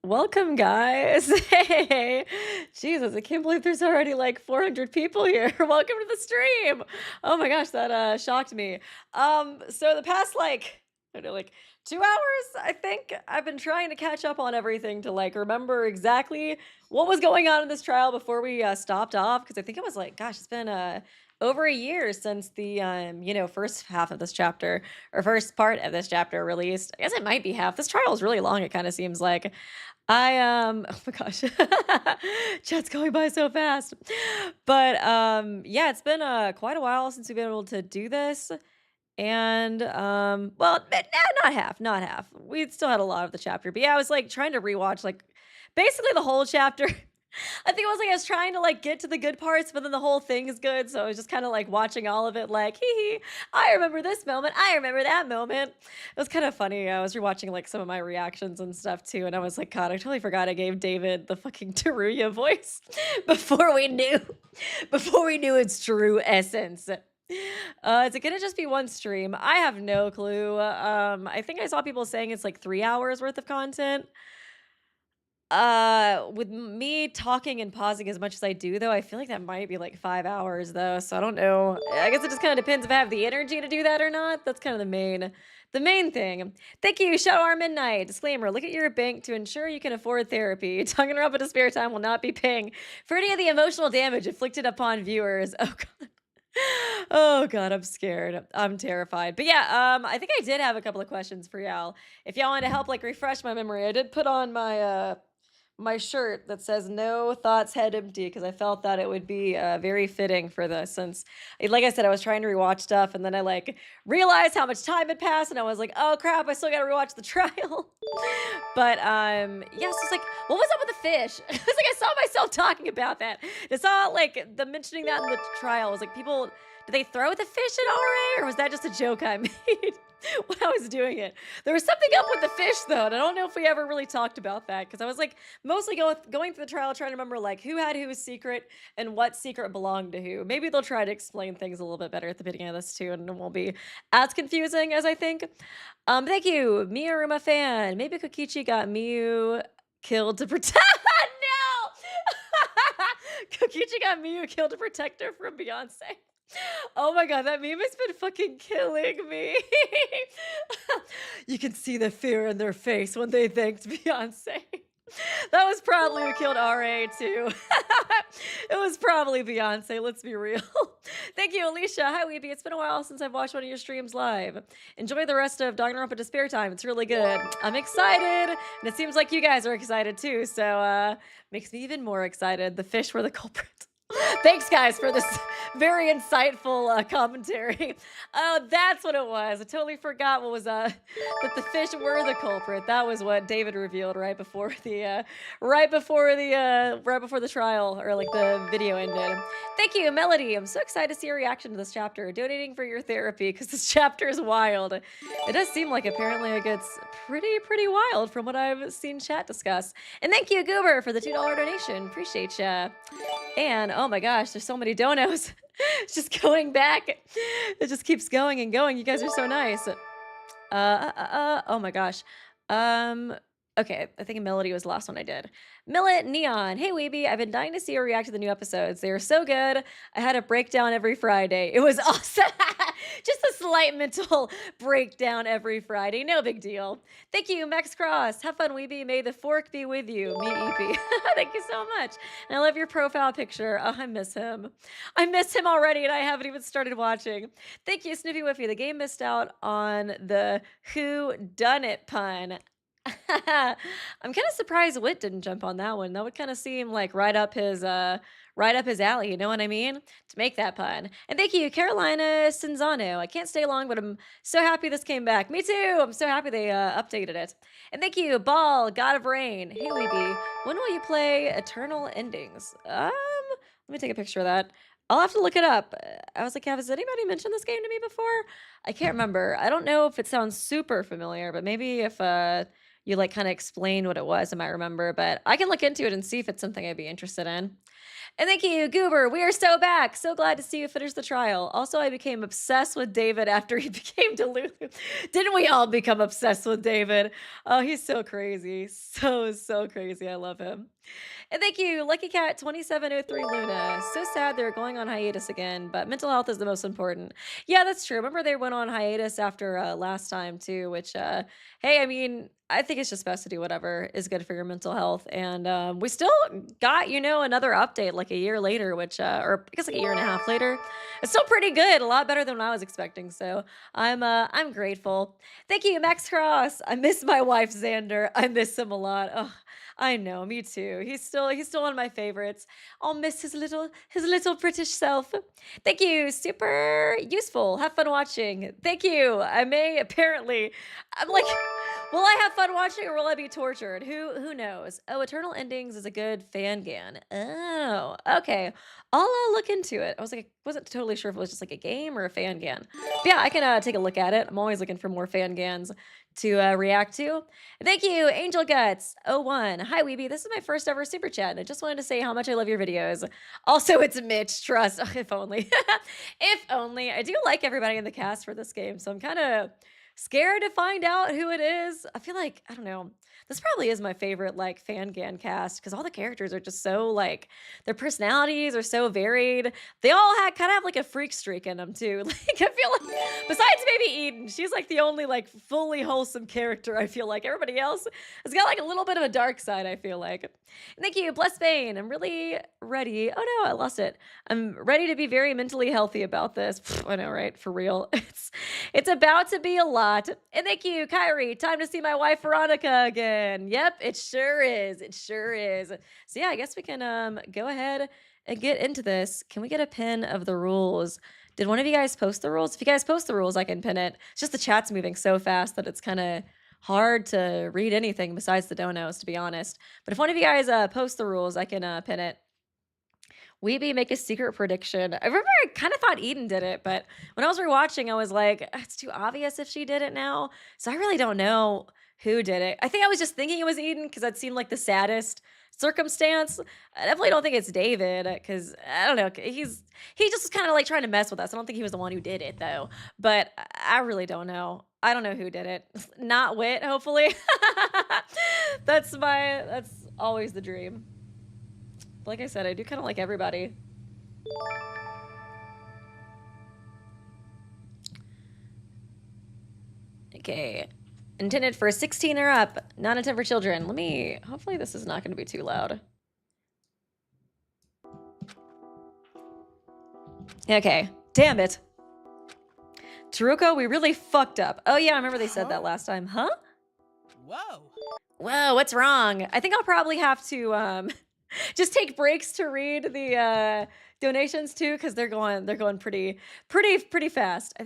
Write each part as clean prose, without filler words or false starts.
Welcome, guys. Hey, Jesus, I can't believe there's already like 400 people here. Welcome to the stream. Oh my gosh, that shocked me. So the past I don't know, like 2 hours, I think I've been trying to catch up on everything to like remember exactly what was going on in this trial before we stopped off because I think it was like gosh, it's been over a year since the first half of this chapter or first part of this chapter released. I guess it might be half. This trial is really long, it kind of seems like. Oh my gosh. Chat's going by so fast. But yeah, it's been quite a while since we've been able to do this. And not half, not half. We still had a lot of the chapter. But yeah, I was like trying to rewatch like basically the whole chapter. I think it was like I was trying to like get to the good parts, but then the whole thing is good. So I was just kind of like watching all of it, like, hee hee, I remember this moment. I remember that moment. It was kind of funny. I was rewatching like some of my reactions and stuff too. And I was like, God, I totally forgot I gave David the fucking Teruya voice before we knew, before we knew its true essence. Is it gonna just be one stream? I have no clue. I think I saw people saying it's like 3 hours worth of content. With me talking and pausing as much as I do, though, I feel like that might be like 5 hours, though. So I don't know. I guess it just kind of depends if I have the energy to do that or not. That's kind of the main thing. Thank you, Shadow Our Midnight. Disclaimer: look at your bank to ensure you can afford therapy. Danganronpa to spare time will not be paying for any of the emotional damage inflicted upon viewers. Oh god. Oh god, I'm scared. I'm terrified. But yeah, I think I did have a couple of questions for y'all. If y'all want to help like refresh my memory, I did put on my shirt that says "No thoughts, head empty" because I felt that it would be very fitting for this. Since, like I said, I was trying to rewatch stuff, and then I like realized how much time had passed, and I was like, "Oh crap, I still got to rewatch the trial." But yes, it's like, what was up with the fish? It's like I saw myself talking about that. I saw like the mentioning that in the trial. I was like, people, did they throw the fish at RA, or was that just a joke I made when I was doing it? There was something up with the fish though, and I don't know if we ever really talked about that because I was like mostly going through the trial trying to remember like who had whose secret and what secret belonged to who. Maybe they'll try to explain things a little bit better at the beginning of this too, and it won't be as confusing as I think. Thank you, Miyaruma fan. Maybe Kokichi got Miyu killed to protect. No, Kokichi got Miyu killed to protect her from Beyonce. Oh my god, that meme has been fucking killing me. You can see the fear in their face when they thanked Beyonce. That was probably who killed RA too. It was probably Beyonce, let's be real. Thank you, Alicia. Hi, Weeby. It's been a while since I've watched one of your streams live. Enjoy the rest of Danganronpa to spare time. It's really good. I'm excited, and it seems like you guys are excited too, so makes me even more excited. The fish were the culprit. Thanks, guys, for this very insightful commentary. Oh, that's what it was. I totally forgot what was that the fish were the culprit. That was what David revealed right before the trial or like the video ended. Thank you, Melody. I'm so excited to see your reaction to this chapter. Donating for your therapy because this chapter is wild. It does seem like apparently it gets pretty wild from what I've seen chat discuss. And thank you, Goober, for the $2 donation. Appreciate ya. And oh my gosh, there's so many donos. It's just going back. It just keeps going and going. You guys are so nice. Oh my gosh. Okay, I think Melody was the last one I did. Millet Neon. Hey Weeby, I've been dying to see her react to the new episodes. They are so good. I had a breakdown every Friday. It was awesome. Just a slight mental breakdown every Friday. No big deal. Thank you, Max Cross. Have fun, Weeby. May the fork be with you. Me, EP. Thank you so much. And I love your profile picture. Oh, I miss him. I miss him already, and I haven't even started watching. Thank you, Snoopy Whiffy. The game missed out on the who done it pun. I'm kind of surprised Wit didn't jump on that one. That would kind of seem like right up his alley, you know what I mean? To make that pun. And thank you, Carolina Cinzano. I can't stay long, but I'm so happy this came back. Me too. I'm so happy they updated it. And thank you, Ball, God of Rain. Hey Weeby, when will you play Eternal Endings? Let me take a picture of that. I'll have to look it up. I was like, has anybody mentioned this game to me before? I can't remember. I don't know if it sounds super familiar, but maybe if you like kind of explained what it was, I might remember, but I can look into it and see if it's something I'd be interested in. And thank you, Goober. We are so back. So glad to see you finish the trial. Also, I became obsessed with David after he became Delulu. Didn't we all become obsessed with David? Oh, he's so crazy. So crazy. I love him. And thank you, Lucky Cat 2703 Luna. So sad they're going on hiatus again, but mental health is the most important. Yeah, that's true. Remember they went on hiatus after last time too, which hey, I mean, I think it's just best to do whatever is good for your mental health. And we still got, another update like a year later, which or I guess like a year and a half later. It's still pretty good, a lot better than what I was expecting. So I'm grateful. Thank you, Max Cross. I miss my wife Xander. I miss him a lot. Oh, I know, me too. He's still one of my favorites. I'll miss his little British self. Thank you, super useful. Have fun watching. Thank you. I may apparently. I'm like, will I have fun watching or will I be tortured? Who knows? Oh, Eternal Endings is a good fan gan. Oh, okay. I'll look into it. Wasn't totally sure if it was just like a game or a fan gan. But yeah, I can take a look at it. I'm always looking for more fan gans to react to. Thank you, Angel Guts 01. Hi, Weeby. This is my first ever super chat, and I just wanted to say how much I love your videos. Also, it's Mitch. Trust. If only. If only. I do like everybody in the cast for this game, so I'm kind of scared to find out who it is. I feel like, I don't know. This probably is my favorite like fan gan cast because all the characters are just so like their personalities are so varied. They all kind of have like a freak streak in them too. Like I feel like besides maybe Eden, she's like the only like fully wholesome character. I feel like everybody else has got like a little bit of a dark side. I feel like. Thank you, Bless Bane. I'm really ready. Oh no, I lost it. I'm ready to be very mentally healthy about this. I know, right? For real. It's about to be a lot. And thank you, Kyrie. Time to see my wife Veronika again. Yep, it sure is. It sure is. So yeah, I guess we can go ahead and get into this. Can we get a pin of the rules? Did one of you guys post the rules? If you guys post the rules, I can pin it. It's just the chat's moving so fast that it's kind of hard to read anything besides the donos, to be honest. But if one of you guys post the rules, I can pin it. Weeby make a secret prediction. I remember I kind of thought Eden did it, but when I was rewatching, I was like, it's too obvious if she did it now. So I really don't know who did it. I think I was just thinking it was Eden because that seemed like the saddest circumstance. I definitely don't think it's David because I don't know. He just kind of like trying to mess with us. I don't think he was the one who did it though. But I really don't know. I don't know who did it. Not Wit, hopefully. That's always the dream. Like I said, I do kind of like everybody. Okay. Intended for 16 or up. Not intended for children. Hopefully this is not going to be too loud. Okay. Damn it. Teruko, we really fucked up. Oh yeah, I remember they said that last time. Huh? Whoa, what's wrong? I think I'll probably have to just take breaks to read the donations too, because they're going pretty fast. I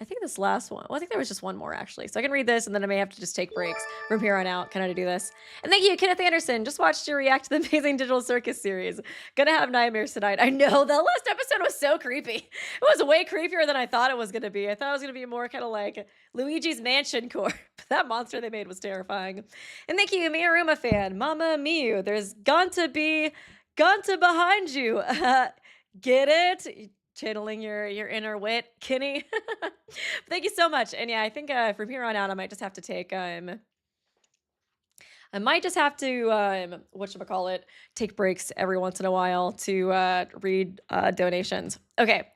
think this last one, well, I think there was just one more actually. So I can read this and then I may have to just take breaks from here on out kind of to do this. And thank you, Kenneth Anderson. Just watched you react to the Amazing Digital Circus series. Gonna have nightmares tonight. I know, the last episode was so creepy. It was way creepier than I thought it was gonna be. I thought it was gonna be more kind of like Luigi's Mansion Corp. That monster they made was terrifying. And thank you, Miyaruma fan. Mama Miu, there's Ganta behind you. Get it? Channeling your inner wit, Kenny. Thank you so much. And yeah, I think from here on out, I might just have to take whatchamacallit, take breaks every once in a while to read donations. Okay,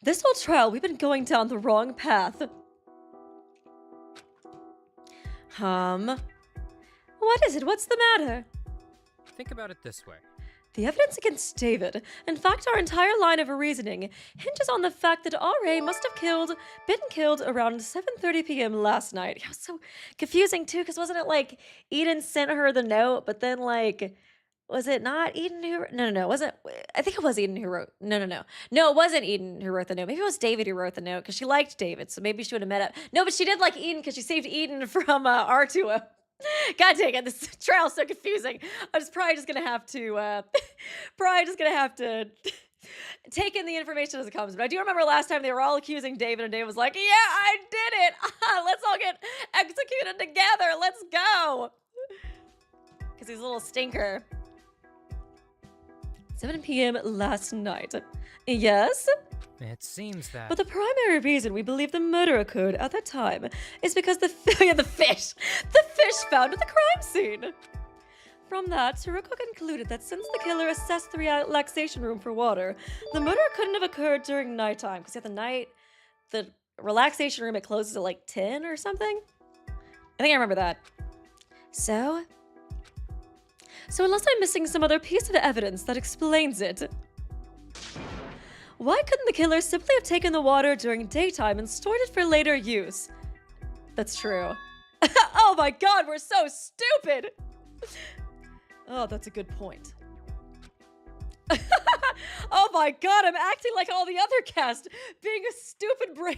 this whole trial, we've been going down the wrong path. What is it? What's the matter? Think about it this way. The evidence against David, in fact our entire line of reasoning, hinges on the fact that R.A. must have been killed around 7:30 p.m. last night. It was so confusing too, because wasn't it like Eden sent her the note, but then like, was it not Eden who, no, wasn't, I think it was Eden who wrote, no, it wasn't Eden who wrote the note. Maybe it was David who wrote the note, because she liked David, so maybe she would have met up. No, but she did like Eden, because she saved Eden from Arturo. God dang it, this trial's so confusing. I'm probably just gonna have to Taking the information as it comes. But I do remember last time they were all accusing David, and David was like, yeah, I did it. Let's all get executed together. Let's go. Because he's a little stinker. 7 p.m. last night. Yes? It seems that. But the primary reason we believe the murder occurred at that time is because the fish found at the crime scene. From that, Teruko concluded that since the killer assessed the relaxation room for water, the murder couldn't have occurred during nighttime. Because at the relaxation room, it closes at like 10 or something. I think I remember that. So unless I'm missing some other piece of evidence that explains it, why couldn't the killer simply have taken the water during daytime and stored it for later use? That's true. Oh my god, we're so stupid! Oh, that's a good point. Oh my god, I'm acting like all the other cast, being a stupid brain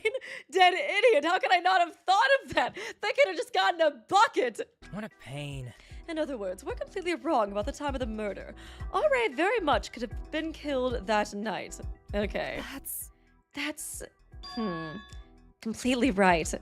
dead idiot. How could I not have thought of that? They could have just gotten a bucket. What a pain. In other words, we're completely wrong about the time of the murder. R.A. very much could have been killed that night. Okay. That's completely right.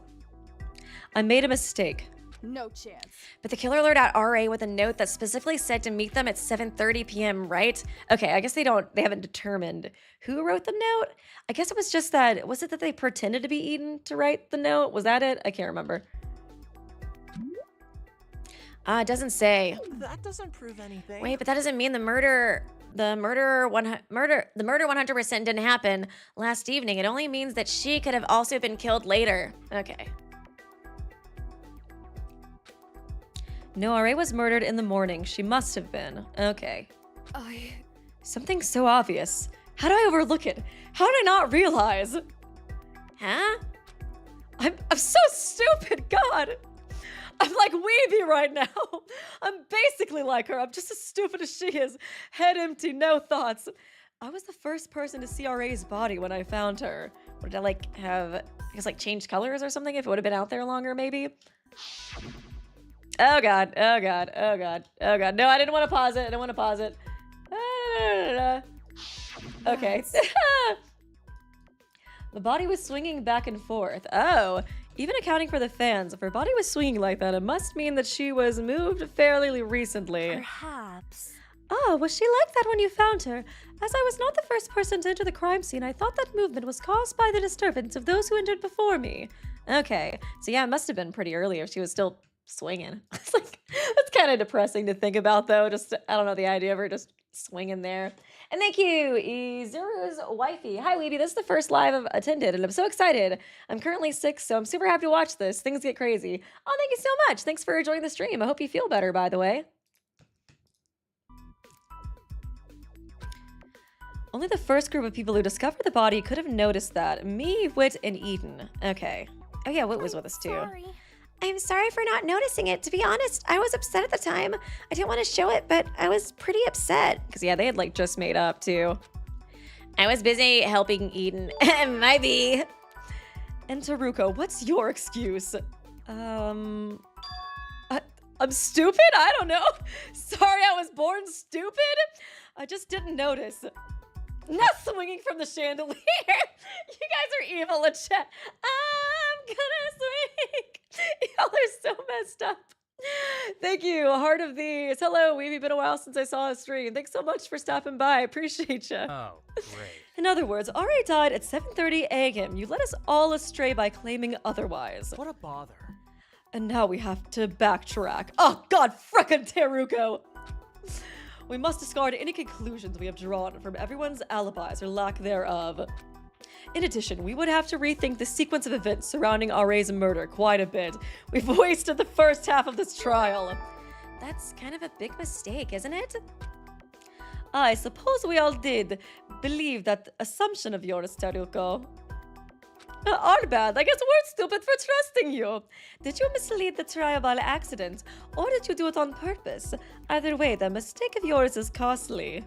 I made a mistake. No chance. But the killer lured out R.A. with a note that specifically said to meet them at 7:30 p.m., right? Okay, I guess they haven't determined who wrote the note. I guess it was just that, was it that they pretended to be Eden to write the note? Was that it? I can't remember. It doesn't say. That doesn't prove anything. Wait, but that doesn't mean the murder 100% didn't happen last evening. It only means that she could have also been killed later. Okay. No, R.A. was murdered in the morning. She must have been. Okay. Something so obvious. How do I overlook it? How did I not realize? Huh? I'm so stupid, God. I'm like Weeby right now. I'm basically like her. I'm just as stupid as she is. Head empty, no thoughts. I was the first person to see R.A.'s body when I found her. Would I change colors or something if it would have been out there longer, maybe? Oh god, oh god, oh god, oh god. No, I didn't want to pause it. I didn't want to pause it. Okay. The body was swinging back and forth. Oh, even accounting for the fans, if her body was swinging like that, it must mean that she was moved fairly recently. Perhaps. Oh, was she like that when you found her? As I was not the first person to enter the crime scene, I thought that movement was caused by the disturbance of those who entered before me. Okay, so yeah, it must have been pretty early if she was still swinging. It's like, that's kind of depressing to think about, though. Just, I don't know, the idea of her just swinging there. And thank you, Izuru's wifey. Hi, Weeby. This is the first live I've attended, and I'm so excited. I'm currently sick, so I'm super happy to watch this. Things get crazy. Oh, thank you so much. Thanks for joining the stream. I hope you feel better, by the way. Only the first group of people who discovered the body could have noticed that. Me, Wit, and Eden. Okay. Oh, yeah, Wit was with us, too. Sorry. I'm sorry for not noticing it. To be honest, I was upset at the time. I didn't want to show it, but I was pretty upset. Because, yeah, they had, like, just made up, too. I was busy helping Eden. Might be. And Teruko, what's your excuse? I'm stupid? I don't know. Sorry I was born stupid? I just didn't notice. Not swinging from the chandelier. You guys are evil in chat. I'm gonna swing. Y'all are so messed up. Thank you, Heart of These. Hello, Weeby. Been a while since I saw a stream. Thanks so much for stopping by. I appreciate you. Oh, great. In other words, R.A. died at 7:30 a.m. You led us all astray by claiming otherwise. What a bother. And now we have to backtrack. Oh, God, frickin' Teruko. We must discard any conclusions we have drawn from everyone's alibis or lack thereof. In addition, we would have to rethink the sequence of events surrounding R.A.'s murder quite a bit. We've wasted the first half of this trial. That's kind of a big mistake, isn't it? I suppose we all did believe that assumption of yours, Teruko. Our bad. I guess we're stupid for trusting you. Did you mislead the trial by accident, or did you do it on purpose? Either way, the mistake of yours is costly.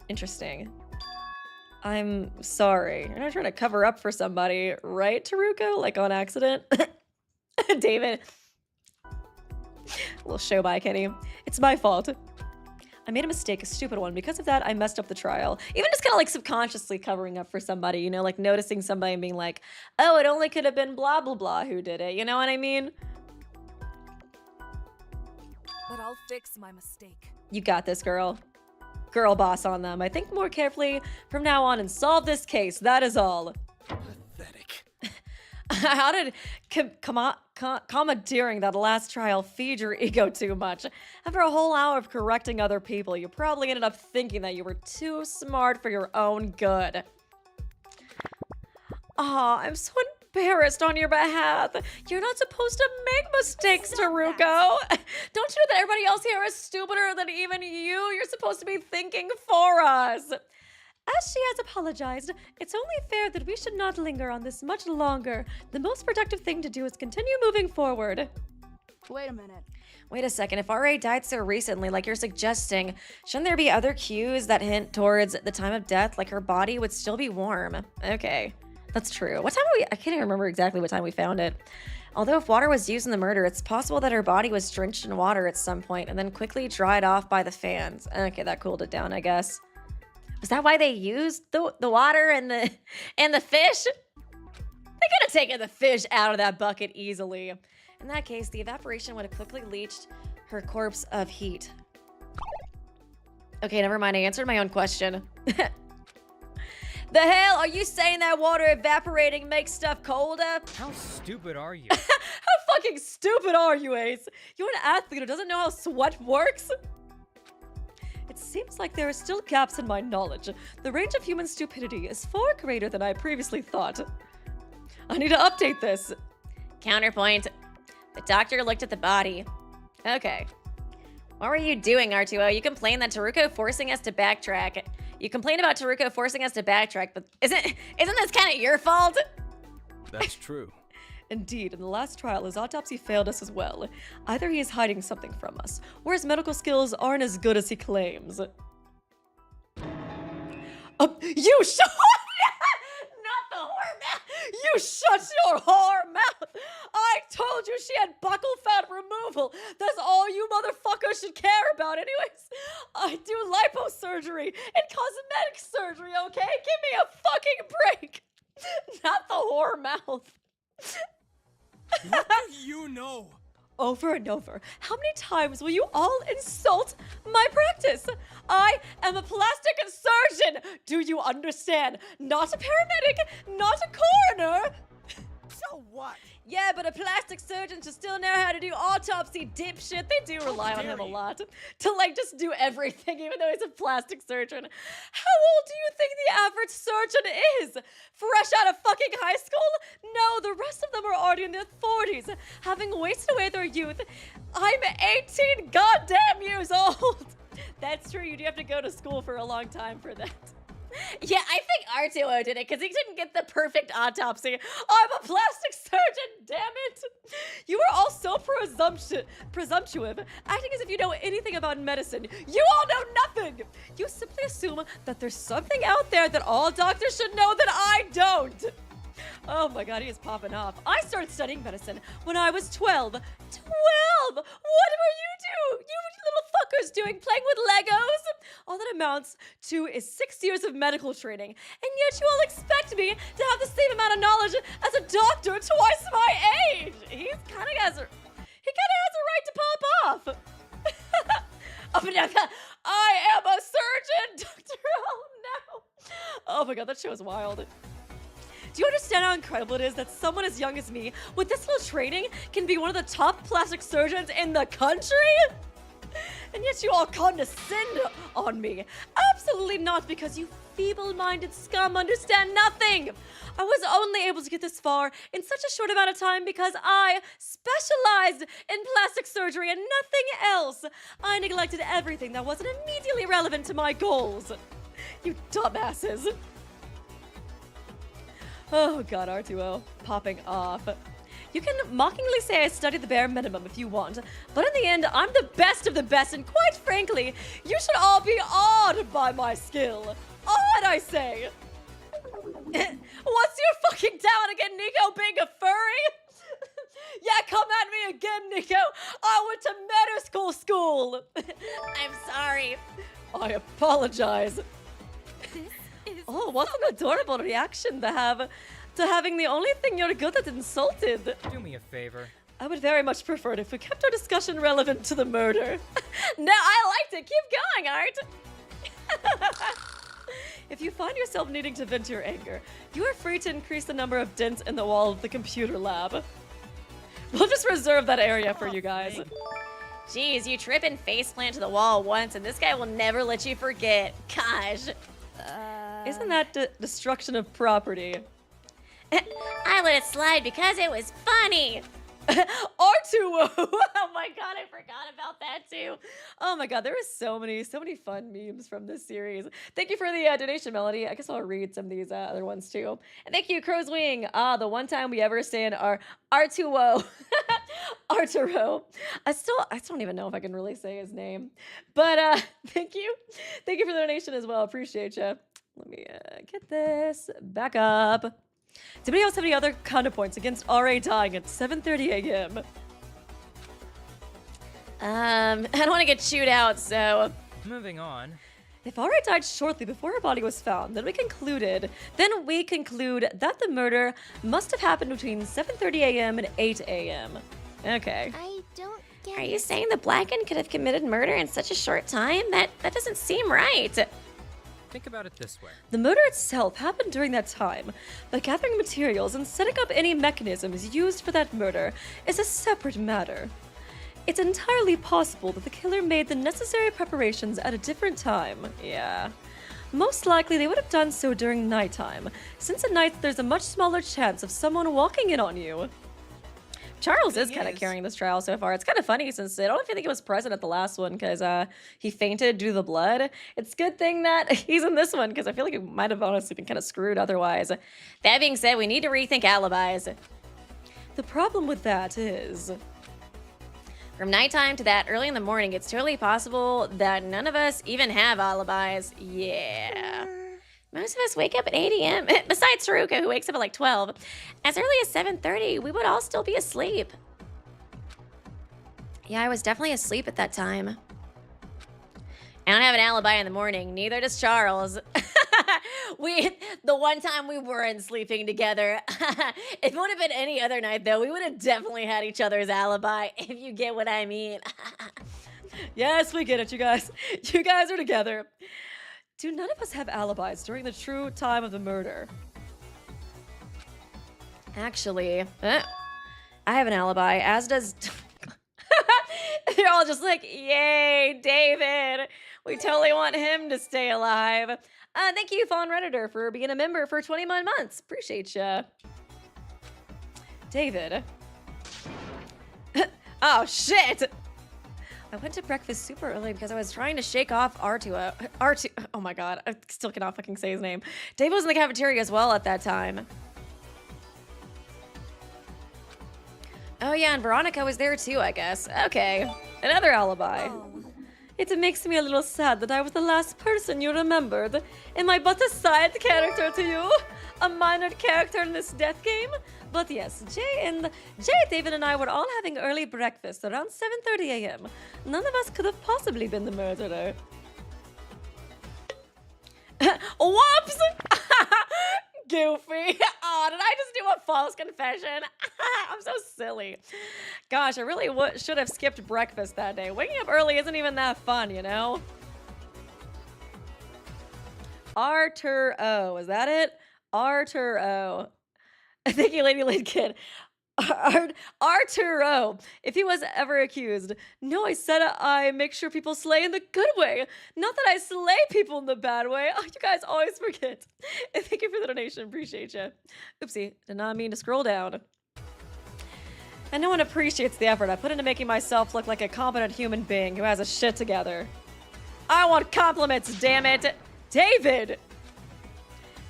Interesting. I'm sorry. You're not trying to cover up for somebody, right, Teruko? Like on accident? David. A little show by Kenny. It's my fault. I made a mistake, a stupid one. Because of that, I messed up the trial. Even just kind of like subconsciously covering up for somebody, you know, like noticing somebody and being like, oh, it only could have been blah, blah, blah who did it. You know what I mean? But I'll fix my mistake. You got this, girl. Girl boss on them. I think more carefully from now on and solve this case. That is all. Pathetic. How did commandeering that last trial feed your ego too much? After a whole hour of correcting other people, you probably ended up thinking that you were too smart for your own good. Aw, I'm so embarrassed on your behalf. You're not supposed to make mistakes, Teruko. Don't you know that everybody else here is stupider than even you? You're supposed to be thinking for us. As she has apologized, it's only fair that we should not linger on this much longer. The most productive thing to do is continue moving forward. Wait a minute. Wait a second, if RA died so recently, like you're suggesting, shouldn't there be other cues that hint towards the time of death, like her body would still be warm? Okay, that's true. What time I can't even remember exactly what time we found it. Although if water was used in the murder, it's possible that her body was drenched in water at some point and then quickly dried off by the fans. Okay, that cooled it down, I guess. Was that why they used the water and the fish? They could have taken the fish out of that bucket easily. In that case, the evaporation would have quickly leached her corpse of heat. Okay, never mind. I answered my own question. The hell? Are you saying that water evaporating makes stuff colder? How stupid are you? How fucking stupid are you, Ace? You're an athlete who doesn't know how sweat works? It seems like there are still gaps in my knowledge. The range of human stupidity is far greater than I previously thought. I need to update this. Counterpoint. The doctor looked at the body. Okay. What were you doing, Arturo? You complained that Teruko forcing us to backtrack. You complained about Teruko forcing us to backtrack, but isn't this kind of your fault? That's true. Indeed, in the last trial, his autopsy failed us as well. Either he is hiding something from us, or his medical skills aren't as good as he claims. You shut not the whore mouth! You shut your whore mouth! I told you she had buccal fat removal! That's all you motherfuckers should care about anyways! I do liposurgery and cosmetic surgery, okay? Give me a fucking break! Not the whore mouth. What do you know? Over and over. How many times will you all insult my practice? I am a plastic surgeon. Do you understand? Not a paramedic, not a coroner. So what? Yeah, but a plastic surgeon should still know how to do autopsy, dipshit. They do rely on him a lot to like just do everything, even though he's a plastic surgeon. How old do you think the average surgeon is? Fresh out of fucking high school? No, the rest of them are already in their 40s, having wasted away their youth. I'm 18 goddamn years old. That's true, you do have to go to school for a long time for that. Yeah, I think Arturo did it because he didn't get the perfect autopsy. I'm a plastic surgeon, damn it! You are all so presumptuous, acting as if you know anything about medicine. You all know nothing! You simply assume that there's something out there that all doctors should know that I don't! Oh my god, he is popping off. I started studying medicine when I was 12. 12! What were you little fuckers doing? Playing with Legos? All that amounts to is 6 years of medical training. And yet you all expect me to have the same amount of knowledge as a doctor twice my age. He kind of has a right to pop off. Oh, but I am a surgeon, doctor. Oh no. Oh my god, that show is wild. Do you understand how incredible it is that someone as young as me, with this little training, can be one of the top plastic surgeons in the country? And yet you all condescend on me. Absolutely not, because you feeble-minded scum understand nothing. I was only able to get this far in such a short amount of time because I specialized in plastic surgery and nothing else. I neglected everything that wasn't immediately relevant to my goals. You dumbasses. Oh god, Arturo, popping off. You can mockingly say I studied the bare minimum if you want, but in the end, I'm the best of the best, and quite frankly, you should all be awed by my skill. Awed, I say. What's your fucking talent again, Nico, being a furry? Yeah, come at me again, Nico. I went to medical school. I'm sorry. I apologize. This is Oh, what an adorable reaction to have to having the only thing you're good at insulted. Do me a favor. I would very much prefer it if we kept our discussion relevant to the murder. No, I liked it. Keep going, Art. If you find yourself needing to vent your anger, you are free to increase the number of dents in the wall of the computer lab. We'll just reserve that area for you guys. Jeez, you trip and faceplant to the wall once, and this guy will never let you forget. Gosh. Isn't that destruction of property? I let it slide because it was funny. R2! Oh my god, I forgot about that too. Oh my god, there are so many fun memes from this series. Thank you for the donation, Melody. I guess I'll read some of these other ones too. And thank you, Crow's Wing. The one time we ever stand our R2O. Arturo. I still don't even know if I can really say his name. But thank you. Thank you for the donation as well. Appreciate you. Let me get this back up. Did anybody else have any other counterpoints against RA dying at 7:30 a.m.? I don't want to get chewed out, so Moving on. if RA died shortly before her body was found, then we conclude that the murder must have happened between 7:30 a.m. and 8 a.m. Okay. I don't get Are you saying the blackened could have committed murder in such a short time? That doesn't seem right. Think about it this way. The murder itself happened during that time, but gathering materials and setting up any mechanisms used for that murder is a separate matter. It's entirely possible that the killer made the necessary preparations at a different time. Yeah. Most likely they would have done so during nighttime, since at night there's a much smaller chance of someone walking in on you. Charles is kind of carrying this trial so far. It's kind of funny since I don't think he was present at the last one because he fainted due to the blood. It's a good thing that he's in this one because I feel like he might have honestly been kind of screwed otherwise. That being said, we need to rethink alibis. The problem with that is, from nighttime to that early in the morning, it's totally possible that none of us even have alibis. Yeah. Most of us wake up at 8 a.m. Besides Teruko, who wakes up at like 12. As early as 7:30, we would all still be asleep. Yeah, I was definitely asleep at that time. I don't have an alibi in the morning. Neither does Charles. The one time we weren't sleeping together. If it would have been any other night, though, we would have definitely had each other's alibi, if you get what I mean. Yes, we get it, you guys. You guys are together. Do none of us have alibis during the true time of the murder? Actually, I have an alibi, as does... They're all just like, yay, David. We totally want him to stay alive. Thank you, Fallen Redditor, for being a member for 21 months. Appreciate ya. David. Oh, shit. I went to breakfast super early because I was trying to shake off R2. Oh my god, I still cannot fucking say his name. Dave was in the cafeteria as well at that time. Oh yeah, and Veronika was there too, I guess. Okay, another alibi. It makes me a little sad that I was the last person you remembered. Am I but a side character to you? A minor character in this death game? But yes, Jay, David, and I were all having early breakfast around 7:30 a.m. None of us could have possibly been the murderer. Whoops! Goofy. Oh, did I just do a false confession? I'm so silly. Gosh, I really should have skipped breakfast that day. Waking up early isn't even that fun, you know? Arturo, is that it? Arturo. Thank you, Lady Late Kid. Arturo, if he was ever accused. No, I said I make sure people slay in the good way. Not that I slay people in the bad way. Oh, you guys always forget. And thank you for the donation. Appreciate you. Oopsie, did not mean to scroll down. And no one appreciates the effort I put into making myself look like a competent human being who has a shit together. I want compliments, damn it. David!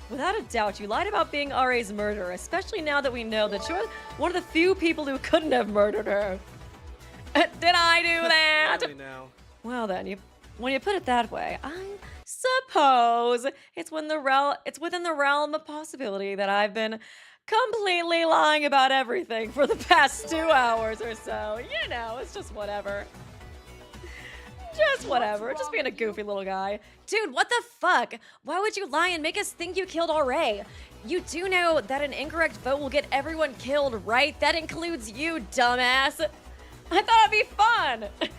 Without a doubt, you lied about being RA's murderer, especially now that we know that you're one of the few people who couldn't have murdered her. Did I do that? Really now. Well then, when you put it that way, I suppose it's within the realm of possibility that I've been completely lying about everything for the past 2 hours or so. You know, it's just whatever. Just whatever. Just being a goofy little guy. Dude, what the fuck? Why would you lie and make us think you killed Ray? You do know that an incorrect vote will get everyone killed, right? That includes you, dumbass. I thought it'd be fun. It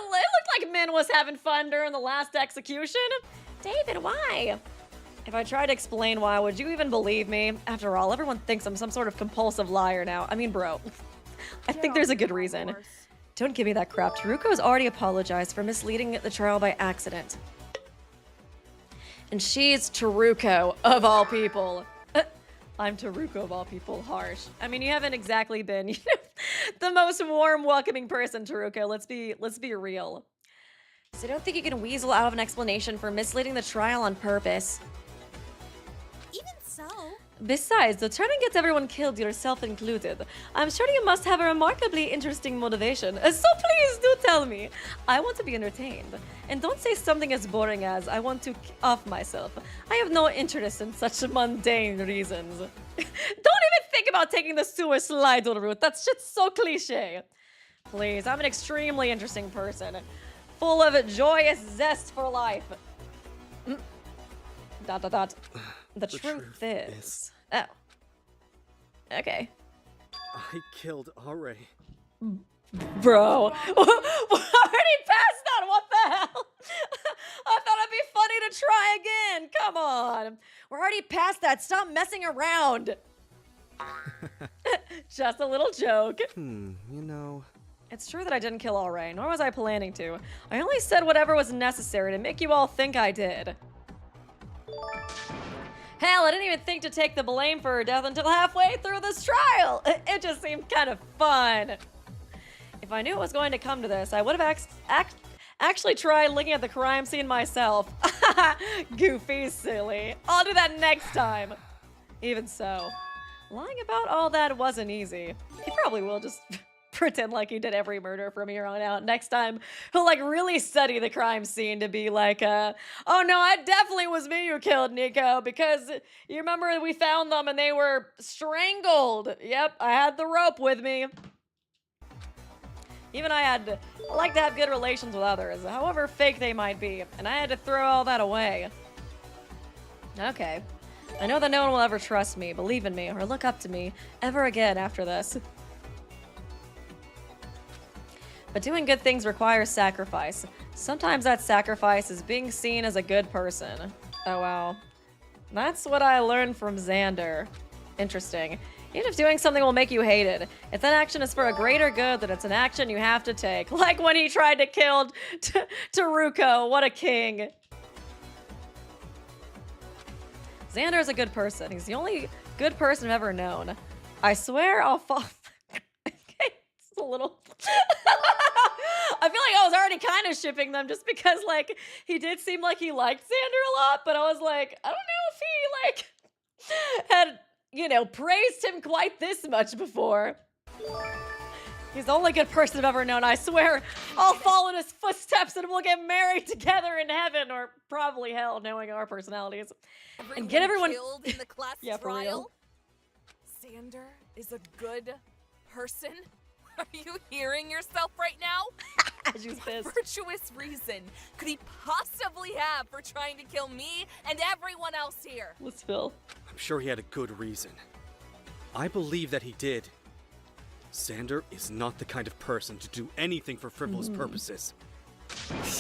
looked like Min was having fun during the last execution. David, why? If I tried to explain why, would you even believe me? After all, everyone thinks I'm some sort of compulsive liar now. I mean, bro, I think there's a good reason. Don't give me that crap. Teruko's already apologized for misleading the trial by accident. And she's Teruko, of all people. I'm Teruko, of all people. Harsh. I mean, you haven't exactly been, you know, the most warm, welcoming person, Teruko. Let's be real. So I don't think you can weasel out of an explanation for misleading the trial on purpose. Even so. Besides, the turning gets everyone killed, yourself included. I'm sure you must have a remarkably interesting motivation. So please do tell me. I want to be entertained. And don't say something as boring as, I want to off myself. I have no interest in such mundane reasons. Don't even think about taking the sewer slide route. That's just so cliche. Please, I'm an extremely interesting person. Full of joyous zest for life. Dot, dot, dot. The truth is... Oh. Okay. I killed Ray. Bro. Already past that, what the hell? I thought it'd be funny to try again. Come on. We're already past that. Stop messing around. Just a little joke. You know... It's true that I didn't kill Ray, nor was I planning to. I only said whatever was necessary to make you all think I did. Hell, I didn't even think to take the blame for her death until halfway through this trial. It just seemed kind of fun. If I knew it was going to come to this, I would have actually tried looking at the crime scene myself. Goofy, silly. I'll do that next time. Even so, lying about all that wasn't easy. He probably will just pretend like he did every murder from here on out. Next time, he'll like really study the crime scene to be like, oh no, it definitely was me who killed Nico, because you remember we found them and they were strangled. Yep, I had the rope with me. Even I like to have good relations with others, however fake they might be, and I had to throw all that away. Okay. I know that no one will ever trust me, believe in me, or look up to me ever again after this. But doing good things requires sacrifice. Sometimes that sacrifice is being seen as a good person. Oh wow. That's what I learned from Xander. Interesting. Even if doing something will make you hated, if that action is for a greater good, then it's an action you have to take. Like when he tried to kill Teruko. What a king. Xander's a good person. He's the only good person I've ever known. I swear I'll fall... It's a little... I feel like I was already kind of shipping them just because, like, he did seem like he liked Xander a lot, but I was like, I don't know if he, like, had, you know, praised him quite this much before. He's the only good person I've ever known. I swear I'll follow in his footsteps and we'll get married together in heaven, or probably hell, knowing our personalities. And get everyone killed in the class yeah, for trial. real. Xander is a good person. Are you hearing yourself right now? She's What pissed. virtuous reason could he possibly have for trying to kill me and everyone else here? Let's Phil. I'm sure he had a good reason. I believe that he did. Xander is not the kind of person to do anything for frivolous purposes.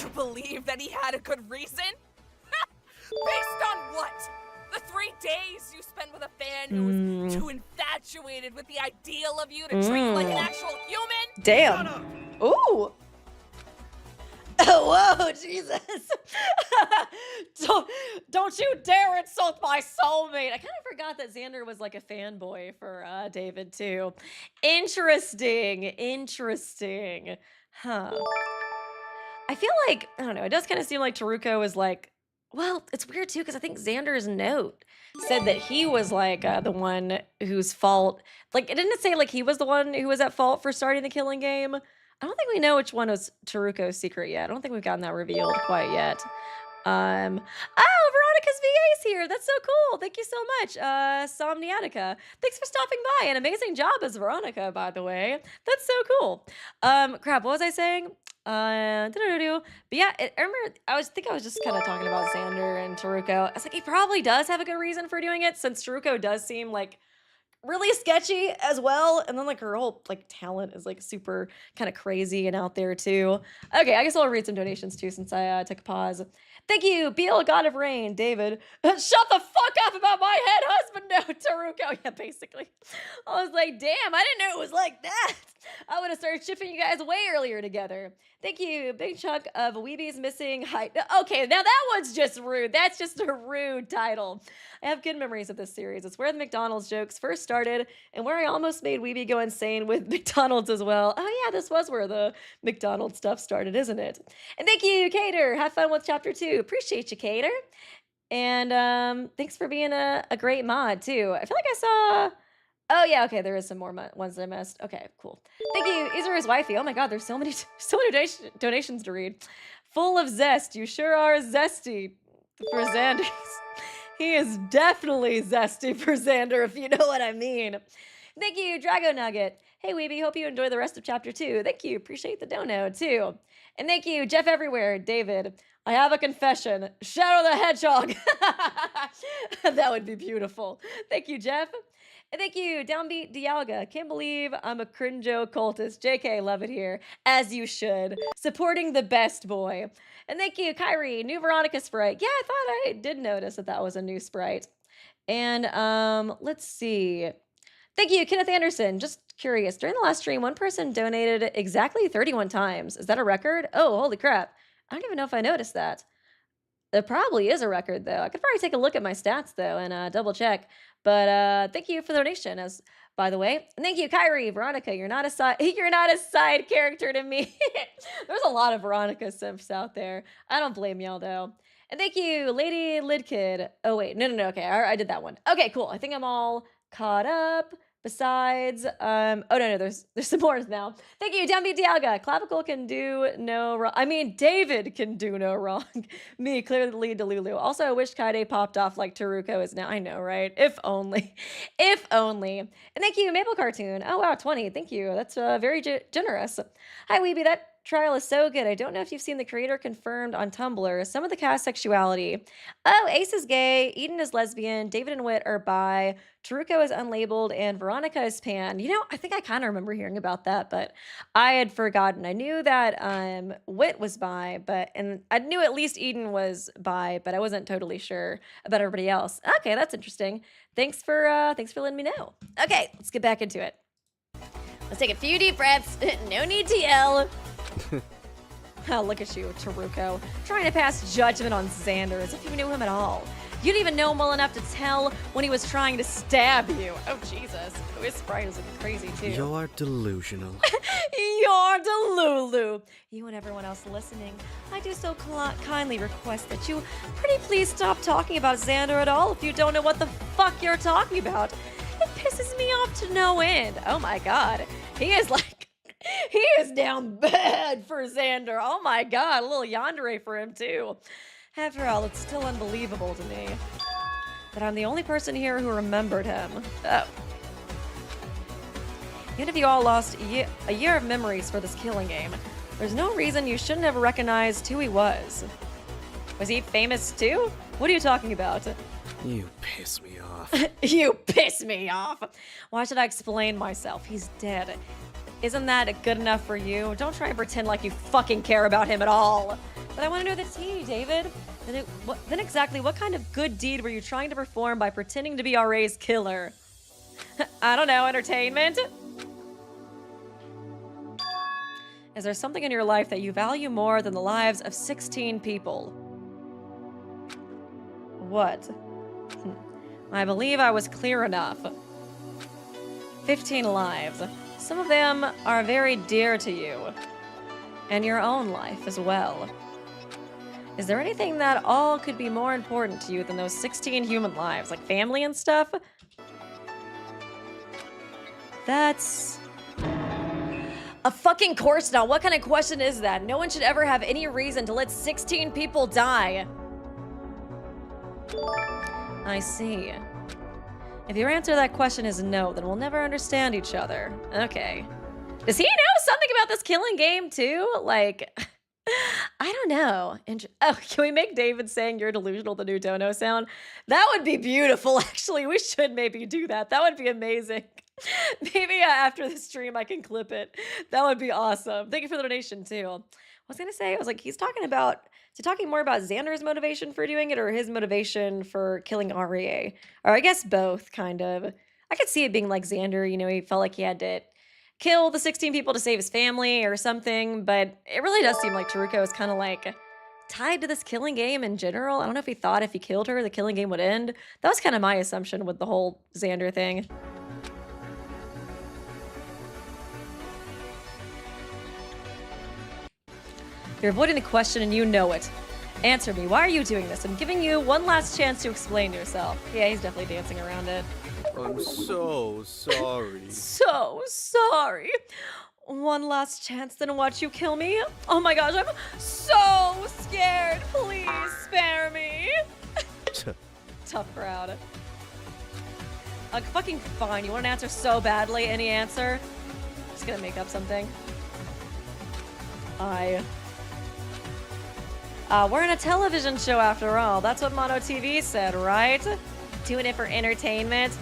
You believe that he had a good reason? Based on what? The 3 days you spent with a fan who was too infatuated with the ideal of you to treat you like an actual human? Damn. Ooh. Whoa, Jesus. don't you dare insult my soulmate. I kind of forgot that Xander was like a fanboy for David too. Interesting. Interesting. Huh. I feel like, I don't know, it does kind of seem like Teruko is like, well, it's weird too, because I think Xander's note said that he was like the one whose fault, like it didn't say like he was the one who was at fault for starting the killing game. I don't think we know which one was Teruko's secret yet. I don't think we've gotten that revealed quite yet. Oh, Veronica's VA's here. That's so cool. Thank you so much. Somniatica. Thanks for stopping by. An amazing job as Veronika, by the way. That's so cool. Crap, what was I saying? But yeah, I remember I was just kind of talking about Xander and Teruko. I was like, he probably does have a good reason for doing it, since Teruko does seem like really sketchy as well, and then like her whole like talent is like super kind of crazy and out there too. Okay, I guess I'll read some donations too since I took a pause. Thank you, Beal, God of Rain, David. Shut the fuck up about my head husband now, Teruko. Yeah, basically. I was like, damn, I didn't know it was like that. I would have started shipping you guys way earlier together. Thank you, big chunk of Weeby's missing height. Okay, now that one's just rude. That's just a rude title. I have good memories of this series. It's where the McDonald's jokes first started and where I almost made Weeby go insane with McDonald's as well. Oh yeah, this was where the McDonald's stuff started, isn't it? And thank you, Cater. Have fun with chapter 2. Appreciate you, Cater. And thanks for being a great mod too. I feel like I saw... Oh yeah, okay, there is some more ones that I missed. Okay, cool. Thank you, Izura's wifey. Oh my god, there's so many donations to read. Full of zest. You sure are zesty for Xander. He is definitely zesty for Xander, if you know what I mean. Thank you, Drago Nugget. Hey, Weeby, hope you enjoy the rest of chapter 2. Thank you, appreciate the dono, too. And thank you, Jeff Everywhere, David. I have a confession. Shadow the Hedgehog. That would be beautiful. Thank you, Jeff. And thank you, Downbeat Dialga. Can't believe I'm a cringo cultist. JK, love it here. As you should. Supporting the best boy. And thank you, Kyrie. New Veronika sprite. Yeah, I thought I did notice that was a new sprite. And let's see. Thank you, Kenneth Anderson. Just curious. During the last stream, one person donated exactly 31 times. Is that a record? Oh, holy crap. I don't even know if I noticed that. There probably is a record, though. I could probably take a look at my stats, though, and double check. But thank you for the donation, as by the way. And thank you, Kyrie, Veronika. You're not a side character to me. There's a lot of Veronika simps out there. I don't blame y'all, though. And thank you, Lady Lidkid. Oh wait, no. Okay, I did that one. Okay, cool. I think I'm all caught up. Besides, oh no, there's some more now. Thank you, Downbeat Dialga. Clavicle can do no wrong. I mean, David can do no wrong. Me, clearly Delulu. Also, I wish Kaide popped off like Teruko is now. I know, right? If only. If only. And thank you, Maple Cartoon. Oh wow, 20. Thank you. That's very generous. Hi, Weeby. That trial is so good. I don't know if you've seen the creator confirmed on Tumblr. Some of the cast sexuality. Oh, Ace is gay, Eden is lesbian, David and Whit are bi, Teruko is unlabeled, and Veronika is pan. You know, I think I kind of remember hearing about that, but I had forgotten. I knew that Whit was bi, and I knew at least Eden was bi, but I wasn't totally sure about everybody else. Okay, that's interesting. Thanks for letting me know. Okay, let's get back into it. Let's take a few deep breaths. No need to yell. Oh, look at you, Teruko, trying to pass judgment on Xander as if you knew him at all. You didn't even know him well enough to tell when he was trying to stab you. Oh, Jesus. Oh, his sprite is looking crazy, too. You're delusional. You're delulu. You and everyone else listening, I do so kindly request that you pretty please stop talking about Xander at all if you don't know what the fuck you're talking about. It pisses me off to no end. Oh, my God. He is down bad for Xander. Oh my god, a little yandere for him too. After all, it's still unbelievable to me that I'm the only person here who remembered him. Oh. Even if you all lost a year of memories for this killing game, there's no reason you shouldn't have recognized who he was. Was he famous too? What are you talking about? You piss me off. You piss me off. Why should I explain myself? He's dead. Isn't that good enough for you? Don't try and pretend like you fucking care about him at all. But I want to know the tea, David. Then exactly what kind of good deed were you trying to perform by pretending to be RA's killer? I don't know, entertainment? Is there something in your life that you value more than the lives of 16 people? What? I believe I was clear enough. 15 lives. Some of them are very dear to you, and your own life as well. Is there anything that all could be more important to you than those 16 human lives, like family and stuff? That's a fucking course now. What kind of question is that? No one should ever have any reason to let 16 people die. I see. If your answer to that question is no, then we'll never understand each other. Okay. Does he know something about this killing game too? Like, I don't know. Oh, can we make David saying you're delusional the new dono sound? That would be beautiful, actually. We should maybe do that. That would be amazing. Maybe after the stream I can clip it. That would be awesome. Thank you for the donation too. I was gonna say, I was like, is he talking more about Xander's motivation for doing it or his motivation for killing Arie? Or I guess both, kind of. I could see it being like Xander, you know, he felt like he had to kill the 16 people to save his family or something, but it really does seem like Teruko is kind of like tied to this killing game in general. I don't know if he thought if he killed her, the killing game would end. That was kind of my assumption with the whole Xander thing. You're avoiding the question and you know it. Answer me, why are you doing this? I'm giving you one last chance to explain yourself. Yeah, he's definitely dancing around it. I'm so sorry. So sorry. One last chance, then watch you kill me? Oh my gosh, I'm so scared. Please spare me. Tough crowd. Fucking fine. You want an answer so badly? Any answer? Just gonna make up something. We're in a television show after all. That's what MonoTV said, right? Doing it for entertainment.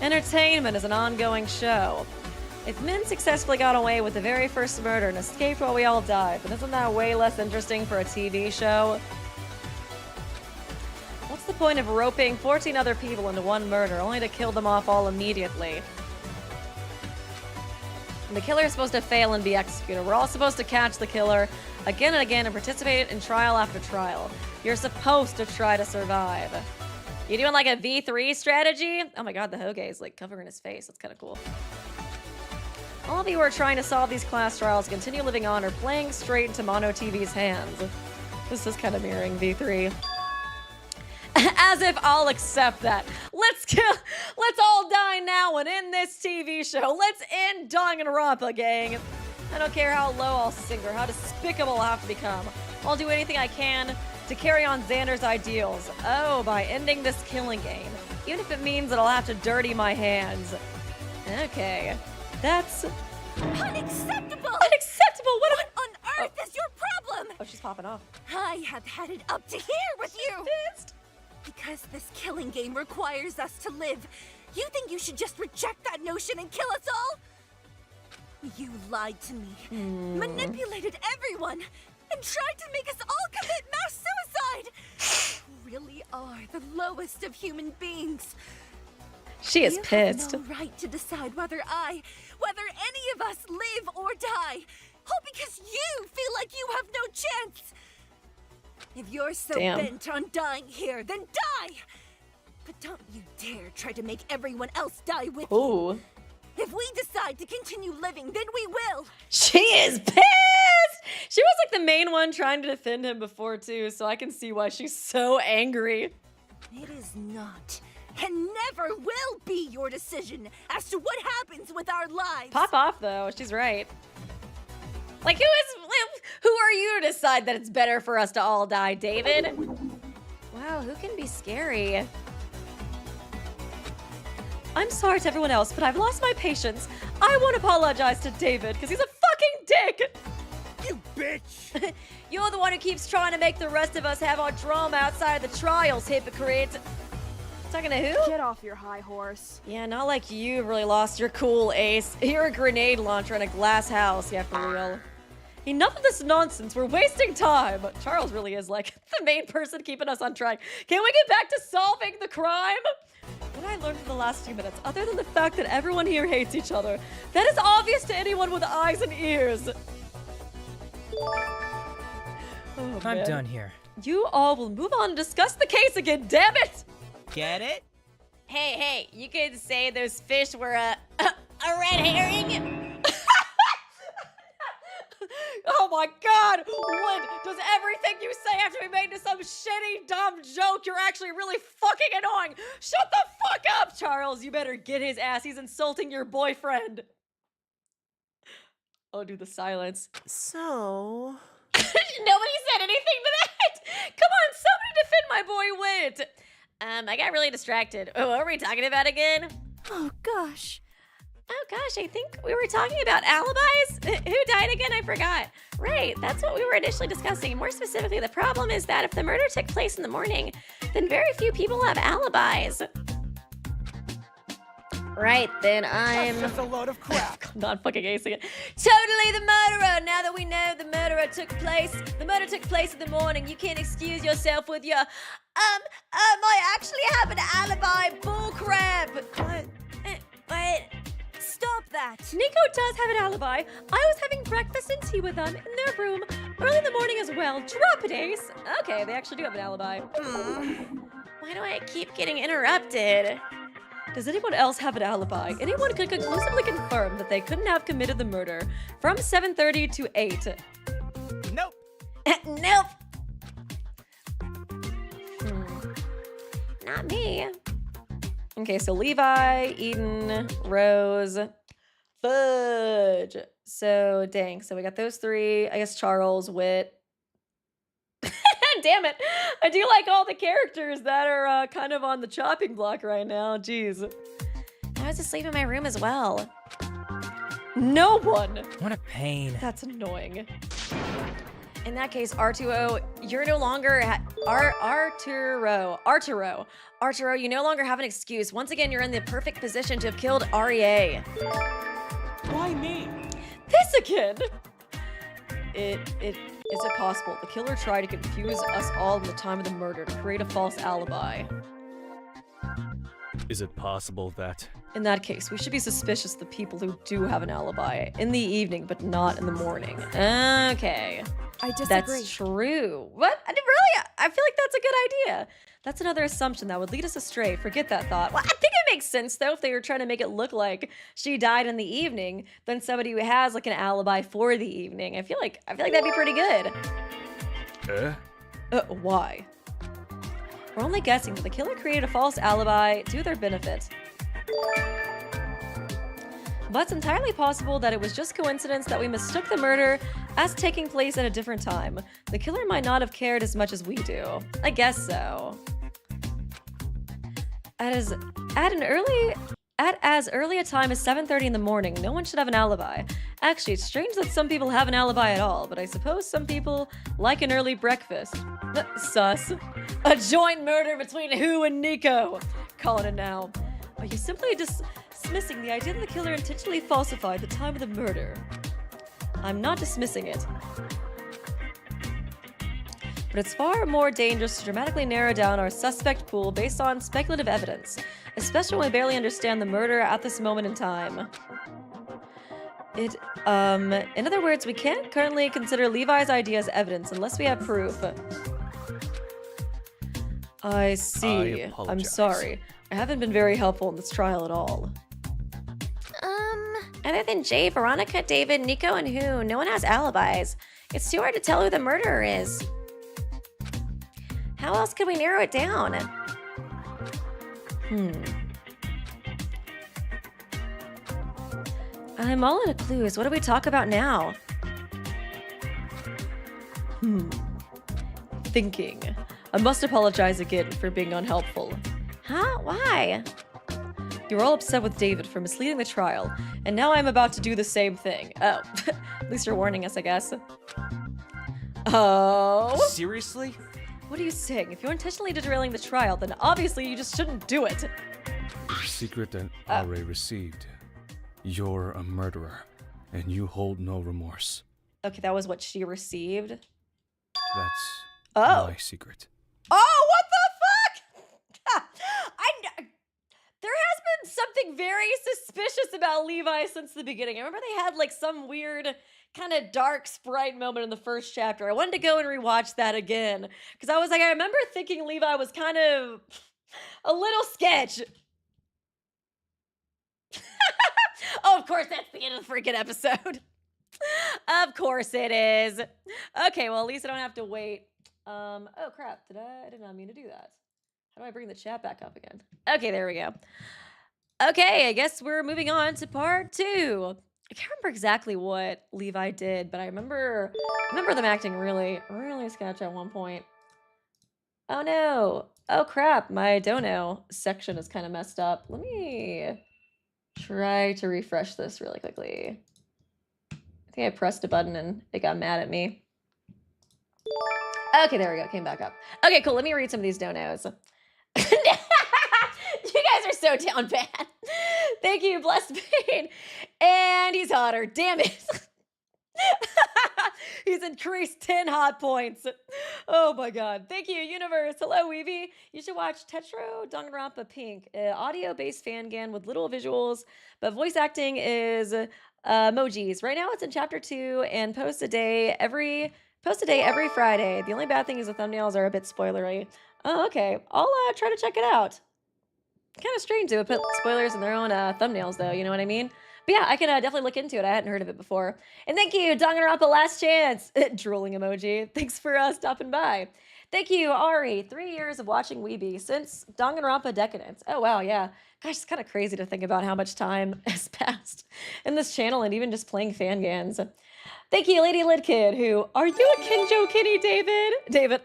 Entertainment is an ongoing show. If Min successfully got away with the very first murder and escaped while we all died, then isn't that way less interesting for a TV show? What's the point of roping 14 other people into one murder only to kill them off all immediately? And the killer is supposed to fail and be executed. We're all supposed to catch the killer again and again and participate in trial after trial. You're supposed to try to survive. You doing like a V3 strategy? Oh my god, the Hoge is like covering his face. That's kind of cool. All of you who are trying to solve these class trials, continue living on, or playing straight into MonoTV's hands. This is kind of mirroring V3. As if I'll accept that. Let's all die now and end this TV show. Let's end Danganronpa, gang. I don't care how low I'll sink or how despicable I'll have to become. I'll do anything I can to carry on Xander's ideals. Oh, by ending this killing game. Even if it means that I'll have to dirty my hands. Okay. That's Unacceptable! unacceptable. What on earth is your problem? Oh, she's popping off. I have had it up to here with you. Pissed. Because this killing game requires us to live, you think you should just reject that notion and kill us all? You lied to me, manipulated everyone, and tried to make us all commit mass suicide. You really are the lowest of human beings. She is pissed. You have no right to decide whether any of us live or die. All because you feel like you have no chance. If you're so bent on dying here, then die! But don't you dare try to make everyone else die with you. Ooh. If we decide to continue living, then we will. She is pissed! She was like the main one trying to defend him before too, so I can see why she's so angry. It is not, and never will be your decision as to what happens with our lives. Pop off though, she's right. Like who are you to decide that it's better for us to all die, David? Wow, who can be scary? I'm sorry to everyone else, but I've lost my patience. I won't apologize to David because he's a fucking dick. You bitch! You're the one who keeps trying to make the rest of us have our drama outside of the trials, hypocrite. Talking to who? Get off your high horse. Yeah, not like you really lost your cool ace. You're a grenade launcher in a glass house, yeah, for real. Enough of this nonsense, we're wasting time. Charles really is like the main person keeping us on track. Can we get back to solving the crime? What I learned in the last few minutes, other than the fact that everyone here hates each other, that is obvious to anyone with eyes and ears. Oh, I'm man. done here. You all will move on and discuss the case again, damn it! Get it? Hey, you could say those fish were a red herring? Oh my god! What? Does everything you say have to be made into some shitty, dumb joke? You're actually really fucking annoying! Shut the fuck up, Charles! You better get his ass. He's insulting your boyfriend. Oh, do the silence. So... Nobody said anything to that! Come on, somebody defend my boy Wit! I got really distracted. Oh, what were we talking about again? Oh gosh. Oh gosh, I think we were talking about alibis. Who died again? I forgot. Right, that's what we were initially discussing. More specifically, the problem is that if the murder took place in the morning, then very few people have alibis. Right, then I'm That's a load of crap. not fucking acing it. Totally the murderer! Now that we know the murder took place in the morning, you can't excuse yourself with your, I actually have an alibi, bullcrap! What? Stop that. Nico does have an alibi. I was having breakfast and tea with them in their room early in the morning as well. Drop it, Ace. Okay, they actually do have an alibi. Why do I keep getting interrupted? Does anyone else have an alibi? Anyone could conclusively confirm that they couldn't have committed the murder from 7:30 to 8. Nope. Nope. Not me. Okay, so Levi, Eden, Rose, Fudge. So, dang. So we got those three. I guess Charles, Wit. Damn it. I do like all the characters that are kind of on the chopping block right now. Jeez. I was asleep in my room as well. No one. What a pain. That's annoying. In that case, Arturo, you're no longer Arturo, you no longer have an excuse. Once again, you're in the perfect position to have killed REA. Why me? This again. Is it possible the killer tried to confuse us all in the time of the murder to create a false alibi? Is it possible that... In that case, we should be suspicious of the people who do have an alibi in the evening, but not in the morning. Okay. I disagree. That's true. What? I feel like that's a good idea. That's another assumption that would lead us astray. Forget that thought. Well, I think it makes sense, though, if they were trying to make it look like she died in the evening than somebody who has, like, an alibi for the evening. I feel like that'd be pretty good. Why? We're only guessing that the killer created a false alibi to their benefit. But it's entirely possible that it was just coincidence that we mistook the murder as taking place at a different time. The killer might not have cared as much as we do. I guess so. At as early a time as 7:30 in the morning, no one should have an alibi. Actually, it's strange that some people have an alibi at all, but I suppose some people like an early breakfast. Sus. A joint murder between who and Nico? Calling it now. Are you simply dismissing the idea that the killer intentionally falsified the time of the murder? I'm not dismissing it. But it's far more dangerous to dramatically narrow down our suspect pool based on speculative evidence, especially when we barely understand the murder at this moment in time. In other words, we can't currently consider Levi's idea as evidence unless we have proof. I see. I'm sorry. I haven't been very helpful in this trial at all. Other than Jay, Veronika, David, Nico, and who, no one has alibis. It's too hard to tell who the murderer is. How else could we narrow it down? I'm all out of clues. What do we talk about now? Thinking. I must apologize again for being unhelpful. Huh? Why? You were all upset with David for misleading the trial, and now I'm about to do the same thing. Oh, at least you're warning us, I guess. Oh? Seriously? What are you saying? If you're intentionally derailing the trial, then obviously you just shouldn't do it. The secret that Aure received. You're a murderer, and you hold no remorse. Okay, that was what she received. That's my secret. Oh, what the fuck? There has been something very suspicious about Levi since the beginning. I remember they had like some weird kind of dark sprite moment in the first chapter. I wanted to go and rewatch that again because I remember thinking Levi was kind of a little sketch. Oh, of course, that's the end of the freaking episode. Of course it is. Okay, well, at least I don't have to wait. Oh, crap. I did not mean to do that. How do I bring the chat back up again? Okay, there we go. Okay, I guess we're moving on to part 2. I can't remember exactly what Levi did, but I remember them acting really, really sketch at one point. Oh no. Oh crap, my dono section is kind of messed up. Let me try to refresh this really quickly. I think I pressed a button and it got mad at me. Okay, there we go. Came back up. Okay, cool. Let me read some of these donos. You guys are so down bad. Thank you, Blessed Pain. And he's hotter. Damn it. He's increased 10 hot points. Oh my god. Thank you, Universe. Hello, Weeby. You should watch Tetro Danganronpa Pink. Audio-based fan with little visuals, but voice acting is emojis. Right now it's in chapter 2 and post a day every Friday. The only bad thing is the thumbnails are a bit spoilery. Oh, okay. I'll try to check it out. Kind of strange to put spoilers in their own thumbnails, though. You know what I mean? But yeah, I can definitely look into it. I hadn't heard of it before. And thank you, Danganronpa Last Chance. Drooling emoji. Thanks for stopping by. Thank you, Ari. 3 years of watching Weeby since Danganronpa Decadence. Oh, wow, yeah. Gosh, it's kind of crazy to think about how much time has passed in this channel and even just playing fangans. Thank you, Lady Lidkid, who, are you a Kinjo Kitty, David? David,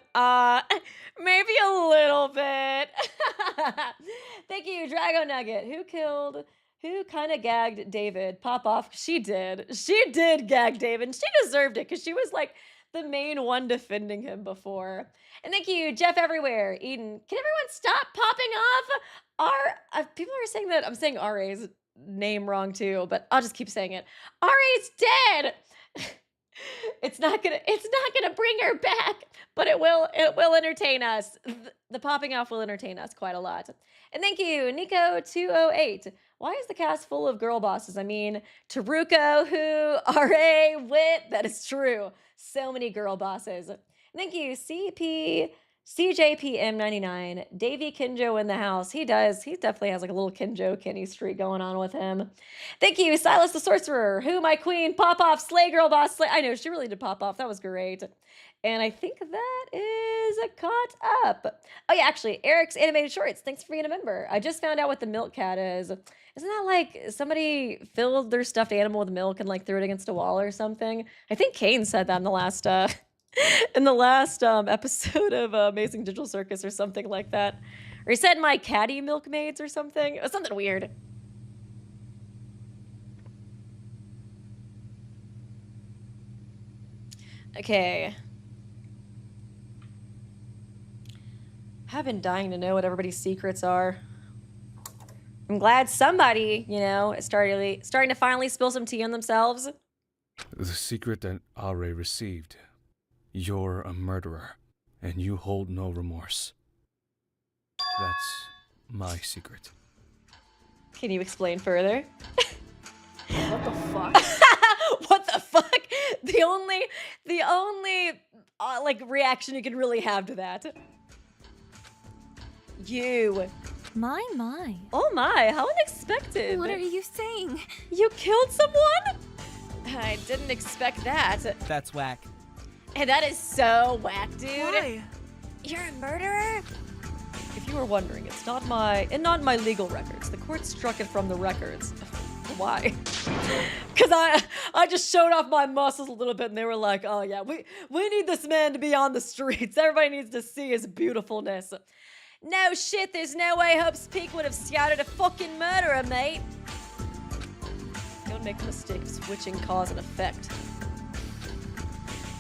maybe a little bit. Thank you, Drago Nugget, who kind of gagged David. Pop off. She did gag David. She deserved it because she was like the main one defending him before. And thank you, Jeff Everywhere. Eden, can everyone stop popping off? People are saying that I'm saying RA's name wrong too, but I'll just keep saying it. RA's dead. It's not gonna bring her back, but it will entertain us. The popping off will entertain us quite a lot. And thank you, Nico208. Why is the cast full of girl bosses? I mean, Teruko, who, RA, Wit, that is true. So many girl bosses. Thank you, CJPM99, Davey Kinjo in the house. He definitely has like a little Kinjo Kenny streak going on with him. Thank you, Silas the Sorcerer, who, my queen, pop off, slay girl boss, slay. I know, she really did pop off. That was great. And I think that is caught up. Oh yeah, actually, Eric's Animated Shorts. Thanks for being a member. I just found out what the milk cat is. Isn't that like somebody filled their stuffed animal with milk and like threw it against a wall or something? I think Kane said that in the last episode of Amazing Digital Circus or something like that. Or he said my catty milkmaids or something. It was something weird. Okay. I've been dying to know what everybody's secrets are. I'm glad somebody, you know, is starting to finally spill some tea on themselves. The secret that Are received. You're a murderer, and you hold no remorse. That's my secret. Can you explain further? What the fuck? What the fuck? The only like reaction you can really have to that. You. My. Oh my, how unexpected. What are you saying? You killed someone? I didn't expect that. That's whack. And that is so whack, dude. Why? You're a murderer? If you were wondering, it's not my legal records. The court struck it from the records. Why? Because I just showed off my muscles a little bit and they were like, oh yeah, we need this man to be on the streets. Everybody needs to see his beautifulness. No shit, there's no way Hope's Peak would have scouted a fucking murderer, mate. Don't make the mistake of switching cause and effect.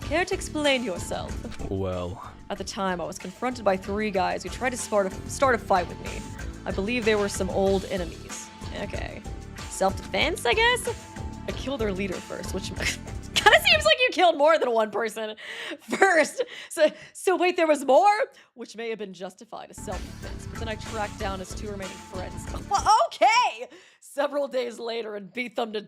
Care to explain yourself? Well, At the time, I was confronted by 3 guys who tried to start a fight with me. I believe they were some old enemies. Okay. Self-defense, I guess? I killed their leader first, which kind of seems like you killed more than one person first. So wait, there was more? Which may have been justified as self-defense, but then I tracked down his 2 remaining friends. Well, okay! Several days later and beat them to...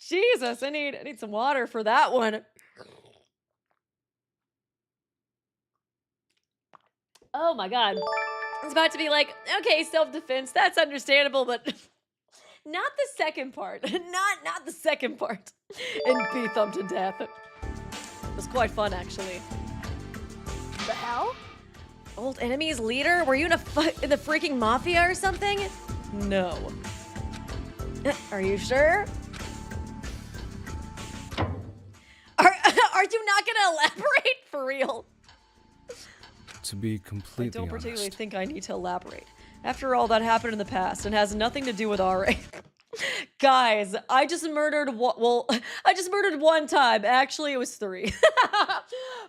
Jesus, I need some water for that one. Oh my god. It's about to be like, okay, self-defense, that's understandable, but not the second part. Not the second part. And beat them to death. It was quite fun, actually. The hell? Old enemies leader? Were you in the freaking mafia or something? No. Are you sure? Are you not gonna elaborate for real? To be I completely don't particularly honest, think I need to elaborate. After all, that happened in the past and has nothing to do with RA. Guys, I just murdered I just murdered one time. Actually, it was 3.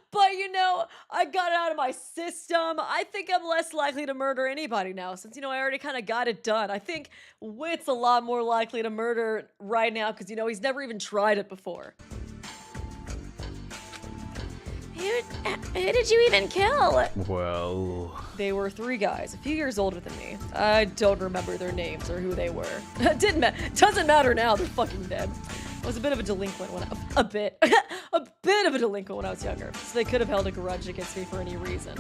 But you know, I got it out of my system. I think I'm less likely to murder anybody now since, you know, I already kind of got it done. I think Wit's a lot more likely to murder right now because, you know, he's never even tried it before. Who did you even kill? well, They were 3 guys, a few years older than me. I don't remember their names or who they were. Doesn't matter now, they're fucking dead. I was a bit of a delinquent when a bit of a delinquent when I was younger, so they could have held a grudge against me for any reason.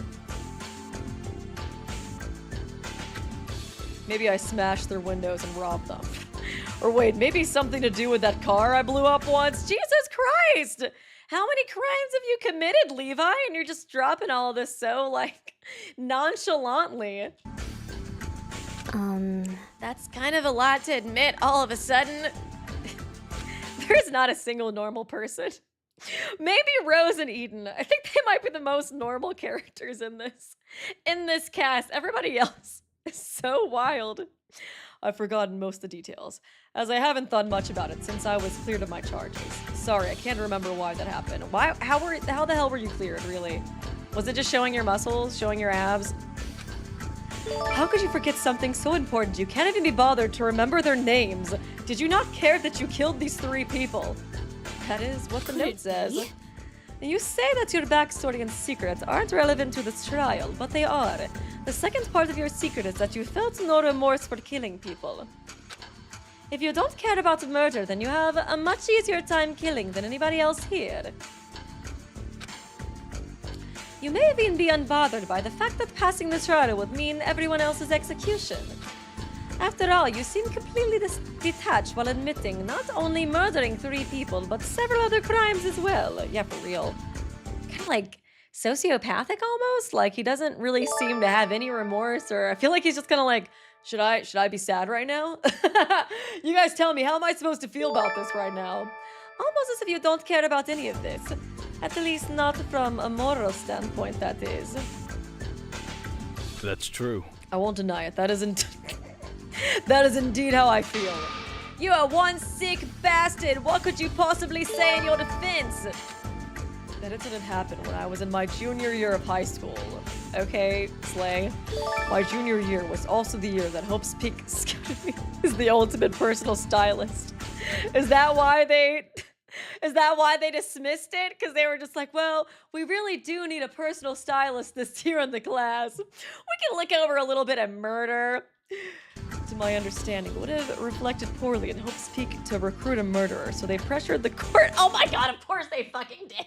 Maybe I smashed their windows and robbed them. Or wait, maybe something to do with that car I blew up once? Jesus Christ! How many crimes have you committed, Levi? And you're just dropping all of this so, like, nonchalantly. That's kind of a lot to admit all of a sudden. There's not a single normal person. Maybe Rose and Eden. I think they might be the most normal characters in this cast. Everybody else is so wild. I've forgotten most of the details, as I haven't thought much about it since I was cleared of my charges. Sorry, I can't remember why that happened. How the hell were you cleared, really? Was it just showing your muscles, showing your abs? How could you forget something so important you can't even be bothered to remember their names? Did you not care that you killed these 3 people? That is what the note says. You say that your backstory and secrets aren't relevant to this trial, but they are. The second part of your secret is that you felt no remorse for killing people. If you don't care about murder, then you have a much easier time killing than anybody else here. You may even be unbothered by the fact that passing the trial would mean everyone else's execution. After all, you seem completely detached while admitting not only murdering 3 people, but several other crimes as well. Yeah, for real. Kind of like sociopathic almost? Like he doesn't really seem to have any remorse, or I feel like he's just kind of like, should I be sad right now? You guys tell me, how am I supposed to feel about this right now? Almost as if you don't care about any of this. At least not from a moral standpoint, that is. that's true. I won't deny it. That is indeed how I feel. You are one sick bastard. What could you possibly say in your defense? That incident happened when I was in my junior year of high school. Okay, Slay. My junior year was also the year that Hope's Peak scouted me as the ultimate personal stylist. Is that why they dismissed it? Because they were just like, well, we really do need a personal stylist this year in the class. We can look over a little bit of murder. To my understanding, would have reflected poorly in Hope's Peak to recruit a murderer, so they pressured the court. Oh my god, of course they fucking did.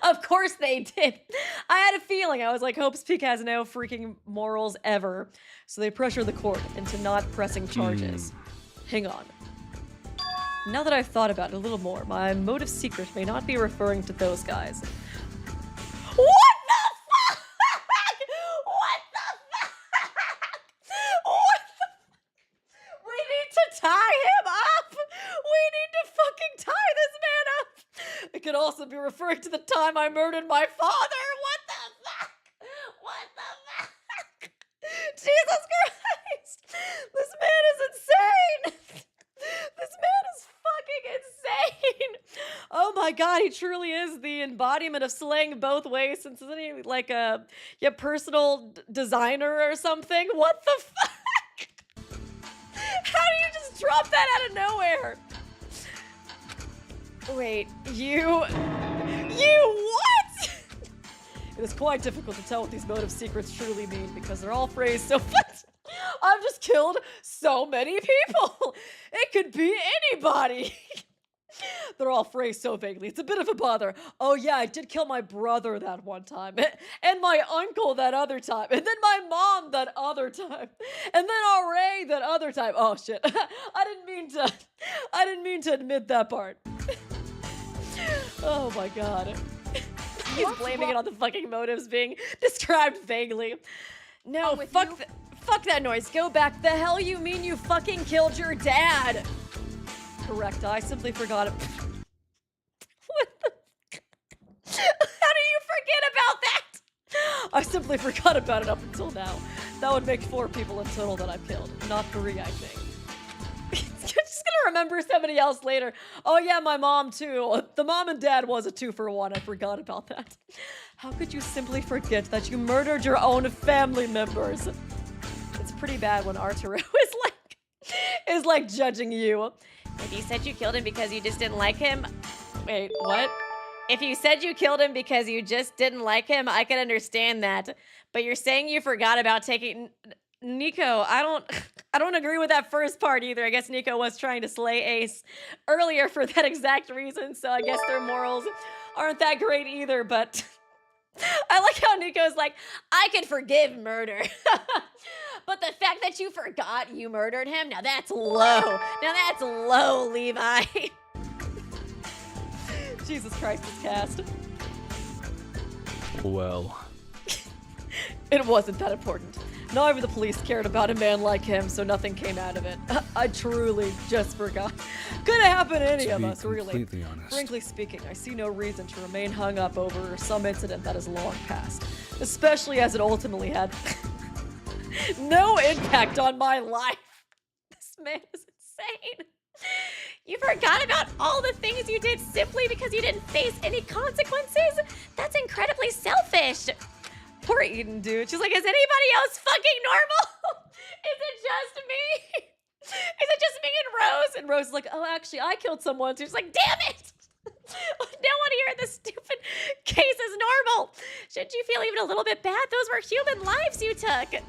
Of course they did. I had a feeling. I was like, Hope's Peak has no freaking morals ever. So they pressured the court into not pressing charges. Hang on. Now that I've thought about it a little more, my motive secret may not be referring to those guys. What the fuck? What the fuck? What the? We need to tie him up. We need to fucking tie this man up. It could also be referring to the time I murdered my father. What the fuck? What the fuck? Jesus Christ. This man is insane. This man is fucking insane. Oh my god, he truly is the embodiment of slaying both ways, since isn't he like a personal designer or something? What the fuck? How do you just drop that out of nowhere? Wait, you what? It is quite difficult to tell what these motive secrets truly mean because they're all phrased so I've just killed so many people. It could be anybody. They're all phrased so vaguely. It's a bit of a bother. Oh yeah, I did kill my brother that one time. And my uncle that other time. And then my mom that other time. And then RA that other time. Oh shit. I didn't mean to admit that part. Oh my god. He's blaming it on the fucking motives being described vaguely. No, fuck that noise. Go back. The hell you mean you fucking killed your dad? Correct. I simply forgot it. What the? I simply forgot about it up until now. That would make 4 people in total that I've killed, not 3, I think. Just gonna remember somebody else later. Oh yeah, my mom too. The mom and dad was a 2-for-1. I forgot about that. How could you simply forget that you murdered your own family members? It's pretty bad when Arturo is like judging you. If you said you killed him because you just didn't like him, Wait, what? if you said you killed him because you just didn't like him, I can understand that. But you're saying you forgot about taking Nico, I don't agree with that first part either. I guess Nico was trying to slay Ace earlier for that exact reason, so I guess their morals aren't that great either, but I like how Nico's like, I could forgive murder. But the fact that you forgot you murdered him, now that's low. Now that's low, Levi. Jesus Christ, this cast. Well, It wasn't that important. Not even the police cared about a man like him, so nothing came out of it. I truly just forgot. Could have happened to any to of be us, really. completely honest, Frankly speaking, I see no reason to remain hung up over some incident that is long past, especially as it ultimately had no impact on my life. This man is insane. You forgot about all the things you did simply because you didn't face any consequences? That's incredibly selfish. Poor Eden, dude. She's like, is anybody else fucking normal? Is it just me? Is it just me and Rose? And Rose is like, oh, actually, I killed someone. So she's like, damn it. I don't want to hear this stupid case is normal. Shouldn't you feel even a little bit bad? Those were human lives you took.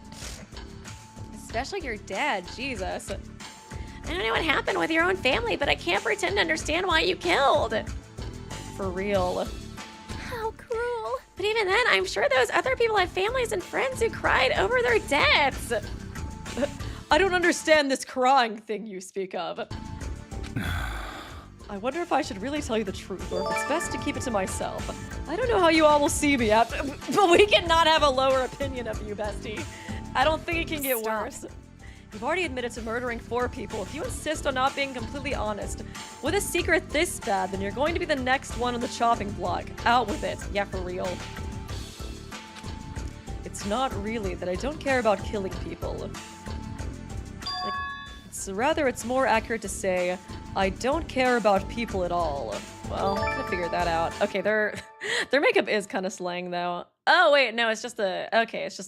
Especially your dad, Jesus. I don't know what happened with your own family, but I can't pretend to understand why you killed. For real. How cruel. But even then, I'm sure those other people had families and friends who cried over their deaths. I don't understand this crying thing you speak of. I wonder if I should really tell you the truth, or if it's best to keep it to myself. I don't know how you all will see me after, but we cannot have a lower opinion of you, bestie. I don't think it can get worse. You've already admitted to murdering 4 people. If you insist on not being completely honest with a secret this bad, then you're going to be the next one on the chopping block. Out with it. Yeah, for real. It's not really that I don't care about killing people. It's more accurate to say I don't care about people at all. Well, I could figure that out. Okay, their makeup is kind of slang though. Oh wait, no, it's just the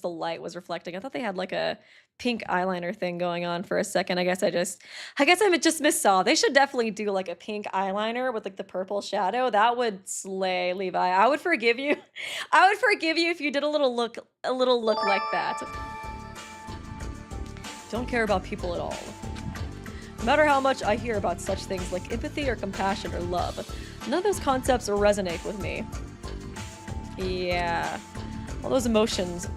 light was reflecting. I thought they had like a pink eyeliner thing going on for a second. I guess I just missaw. They should definitely do like a pink eyeliner with like the purple shadow. That would slay, Levi. I would forgive you. I would forgive you if you did a little look like that. Don't care about people at all. No matter how much I hear about such things like empathy or compassion or love, none of those concepts resonate with me. Yeah. Are those emotions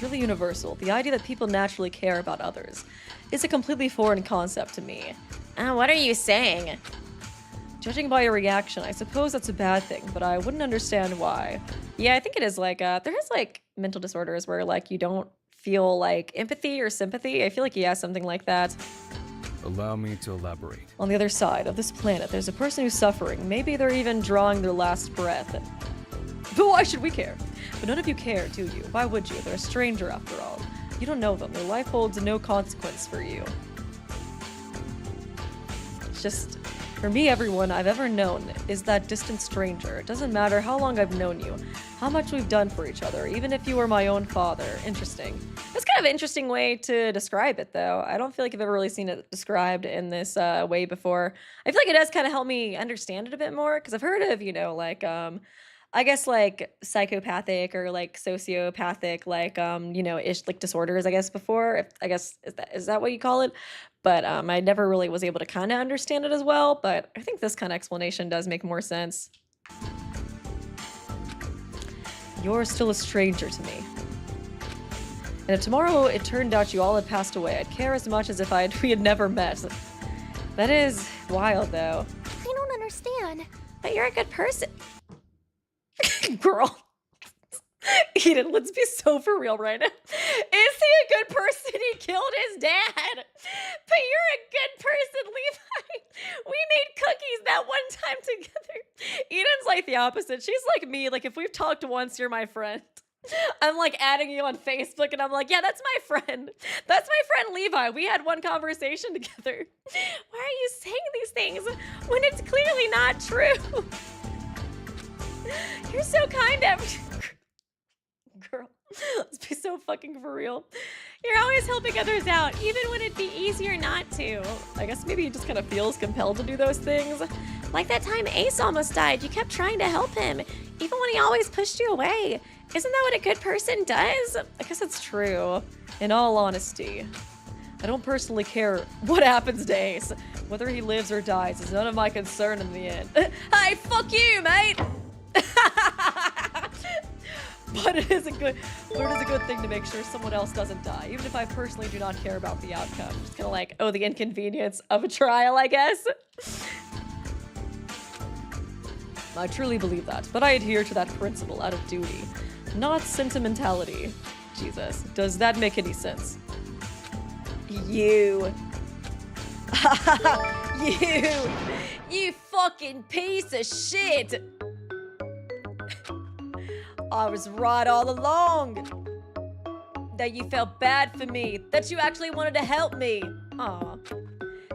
really universal? The idea that people naturally care about others is a completely foreign concept to me. What are you saying? Judging by your reaction, I suppose that's a bad thing, but I wouldn't understand why. Yeah, I think it is like, there is like mental disorders where like you don't feel like empathy or sympathy. I feel like he has something like that. allow me to elaborate. On the other side of this planet, there's a person who's suffering. Maybe they're even drawing their last breath. But why should we care? But none of you care, do you? Why would you? They're a stranger after all. You don't know them. Their life holds no consequence for you. It's just, for me, everyone I've ever known is that distant stranger. It doesn't matter how long I've known you, how much we've done for each other, even if you were my own father. Interesting. That's kind of an interesting way to describe it, though. I don't feel like I've ever really seen it described in this way before. I feel like it does kind of help me understand it a bit more, because I've heard of, you know, like, I guess like psychopathic or like sociopathic, like you know, ish like disorders, I guess before. I guess is that what you call it? But I never really was able to kind of understand it as well. But I think this kind of explanation does make more sense. You're still a stranger to me. And if tomorrow it turned out you all had passed away, I'd care as much as if we had never met. That is wild, though. I don't understand. But you're a good person. Girl. Eden, let's be so for real right now. Is he a good person? He killed his dad. But you're a good person, Levi. We made cookies that one time together. Eden's like the opposite. She's like me. Like, if we've talked once, you're my friend. I'm like adding you on Facebook and I'm like, yeah, that's my friend. That's my friend Levi. We had one conversation together. Why are you saying these things when it's clearly not true? You're so kind of girl. Let's be so fucking for real. You're always helping others out, even when it'd be easier not to. I guess maybe he just kind of feels compelled to do those things. Like that time Ace almost died, you kept trying to help him, even when he always pushed you away. Isn't that what a good person does? I guess it's true. In all honesty, I don't personally care what happens to Ace. Whether he lives or dies is none of my concern in the end. Hey, fuck you, mate! But it is a good thing to make sure someone else doesn't die, even if I personally do not care about the outcome. Just kind of like, oh, the inconvenience of a trial, I guess. I truly believe that, but I adhere to that principle out of duty, not sentimentality. Jesus, does that make any sense? You fucking piece of shit! I was right all along. That you felt bad for me. That you actually wanted to help me. Aw.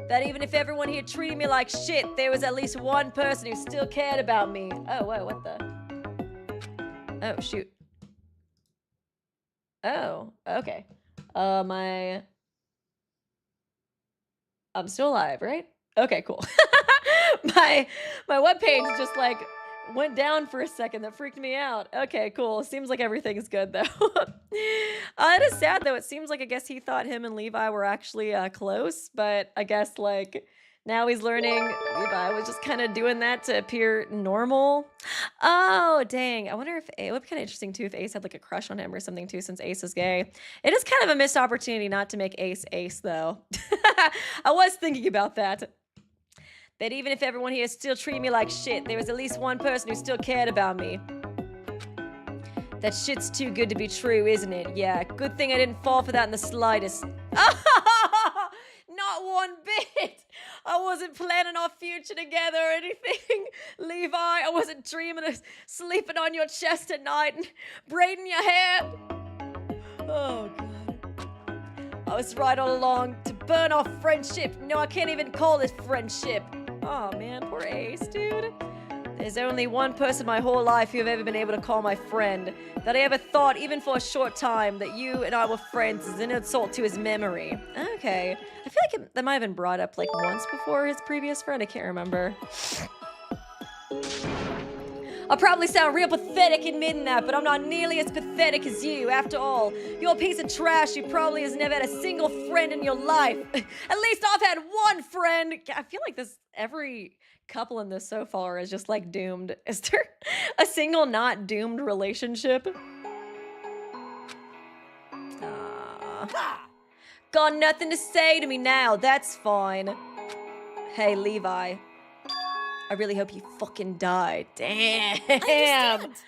That even if everyone here treated me like shit, there was at least one person who still cared about me. Oh, whoa, what the? Oh, shoot. Oh, okay. I'm still alive, right? Okay, cool. my webpage just like went down for a second. That freaked me out. Okay, cool. Seems like everything's good though. It is sad though. It seems like I guess he thought him and Levi were actually close, but I guess like now he's learning Levi was just kind of doing that to appear normal. Oh, dang. I wonder if it would be kind of interesting too if Ace had like a crush on him or something too, since Ace is gay. It is kind of a missed opportunity not to make Ace Ace though. I was thinking about that. That even if everyone here still treated me like shit, there was at least one person who still cared about me. That shit's too good to be true, isn't it? Yeah, good thing I didn't fall for that in the slightest. Not one bit! I wasn't planning our future together or anything. Levi, I wasn't dreaming of sleeping on your chest at night and braiding your hair. Oh, God. I was right all along to burn our friendship. No, I can't even call it friendship. Oh man, poor Ace, dude. There's only one person my whole life who I've ever been able to call my friend. That I ever thought, even for a short time, that you and I were friends is an insult to his memory. Okay. I feel like that might have been brought up like once before his previous friend. I can't remember. I probably sound real pathetic admitting that, but I'm not nearly as pathetic as you. After all, you're a piece of trash who probably has never had a single friend in your life. At least I've had one friend. I feel like every couple in this so far is just like doomed. Is there a single not doomed relationship? Got nothing to say to me now. That's fine. Hey, Levi. I really hope you fucking died. Damn. I understand.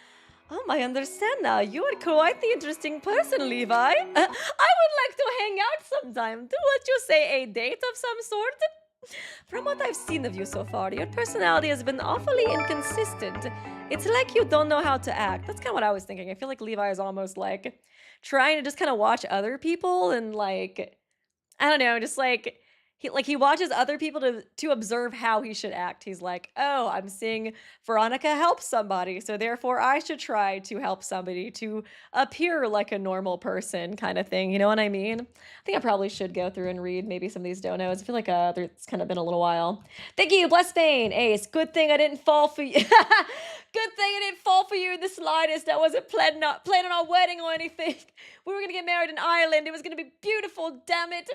I understand now. You are quite the interesting person, Levi. I would like to hang out sometime. Do what you say, a date of some sort? From what I've seen of you so far, your personality has been awfully inconsistent. It's like you don't know how to act. That's kind of what I was thinking. I feel like Levi is almost like trying to just kind of watch other people and like, I don't know, just like he watches other people to observe how he should act. He's like, oh, I'm seeing Veronika help somebody, so therefore I should try to help somebody to appear like a normal person kind of thing. You know what I mean? I think I probably should go through and read maybe some of these donos. I feel like it's kind of been a little while. Thank you, Bless Bane. Ace, good thing I didn't fall for you. Good thing I didn't fall for you in the slightest. I wasn't planning on our wedding or anything. We were gonna get married in Ireland. It was gonna be beautiful, damn it.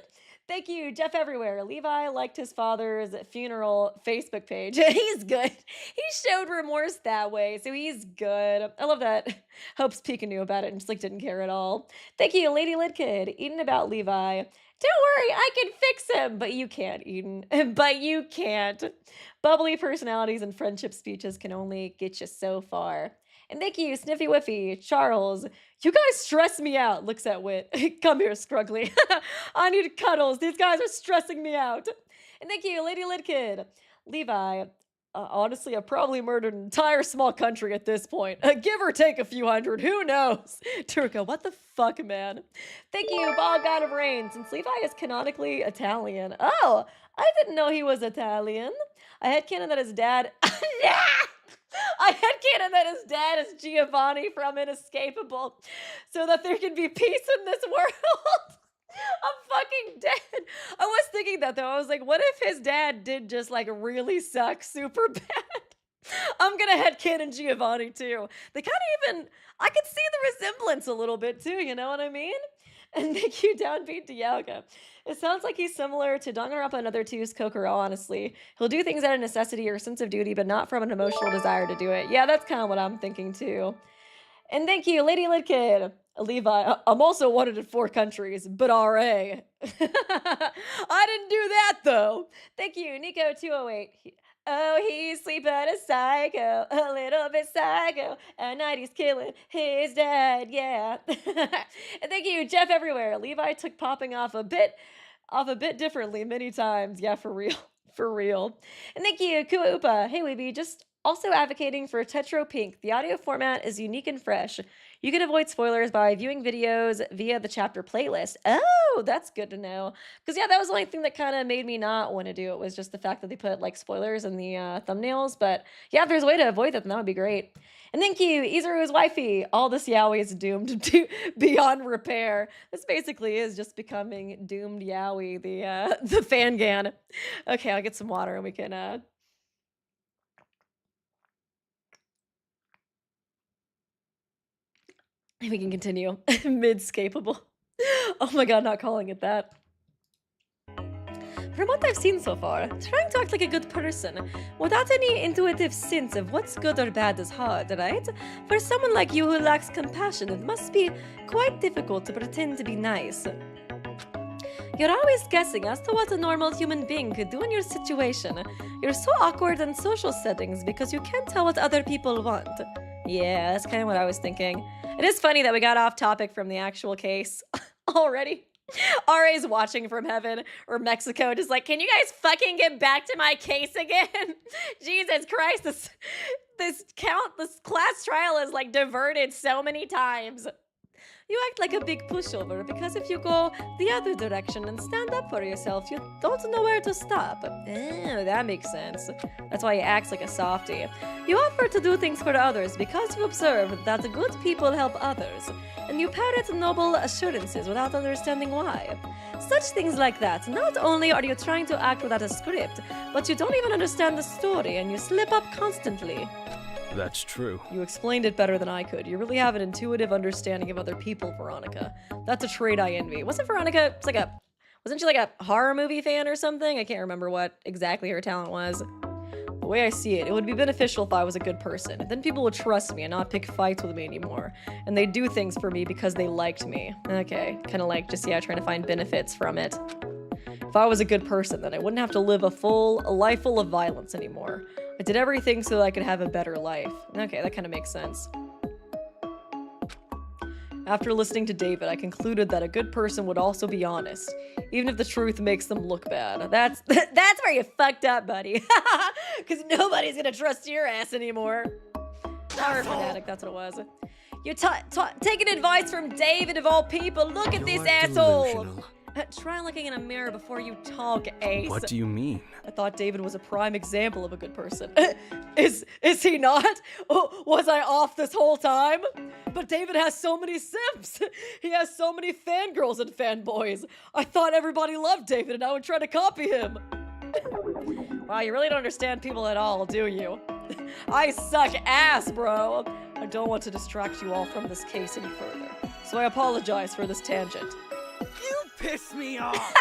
Thank you, Jeff Everywhere. Levi liked his father's funeral Facebook page. He's good. He showed remorse that way, so he's good. I love that Hope's Pika knew about it and just like didn't care at all. Thank you, Lady Lidkid. Eden about Levi. Don't worry, I can fix him. But you can't, Eden. But you can't. Bubbly personalities and friendship speeches can only get you so far. And thank you, Sniffy Whiffy, Charles. You guys stress me out. Looks at Wit. Come here, Scruggly. I need cuddles. These guys are stressing me out. And thank you, Lady Lidkid. Levi, Honestly, I've probably murdered an entire small country at this point. Give or take a few hundred, who knows? Teruko, what the fuck, man? Thank you, Ball God of Rain, since Levi is canonically Italian. Oh, I didn't know he was Italian. I had canon that his dad... I had canon that his dad is Giovanni from Inescapable, so that there can be peace in this world. I'm fucking dead. I was thinking that though. I was like, what if his dad did just like really suck super bad? I'm gonna headcanon Giovanni too. They kind of even, I could see the resemblance a little bit too, you know what I mean? And thank you, Downbeat Dialga. It sounds like he's similar to Danganronpa and other two's Kokoro, honestly. He'll do things out of necessity or sense of duty, but not from an emotional desire to do it. Yeah, that's kind of what I'm thinking too. And thank you, Lady Lidkid. Levi, I'm also wanted in 4 countries, but RA. I didn't do that though. Thank you, Nico208. Oh, he's sleeping a psycho, a little bit psycho. At night he's killing his dad, yeah. And thank you, Jeff Everywhere. Levi took popping off a bit differently many times. Yeah, for real, for real. And thank you, Kua Upa. Hey, Weeby, just also advocating for Tetro Pink. The audio format is unique and fresh. You can avoid spoilers by viewing videos via the chapter playlist. Oh, that's good to know. Because, yeah, that was the only thing that kind of made me not want to do it, was just the fact that they put, like, spoilers in the thumbnails. But, yeah, if there's a way to avoid that, then that would be great. And thank you, Izuru's wifey. All this yaoi is doomed to beyond repair. This basically is just becoming doomed yaoi, the fangan. Okay, I'll get some water and we can... We can continue. Mid-scapable. Oh my god, not calling it that. From what I've seen so far, trying to act like a good person without any intuitive sense of what's good or bad is hard, right? For someone like you who lacks compassion, it must be quite difficult to pretend to be nice. You're always guessing as to what a normal human being could do in your situation. You're so awkward in social settings because you can't tell what other people want. Yeah, that's kind of what I was thinking. It is funny that we got off topic from the actual case already. RA's watching from heaven, or Mexico, just like, can you guys fucking get back to my case again? Jesus Christ, this class trial is like diverted so many times. You act like a big pushover because if you go the other direction and stand up for yourself, you don't know where to stop. Oh, that makes sense. That's why he acts like a softie. You offer to do things for others because you observe that the good people help others, and you parrot noble assurances without understanding why. Such things like that, not only are you trying to act without a script, but you don't even understand the story and you slip up constantly. That's true. You explained it better than I could. You really have an intuitive understanding of other people, Veronika. That's a trait I envy. Wasn't Veronika, wasn't she like a horror movie fan or something? I can't remember what exactly her talent was. The way I see it, it would be beneficial if I was a good person. Then people would trust me and not pick fights with me anymore. And they'd do things for me because they liked me. Okay, kind of like just, yeah, trying to find benefits from it. If I was a good person, then I wouldn't have to live a life full of violence anymore. I did everything so that I could have a better life. Okay, that kind of makes sense. After listening to David, I concluded that a good person would also be honest, even if the truth makes them look bad. That's where you fucked up, buddy. Because nobody's gonna trust your ass anymore. Power fanatic, that's what it was. You're taking advice from David of all people. Look at this asshole. Delusional. Try looking in a mirror before you talk, Ace. What do you mean? I thought David was a prime example of a good person. Is he not? Oh, was I off this whole time? But David has so many simps. He has so many fangirls and fanboys. I thought everybody loved David and I would try to copy him. Wow, you really don't understand people at all, do you? I suck ass, bro. I don't want to distract you all from this case any further. So I apologize for this tangent. You piss me off!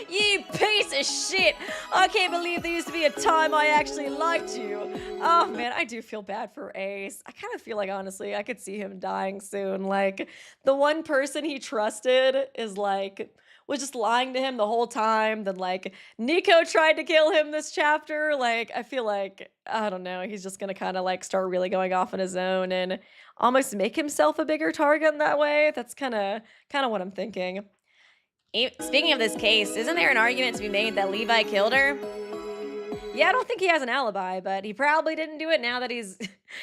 You piece of shit! I can't believe there used to be a time I actually liked you. Oh man, I do feel bad for Ace. I kind of feel like, honestly, I could see him dying soon. Like, the one person he trusted is like, was just lying to him the whole time. Then like, Nico tried to kill him this chapter. Like, I feel like, I don't know, he's just gonna kind of like start really going off on his own and almost make himself a bigger target in that way. That's kind of what I'm thinking. Speaking of this case, isn't there an argument to be made that Levi killed her? Yeah, I don't think he has an alibi, but he probably didn't do it now that he's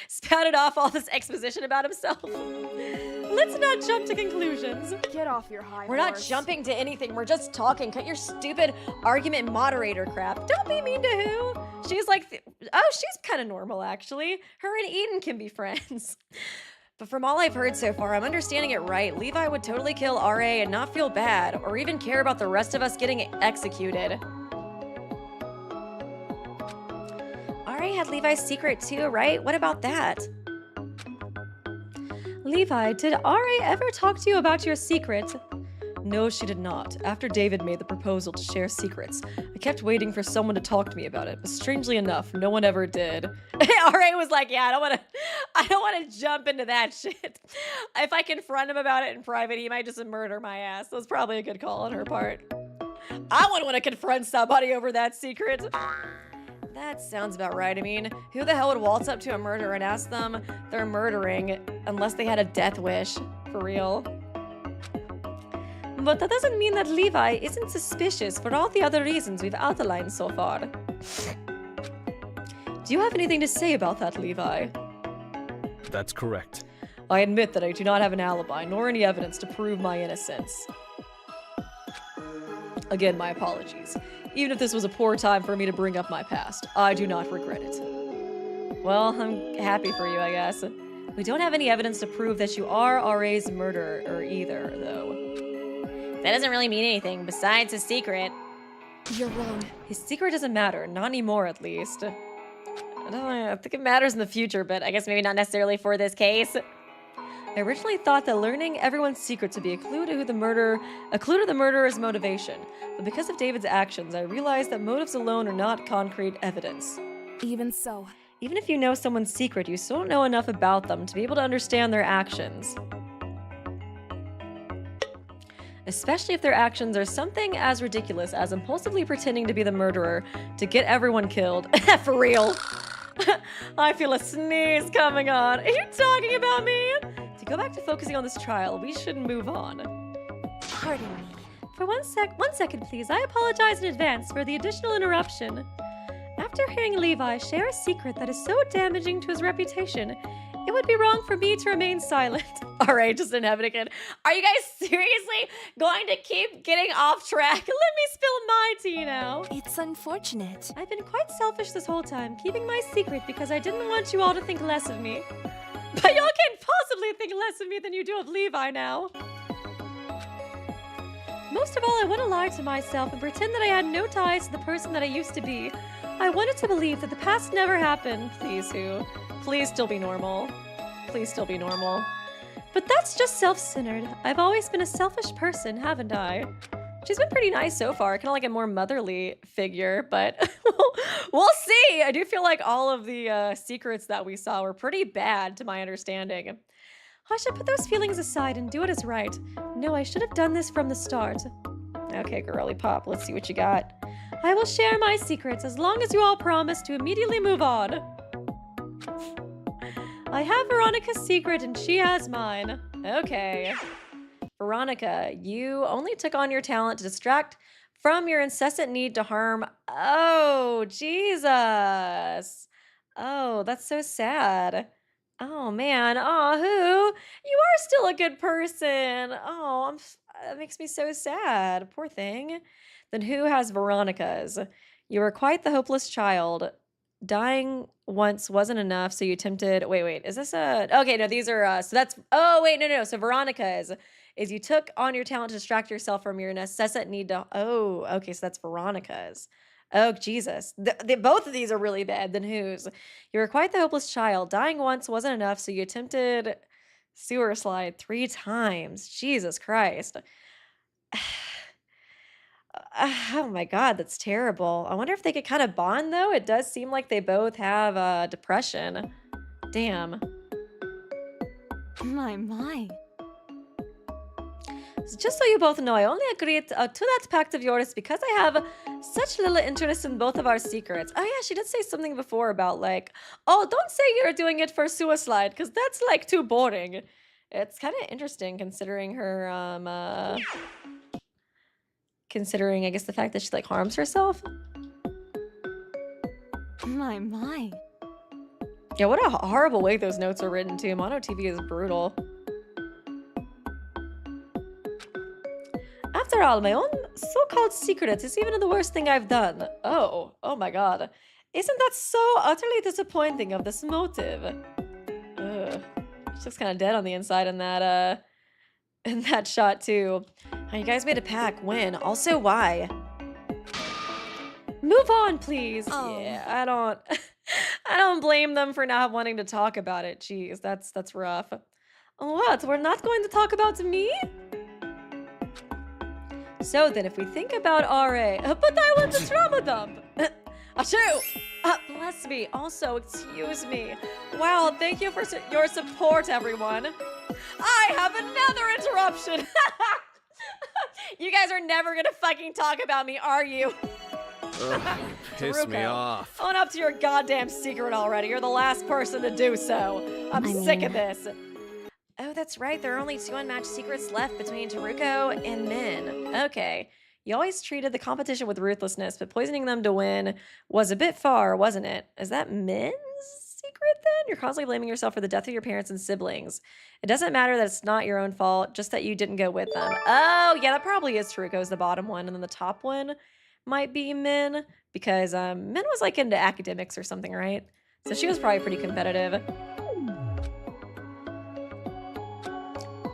spouted off all this exposition about himself. Let's not jump to conclusions. Get off your high We're not horse. jumping to anything. We're just talking. Cut your stupid argument moderator crap. Don't be mean to who. She's like, oh, she's kind of normal, actually. Her and Eden can be friends. But from all I've heard so far, I'm understanding it right. Levi would totally kill RA and not feel bad, or even care about the rest of us getting executed. RA had Levi's secret too, right? What about that? Levi, did RA ever talk to you about your secret? No, she did not. After David made the proposal to share secrets, I kept waiting for someone to talk to me about it, but strangely enough, no one ever did. RA was like, yeah, I don't wanna jump into that shit. If I confront him about it in private, he might just murder my ass. That's probably a good call on her part. I wouldn't want to confront somebody over that secret. That sounds about right. I mean, who the hell would waltz up to a murderer and ask them they're murdering unless they had a death wish? For real. But that doesn't mean that Levi isn't suspicious for all the other reasons we've outlined so far. Do you have anything to say about that, Levi? That's correct. I admit that I do not have an alibi, nor any evidence to prove my innocence. Again, my apologies. Even if this was a poor time for me to bring up my past, I do not regret it. Well, I'm happy for you, I guess. We don't have any evidence to prove that you are RA's murderer either, though. That doesn't really mean anything, besides his secret. You're wrong. His secret doesn't matter, not anymore at least. I think it matters in the future, but I guess maybe not necessarily for this case. I originally thought that learning everyone's secrets would be a clue to the murderer's motivation, but because of David's actions, I realized that motives alone are not concrete evidence. Even so. Even if you know someone's secret, you still don't know enough about them to be able to understand their actions. Especially if their actions are something as ridiculous as impulsively pretending to be the murderer to get everyone killed. For real. I feel a sneeze coming on. Are you talking about me? To go back to focusing on this trial, we should move on. Pardon me. For one second, please. I apologize in advance for the additional interruption. After hearing Levi share a secret that is so damaging to his reputation, it would be wrong for me to remain silent. All right, just in heaven again. Are you guys seriously going to keep getting off track? Let me spill my tea now. It's unfortunate. I've been quite selfish this whole time, keeping my secret because I didn't want you all to think less of me. But y'all can't possibly think less of me than you do of Levi now. Most of all, I want to lie to myself and pretend that I had no ties to the person that I used to be. I wanted to believe that the past never happened. Please, who? Please still be normal. Please still be normal. But that's just self-centered. I've always been a selfish person, haven't I? She's been pretty nice so far, kind of like a more motherly figure, but we'll see. I do feel like all of the secrets that we saw were pretty bad to my understanding. I should put those feelings aside and do what is right. No, I should have done this from the start. Okay, girly pop, let's see what you got. I will share my secrets as long as you all promise to immediately move on. I have Veronika's secret and she has mine. Okay. Veronika, you only took on your talent to distract from your incessant need to harm. Oh, Jesus. Oh, that's so sad. Oh, man. Oh, who? You are still a good person. Oh, that makes me so sad. Poor thing. Then who has Veronika's? You were quite the hopeless child. Dying once wasn't enough, so you attempted. Wait. Is this a? Okay, no, these are. So that's. Oh, wait, no. So Veronika's is you took on your talent to distract yourself from your incessant need to. Oh, okay, so that's Veronika's. Oh, Jesus. Both of these are really bad. Then whose? You were quite the hopeless child. Dying once wasn't enough, so you attempted sewer slide 3 times. Jesus Christ. Oh my God, that's terrible. I wonder if they could kind of bond, though. It does seem like they both have depression. Damn. My. So just so you both know, I only agreed to that pact of yours because I have such little interest in both of our secrets. Oh yeah, she did say something before about like, oh, don't say you're doing it for suicide because that's like too boring. It's kind of interesting considering her, considering, I guess, the fact that she like harms herself. My. Yeah, what a horrible way those notes are written too. MonoTV is brutal. After all, my own so-called secret is even the worst thing I've done. Oh my god. Isn't that so utterly disappointing of this motive? Ugh. She looks kind of dead on the inside in that shot too. Oh, you guys made a pact. When? Also, why? Move on, please. Oh. Yeah, I don't blame them for not wanting to talk about it. Jeez, that's rough. What? We're not going to talk about me? So then, if we think about RA, but I want the trauma dump. Achoo! Bless me. Also, excuse me. Wow, thank you for your support, everyone. I have another interruption. You guys are never gonna fucking talk about me, are you? Ugh, you piss me Teruko, off. own up to your goddamn secret already. You're the last person to do so. I'm sick of this. Oh, that's right. There are only 2 unmatched secrets left between Teruko and Min. Okay. You always treated the competition with ruthlessness, but poisoning them to win was a bit far, wasn't it? Is that Min's secret then? You're constantly blaming yourself for the death of your parents and siblings. It doesn't matter that it's not your own fault, just that you didn't go with them. Oh, yeah, that probably is Teruko's the bottom one, and then the top one might be Min, because Min was like into academics or something, right? So she was probably pretty competitive.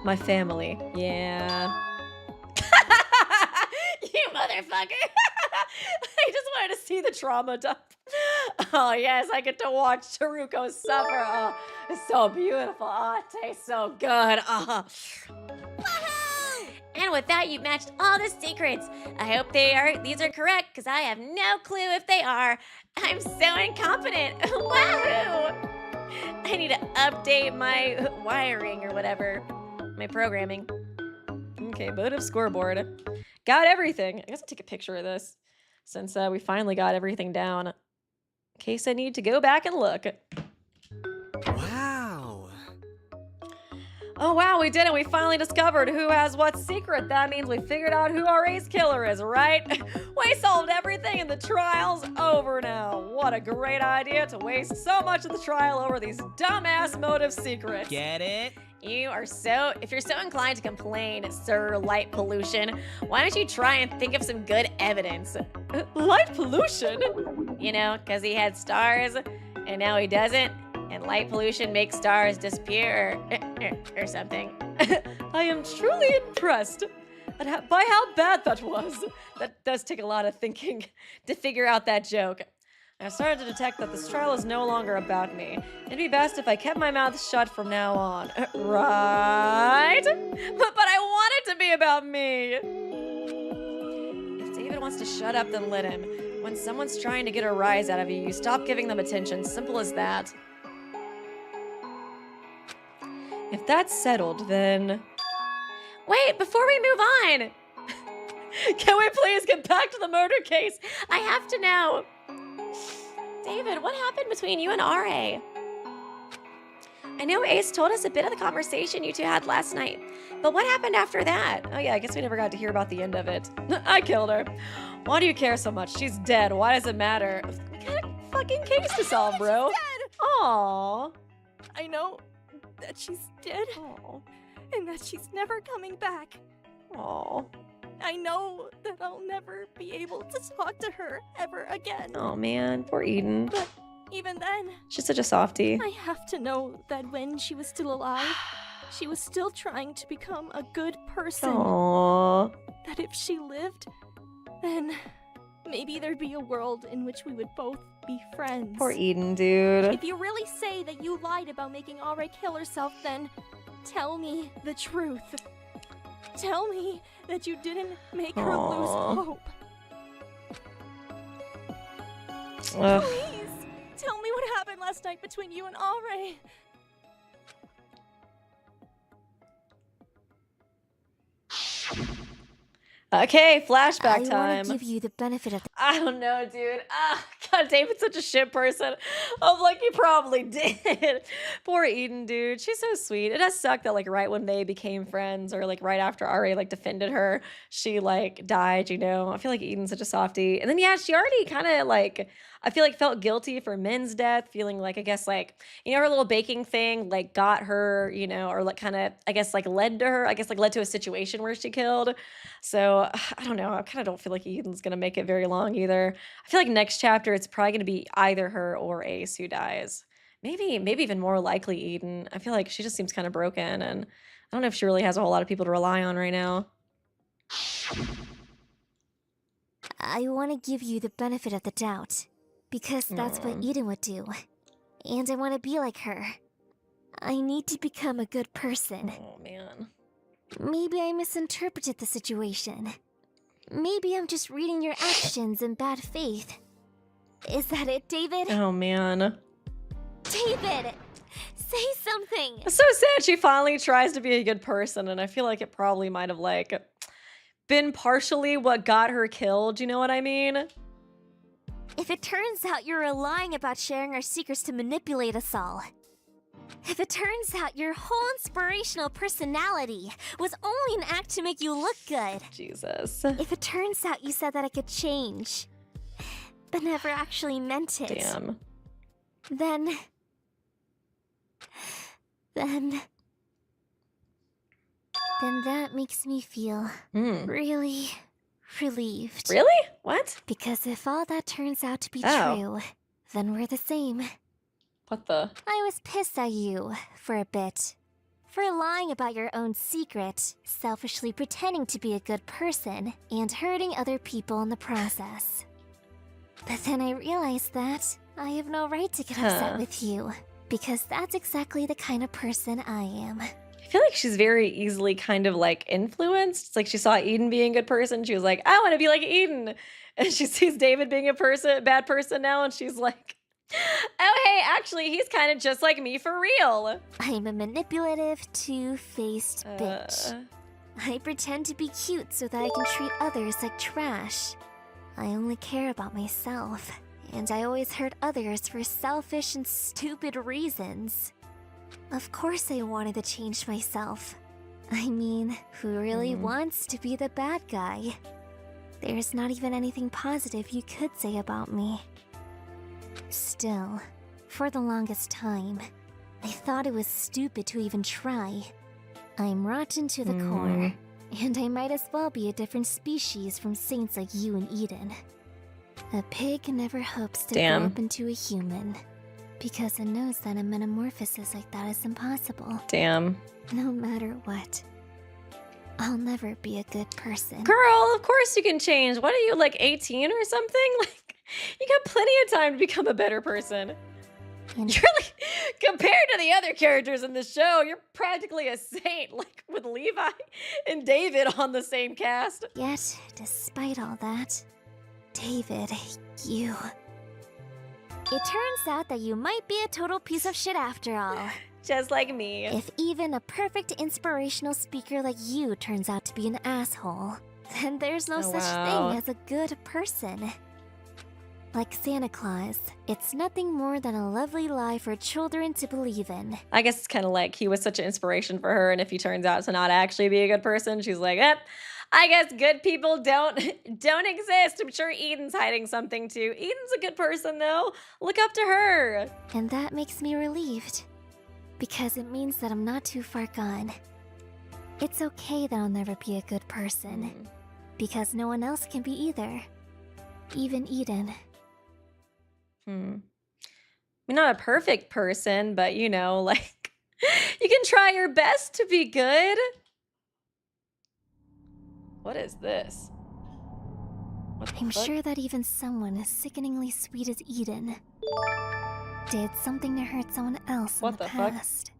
My family. Yeah. You motherfucker. I just wanted to see the trauma dump. Oh, yes, I get to watch Teruko suffer. Oh, it's so beautiful. Oh, it tastes so good. Oh. And with that, you've matched all the secrets. I hope these are correct, because I have no clue if they are. I'm so incompetent. Wahoo! I need to update my wiring or whatever. My programming. Okay, motive scoreboard. Got everything. I guess I'll take a picture of this since we finally got everything down. In case I need to go back and look. Wow. Oh wow, we did it. We finally discovered who has what secret. That means we figured out who our ace killer is, right? We solved everything and the trial's over now. What a great idea to waste so much of the trial over these dumbass motive secrets. Get it? If you're so inclined to complain, Sir Light Pollution, why don't you try and think of some good evidence? Light pollution? You know, because he had stars, and now he doesn't, and light pollution makes stars disappear, or something. I am truly impressed by how bad that was. That does take a lot of thinking to figure out that joke. I've started to detect that this trial is no longer about me. It'd be best if I kept my mouth shut from now on. Right? But I want it to be about me. If David wants to shut up, then let him. When someone's trying to get a rise out of you, you stop giving them attention. Simple as that. If that's settled, then... Wait, before we move on! Can we please get back to the murder case? I have to know. David, what happened between you and R.A.? I know Ace told us a bit of the conversation you two had last night, but what happened after that? Oh yeah, I guess we never got to hear about the end of it. I killed her. Why do you care so much? She's dead. Why does it matter? What kind of fucking case to solve, bro? Aww. I know that she's dead Aww. and that she's never coming back. Aww. I know that I'll never be able to talk to her ever again. Oh man, poor Eden. But even then, She's such a softie. I have to know that when she was still alive, she was still trying to become a good person. Aww. That if she lived, then maybe there'd be a world in which we would both be friends. Poor Eden, dude. If you really say that you lied about making Aure kill herself, then tell me the truth. Tell me that you didn't make her lose hope. Ugh. Please, tell me what happened last night between you and Aure. Okay, flashback I time. want to give you the benefit of I don't know, dude. God, David's such a shit person. I'm like, he probably did. Poor Eden, dude. She's so sweet. It does suck that like right when they became friends, or like right after Ari like defended her, she like died, you know. I feel like Eden's such a softie. And then yeah, she already kind of like, I feel like felt guilty for Min's death, feeling like, I guess like, you know, her little baking thing like got her, you know, or like kind of, I guess like led to her, I guess like led to a situation where she killed. So I don't know. I kind of don't feel like Eden's gonna make it very long either. I feel like next chapter it's probably gonna be either her or Ace who dies. Maybe even more likely Eden. I feel like she just seems kind of broken, and I don't know if she really has a whole lot of people to rely on right now. I want to give you the benefit of the doubt, because that's what Eden would do. And I want to be like her. I need to become a good person. Oh man. Maybe I misinterpreted the situation. Maybe I'm just reading your actions in bad faith. Is that it, David? Oh man. David! Say something! It's so sad she finally tries to be a good person, and I feel like it probably might have like been partially what got her killed, you know what I mean? If it turns out you're lying about sharing our secrets to manipulate us all. If it turns out your whole inspirational personality was only an act to make you look good. Jesus. If it turns out you said that I could change, but never actually meant it. Damn. Then that makes me feel really relieved. Really? What? Because if all that turns out to be Oh. true, then we're the same. What the? I was pissed at you for a bit. For lying about your own secret, selfishly pretending to be a good person, and hurting other people in the process. But then I realized that I have no right to get upset with you, because that's exactly the kind of person I am. I feel like she's very easily kind of like influenced. It's like she saw Eden being a good person. She was like, I want to be like Eden. And she sees David being a bad person now, and she's like, oh, hey, actually, he's kind of just like me for real. I'm a manipulative, two-faced bitch. I pretend to be cute so that I can treat others like trash. I only care about myself, and I always hurt others for selfish and stupid reasons. Of course I wanted to change myself. I mean, who really wants to be the bad guy? There's not even anything positive you could say about me. Still, for the longest time, I thought it was stupid to even try. I'm rotten to the core, and I might as well be a different species from saints like you and Eden. A pig never hopes to grow up into a human, because it knows that a metamorphosis like that is impossible. Damn. No matter what, I'll never be a good person. Girl, of course you can change. What are you, like 18 or something? Like, you got plenty of time to become a better person. And You're like, compared to the other characters in the show, you're practically a saint, like with Levi and David on the same cast. yet, despite all that, David, you... It turns out that you might be a total piece of shit after all. Just like me. If even a perfect inspirational speaker like you turns out to be an asshole, then there's no such thing as a good person. Like Santa Claus, it's nothing more than a lovely lie for children to believe in. I guess it's kind of like he was such an inspiration for her, and if he turns out to not actually be a good person, she's like, I guess good people don't exist. I'm sure Eden's hiding something too. Eden's a good person though. Look up to her. And that makes me relieved, because it means that I'm not too far gone. It's okay that I'll never be a good person, because no one else can be either. Even Eden. I'm not a perfect person, but you know, like, you can try your best to be good. What is this? What the I'm fuck? sure that even someone as sickeningly sweet as Eden did something to hurt someone else What in the the fuck? past.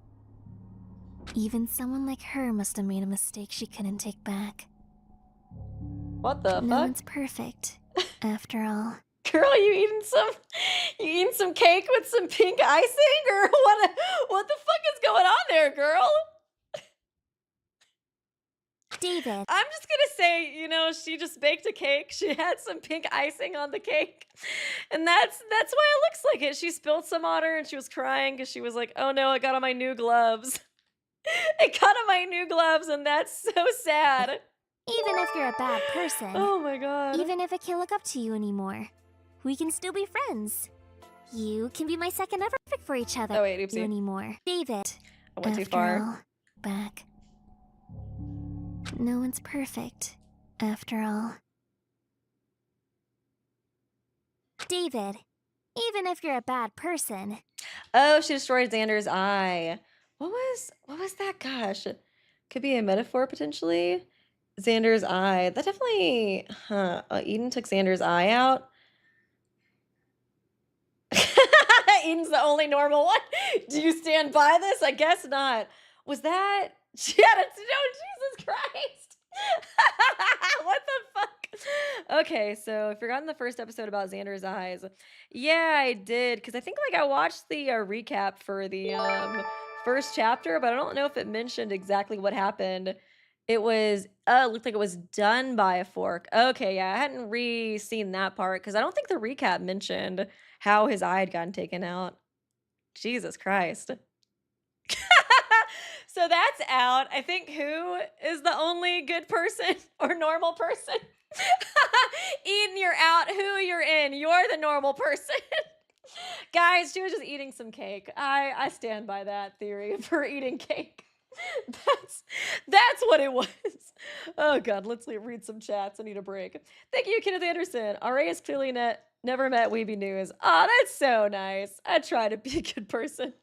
Even someone like her must have made a mistake she couldn't take back. What the No fuck? one's perfect, after all. Girl, you eating some cake with some pink icing? Or what the fuck is going on there, girl? David. I'm just gonna say, you know, she just baked a cake. She had some pink icing on the cake, and that's why it looks like it. She spilled some on her, and she was crying because she was like, "Oh no, it got on my new gloves." It got on my new gloves, and that's so sad. Even if you're a bad person, Oh my god. even if I can't look up to you anymore, we can still be friends. You can be my second ever pick for each other. Oh wait, You oopsie. anymore. David. I went too After far. all, back. No one's perfect, after all. David, even if you're a bad person, Oh, she destroyed Xander's eye. What was that? Gosh. Could be a metaphor potentially. Xander's eye. That definitely Eden took Xander's eye out. Eden's the only normal one. Do you stand by this? I guess not. Was that she had a no, Jesus Christ. What the fuck? Okay, so I forgot in the first episode about Xander's eyes. Yeah, I did, because I think like I watched the recap for the first chapter, but I don't know if it mentioned exactly what happened. It was it looked like it was done by a fork. Okay, yeah, I hadn't re-seen that part because I don't think the recap mentioned how his eye had gotten taken out. Jesus Christ. So that's out. I think who is the only good person or normal person? Eden, you're out. Who, you're in. You're the normal person. Guys, she was just eating some cake. I stand by that theory for eating cake. That's what it was. Oh god, let's read some chats. I need a break. Thank you, Kenneth Anderson. RA has clearly never met Weeby Newz. Oh, that's so nice. I try to be a good person.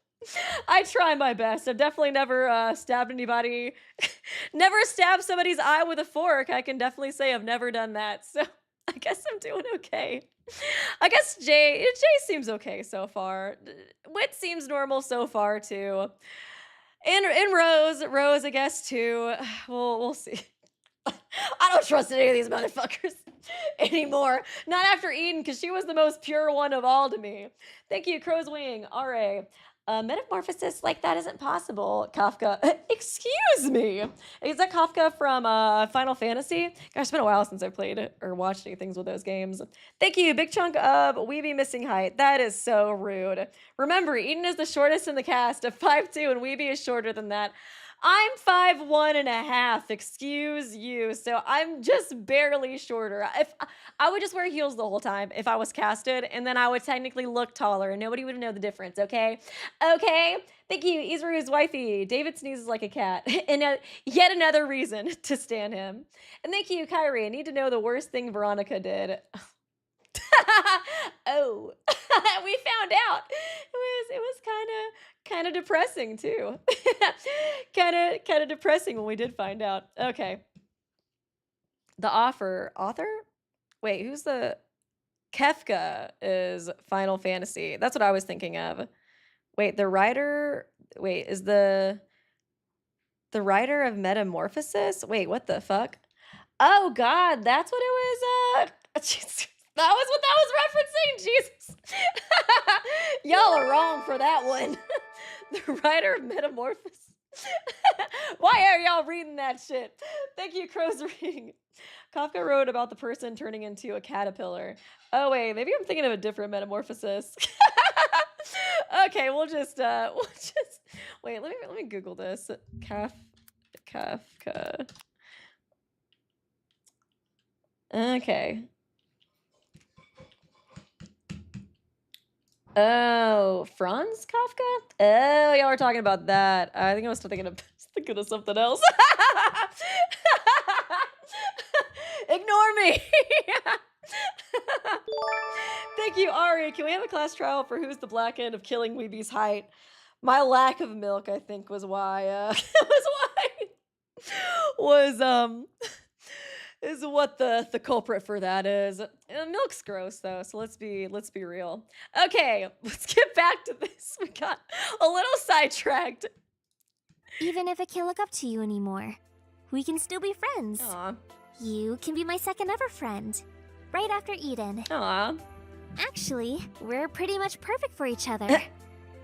I try my best. I've definitely never stabbed anybody. Never stabbed somebody's eye with a fork. I can definitely say I've never done that. So I guess I'm doing okay. I guess Jay seems okay so far. Wit seems normal so far too. And Rose, I guess too. We'll see. I don't trust any of these motherfuckers anymore. Not after Eden, because she was the most pure one of all to me. Thank you, Crow's Wing, RA. Metamorphosis like that isn't possible, Kafka. Excuse me. Is that Kafka from Final Fantasy? Gosh, it's been a while since I played or watched any things with those games. Thank you. Big chunk of Weeby missing height. That is so rude. Remember, Eden is the shortest in the cast of 5'2", and Weeby is shorter than that. I'm 5'1.5", excuse you. So I'm just barely shorter. If I would just wear heels the whole time if I was casted, and then I would technically look taller and nobody would know the difference, okay? Okay? Thank you, Isru's wifey. David sneezes like a cat. And yet another reason to stan him. And thank you, Kyrie. I need to know the worst thing Veronika did. Oh, we found out. It was kind of depressing too. kind of depressing when we did find out. Okay. The author? Wait, who's the Kefka is Final Fantasy. That's what I was thinking of. Wait, the writer, wait, is the writer of Metamorphosis? Wait, what the fuck? Oh god, that's what it was. Jesus. That was what that was referencing. Jesus. Y'all are wrong for that one. The writer of Metamorphosis. Why are y'all reading that shit? Thank you, Crow's Ring. Kafka wrote about the person turning into a caterpillar. Oh wait, maybe I'm thinking of a different Metamorphosis. Okay, we'll just wait. Let me Google this. Kafka. Okay. Oh, Franz Kafka? Oh, y'all were talking about that. I think I was thinking of something else. Ignore me. Thank you, Ari. Can we have a class trial for who's the blackened of killing Weeby's height? My lack of milk, I think, was why. Is what the culprit for that is. Milk's gross though, so let's be real. Okay, let's get back to this. We got a little sidetracked. even if I can't look up to you anymore, we can still be friends. Aw. You can be my second ever friend, right after Eden. Aw. Actually, we're pretty much perfect for each other.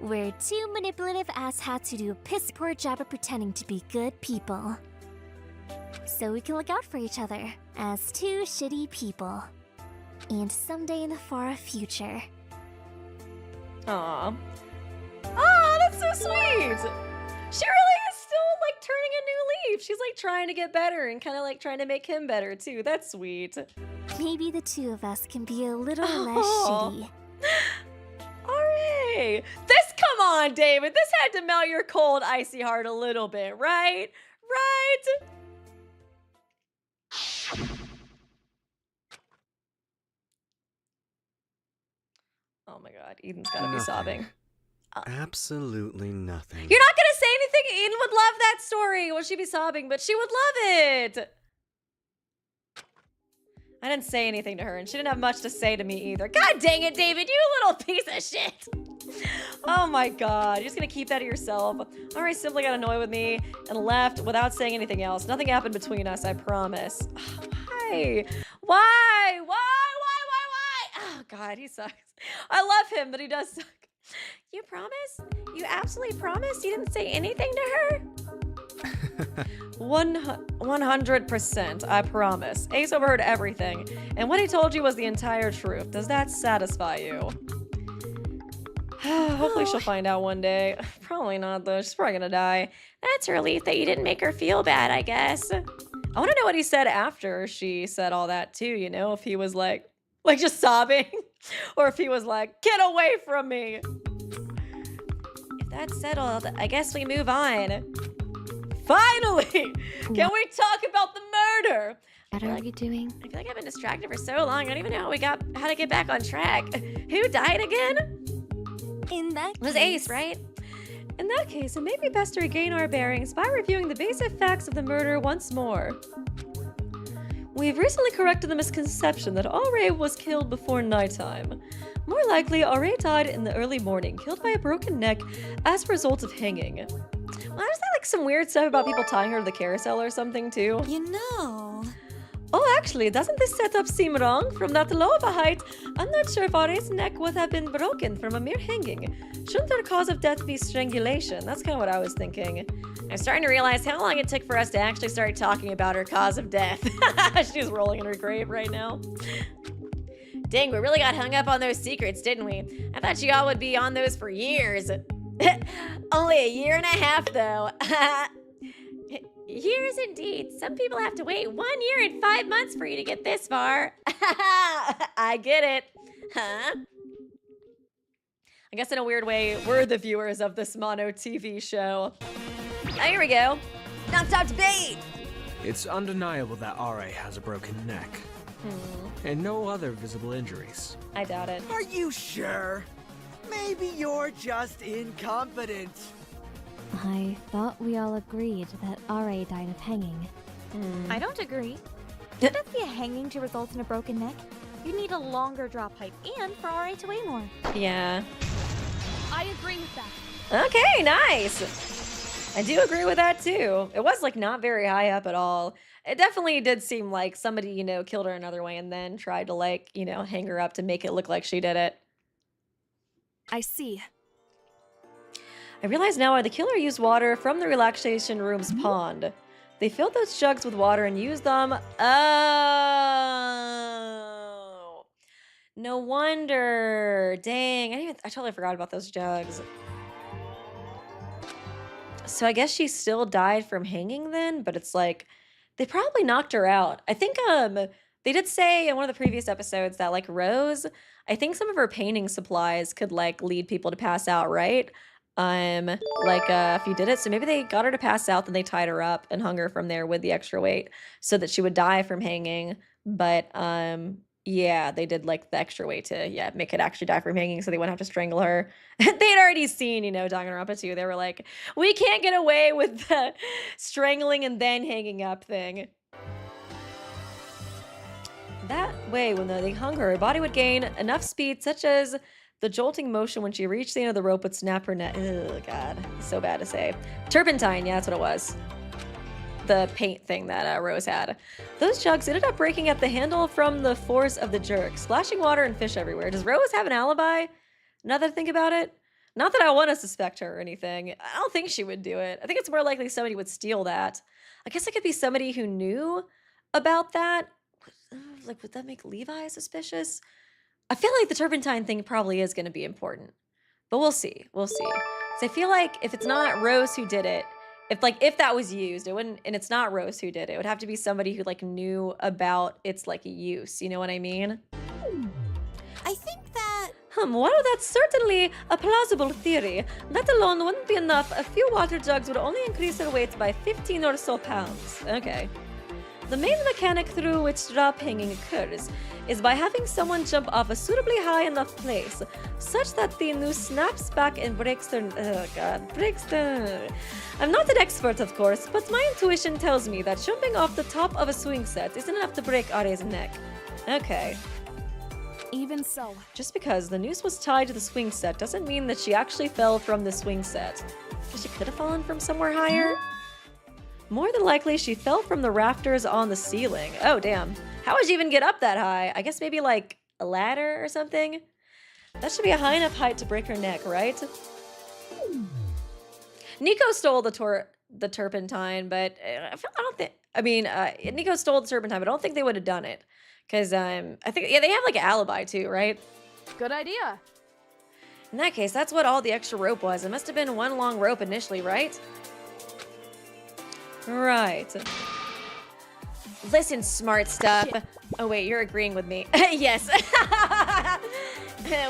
We're two manipulative asshats who do a piss poor job of pretending to be good people. So we can look out for each other as two shitty people. And someday in the far future. Aw. Aw, that's so sweet! She really is still, like, turning a new leaf. She's, like, trying to get better and kind of, like, trying to make him better, too. That's sweet. Maybe the two of us can be a little less Aw. shitty. Alright. Come on, David. This had to melt your cold, icy heart a little bit, right? Right? Oh my god, Eden's gotta be Nothing. sobbing. Absolutely nothing. You're not gonna say anything? Eden would love that story. Well, she'd be sobbing, but she would love it. I didn't say anything to her, and she didn't have much to say to me either. God dang it, David, you little piece of shit. Oh my god, you're just gonna keep that to yourself. Alright, simply got annoyed with me and left without saying anything else. Nothing happened between us, I promise. Why? Why? Oh god, he sucks. I love him, but he does suck. You promise? You absolutely promise you didn't say anything to her? 100%, I promise. Ace overheard everything, and what he told you was the entire truth. Does that satisfy you? Hopefully she'll find out one day. Probably not, though. She's probably gonna die. That's a relief that you didn't make her feel bad, I guess. I want to know what he said after she said all that, too, you know? If he was like just sobbing, or if he was like, get away from me. If that's settled, I guess we move on. Finally! Can we talk about the murder? What are you doing? I feel like I've been distracted for so long. I don't even know how to get back on track. Who died again? In that It was Ace, right? In that case, it may be best to regain our bearings by reviewing the basic facts of the murder once more. We've recently corrected the misconception that Aure was killed before nighttime. More likely, Aure died in the early morning, killed by a broken neck as a result of hanging. Well, there's that like some weird stuff about people tying her to the carousel or something too. You know. Oh, actually, doesn't this setup seem wrong? From that low of a height, I'm not sure if Aure's neck would have been broken from a mere hanging. Shouldn't their cause of death be strangulation? That's kind of what I was thinking. I'm starting to realize how long it took for us to actually start talking about her cause of death. She's rolling in her grave right now. Dang, we really got hung up on those secrets, didn't we? I thought you all would be on those for years. Only a year and a half, though. Years indeed. Some people have to wait 1 year and 5 months for you to get this far. I get it. Huh? I guess in a weird way, we're the viewers of this MonoTV show. Oh, here we go. Non-stop debate. It's undeniable that Aure has a broken neck. And no other visible injuries. I doubt it. Are you sure? Maybe you're just incompetent. I thought we all agreed that Aure died of hanging. I don't agree. It doesn't be a hanging to result in a broken neck. You need a longer drop height and for RA to weigh more. Yeah. I agree with that. Okay, nice. I do agree with that too. It was like not very high up at all. It definitely did seem like somebody, you know, killed her another way and then tried to like, you know, hang her up to make it look like she did it. I see. I realize now why the killer used water from the relaxation room's pond. They filled those jugs with water and used them. Oh. No wonder. Dang, I totally forgot about those jugs. So I guess she still died from hanging then, but it's like they probably knocked her out. I think they did say in one of the previous episodes that like Rose, I think some of her painting supplies could like lead people to pass out, right? If you did it. So maybe they got her to pass out, then they tied her up and hung her from there with the extra weight so that she would die from hanging. But yeah, they did like the extra weight to make it actually die from hanging so they wouldn't have to strangle her. They'd already seen, you know, Danganronpa 2. They were like, we can't get away with the strangling and then hanging up thing. That way, when they hung her body would gain enough speed such as the jolting motion when she reached the end of the rope would snap her neck. Oh, God. So bad to say. Turpentine, yeah, that's what it was. The paint thing that Rose had. Those jugs ended up breaking at the handle from the force of the jerk, splashing water and fish everywhere. Does Rose have an alibi? Now that I think about it? Not that I want to suspect her or anything. I don't think she would do it. I think it's more likely somebody would steal that. I guess it could be somebody who knew about that. Like, would that make Levi suspicious? I feel like the turpentine thing probably is going to be important. But we'll see. We'll see. So I feel like if it's not Rose who did it, if that was used, it wouldn't, and it's not Rose who did it, it would have to be somebody who like knew about its like use. You know what I mean? I think that... Well, that's certainly a plausible theory. That alone wouldn't be enough. A few water jugs would only increase their weight by 15 or so pounds. Okay. The main mechanic through which drop hanging occurs is by having someone jump off a suitably high enough place, such that the noose snaps back and breaks their... I'm not an expert, of course, but my intuition tells me that jumping off the top of a swing set isn't enough to break Are's neck. Okay. Even so. Just because the noose was tied to the swing set doesn't mean that she actually fell from the swing set. She could have fallen from somewhere higher. More than likely, she fell from the rafters on the ceiling. Oh, damn. How would you even get up that high? I guess maybe like a ladder or something? That should be a high enough height to break her neck, right? Nico stole the turpentine, but I don't think... I mean, Nico stole the turpentine, but I don't think they would have done it. Because I think... Yeah, they have like an alibi too, right? Good idea. In that case, that's what all the extra rope was. It must have been one long rope initially, right? Right. Listen, smart stuff. Oh, wait, you're agreeing with me. Yes.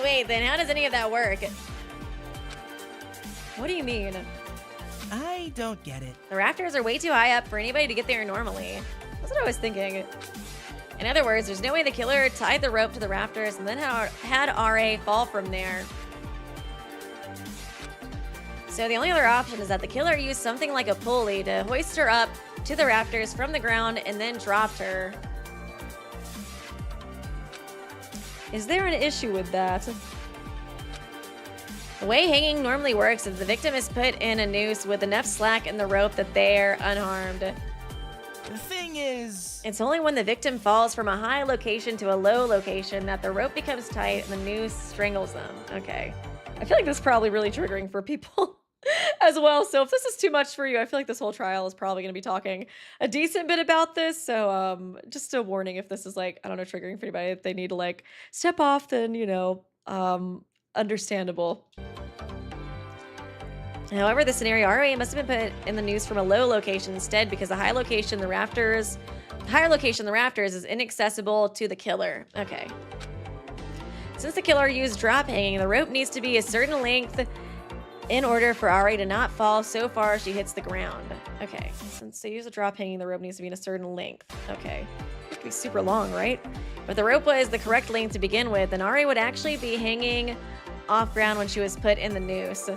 Wait, then how does any of that work? What do you mean? I don't get it. The rafters are way too high up for anybody to get there normally. That's what I was thinking. In other words, there's no way the killer tied the rope to the rafters and then had RA fall from there. So the only other option is that the killer used something like a pulley to hoist her up to the rafters from the ground and then dropped her. Is there an issue with that? The way hanging normally works is the victim is put in a noose with enough slack in the rope that they're unharmed. The thing is... It's only when the victim falls from a high location to a low location that the rope becomes tight and the noose strangles them. Okay. I feel like this is probably really triggering for people as well. So if this is too much for you, I feel like this whole trial is probably going to be talking a decent bit about this. So just a warning, if this is like, I don't know, triggering for anybody, if they need to like step off, then, you know, understandable. However, the scenario RA must have been put in the noose from a low location instead because the higher location, the rafters is inaccessible to the killer. Okay. Since the killer used drop hanging, the rope needs to be a certain length in order for RA to not fall so far she hits the ground. Okay. Since they use a drop hanging, the rope needs to be in a certain length. Okay. It could be super long, right? But if the rope was the correct length to begin with, then RA would actually be hanging off ground when she was put in the noose.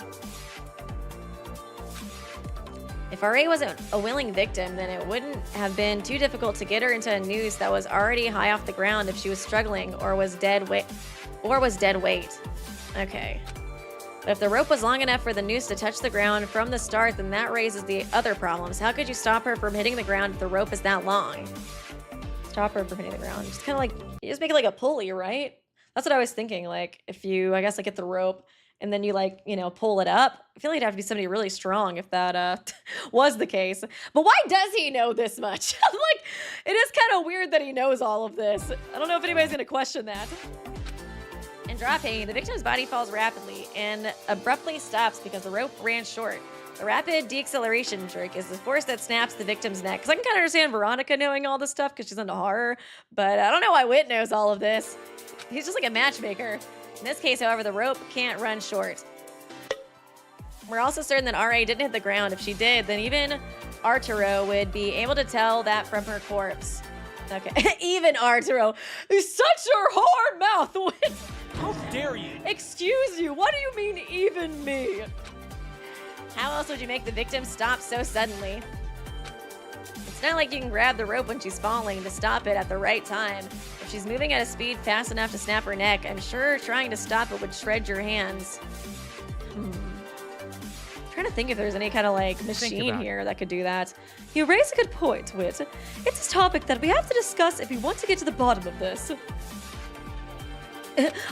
If RA wasn't a willing victim, then it wouldn't have been too difficult to get her into a noose that was already high off the ground if she was struggling or was dead weight. Okay. But if the rope was long enough for the noose to touch the ground from the start, then that raises the other problems. How could you stop her from hitting the ground if the rope is that long? Stop her from hitting the ground. Just kind of like, you just make it like a pulley, right? That's what I was thinking. Like, if you, I guess, like get the rope and then you like, you know, pull it up. I feel like it'd have to be somebody really strong if that was the case. But why does he know this much? Like, it is kind of weird that he knows all of this. I don't know if anybody's gonna question that. In drop hanging, the victim's body falls rapidly and abruptly stops because the rope ran short. The rapid deacceleration jerk is the force that snaps the victim's neck. Because I can kind of understand Veronika knowing all this stuff because she's into horror, but I don't know why Whit knows all of this. He's just like a matchmaker. In this case, however, the rope can't run short. We're also certain that RA didn't hit the ground. If she did, then even Arturo would be able to tell that from her corpse. Okay, even Arturo. He's such a hard mouth. How dare you? Excuse you, what do you mean even me? How else would you make the victim stop so suddenly? It's not like you can grab the rope when she's falling to stop it at the right time. If she's moving at a speed fast enough to snap her neck, I'm sure trying to stop it would shred your hands. I'm trying to think if there's any kind of like machine here that could do that. You raise a good point, Whit. It's a topic that we have to discuss if we want to get to the bottom of this.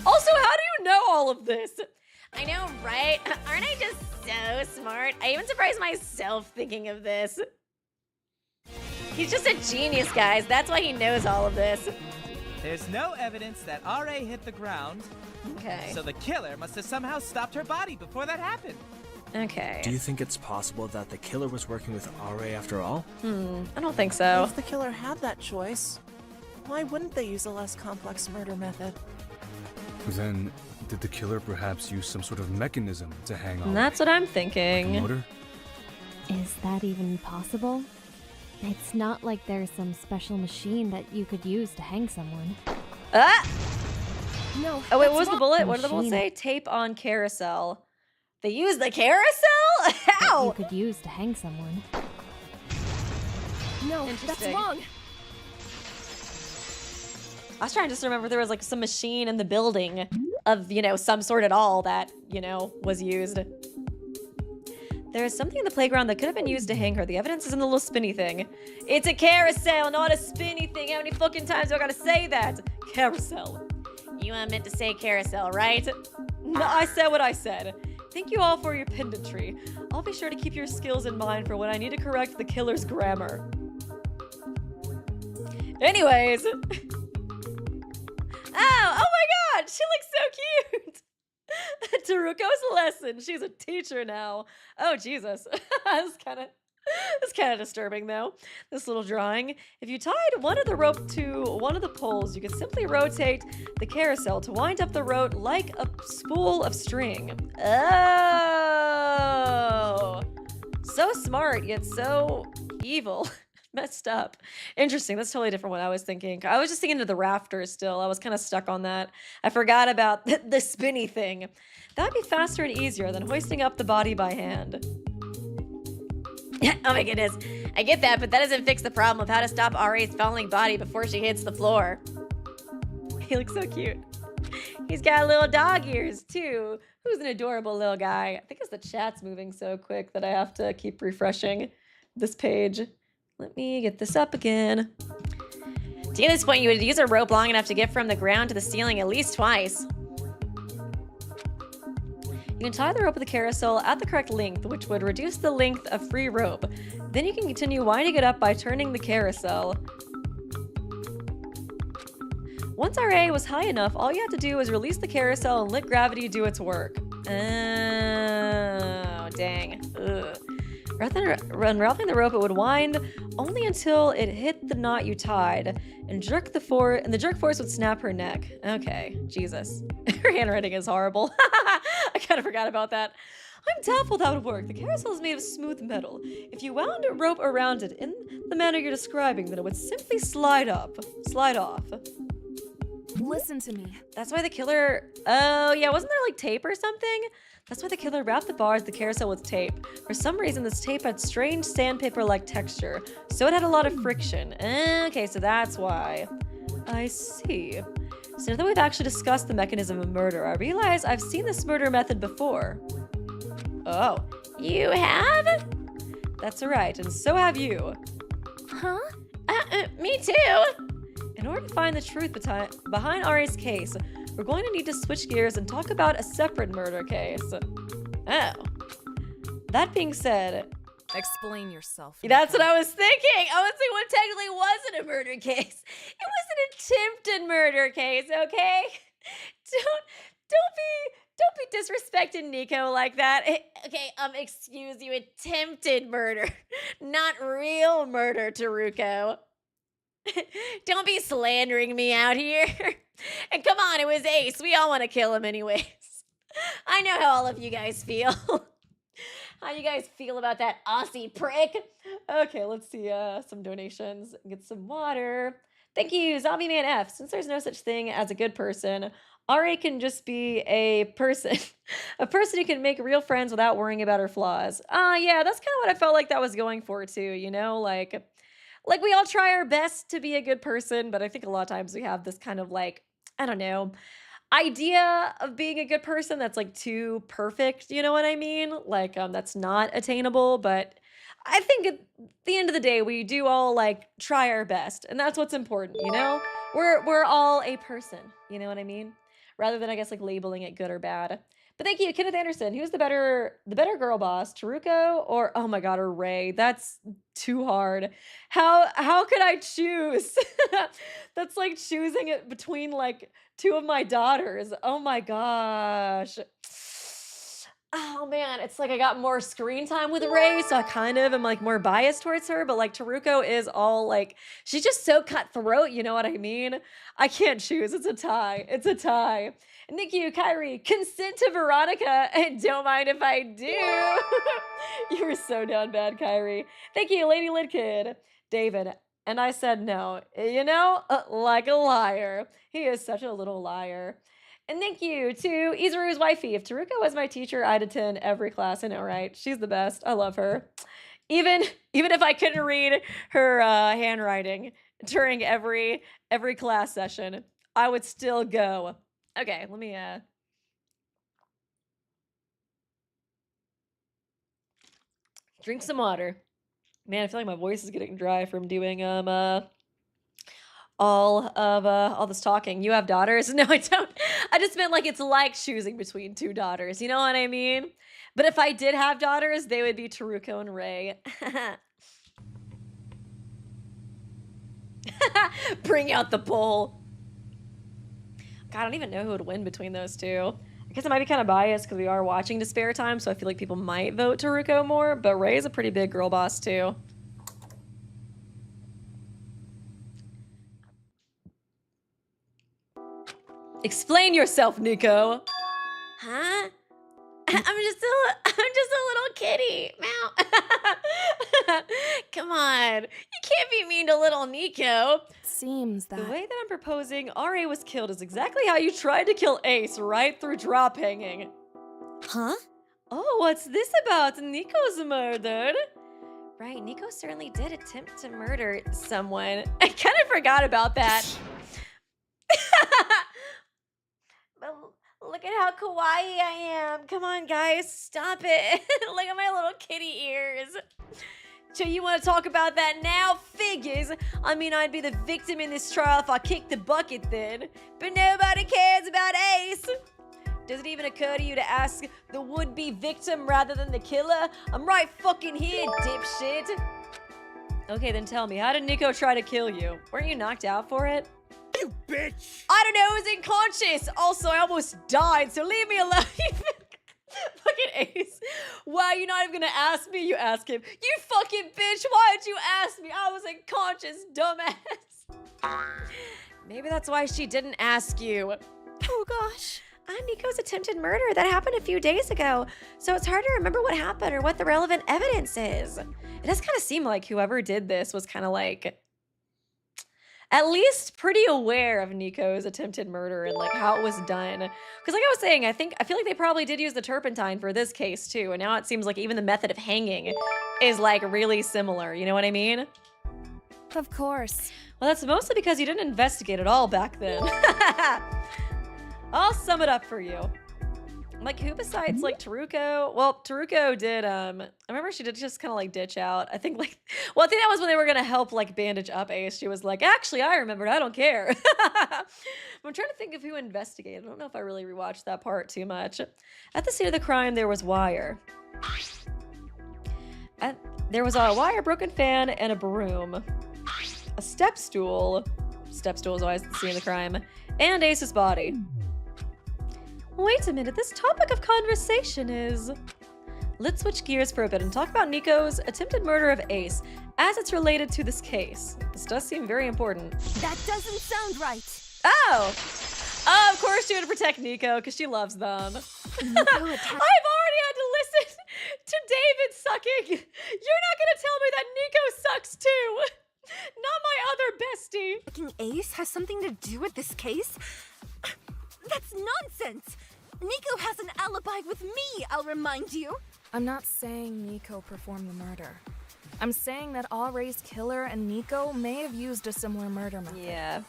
Also, how do you know all of this? I know, right? Aren't I just so smart? I even surprised myself thinking of this. He's just a genius, guys. That's why he knows all of this. There's no evidence that RA hit the ground. Okay. So the killer must have somehow stopped her body before that happened. Okay. Do you think it's possible that the killer was working with RA after all? I don't think so. If the killer had that choice, why wouldn't they use a less complex murder method? Then, did the killer perhaps use some sort of mechanism to hang on? That's what I'm Like a thinking. motor? Is that even possible? It's not like there's some special machine that you could use to hang someone. Ah! No. Oh wait, that's what was the wrong. bullet? What did the bullet Machine. say? Tape on carousel. They use the carousel? That you How? could use to hang someone. No, that's Interesting. wrong. I was trying to just remember if there was like some machine in the building of, you know, some sort at all that, you know, was used. There is something in the playground that could have been used to hang her. The evidence is in the little spinny thing. It's a carousel, not a spinny thing. How many fucking times do I gotta say that? Carousel. You meant to say carousel, right? No, I said what I said. Thank you all for your pendantry. I'll be sure to keep your skills in mind for when I need to correct the killer's grammar. Anyways. Oh my god, she looks so cute. Teruko's lesson. She's a teacher now. Oh Jesus. That's kind of disturbing though. This little drawing. If you tied one of the rope to one of the poles, you could simply rotate the carousel to wind up the rope like a spool of string. Oh. So smart, yet so evil. Messed up. Interesting. That's totally different what I was thinking. I was just thinking of the rafters still. I was kind of stuck on that. I forgot about the spinny thing. That'd be faster and easier than hoisting up the body by hand. Oh my goodness. I get that, but that doesn't fix the problem of how to stop RA's falling body before she hits the floor. He looks so cute. He's got little dog ears too. Who's an adorable little guy. I think it's the chat's moving so quick that I have to keep refreshing this page. Let me get this up again. To get this point, you would use a rope long enough to get from the ground to the ceiling at least twice. You can tie the rope of the carousel at the correct length, which would reduce the length of free rope. Then you can continue winding it up by turning the carousel. Once RA was high enough, all you had to do was release the carousel and let gravity do its work. Oh, dang. Ugh. Rather than unraveling the rope, it would wind only until it hit the knot you tied, and the jerk force would snap her neck. Okay, Jesus. Her handwriting is horrible. I kind of forgot about that. I'm doubtful that would work. The carousel is made of smooth metal. If you wound a rope around it in the manner you're describing, then it would simply slide off. Listen to me. That's why the killer... Oh, yeah, wasn't there like tape or something? That's why the killer wrapped the bars of the carousel with tape. For some reason, this tape had strange sandpaper-like texture, so it had a lot of friction. Okay, so that's why. I see. So now that we've actually discussed the mechanism of murder, I realize I've seen this murder method before. Oh, You have? that's right, and so have you. Huh? Me too. In order to find the truth behind Ari's case, we're going to need to switch gears and talk about a separate murder case. Oh. That being said, Explain yourself. that's what I was thinking. I was thinking what technically wasn't a murder case. It was an attempted murder case, okay? Don't be disrespecting Nico like that. Okay, excuse you, attempted murder, not real murder, Teruko. Don't be slandering me out here. And come on, it was Ace. We all want to kill him anyways. I know how all of you guys feel. How you guys feel about that Aussie prick? Okay, let's see some donations. Get some water. Thank you, Zombie Man F. Since there's no such thing as a good person, RA can just be a person. A person who can make real friends without worrying about her flaws. Yeah, that's kind of what I felt like that was going for too, you know? Like we all try our best to be a good person, but I think a lot of times we have this kind of like, I don't know, idea of being a good person that's like too perfect, you know what I mean? Like that's not attainable, but I think at the end of the day we do all like try our best, and that's what's important, you know? We're all a person, you know what I mean? Rather than I guess like labeling it good or bad. But thank you, Kenneth Anderson. Who's the better girl boss, Teruko or oh my god, or Ray? That's too hard. How could I choose? That's like choosing it between like two of my daughters. Oh my gosh. Oh man, it's like I got more screen time with Ray, so I kind of am like more biased towards her, but like Teruko is all like she's just so cutthroat, you know what I mean? I can't choose. It's a tie. It's a tie. And thank you, Kyrie. Consent to Veronika, and don't mind if I do. You were so down bad, Kyrie. Thank you, Lady Lidkid. David. And I said no. You know, like a liar. He is such a little liar. And thank you to Izuru's wifey. If Teruko was my teacher, I'd attend every class. I know, right? She's the best. I love her. Even if I couldn't read her handwriting during every class session, I would still go. Okay, let me drink some water. Man, I feel like my voice is getting dry from doing all this talking. You have daughters? No, I don't. I just meant like it's like choosing between two daughters. You know what I mean? But if I did have daughters, they would be Teruko and Ray. Bring out the bull. God, I don't even know who would win between those two. I guess I might be kind of biased because we are watching to spare time, so I feel like people might vote Teruko more, but Ray is a pretty big girl boss too. Explain yourself, Nico. Huh? I'm just a little kitty. Meow. Come on. You can't be mean to little Nico. Seems that... The way that I'm proposing R.A. was killed is exactly how you tried to kill Ace, right through drop hanging. Huh? Oh, what's this about? Nico's murdered. Right, Nico certainly did attempt to murder someone. I kind of forgot about that. But look at how kawaii I am. Come on, guys, stop it. Look at my little kitty ears. So you want to talk about that now? Figures. I mean, I'd be the victim in this trial if I kicked the bucket then. But nobody cares about Ace. Does it even occur to you to ask the would-be victim rather than the killer? I'm right fucking here, dipshit. Okay, then tell me, how did Nico try to kill you? Weren't you knocked out for it? You bitch! I don't know, I was unconscious. Also, I almost died, so leave me alone. Fucking Ace. Why are you not even gonna ask me? You ask him. You fucking bitch, why did you ask me? I was unconscious, dumbass. Maybe that's why she didn't ask you. Oh gosh. Nico's attempted murder. That happened a few days ago. So it's hard to remember what happened or what the relevant evidence is. It does kind of seem like whoever did this was kind of like at least pretty aware of Nico's attempted murder and like how it was done. Because like I was saying, I feel like they probably did use the turpentine for this case too. And now it seems like even the method of hanging is like really similar. You know what I mean? Of course. Well, that's mostly because you didn't investigate at all back then. I'll sum it up for you. Like, who besides, like, Teruko? Well, Teruko did, I remember she did just kind of, like, ditch out. I think, like, well, I think that was when they were gonna help, like, bandage up Ace. She was like, actually, I remembered, I don't care. I'm trying to think of who investigated. I don't know if I really rewatched that part too much. At the scene of the crime, there was wire. There was a wire, broken fan, and a broom. A step stool. Step stool is always the scene of the crime. And Ace's body. Wait a minute, this topic of conversation is... Let's switch gears for a bit and talk about Nico's attempted murder of Ace as it's related to this case. This does seem very important. That doesn't sound right. Oh! Oh, of course she would protect Nico because she loves them. I've already had to listen to David sucking. You're not gonna tell me that Nico sucks too. Not my other bestie. Fucking Ace has something to do with this case? That's nonsense! Nico has an alibi with me, I'll remind you. I'm not saying Nico performed the murder. I'm saying that Ray's killer and Nico may have used a similar murder method. Yeah.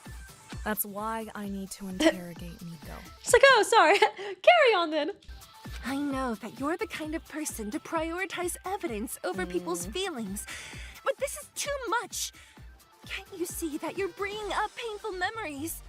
That's why I need to interrogate Nico. She's like, oh, sorry. Carry on then. I know that you're the kind of person to prioritize evidence over people's feelings, but this is too much. Can't you see that you're bringing up painful memories?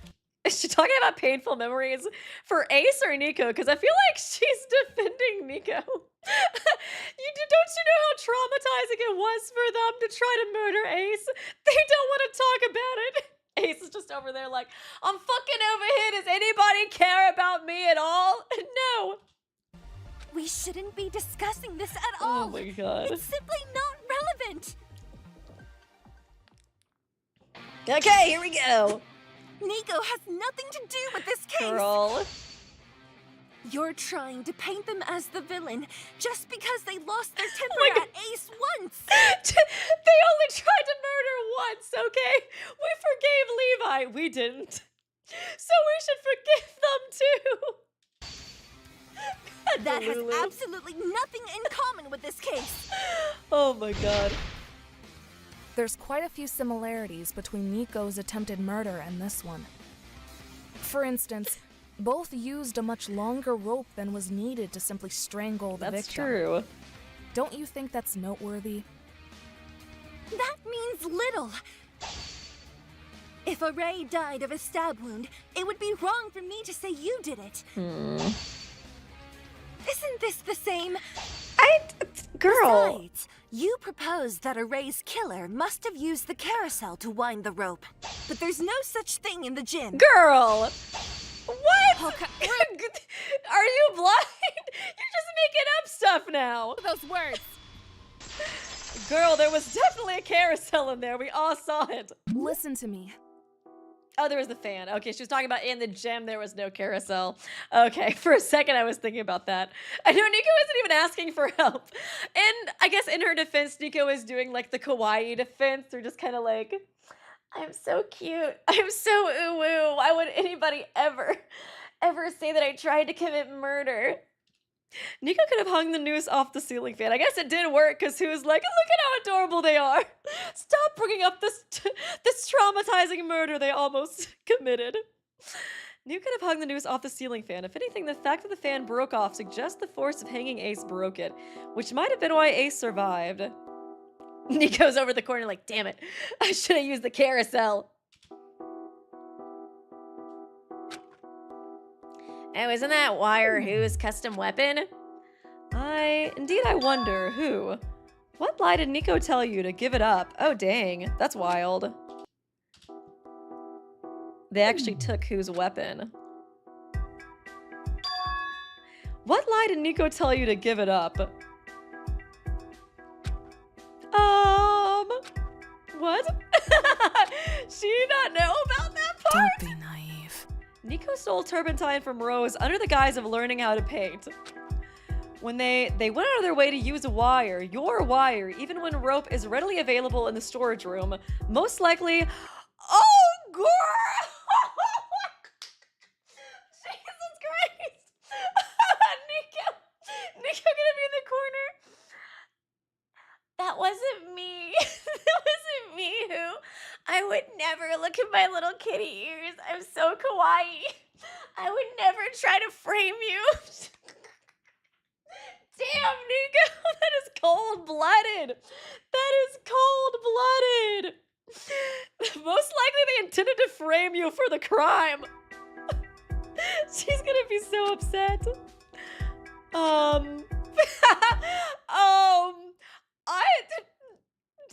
Is she talking about painful memories for Ace or Nico? Because I feel like she's defending Nico. Don't you know how traumatizing it was for them to try to murder Ace? They don't want to talk about it. Ace is just over there like, I'm fucking over here. Does anybody care about me at all? No. We shouldn't be discussing this at all. Oh my god. It's simply not relevant. Okay, here we go. Nico has nothing to do with this case. Girl. You're trying to paint them as the villain just because they lost their temper at Ace once. They only tried to murder once, okay? We forgave Levi. We didn't. So we should forgive them too. That has absolutely nothing in common with this case. Oh my god. There's quite a few similarities between Nico's attempted murder and this one. For instance, both used a much longer rope than was needed to simply strangle the victim. That's true. Don't you think that's noteworthy? That means little. If Array died of a stab wound, it would be wrong for me to say you did it. Isn't this the same? Girl. Besides, you proposed that Array's killer must have used the carousel to wind the rope. But there's no such thing in the gym. Girl! What? Are you blind? You're just making up stuff now. Those words. Girl, there was definitely a carousel in there. We all saw it. Listen to me. Oh, there was the fan. Okay, she was talking about in the gym there was no carousel. Okay, for a second I was thinking about that. I know Nico isn't even asking for help. And I guess in her defense, Nico is doing like the kawaii defense. They're just kind of like, I'm so cute. I'm so ooh-woo. Why would anybody ever say that I tried to commit murder? Nico could have hung the noose off the ceiling fan. I guess it did work because he was like, look at how adorable they are. Stop bringing up this traumatizing murder they almost committed. Nico could have hung the noose off the ceiling fan. If anything, the fact that the fan broke off suggests the force of hanging Ace broke it, which might have been why Ace survived. Nico's over the corner like, damn it, I should have used the carousel. Oh, isn't that Wire Who's custom weapon? Indeed I wonder, who? What lie did Nico tell you to give it up? Oh, dang, that's wild. They actually took whose weapon? What lie did Nico tell you to give it up? What? She did not know about that part? Don't be naive. Nico stole turpentine from Rose under the guise of learning how to paint. When they went out of their way to use a wire, your wire, even when rope is readily available in the storage room, most likely... Oh, girl! Jesus Christ! Nico gonna be in the corner. That wasn't me. That wasn't me who... I would never look at my little kitty ears. I'm so kawaii. I would never try to frame you. Damn, Nico, that is cold-blooded. That is cold-blooded. Most likely they intended to frame you for the crime. She's gonna be so upset.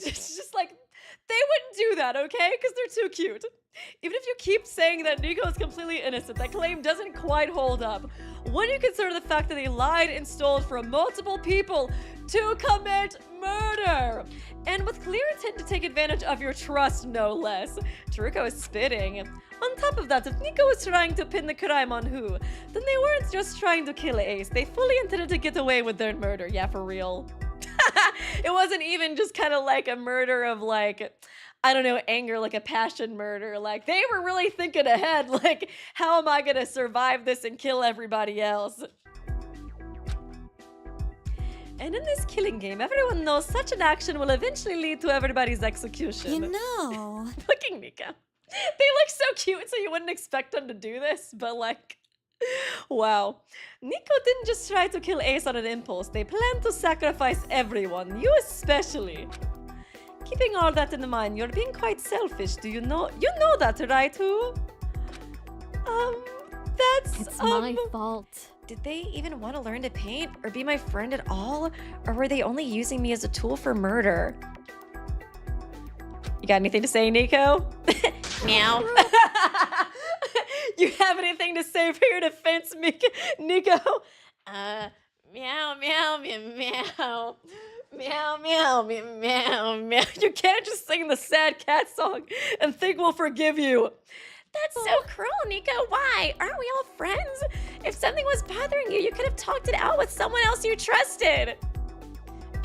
It's just like, they wouldn't do that, okay? Because they're too cute. Even if you keep saying that Nico is completely innocent, that claim doesn't quite hold up. When you consider the fact that he lied and stole from multiple people to commit murder, and with clear intent to take advantage of your trust, no less. Teruko is spitting. On top of that, if Nico was trying to pin the crime on who, then they weren't just trying to kill Ace. They fully intended to get away with their murder. Yeah, for real. It wasn't even just kind of like a murder of like, I don't know, anger, like a passion murder. Like, they were really thinking ahead, like, how am I gonna survive this and kill everybody else? And in this killing game, everyone knows such an action will eventually lead to everybody's execution. You know. Fucking Nico. They look so cute, so you wouldn't expect them to do this, but like, wow. Nico didn't just try to kill Ace on an impulse. They planned to sacrifice everyone, you especially. Keeping all that in mind, you're being quite selfish. Do you know? You know that, right, who? That's It's my fault. Did they even want to learn to paint or be my friend at all? Or were they only using me as a tool for murder? You got anything to say, Nico? Meow. You have anything to say for your defense, Nico? Meow, meow, meow, meow. Meow, meow, meow, meow, meow. You can't just sing the sad cat song and think we'll forgive you. That's so cruel, Nico. Why? Aren't we all friends? If something was bothering you, you could have talked it out with someone else you trusted.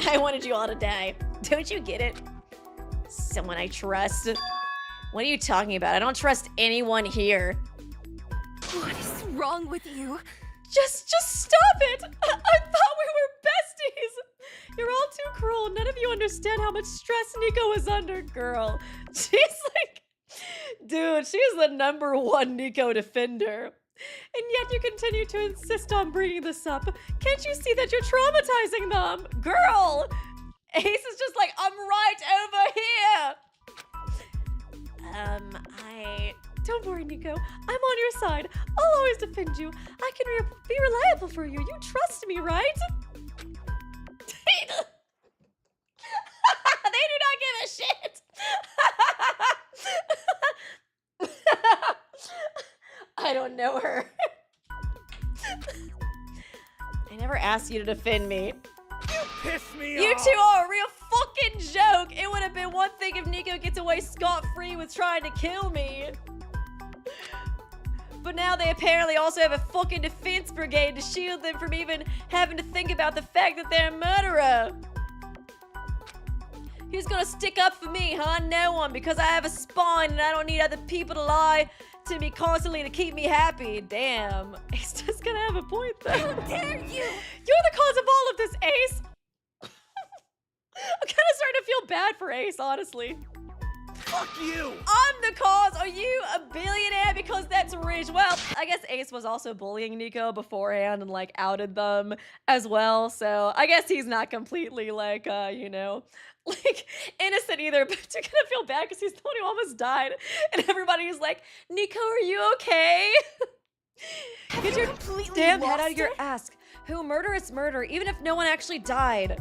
I wanted you all to die. Don't you get it? Someone I trust. What are you talking about? I don't trust anyone here. What is wrong with you? Just stop it! I thought we were besties! You're all too cruel. None of you understand how much stress Nico is under, girl. She's like... Dude, she's the #1 Nico defender. And yet you continue to insist on bringing this up. Can't you see that you're traumatizing them? Girl! Ace is just like, I'm right over here! Don't worry, Nico. I'm on your side. I'll always defend you. I can be reliable for you. You trust me, right? They do not give a shit. I don't know her. I never asked you to defend me. You piss me You off! two are a real fucking joke. It would have been one thing if Nico gets away scot-free with trying to kill me. But now they apparently also have a fucking defense brigade to shield them from even having to think about the fact that they're a murderer. Who's gonna stick up for me, huh? No one, because I have a spine and I don't need other people to lie to me constantly to keep me happy. Damn. Ace just gonna have a point though. How dare you! You're the cause of all of this, Ace! I'm kinda starting to feel bad for Ace, honestly. Fuck you! I'm the cause! Are you a billionaire because that's rich? Well, I guess Ace was also bullying Nico beforehand and like outed them as well. So I guess he's not completely like, you know, like innocent either, but you're gonna feel bad because he's the one who almost died. And everybody's like, Nico, are you okay? Get your damn head out of your ass. Who murder is murder, even if no one actually died.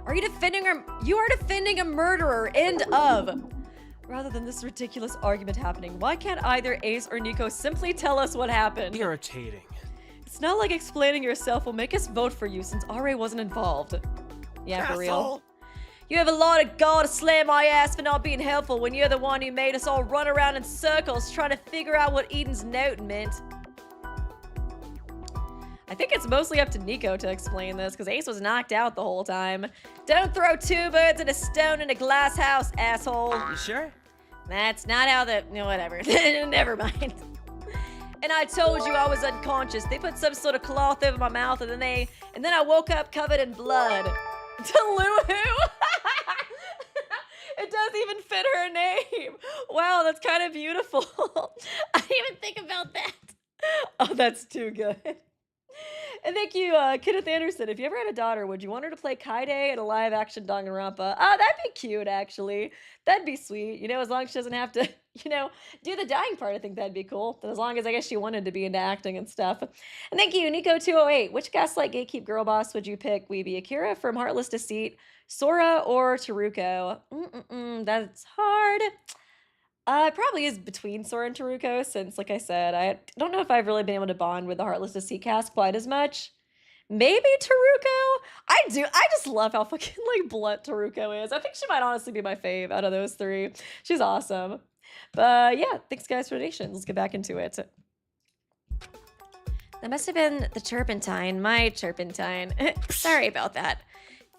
Are you defending her? You are defending a murderer, end of. Rather than this ridiculous argument happening, why can't either Ace or Nico simply tell us what happened? Irritating. It's not like explaining yourself will make us vote for you since RA wasn't involved. Yeah, for real. You have a lot of gall to slam my ass for not being helpful when you're the one who made us all run around in circles trying to figure out what Eden's note meant. I think it's mostly up to Nico to explain this, because Ace was knocked out the whole time. Don't throw 2 birds and a stone in a glass house, asshole. You sure? That's not how the... No, whatever. Never mind. And I told you I was unconscious. They put some sort of cloth over my mouth, and then I woke up covered in blood. Deluhu? It does even fit her name. Wow, that's kind of beautiful. I didn't even think about that. Oh, that's too good. And thank you, Kenneth Anderson. If you ever had a daughter, would you want her to play Kaide in a live-action Danganronpa? Oh, that'd be cute, actually. That'd be sweet. You know, as long as she doesn't have to, you know, do the dying part, I think that'd be cool. As long as, I guess, she wanted to be into acting and stuff. And thank you, Nico208. Which Gaslight Gatekeep girl boss would you pick? Weeby, Akira from Heartless Deceit, Sora, or Teruko? That's hard. It probably is between Sora and Teruko, since, like I said, I don't know if I've really been able to bond with the Heartless Deceit cast quite as much. Maybe Teruko? I just love how fucking, like, blunt Teruko is. I think she might honestly be my fave out of those 3. She's awesome. But, yeah, thanks, guys, for donations. Let's get back into it. That must have been the turpentine, my turpentine. Sorry about that.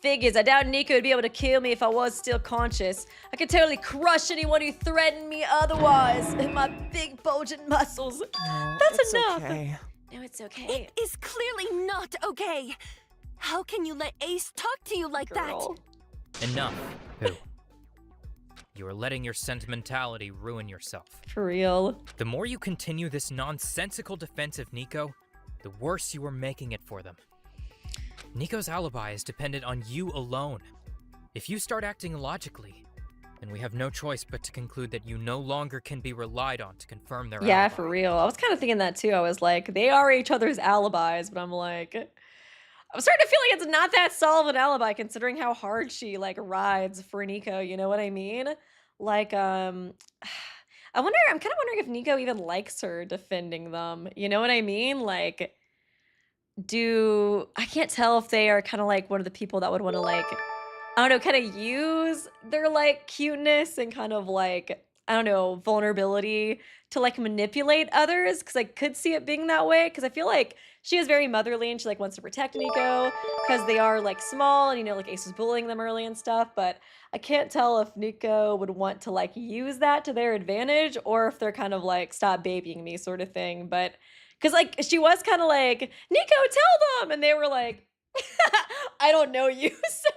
Figures, I doubt Nico would be able to kill me if I was still conscious. I could totally crush anyone who threatened me otherwise. My big bulging muscles. No, That's enough. Okay. No, it's okay. It is clearly not okay. How can you let Ace talk to you like Girl. that? Enough. Who? You are letting your sentimentality ruin yourself. For real. The more you continue this nonsensical defense of Nico, the worse you are making it for them. Nico's alibi is dependent on you alone. If you start acting logically, and we have no choice but to conclude that you no longer can be relied on to confirm their Yeah, alibi. for real. I was kind of thinking that too. I was like, they are each other's alibis, but I'm like, I'm starting to feel like it's not that solid an alibi considering how hard she like rides for Nico. You know what I mean? Like, I'm kind of wondering if Nico even likes her defending them. You know what I mean? Like, I can't tell if they are kind of like one of the people that would want to like, I don't know, kind of use their like cuteness and kind of like, I don't know, vulnerability to like manipulate others. Cause I could see it being that way. Cause I feel like she is very motherly and she like wants to protect Nico because they are like small and, you know, like Ace was bullying them early and stuff. But I can't tell if Nico would want to like use that to their advantage or if they're kind of like, stop babying me sort of thing. But cause like she was kind of like, Nico, tell them. And they were like, I don't know you. So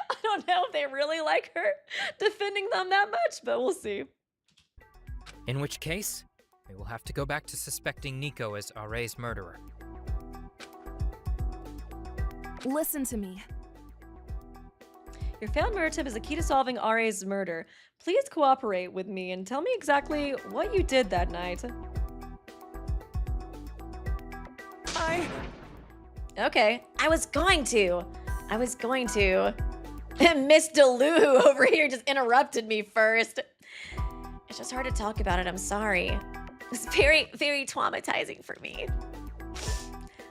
I don't know if they really like her defending them that much, but we'll see. In which case, we will have to go back to suspecting Nico as Are's murderer. Listen to me. Your failed murder tip is the key to solving Are's murder. Please cooperate with me and tell me exactly what you did that night. Okay, I was going to. Miss DeLu over here just interrupted me first. It's just hard to talk about it, I'm sorry. It's very, very traumatizing for me.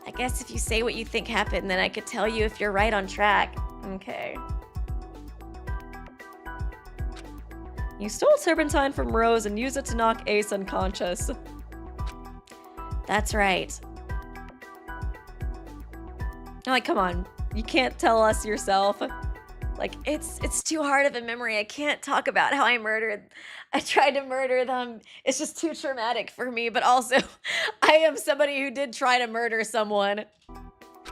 I guess if you say what you think happened, then I could tell you if you're right on track. Okay. You stole turpentine from Rose and used it to knock Ace unconscious. That's right. I'm like, come on. You can't tell us yourself. Like, it's too hard of a memory. I can't talk about how I tried to murder them. It's just too traumatic for me. But also, I am somebody who did try to murder someone.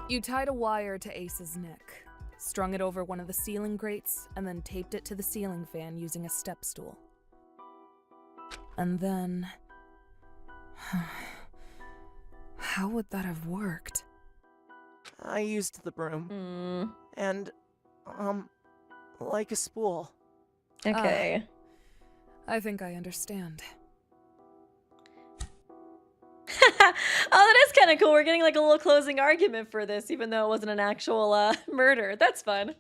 You tied a wire to Ace's neck, strung it over one of the ceiling grates, and then taped it to the ceiling fan using a step stool. And then... how would that have worked? I used the broom. And, like a spool. Okay. I think I understand. Oh, that is kind of cool. We're getting like a little closing argument for this, even though it wasn't an actual murder. That's fun.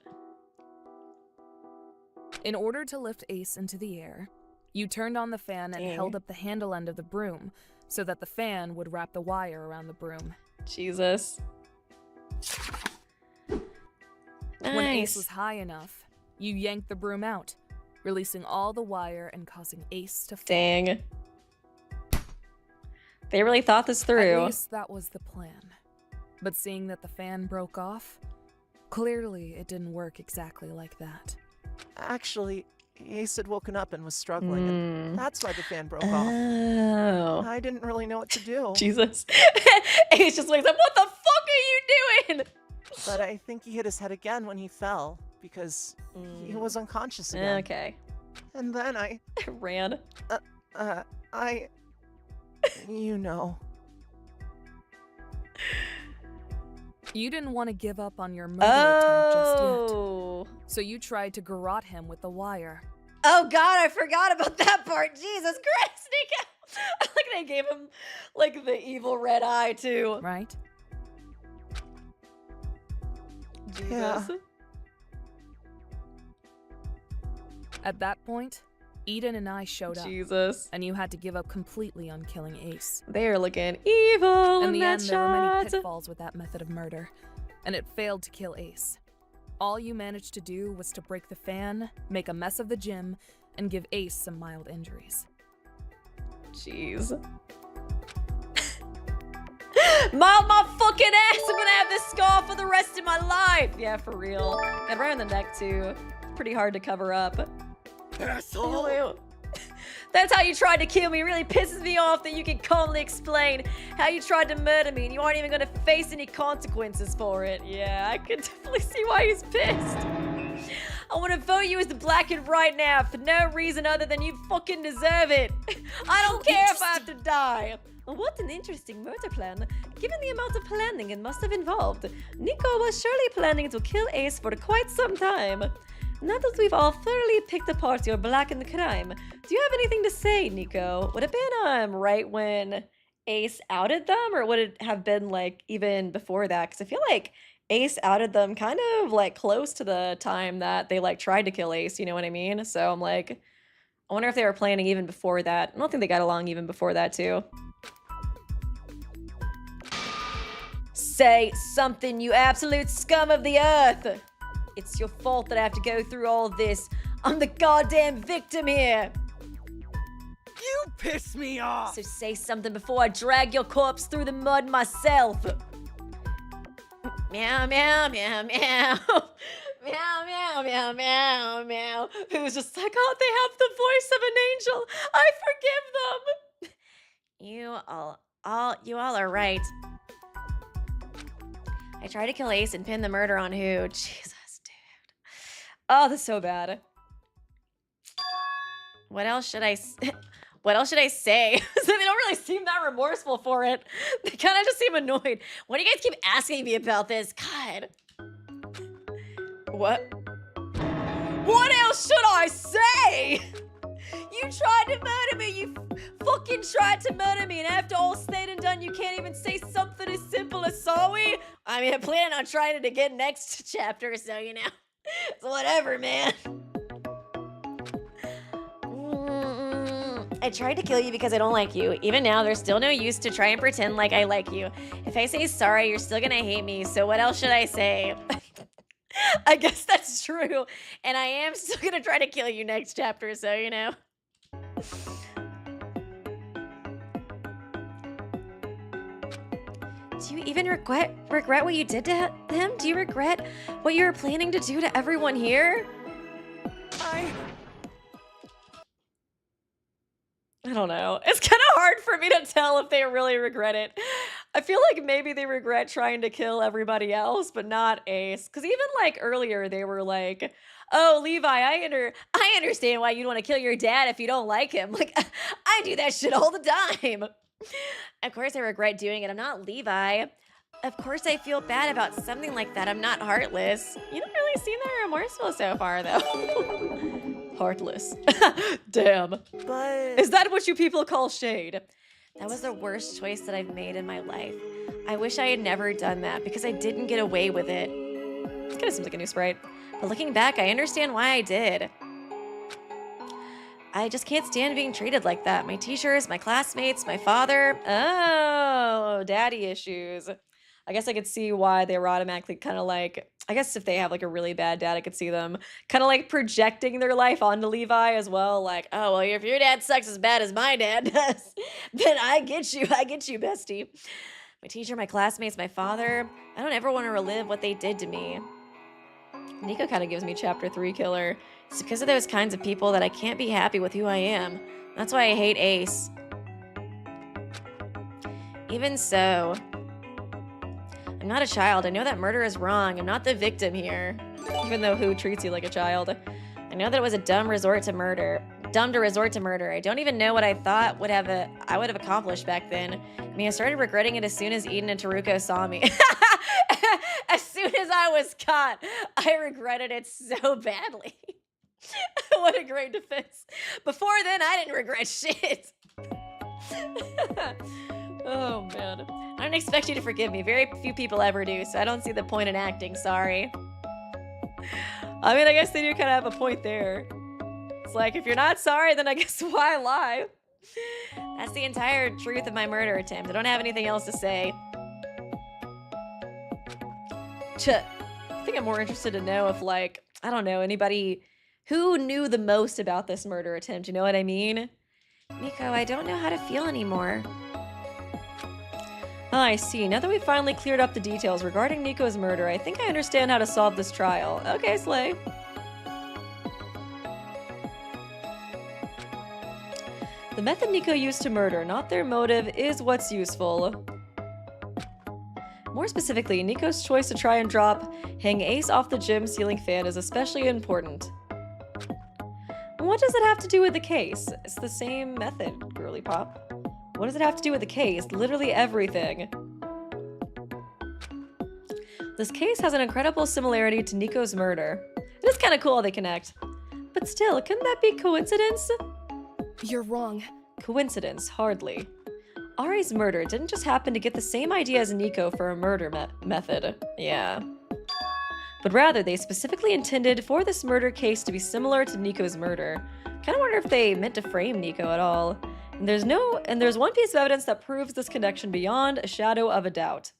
In order to lift Ace into the air, you turned on the fan and held up the handle end of the broom so that the fan would wrap the wire around the broom. Jesus. Nice. When Ace was high enough, you yanked the broom out, releasing all the wire and causing Ace to fall. Dang. They really thought this through. At least that was the plan. But seeing that the fan broke off, clearly it didn't work exactly like that. Actually, Ace had woken up and was struggling, and that's why the fan broke off. Oh. I didn't really know what to do. Jesus. Ace just wakes up, what the fuck are you doing? But I think he hit his head again when he fell, because he was unconscious again. Okay. And then I ran. You know. You didn't want to give up on your murder attempt just yet. So you tried to garrote him with the wire. Oh god, I forgot about that part. Jesus Christ, Nico. I like they gave him like the evil red eye too. Right? Jesus. Yeah. At that point, Eden and I showed up. Jesus. And you had to give up completely on killing Ace. They are looking evil in the end, shot. there were many pitfalls with that method of murder, and it failed to kill Ace. All you managed to do was to break the fan, make a mess of the gym, and give Ace some mild injuries. Jeez. Mild my fucking ass! I'm gonna have this scar for the rest of my life! Yeah, for real. And right on the neck, too. Pretty hard to cover up. Asshole! That's how you tried to kill me. It really pisses me off that you can calmly explain how you tried to murder me and you aren't even gonna face any consequences for it. Yeah, I can definitely see why he's pissed. I want to vote you as the blackened right now for no reason other than you fucking deserve it. I don't care if I have to die. What an interesting murder plan. Given the amount of planning it must have involved, Nico was surely planning to kill Ace for quite some time. Now that we've all thoroughly picked apart your blackened crime, do you have anything to say, Nico? Would it have been right when Ace outed them, or would it have been like even before that? Because I feel like Ace outed them kind of like close to the time that they like tried to kill Ace, you know what I mean? So I'm like, I wonder if they were planning even before that. I don't think they got along even before that too. Say something, you absolute scum of the earth! It's your fault that I have to go through all this. I'm the goddamn victim here! You piss me off! So say something before I drag your corpse through the mud myself! Meow, meow, meow, meow. Meow, meow, meow, meow, meow. It was just like, oh, they have the voice of an angel. I forgive them. You all are right. I tried to kill Ace and pin the murder on who? Jesus, dude. Oh, that's so bad. What else should I say? They don't really seem that remorseful for it. They kind of just seem annoyed. Why do you guys keep asking me about this? God. What? What else should I say? You tried to murder me. You fucking tried to murder me. And after all said and done, you can't even say something as simple as sorry? I mean, I plan on trying it again next chapter, so you know. So whatever, man. I tried to kill you because I don't like you. Even now, there's still no use to try and pretend like I like you. If I say sorry, you're still gonna hate me, so what else should I say? I guess that's true. And I am still gonna try to kill you next chapter, so you know. Do you even regret what you did to him? Do you regret what you were planning to do to everyone here? I don't know. It's kind of hard for me to tell if they really regret it. I feel like maybe they regret trying to kill everybody else, but not Ace. Because even like earlier, they were like, oh, Levi, I understand why you'd want to kill your dad if you don't like him. Like, I do that shit all the time. Of course I regret doing it. I'm not Levi. Of course I feel bad about something like that. I'm not heartless. You don't really seem that remorseful so far, though. Heartless. Damn. But is that what you people call shade? That was the worst choice that I've made in my life. I wish I had never done that because I didn't get away with it. This kind of seems like a new sprite. But looking back, I understand why I did. I just can't stand being treated like that. My teachers, my classmates, my father. Oh, daddy issues. I guess I could see why they were automatically kind of like, I guess if they have like a really bad dad, I could see them kind of like projecting their life onto Levi as well. Like, oh, well, if your dad sucks as bad as my dad does, then I get you, bestie. My teacher, my classmates, my father, I don't ever want to relive what they did to me. Nico kind of gives me chapter 3 killer. It's because of those kinds of people that I can't be happy with who I am. That's why I hate Ace. Even so, I'm not a child. I know that murder is wrong. I'm not the victim here. Even though who treats you like a child? I know that it was a dumb to resort to murder. I don't even know what I thought I would have accomplished back then. I mean, I started regretting it as soon as Eden and Teruko saw me. As soon as I was caught, I regretted it so badly. What a great defense. Before then, I didn't regret shit. Oh, man. I don't expect you to forgive me. Very few people ever do, so I don't see the point in acting. Sorry. I mean, I guess they do kind of have a point there. It's like, if you're not sorry, then I guess why lie? That's the entire truth of my murder attempt. I don't have anything else to say. I think I'm more interested to know if, like, I don't know, anybody who knew the most about this murder attempt. You know what I mean? Nico, I don't know how to feel anymore. Oh, I see. Now that we've finally cleared up the details regarding Nico's murder, I think I understand how to solve this trial. Okay, Slay. The method Nico used to murder, not their motive, is what's useful. More specifically, Nico's choice to try and hang Ace off the gym ceiling fan is especially important. What does it have to do with the case? It's the same method, girly pop. What does it have to do with the case? Literally everything. This case has an incredible similarity to Nico's murder. It is kind of cool how they connect. But still, couldn't that be coincidence? You're wrong. Coincidence, hardly. Ari's murder didn't just happen to get the same idea as Nico for a murder method. Yeah. But rather, they specifically intended for this murder case to be similar to Nico's murder. Kinda wonder if they meant to frame Nico at all. And there's one piece of evidence that proves this connection beyond a shadow of a doubt.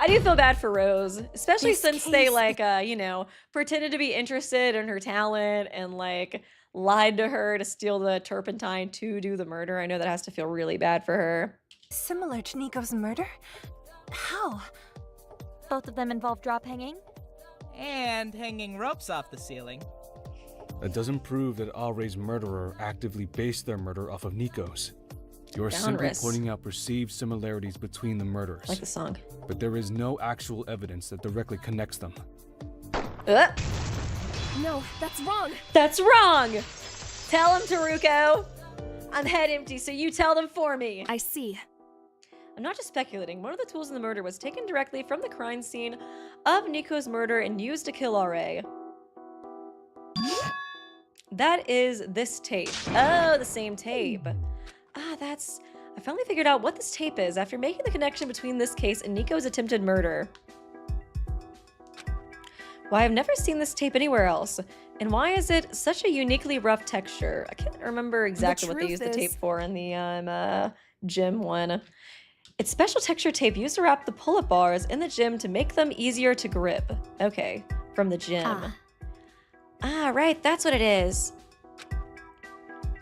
I do feel bad for Rose, especially since they, like, you know, pretended to be interested in her talent and, like, lied to her to steal the turpentine to do the murder. I know that has to feel really bad for her. Similar to Nico's murder? How? Both of them involve drop hanging? And hanging ropes off the ceiling. That doesn't prove that Are's murderer actively based their murder off of Nico's. You're simply pointing out perceived similarities between the murders. Like the song. But there is no actual evidence that directly connects them. No, that's wrong. That's wrong! Tell him, Teruko! I'm head empty, so you tell them for me. I see. I'm not just speculating. One of the tools in the murder was taken directly from the crime scene of Nico's murder and used to kill Are. That is this tape. Oh, the same tape. I finally figured out what this tape is after making the connection between this case and Nico's attempted murder. Why, I've never seen this tape anywhere else. And why is it such a uniquely rough texture? I can't remember exactly what they used the tape for in the gym one. It's special texture tape used to wrap the pull-up bars in the gym to make them easier to grip. Okay, from the gym. Right, that's what it is.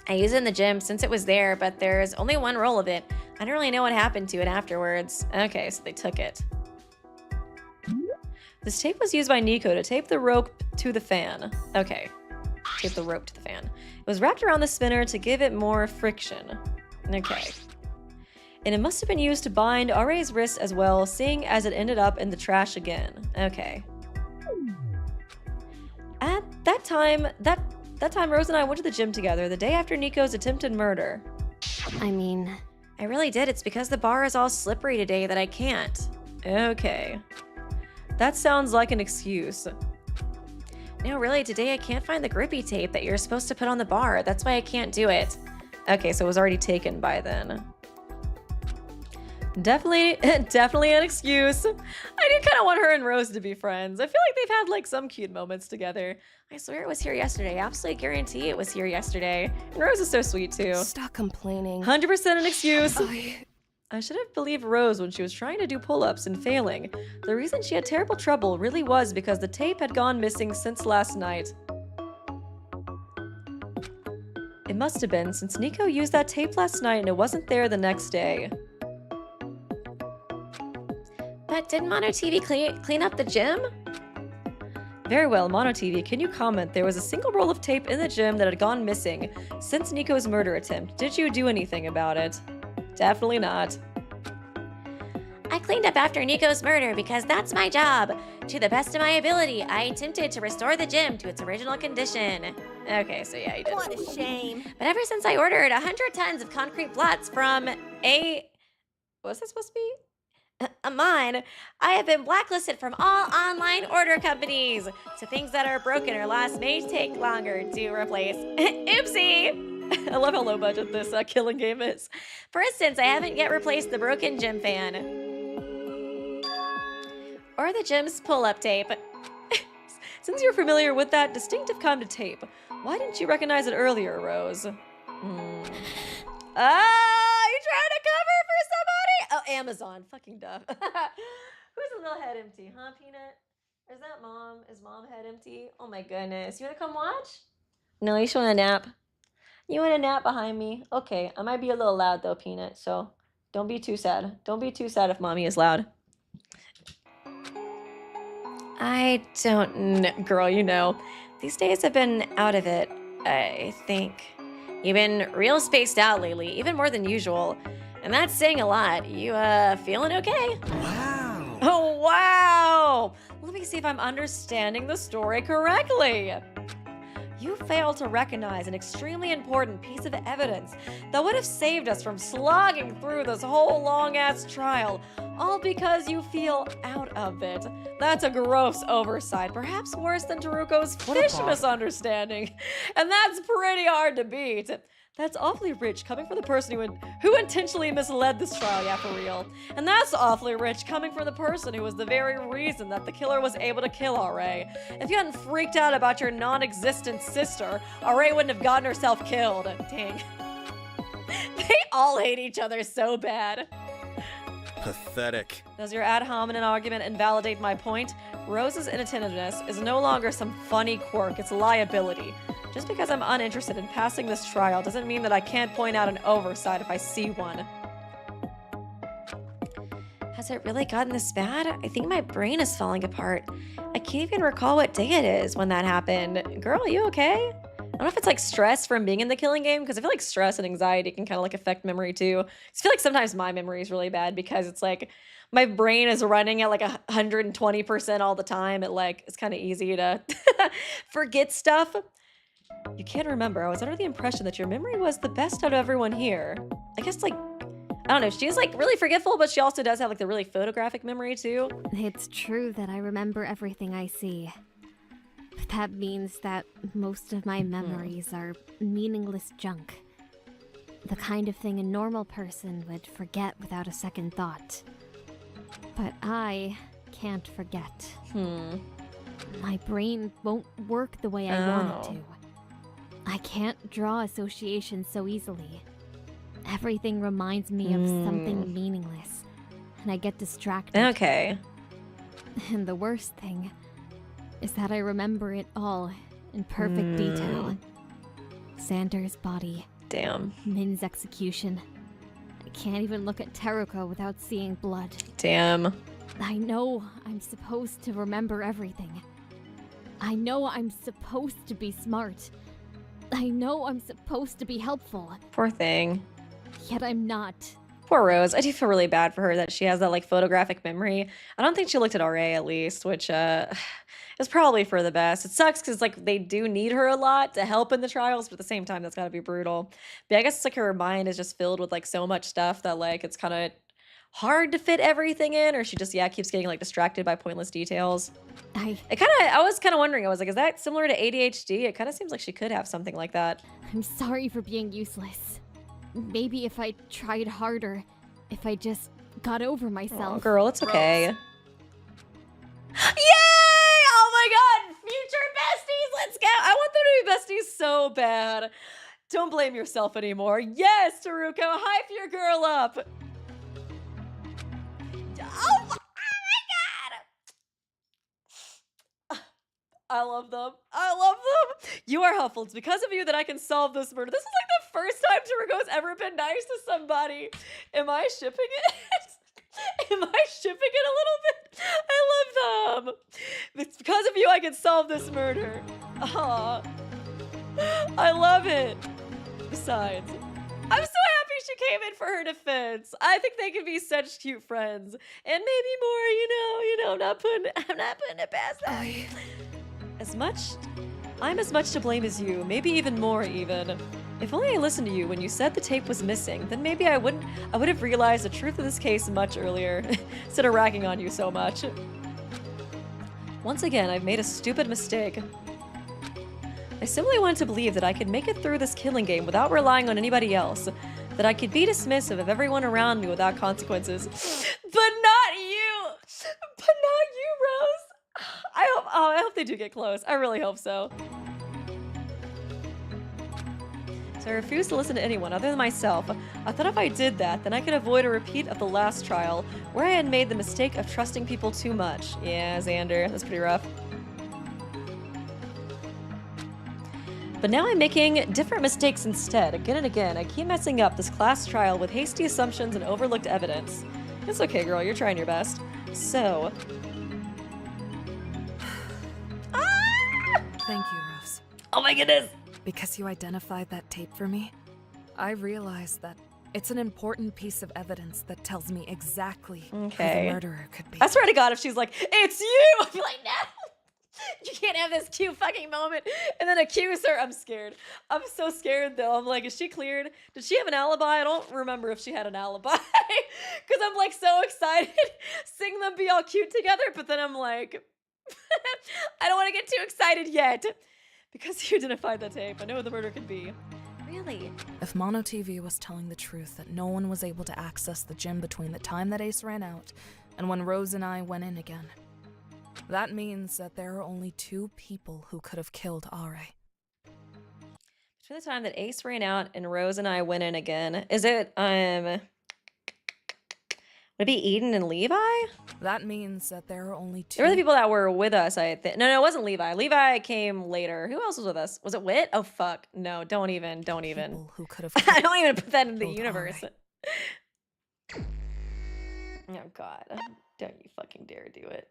I use it in the gym since it was there, but there's only one roll of it. I don't really know what happened to it afterwards. Okay, so they took it. This tape was used by Nico to tape the rope to the fan. Okay, tape the rope to the fan. It was wrapped around the spinner to give it more friction. Okay. And it must have been used to bind Are's wrists as well, seeing as it ended up in the trash again. Okay. At that time, Rose and I went to the gym together the day after Nico's attempted murder. I mean... I really did. It's because the bar is all slippery today that I can't. Okay. That sounds like an excuse. No, really, today I can't find the grippy tape that you're supposed to put on the bar. That's why I can't do it. Okay, so it was already taken by then. Definitely an excuse. I do kind of want her and Rose to be friends. I feel like they've had like some cute moments together. I swear it was here yesterday. Absolutely guarantee it was here yesterday. And Rose is so sweet too. Stop complaining. 100% an excuse. I should have believed Rose when she was trying to do pull-ups and failing. The reason she had terrible trouble really was because the tape had gone missing since last night. It must have been since Nico used that tape last night and it wasn't there the next day. But didn't MonoTV clean up the gym? Very well, MonoTV, can you comment? There was a single roll of tape in the gym that had gone missing since Nico's murder attempt. Did you do anything about it? Definitely not. I cleaned up after Nico's murder because that's my job. To the best of my ability, I attempted to restore the gym to its original condition. Okay, so yeah, you did. What a shame. But ever since I ordered 100 tons of concrete blocks from what's that supposed to be? Mine, I have been blacklisted from all online order companies. So things that are broken or lost may take longer to replace. Oopsie! I love how low budget this killing game is. For instance, I haven't yet replaced the broken gym fan. Or the gym's pull-up tape. Since you're familiar with that distinctive kind of tape, why didn't you recognize it earlier, Rose? You trying to cover for somebody? Oh, Amazon. Fucking duh. Who's a little head empty, huh, Peanut? Is that Mom? Is Mom head empty? Oh my goodness. You want to come watch? No, you just want a nap. You want a nap behind me? Okay, I might be a little loud though, Peanut, so don't be too sad. Don't be too sad if Mommy is loud. I don't know. Girl, you know. These days I've been out of it, I think. You've been real spaced out lately, even more than usual. And that's saying a lot. You, feeling okay? Wow. Oh, wow! Let me see if I'm understanding the story correctly. You failed to recognize an extremely important piece of evidence that would have saved us from slogging through this whole long-ass trial all because you feel out of it. That's a gross oversight, perhaps worse than Teruko's fish misunderstanding. And that's pretty hard to beat. That's awfully rich coming from the person who intentionally misled this trial, yeah, for real. And that's awfully rich coming from the person who was the very reason that the killer was able to kill RA. If you hadn't freaked out about your non-existent sister, RA wouldn't have gotten herself killed. Dang. They all hate each other so bad. Pathetic. Does your ad hominem argument invalidate my point? Rose's inattentiveness is no longer some funny quirk, it's a liability. Just because I'm uninterested in passing this trial doesn't mean that I can't point out an oversight if I see one. Has it really gotten this bad? I think my brain is falling apart. I can't even recall what day it is when that happened. Girl, are you okay? I don't know if it's like stress from being in the killing game, because I feel like stress and anxiety can kind of like affect memory too. I feel like sometimes my memory is really bad because it's like my brain is running at like 120% all the time. It's kind of easy to forget stuff. You can't remember. I was under the impression that your memory was the best out of everyone here. I guess I don't know. She's like really forgetful, but she also does have like the really photographic memory too. It's true that I remember everything I see. But that means that most of my memories are meaningless junk. The kind of thing a normal person would forget without a second thought. But I can't forget. My brain won't work the way I want it to. I can't draw associations so easily. Everything reminds me of something meaningless, and I get distracted. Okay. And the worst thing is that I remember it all in perfect detail. Xander's body. Damn. Min's execution. I can't even look at Teruko without seeing blood. Damn. I know I'm supposed to remember everything. I know I'm supposed to be smart. I know I'm supposed to be helpful. Poor thing. Yet I'm not. Poor Rose. I do feel really bad for her that she has that like photographic memory. I don't think she looked at RA at least, which is probably for the best. It sucks because like they do need her a lot to help in the trials, but at the same time that's gotta be brutal. But I guess it's like her mind is just filled with like so much stuff that like it's kind of hard to fit everything in, or she just keeps getting like distracted by pointless details. I was kind of wondering, I was like, is that similar to ADHD? It kind of seems like she could have something like that. I'm sorry for being useless. Maybe if I tried harder, if I just got over myself. Oh, girl, it's okay. Yay! Oh my god! Future besties! Let's go! I want them to be besties so bad. Don't blame yourself anymore. Yes, Teruko! Hype your girl up! Oh my god! I love them. I love them. You are helpful. It's because of you that I can solve this murder. This is like the first time Teruko's ever been nice to somebody. Am I shipping it? Am I shipping it a little bit? I love them. It's because of you I can solve this murder. Aw. I love it. Besides, I'm so happy she came in for her defense. I think they could be such cute friends. And maybe more, you know, I'm not putting it past that. I'm as much to blame as you, maybe even more even. If only I listened to you when you said the tape was missing, then maybe I would have realized the truth of this case much earlier, instead of ragging on you so much. Once again, I've made a stupid mistake. I simply wanted to believe that I could make it through this killing game without relying on anybody else, that I could be dismissive of everyone around me without consequences. But not you! But not you, Rose! I hope they do get close. I really hope so. So I refused to listen to anyone other than myself. I thought if I did that, then I could avoid a repeat of the last trial, where I had made the mistake of trusting people too much. Yeah, Xander, that's pretty rough. But now I'm making different mistakes instead. Again and again, I keep messing up this class trial with hasty assumptions and overlooked evidence. It's okay, girl, you're trying your best. So... Thank you, Rose. Oh my goodness! Because you identified that tape for me, I realized that it's an important piece of evidence that tells me exactly who the murderer could be. I swear to God, if she's like, it's you! I'd be like, no! You can't have this cute fucking moment and then accuse her. I'm scared. I'm so scared though. I'm like, is she cleared? Did she have an alibi? I don't remember if she had an alibi. Because I'm like so excited seeing them be all cute together. But then I'm like, I don't want to get too excited yet. Because you identified the tape. I know who the murder could be. Really? If MonoTV was telling the truth that no one was able to access the gym between the time that Ace ran out and when Rose and I went in again, that means that there are only 2 people who could have killed Are. Between the time that Ace ran out and Rose and I went in again, is it, would it be Eden and Levi? That means that there are only 2. They were the people that were with us, I think. No, it wasn't Levi. Levi came later. Who else was with us? Was it Wit? Oh, fuck. No, don't even. People who could have I don't even put that in the universe. Oh, God. Don't you fucking dare do it.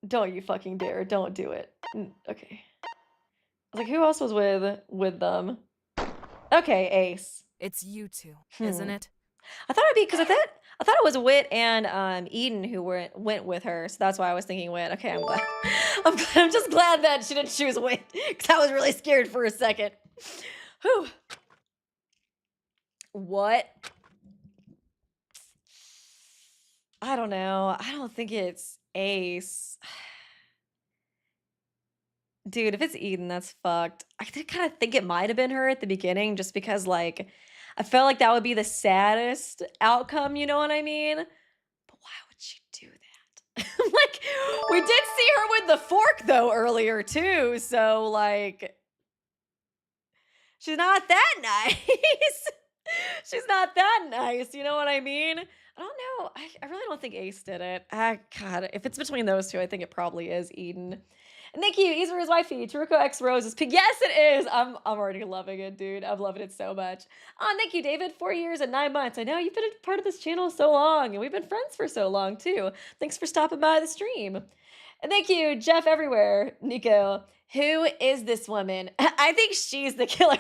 Don't you fucking dare. Don't do it. Okay. I was like, who else was with them? Okay, Ace. It's you 2, isn't it? I thought it'd be because I thought it was Wit and Eden who went with her, so that's why I was thinking Wit. Okay, I'm glad. I'm just glad that she didn't choose Wit because I was really scared for a second. Whew. What? I don't know. I don't think it's Ace. Dude, if it's Eden, that's fucked. I did kind of think it might have been her at the beginning just because, like, I felt like that would be the saddest outcome, you know what I mean? But why would she do that? Like, we did see her with the fork, though, earlier, too. So, like, she's not that nice. She's not that nice, you know what I mean? I don't know. I really don't think Ace did it. God, if it's between those 2, I think it probably is Eden. And thank you, Ease for his wifey, Teruko X Rose is pink. Yes, it is. I'm already loving it, dude. I'm loving it so much. Oh, thank you, David. 4 years and 9 months. I know you've been a part of this channel so long, and we've been friends for so long too. Thanks for stopping by the stream. And thank you, Jeff Everywhere, Nico. Who is this woman? I think she's the killer.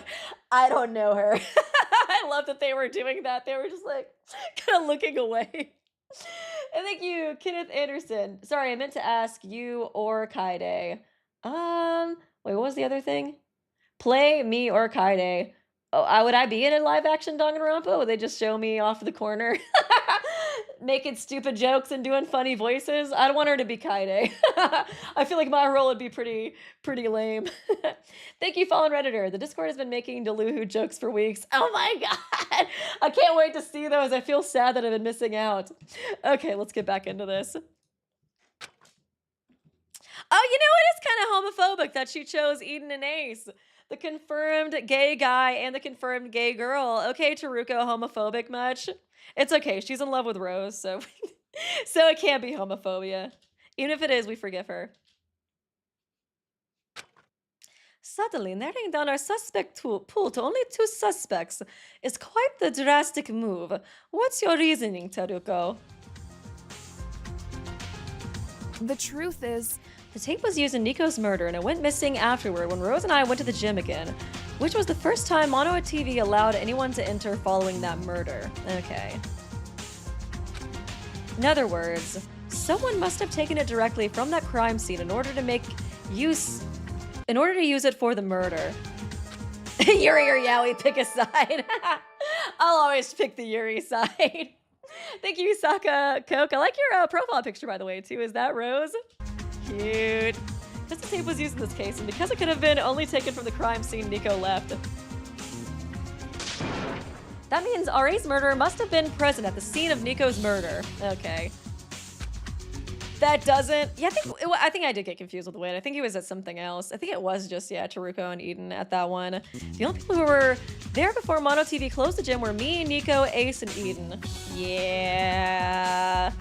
I don't know her. I love that they were doing that. They were just like kind of looking away. And thank you, Kenneth Anderson. Sorry, I meant to ask you or Kaide. Wait, what was the other thing? Play me or Kaide. Oh, would I be in a live action Danganronpa? Would they just show me off the corner? Making stupid jokes and doing funny voices? I'd want her to be Kaide. I feel like my role would be pretty lame. Thank you, Fallen Redditor. The Discord has been making Deluhu jokes for weeks. Oh my god! I can't wait to see those. I feel sad that I've been missing out. Okay, let's get back into this. Oh, you know, it is kind of homophobic that she chose Eden and Ace. The confirmed gay guy and the confirmed gay girl. Okay, Teruko, homophobic much? It's okay. She's in love with Rose, so so it can't be homophobia. Even if it is, we forgive her. Suddenly, narrowing down our suspect pool to only 2 suspects is quite the drastic move. What's your reasoning, Teruko? The truth is, the tape was used in Nico's murder and it went missing afterward when Rose and I went to the gym again, which was the first time MonoTV allowed anyone to enter following that murder. Okay. In other words, someone must have taken it directly from that crime scene in order to use it for the murder. Yuri or Yaoi, pick a side. I'll always pick the Yuri side. Thank you, Saka Coke. I like your profile picture, by the way, too. Is that Rose? Cute. Just the tape was used in this case, and because it could have been only taken from the crime scene, Nico left. That means Ra's murderer must have been present at the scene of Nico's murder. Okay. That doesn't... Yeah, I think I did get confused with the win. I think he was at something else. I think it was just, yeah, Teruko and Eden at that one. The only people who were there before MonoTV closed the gym were me, Nico, Ace, and Eden. Yeah...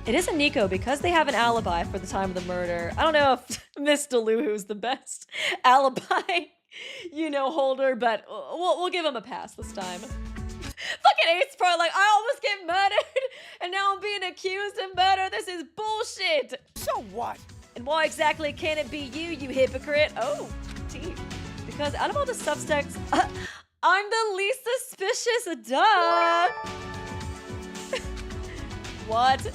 It isn't Nico because they have an alibi for the time of the murder. I don't know if Miss Deluhu's the best alibi, holder, but we'll give him a pass this time. Fucking Ace probably like, I almost get murdered, and now I'm being accused of murder. This is bullshit. So what? And why exactly can it be you hypocrite? Oh, T. Because out of all the suspects, I'm the least suspicious. Duh. What?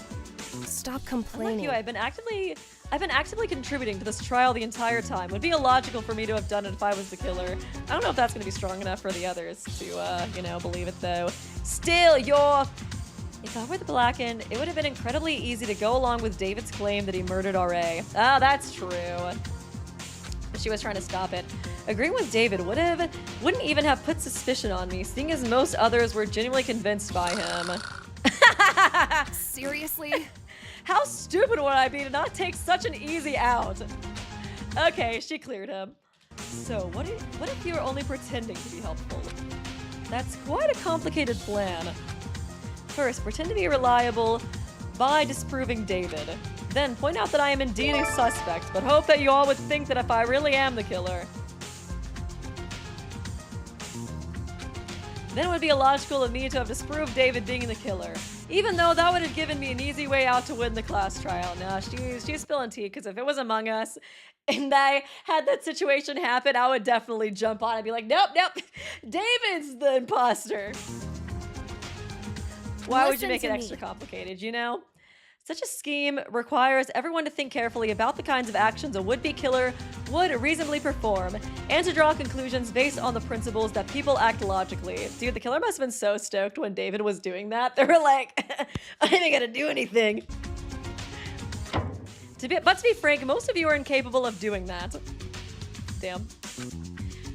Stop complaining. Like you, I've been actively I've been actively contributing to this trial the entire time. Would be illogical for me to have done it if I was the killer. I don't know if that's going to be strong enough for the others to, you know, believe it though. Still, if I were the blackened, it would have been incredibly easy to go along with David's claim that he murdered R.A. Oh, that's true. But she was trying to stop it. Agreeing with David wouldn't even have put suspicion on me, seeing as most others were genuinely convinced by him. Seriously? How stupid would I be to not take such an easy out? Okay, she cleared him. So, what if you were only pretending to be helpful? That's quite a complicated plan. First, pretend to be reliable by disproving David. Then, point out that I am indeed a suspect, but hope that you all would think that if I really am the killer. Then it would be illogical of me to have disproved David being the killer. Even though that would have given me an easy way out to win the class trial. Nah, she's spilling tea, because if it was Among Us and I had that situation happen, I would definitely jump on and be like, nope, David's the imposter. Why would you make it extra complicated, you know? Such a scheme requires everyone to think carefully about the kinds of actions a would-be killer would reasonably perform, and to draw conclusions based on the principles that people act logically. Dude, the killer must have been so stoked when David was doing that. They were like, I ain't gonna do anything. But to be frank, most of you are incapable of doing that. Damn.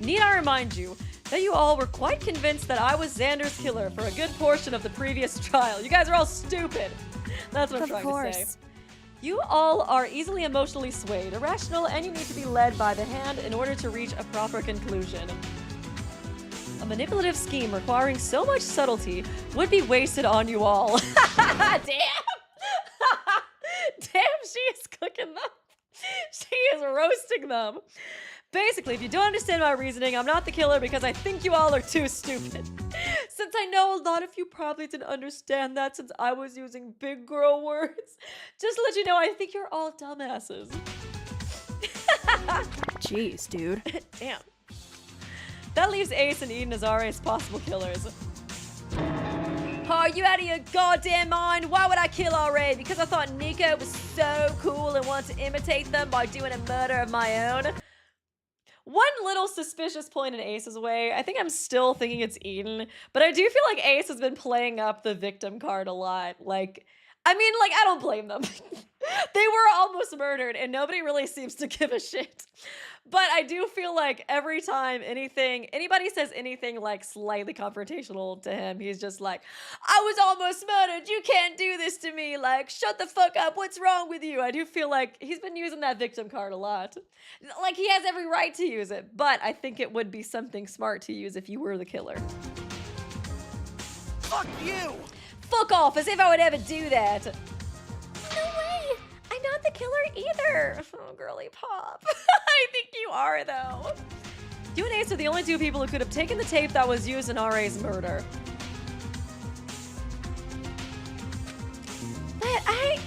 Need I remind you that you all were quite convinced that I was Xander's killer for a good portion of the previous trial. You guys are all stupid. That's what I'm trying to say. You all are easily emotionally swayed, irrational, and you need to be led by the hand in order to reach a proper conclusion. A manipulative scheme requiring so much subtlety would be wasted on you all. Damn! Damn, she is cooking them. She is roasting them. Basically, if you don't understand my reasoning, I'm not the killer because I think you all are too stupid. Since I know a lot of you probably didn't understand that since I was using big girl words, just to let you know, I think you're all dumbasses. Jeez, dude. Damn. That leaves Ace and Eden as RA's possible killers. Oh, are you out of your goddamn mind? Why would I kill RA? Because I thought Nico was so cool and wanted to imitate them by doing a murder of my own? One little suspicious point in Ace's way, I think I'm still thinking it's Eden, but I do feel like Ace has been playing up the victim card a lot. Like, I mean, like, I don't blame them. They were almost murdered and nobody really seems to give a shit. But I do feel like every time anybody says anything like slightly confrontational to him, he's just like, I was almost murdered. You can't do this to me. Like, shut the fuck up. What's wrong with you? I do feel like he's been using that victim card a lot. Like, he has every right to use it, but I think it would be something smart to use if you were the killer. Fuck you! Fuck off, as if I would ever do that. No way! I'm not the killer either. Oh, girly pop. I think you are, though. You and Ace are the only two people who could have taken the tape that was used in RA's murder. But I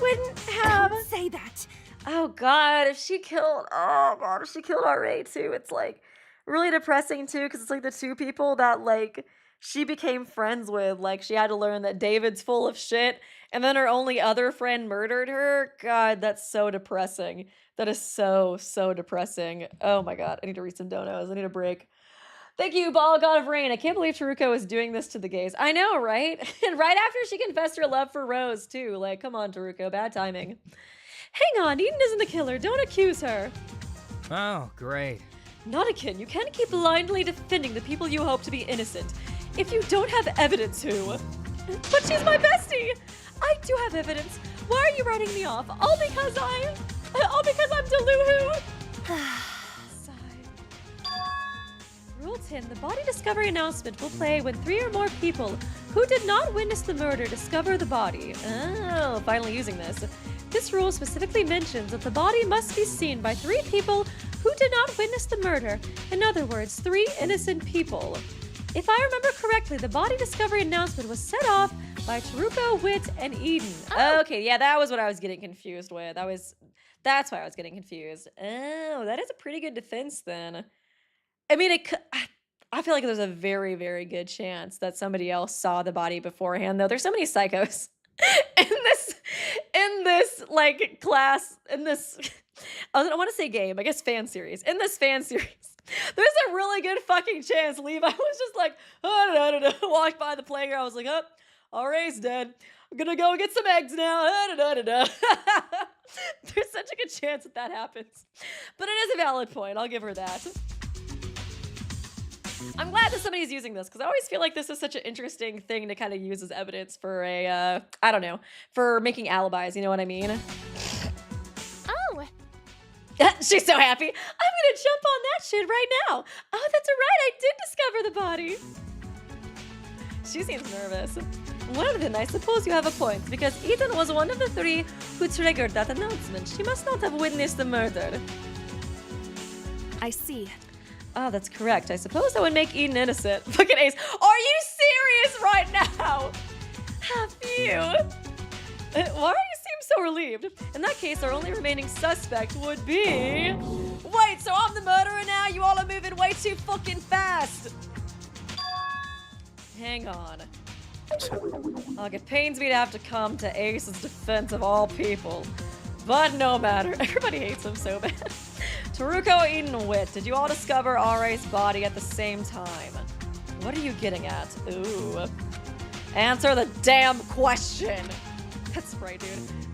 wouldn't have... Don't say that. Oh, God, if she killed RA, too, it's, like, really depressing, too, because it's, like, the two people that, like, she became friends with. Like, she had to learn that David's full of shit, and then her only other friend murdered her. God, that's so depressing. That is so, so depressing. Oh my God, I need to read some donos. I need a break. Thank you, Ball God of Rain. I can't believe Teruko is doing this to the gays. I know, right? And right after she confessed her love for Rose, too. Like, come on, Teruko, bad timing. Hang on, Eden isn't the killer. Don't accuse her. Oh, great. Notikin, you can't keep blindly defending the people you hope to be innocent if you don't have evidence who. But she's my bestie. I do have evidence. Why are you writing me off? All because I'm Deluhu. Rule 10, the body discovery announcement will play when 3 or more people who did not witness the murder discover the body. Oh, finally using this. This rule specifically mentions that the body must be seen by 3 people who did not witness the murder. In other words, 3 innocent people. If I remember correctly, the body discovery announcement was set off by Teruko, Wit, and Eden. Oh. Okay, yeah, that was what I was getting confused with. That's why I was getting confused. Oh, that is a pretty good defense then. I mean, I feel like there's a very, very good chance that somebody else saw the body beforehand, though. There's so many psychos. in this like class, in this, I want to say game, I guess fan series. In this fan series, there's a really good fucking chance Levi was just like, walked by the playground. I was like, RA's dead. I'm gonna go get some eggs now. There's such a good chance that happens. But it is a valid point. I'll give her that. I'm glad that somebody's using this, because I always feel like this is such an interesting thing to kind of use as evidence for a, I don't know, for making alibis, you know what I mean? Oh! She's so happy. I'm gonna jump on that shit right now. Oh, that's right, I did discover the body. She seems nervous. Well then, I suppose you have a point, because Eden was one of the three who triggered that announcement. She must not have witnessed the murder. I see. Oh, that's correct. I suppose that would make Eden innocent. Fucking Ace. Are you serious right now? Have you? Why do you seem so relieved? In that case, our only remaining suspect would be... Wait, so I'm the murderer now? You all are moving way too fucking fast. Hang on. Ugh, it pains me to have to come to Ace's defense of all people. But no matter. Everybody hates him so bad. Teruko, Eden, and Wit, did you all discover RA's body at the same time? What are you getting at? Ooh. Answer the damn question. That's right, dude.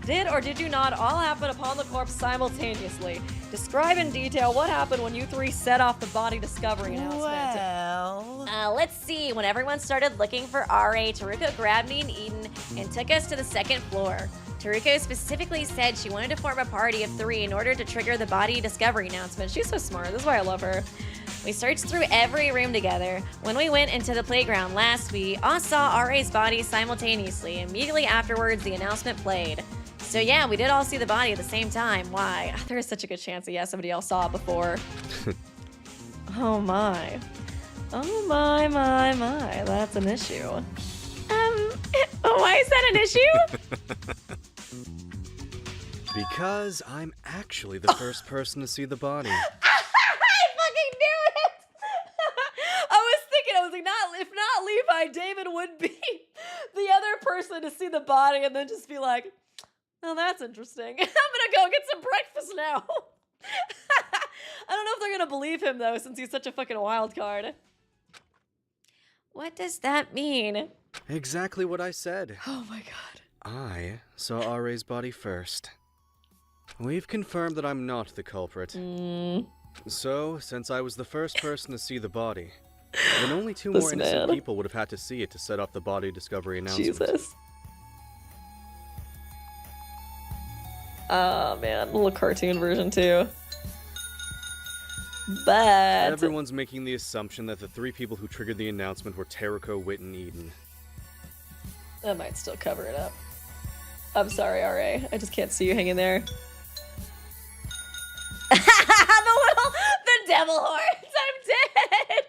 Did or did you not all happen upon the corpse simultaneously? Describe in detail what happened when you three set off the body discovery announcement. Well... let's see. When everyone started looking for RA, Teruko grabbed me and Eden and took us to the second floor. Teruko specifically said she wanted to form a party of 3 in order to trigger the body discovery announcement. She's so smart. This is why I love her. We searched through every room together. When we went into the playground last, we all saw RA's body simultaneously. Immediately afterwards, the announcement played. So yeah, we did all see the body at the same time. Why? There is such a good chance that, yeah, somebody else saw it before. Oh my. Oh my. That's an issue. Why is that an issue? Because I'm actually the first person to see the body. I fucking knew it! I was thinking, if not Levi, David would be the other person to see the body and then just be like, oh, that's interesting. I'm gonna go get some breakfast now. I don't know if they're gonna believe him, though, since he's such a fucking wild card. What does that mean? Exactly what I said. Oh my god. I saw RA's body first. We've confirmed that I'm not the culprit. So, since I was the first person to see the body, then only 2 more innocent people would have had to see it to set off the body discovery announcement. Jesus. Oh man, little cartoon version too. But everyone's making the assumption that the 3 people who triggered the announcement were Teruko, Wit, and Eden. That might still cover it up. I'm sorry, RA. I just can't see you hanging there. The devil horns! I'm dead!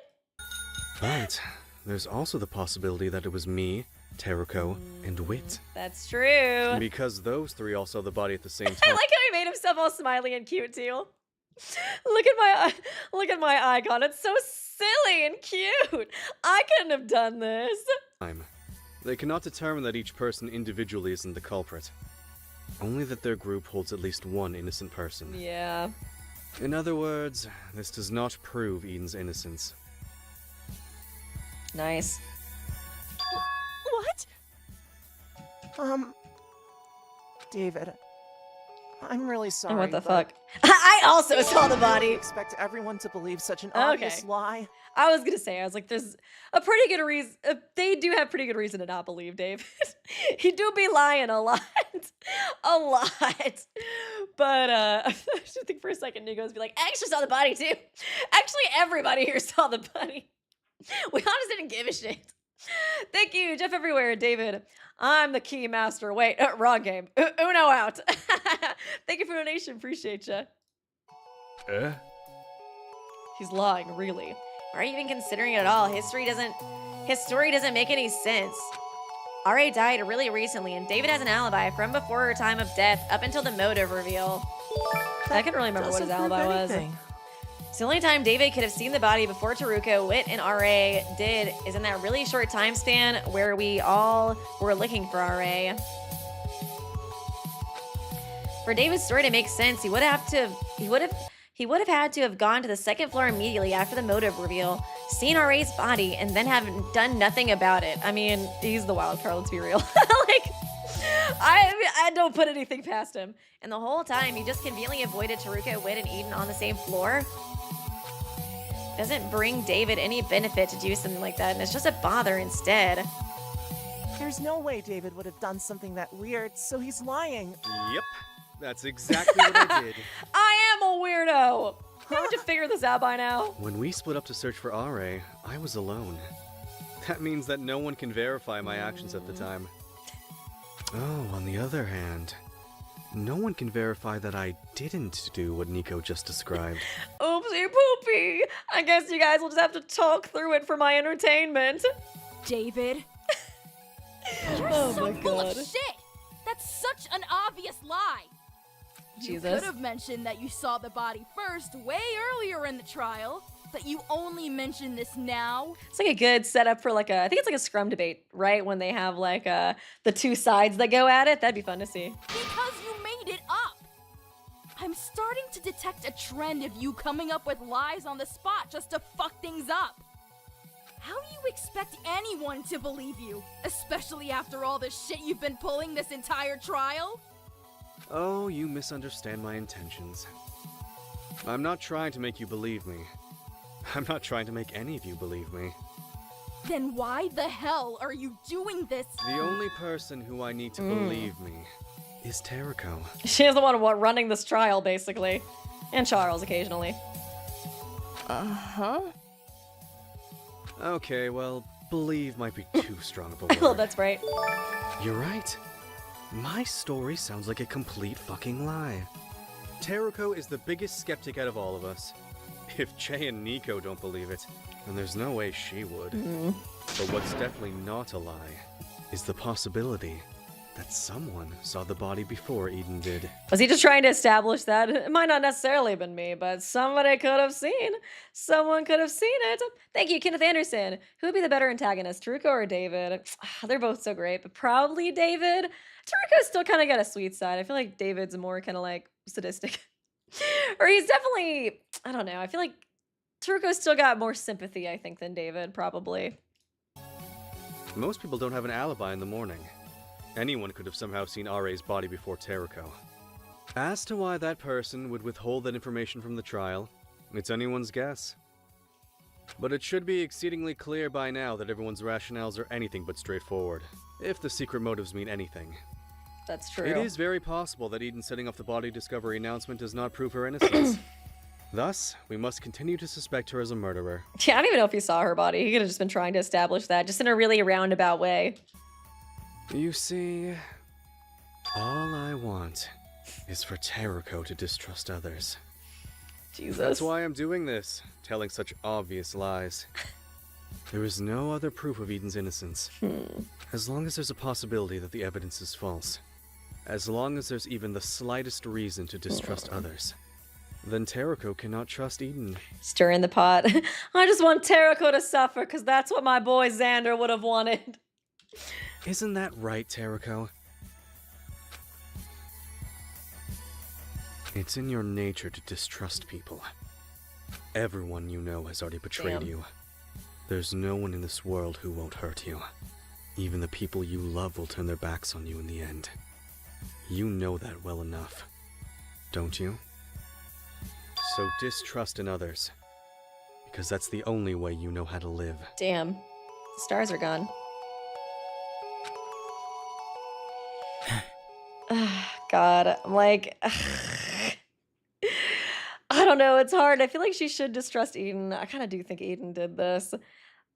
But there's also the possibility that it was me, Teruko, and Wit. That's true. Because those 3 all saw the body at the same time. I like how he made himself all smiley and cute too. Look at my icon. It's so silly and cute. I couldn't have done this. They cannot determine that each person individually isn't the culprit. Only that their group holds at least 1 innocent person. Yeah. In other words, this does not prove Eden's innocence. Nice. What? David, I'm really sorry. What the fuck? I also saw the body. I expect everyone to believe such an obvious lie. I was gonna say, there's a pretty good reason. They do have pretty good reason to not believe David. He do be lying a lot, a lot. But I should think for a second. Nico's be like, I actually saw the body too. Actually, everybody here saw the body. We all just didn't give a shit. Thank you, Jeff Everywhere, David. I'm the key master. Wait, wrong game. Uno out. Thank you for the donation. Appreciate you. He's lying, really. Aren't you even considering it at all? His story doesn't make any sense. RA died really recently, and David has an alibi from before her time of death up until the motive reveal. I couldn't really remember what his alibi was. So the only time David could have seen the body before Teruko, Wit, and RA did is in that really short time span where we all were looking for RA. For David's story to make sense, he would have had to have gone to the second floor immediately after the motive reveal, seen RA's body, and then have done nothing about it. I mean, he's the wild card, let's be real. Like, I don't put anything past him. And the whole time, he just conveniently avoided Teruko, Wit, and Eden on the same floor. Doesn't bring David any benefit to do something like that, and it's just a bother instead. There's no way David would have done something that weird, so he's lying. Yep, that's exactly what I did. I am a weirdo! Haven't you figured this out by now? When we split up to search for RA, I was alone. That means that no one can verify my actions at the time. Oh, on the other hand, no one can verify that I didn't do what Nico just described. Oopsie poopy! I guess you guys will just have to talk through it for my entertainment. David. You're so full of shit! That's such an obvious lie! Jesus. You could have mentioned that you saw the body first way earlier in the trial, but you only mentioned this now. It's like a good setup for like I think it's like a scrum debate, right? When they have like the two sides that go at it. That'd be fun to see. Because you made it up! I'm starting to detect a trend of you coming up with lies on the spot just to fuck things up. How do you expect anyone to believe you? Especially after all the shit you've been pulling this entire trial? Oh, you misunderstand my intentions. I'm not trying to make you believe me. I'm not trying to make any of you believe me. Then why the hell are you doing this? The only person who I need to believe me is Teruko. She's the one running this trial, basically. And Charles, occasionally. Uh-huh. Okay, well, believe might be too strong of a word. Oh, that's right. You're right. My story sounds like a complete fucking lie. Teruko is the biggest skeptic out of all of us. If Jay and Nico don't believe it, then there's no way she would. But what's definitely not a lie is the possibility that someone saw the body before Eden did. Was he just trying to establish that? It might not necessarily have been me, but somebody could have seen. Someone could have seen it. Thank you, Kenneth Anderson. Who would be the better antagonist, Teruko or David? They're both so great, but probably David. Teruko's still kind of got a sweet side. I feel like David's more kind of like sadistic. Or he's definitely, I don't know. I feel like Teruko's still got more sympathy, I think, than David, probably. Most people don't have an alibi in the morning. Anyone could have somehow seen RA's body before Teruko. As to why that person would withhold that information from the trial, it's anyone's guess. But it should be exceedingly clear by now that everyone's rationales are anything but straightforward, if the secret motives mean anything. That's true. It is very possible that Eden setting off the body discovery announcement does not prove her innocence. Thus, we must continue to suspect her as a murderer. Yeah, I don't even know if he saw her body. He could have just been trying to establish that, just in a really roundabout way. You see, all I want is for Teruko to distrust others. Jesus. That's why I'm doing this, telling such obvious lies. There is no other proof of Eden's innocence. As long as there's a possibility that the evidence is false, as long as there's even the slightest reason to distrust others, then Teruko cannot trust Eden. Stir in the pot. I just want Teruko to suffer, because that's what my boy Xander would have wanted. Isn't that right, Teruko? It's in your nature to distrust people. Everyone you know has already betrayed you. There's no one in this world who won't hurt you. Even the people you love will turn their backs on you in the end. You know that well enough, don't you? So distrust in others, because that's the only way you know how to live. Damn. The stars are gone. God, I'm like, I don't know, it's hard. I feel like she should distrust Eden. I kind of do think Eden did this.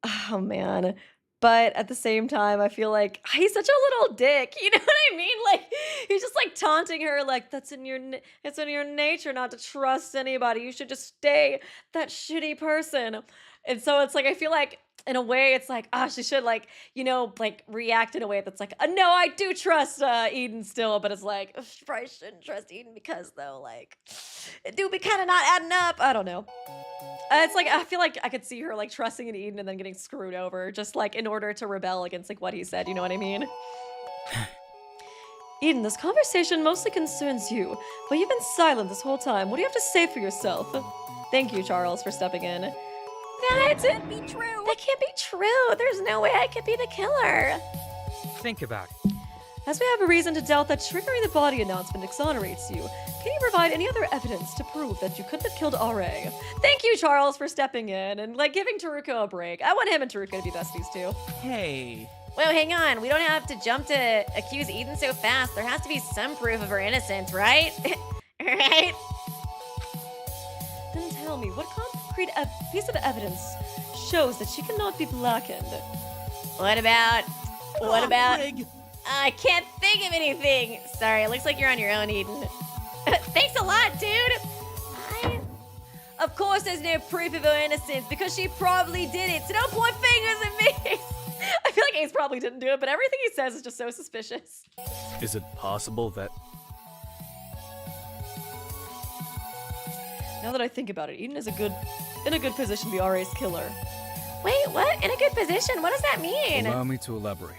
Oh, man. But at the same time, I feel like he's such a little dick. You know what I mean? Like, he's just like taunting her, like, it's in your nature not to trust anybody. You should just stay that shitty person. And so it's like, I feel like in a way, it's like, she should like, you know, like react in a way that's like, no, I do trust Eden still, but it's like, she probably shouldn't trust Eden because though, like, it do be kind of not adding up. I don't know. It's like, I feel like I could see her like trusting in Eden and then getting screwed over just like in order to rebel against like what he said. You know what I mean? Eden, this conversation mostly concerns you, but you've been silent this whole time. What do you have to say for yourself? Thank you, Charles, for stepping in. That can't be true. That can't be true. There's no way I could be the killer. Think about it. As we have a reason to doubt that triggering the body announcement exonerates you, can you provide any other evidence to prove that you couldn't have killed R.A.? Thank you, Charles, for stepping in and, like, giving Teruko a break. I want him and Teruko to be besties, too. Hey. Whoa, hang on. We don't have to jump to accuse Eden so fast. There has to be some proof of her innocence, right? Right? Then tell me, what concrete piece of evidence shows that she cannot be blackened? What about... Frig. I can't think of anything. Sorry, it looks like you're on your own, Eden. Thanks a lot, dude. Of course there's no proof of her innocence, because she probably did it, so don't point fingers at me! I feel like Ace probably didn't do it, but everything he says is just so suspicious. Is it possible that... Now that I think about it, Eden is in a good position to be R.A.'s killer. Wait, what? In a good position? What does that mean? Allow me to elaborate.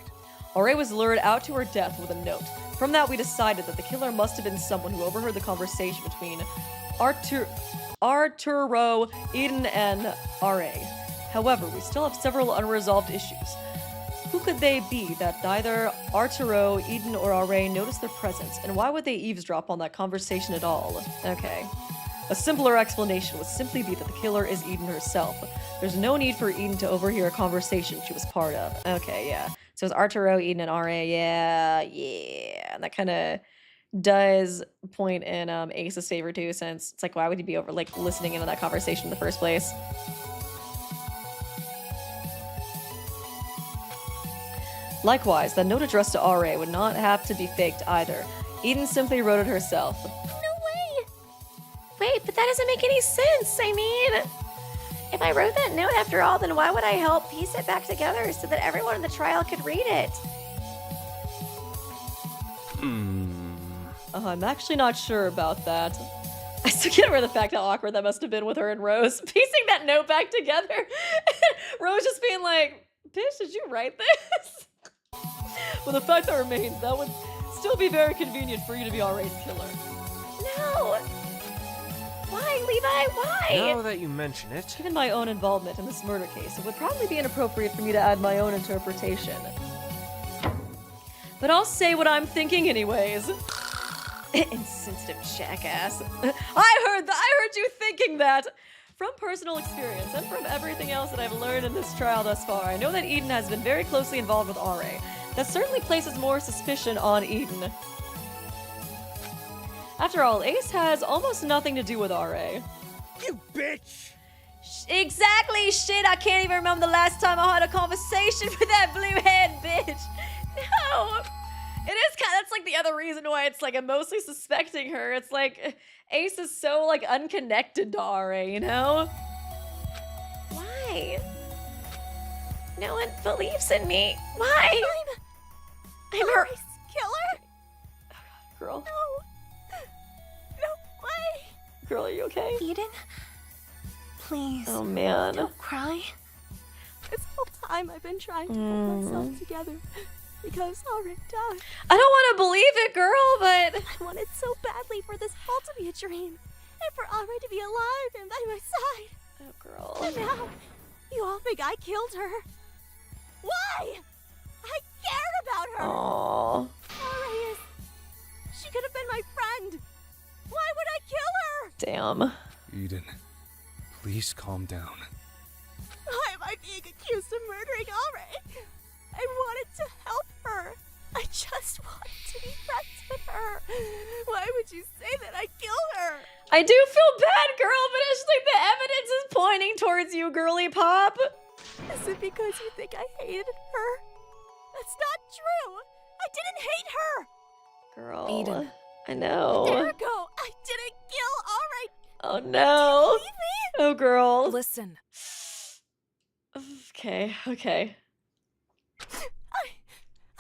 R.A. was lured out to her death with a note. From that, we decided that the killer must have been someone who overheard the conversation between Arturo, Eden, and R.A. However, we still have several unresolved issues. Who could they be that neither Arturo, Eden, or R.A. noticed their presence, and why would they eavesdrop on that conversation at all? Okay. A simpler explanation would simply be that the killer is Eden herself. There's no need for Eden to overhear a conversation she was part of. Okay, yeah. So it's Arturo, Eden, and R.A. Yeah. And that kind of does point in Ace's favor too, since it's like, why would he be listening into that conversation in the first place? Likewise, that note addressed to R.A. would not have to be faked either. Eden simply wrote it herself. No way! Wait, but that doesn't make any sense. I mean, if I wrote that note after all, then why would I help piece it back together so that everyone in the trial could read it? I'm actually not sure about that. I still can't remember the fact how awkward that must have been with her and Rose piecing that note back together. Rose just being like, bitch, did you write this? Well, the fact that remains, that would still be very convenient for you to be R.A.'s killer. No! Why, Levi? Why? Now that you mention it... Given my own involvement in this murder case, it would probably be inappropriate for me to add my own interpretation. But I'll say what I'm thinking anyways. Insensitive jackass. I heard you thinking that! From personal experience, and from everything else that I've learned in this trial thus far, I know that Eden has been very closely involved with R.A. That certainly places more suspicion on Eden. After all, Ace has almost nothing to do with R.A. You bitch! Exactly, shit, I can't even remember the last time I had a conversation with that blue-haired bitch. No! It is that's like the other reason why it's like I'm mostly suspecting her. It's like Ace is so like unconnected to R.A., you know? Why? No one believes in me. Why? I'm R.A.'s killer? Girl. No way. Girl, are you okay? Eden? Please. Oh, man. Don't cry. This whole time I've been trying to pull myself together because R.A. died. I don't want to believe it, girl, but... I wanted so badly for this all to be a dream and for R.A. to be alive and by my side. Oh, girl. And now, you all think I killed her. Why? I cared about her. Aww. R.A. is... She could have been my friend. Why would I kill her? Damn. Eden, please calm down. Why am I being accused of murdering R.A.? I wanted to help her. I just wanted to be friends with her. Why would you say that I killed her? I do feel bad, girl, but it's like the evidence is pointing towards you, girly pop. Is it because you think I hated her? That's not true. I didn't hate her. Girl. Eden. I know. Teruko, I didn't kill R.A. Oh, no. Do you believe me? Oh, girl. Listen. Okay.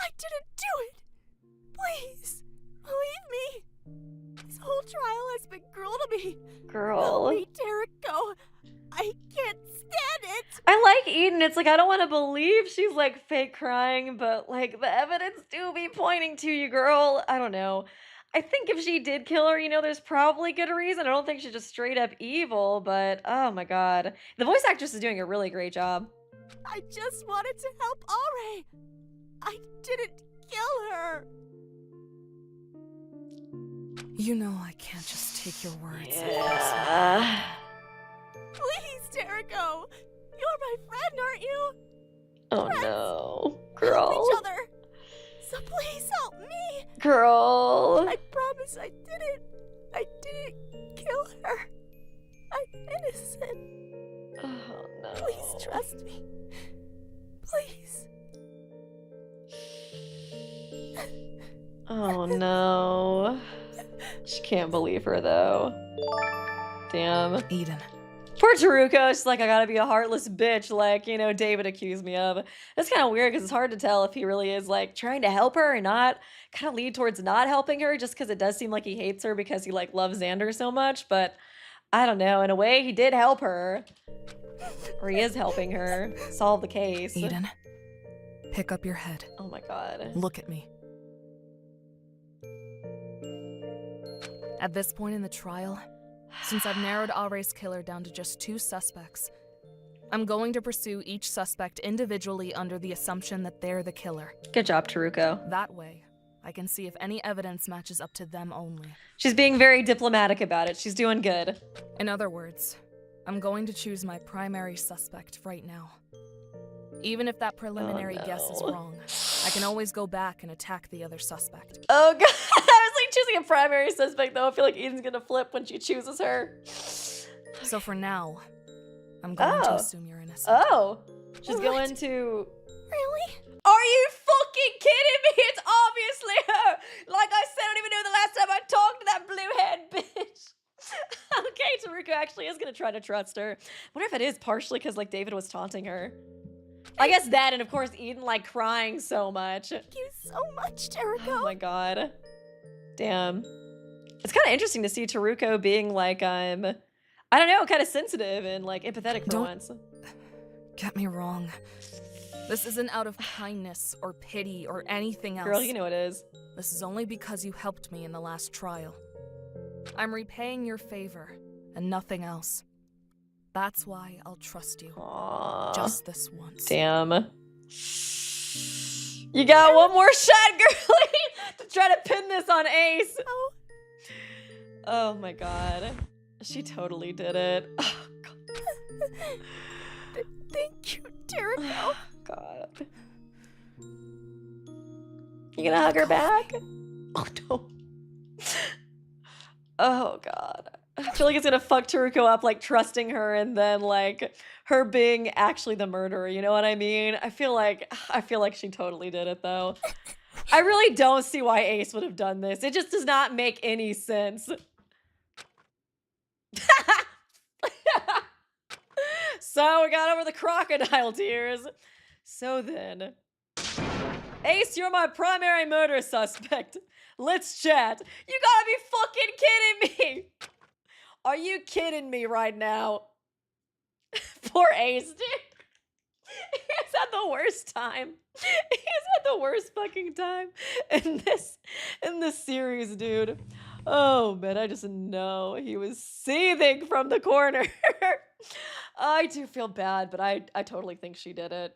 I didn't do it. Please, believe me. This whole trial has been cruel to me. Girl. Help me, Teruko. I can't stand it. I like Eden. It's like, I don't want to believe she's like fake crying, but like the evidence do be pointing to you, girl. I don't know. I think if she did kill her, you know, there's probably good reason. I don't think she's just straight up evil, but oh my god. The voice actress is doing a really great job. I just wanted to help Are. I didn't kill her. You know I can't just take your words. Yeah. Please, Teruko. You're my friend, aren't you? Oh Friends no. help Girl. each other. So please help me. Girl. I promise I didn't kill her. I'm innocent. Oh no. Please trust me. Please. Oh no. She can't believe her though. Damn. Eden. Poor Teruko, she's like, I gotta be a heartless bitch, like, you know, David accused me of. It's kind of weird because it's hard to tell if he really is like trying to help her or not. Kind of lead towards not helping her just because it does seem like he hates her because he like loves Xander so much. But I don't know, in a way he did help her. Or he is helping her solve the case. Eden, pick up your head. Oh my god. Look at me. At this point in the trial, since I've narrowed Are's killer down to just 2 suspects, I'm going to pursue each suspect individually under the assumption that they're the killer. Good job, Teruko. That way, I can see if any evidence matches up to them only. She's being very diplomatic about it. She's doing good. In other words, I'm going to choose my primary suspect right now. Even if that preliminary guess is wrong, I can always go back and attack the other suspect. Oh god, I was like choosing a primary suspect though. I feel like Eden's gonna flip when she chooses her. So for now, I'm going to assume you're innocent. Oh, she's going to... Really? Are you fucking kidding me? It's obviously her. Like I said, I don't even know the last time I talked to that blue-haired bitch. Okay, Teruko actually is gonna try to trust her. I wonder if it is partially because like David was taunting her. I guess that, and of course Eden like crying so much. Thank you so much, Teruko. Oh my god. Damn. It's kind of interesting to see Teruko being like, I don't know, kind of sensitive and like empathetic for once. Get me wrong. This isn't out of kindness or pity or anything else. Girl, you know it is. This is only because you helped me in the last trial. I'm repaying your favor and nothing else. That's why I'll trust you. Aww. Just this once. Damn. You got one more shot, girlie, to try to pin this on Ace. Oh. Oh my god. She totally did it. Oh, god. Thank you, Teruko. God. You gonna hug her back? Oh no. Oh god. I feel like it's gonna fuck Teruko up, like trusting her and then like her being actually the murderer, you know what I mean? I feel like she totally did it though. I really don't see why Ace would have done this. It just does not make any sense. So we got over the crocodile tears. So then, Ace, you're my primary murder suspect. Let's chat. You gotta be fucking kidding me. Are you kidding me right now? Poor Ace, dude. He's had the worst time. He's had the worst fucking time in this series, dude. Oh man, I just know he was seething from the corner. I do feel bad, but I totally think she did it.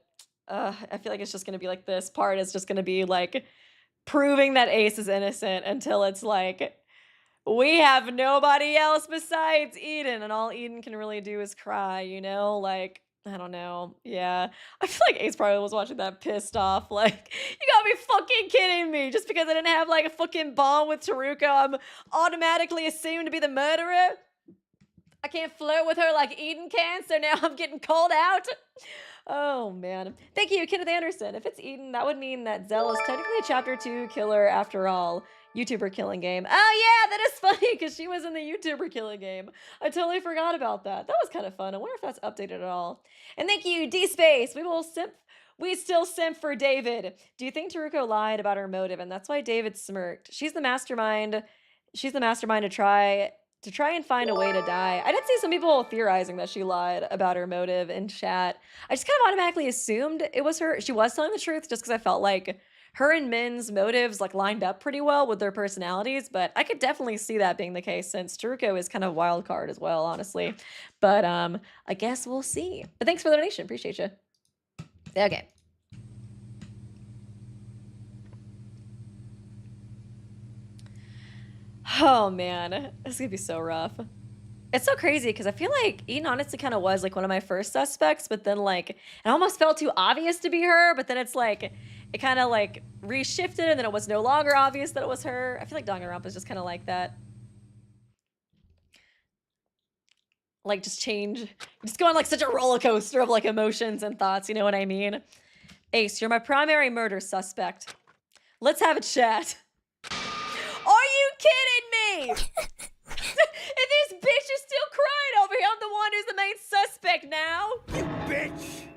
I feel like it's just gonna be like this part is just gonna be like proving that Ace is innocent until it's like we have nobody else besides Eden, and all Eden can really do is cry, you know? Like, I don't know. Yeah. I feel like Ace probably was watching that pissed off. Like, you gotta be fucking kidding me. Just because I didn't have like a fucking bond with Teruko, I'm automatically assumed to be the murderer. I can't flirt with her like Eden can, so now I'm getting called out. Oh, man. Thank you, Kenneth Anderson. If it's Eden, that would mean that Zell is technically a Chapter 2 killer after all. YouTuber killing game. Oh, yeah, that is funny because she was in the YouTuber killing game. I totally forgot about that. That was kind of fun. I wonder if that's updated at all. And thank you, D-Space. We still simp for David. Do you think Teruko lied about her motive and that's why David smirked? She's the mastermind. She's the mastermind to try to try and find a way to die. I did see some people theorizing that she lied about her motive in chat. I just kind of automatically assumed it was her. She was telling the truth just because I felt like her and Min's motives like lined up pretty well with their personalities, but I could definitely see that being the case since Teruko is kind of a wild card as well, honestly. But I guess we'll see. But thanks for the donation. Appreciate you. Okay. Oh man, this is gonna be so rough. It's so crazy because I feel like Eden honestly kind of was like one of my first suspects, but then like it almost felt too obvious to be her, but then it's like it kind of like reshifted and then it was no longer obvious that it was her. I feel like Danganronpa is just kind of like that. Like just change, just go on like such a roller coaster of like emotions and thoughts, you know what I mean? Ace, you're my primary murder suspect. Let's have a chat. Are you kidding me? If this bitch is still crying over here, I'm the one who's the main suspect now. You bitch!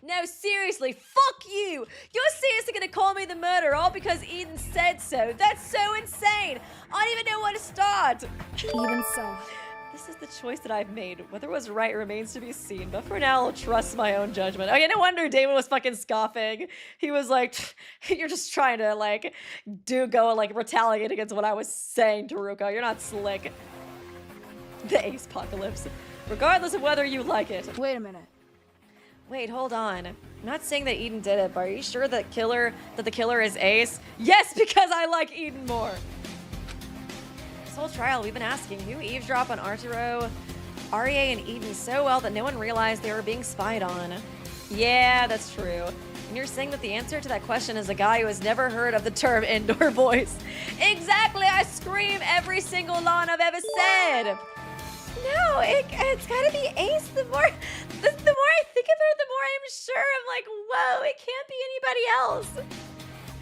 No, seriously, fuck you! You're seriously gonna call me the murderer all because Eden said so? That's so insane! I don't even know where to start! Even so. This is the choice that I've made. Whether it was right remains to be seen, but for now, I'll trust my own judgment. Okay, no wonder Damon was fucking scoffing. He was like, you're just trying to, like, go and, like, retaliate against what I was saying, Teruko. You're not slick. The Ace Apocalypse. Regardless of whether you like it. Wait a minute. Wait, hold on. I'm not saying that Eden did it, but are you sure that the killer is Ace? Yes, because I like Eden more. This whole trial, we've been asking who eavesdropped on Arturo, Arie, and Eden so well that no one realized they were being spied on. Yeah, that's true. And you're saying that the answer to that question is a guy who has never heard of the term indoor voice. Exactly, I scream every single line I've ever said. No, it's gotta be Ace. The more I think about it, the more I'm sure I'm like, whoa, it can't be anybody else.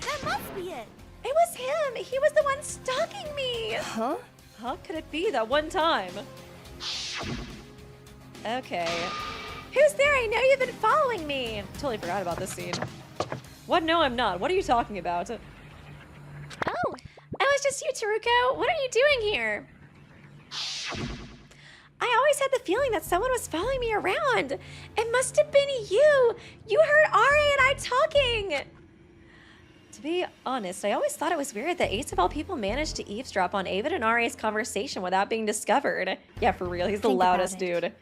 That must be it. It was him. He was the one stalking me. Huh? How could it be that one time? Okay. Who's there? I know you've been following me. Totally forgot about this scene. What? No, I'm not. What are you talking about? Oh, it was just you, Teruko. What are you doing here? I always had the feeling that someone was following me around. It must have been you. You heard Arie and I talking. To be honest, I always thought it was weird that Ace of all people managed to eavesdrop on Avid and Arie's conversation without being discovered. Yeah, for real, he's the loudest dude.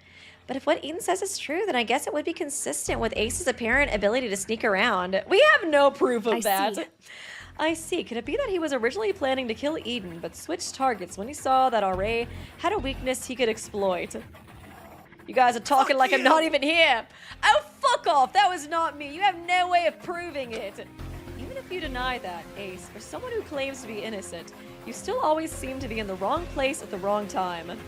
But if what Eden says is true, then I guess it would be consistent with Ace's apparent ability to sneak around. We have no proof of that. I see. Could it be that he was originally planning to kill Eden, but switched targets when he saw that Arie had a weakness he could exploit? You guys are talking like I'm not even here. Oh, fuck off. That was not me. You have no way of proving it. Even if you deny that, Ace, for someone who claims to be innocent, you still always seem to be in the wrong place at the wrong time.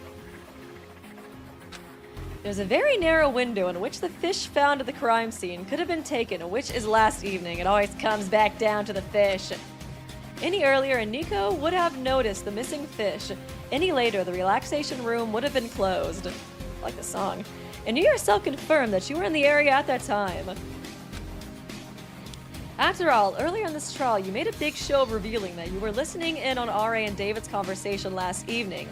There's a very narrow window in which the fish found at the crime scene could have been taken, which is last evening. It always comes back down to the fish. Any earlier, and Nico would have noticed the missing fish. Any later, the relaxation room would have been closed. Like the song. And you yourself confirmed that you were in the area at that time. After all, earlier in this trial, you made a big show of revealing that you were listening in on Arie and David's conversation last evening.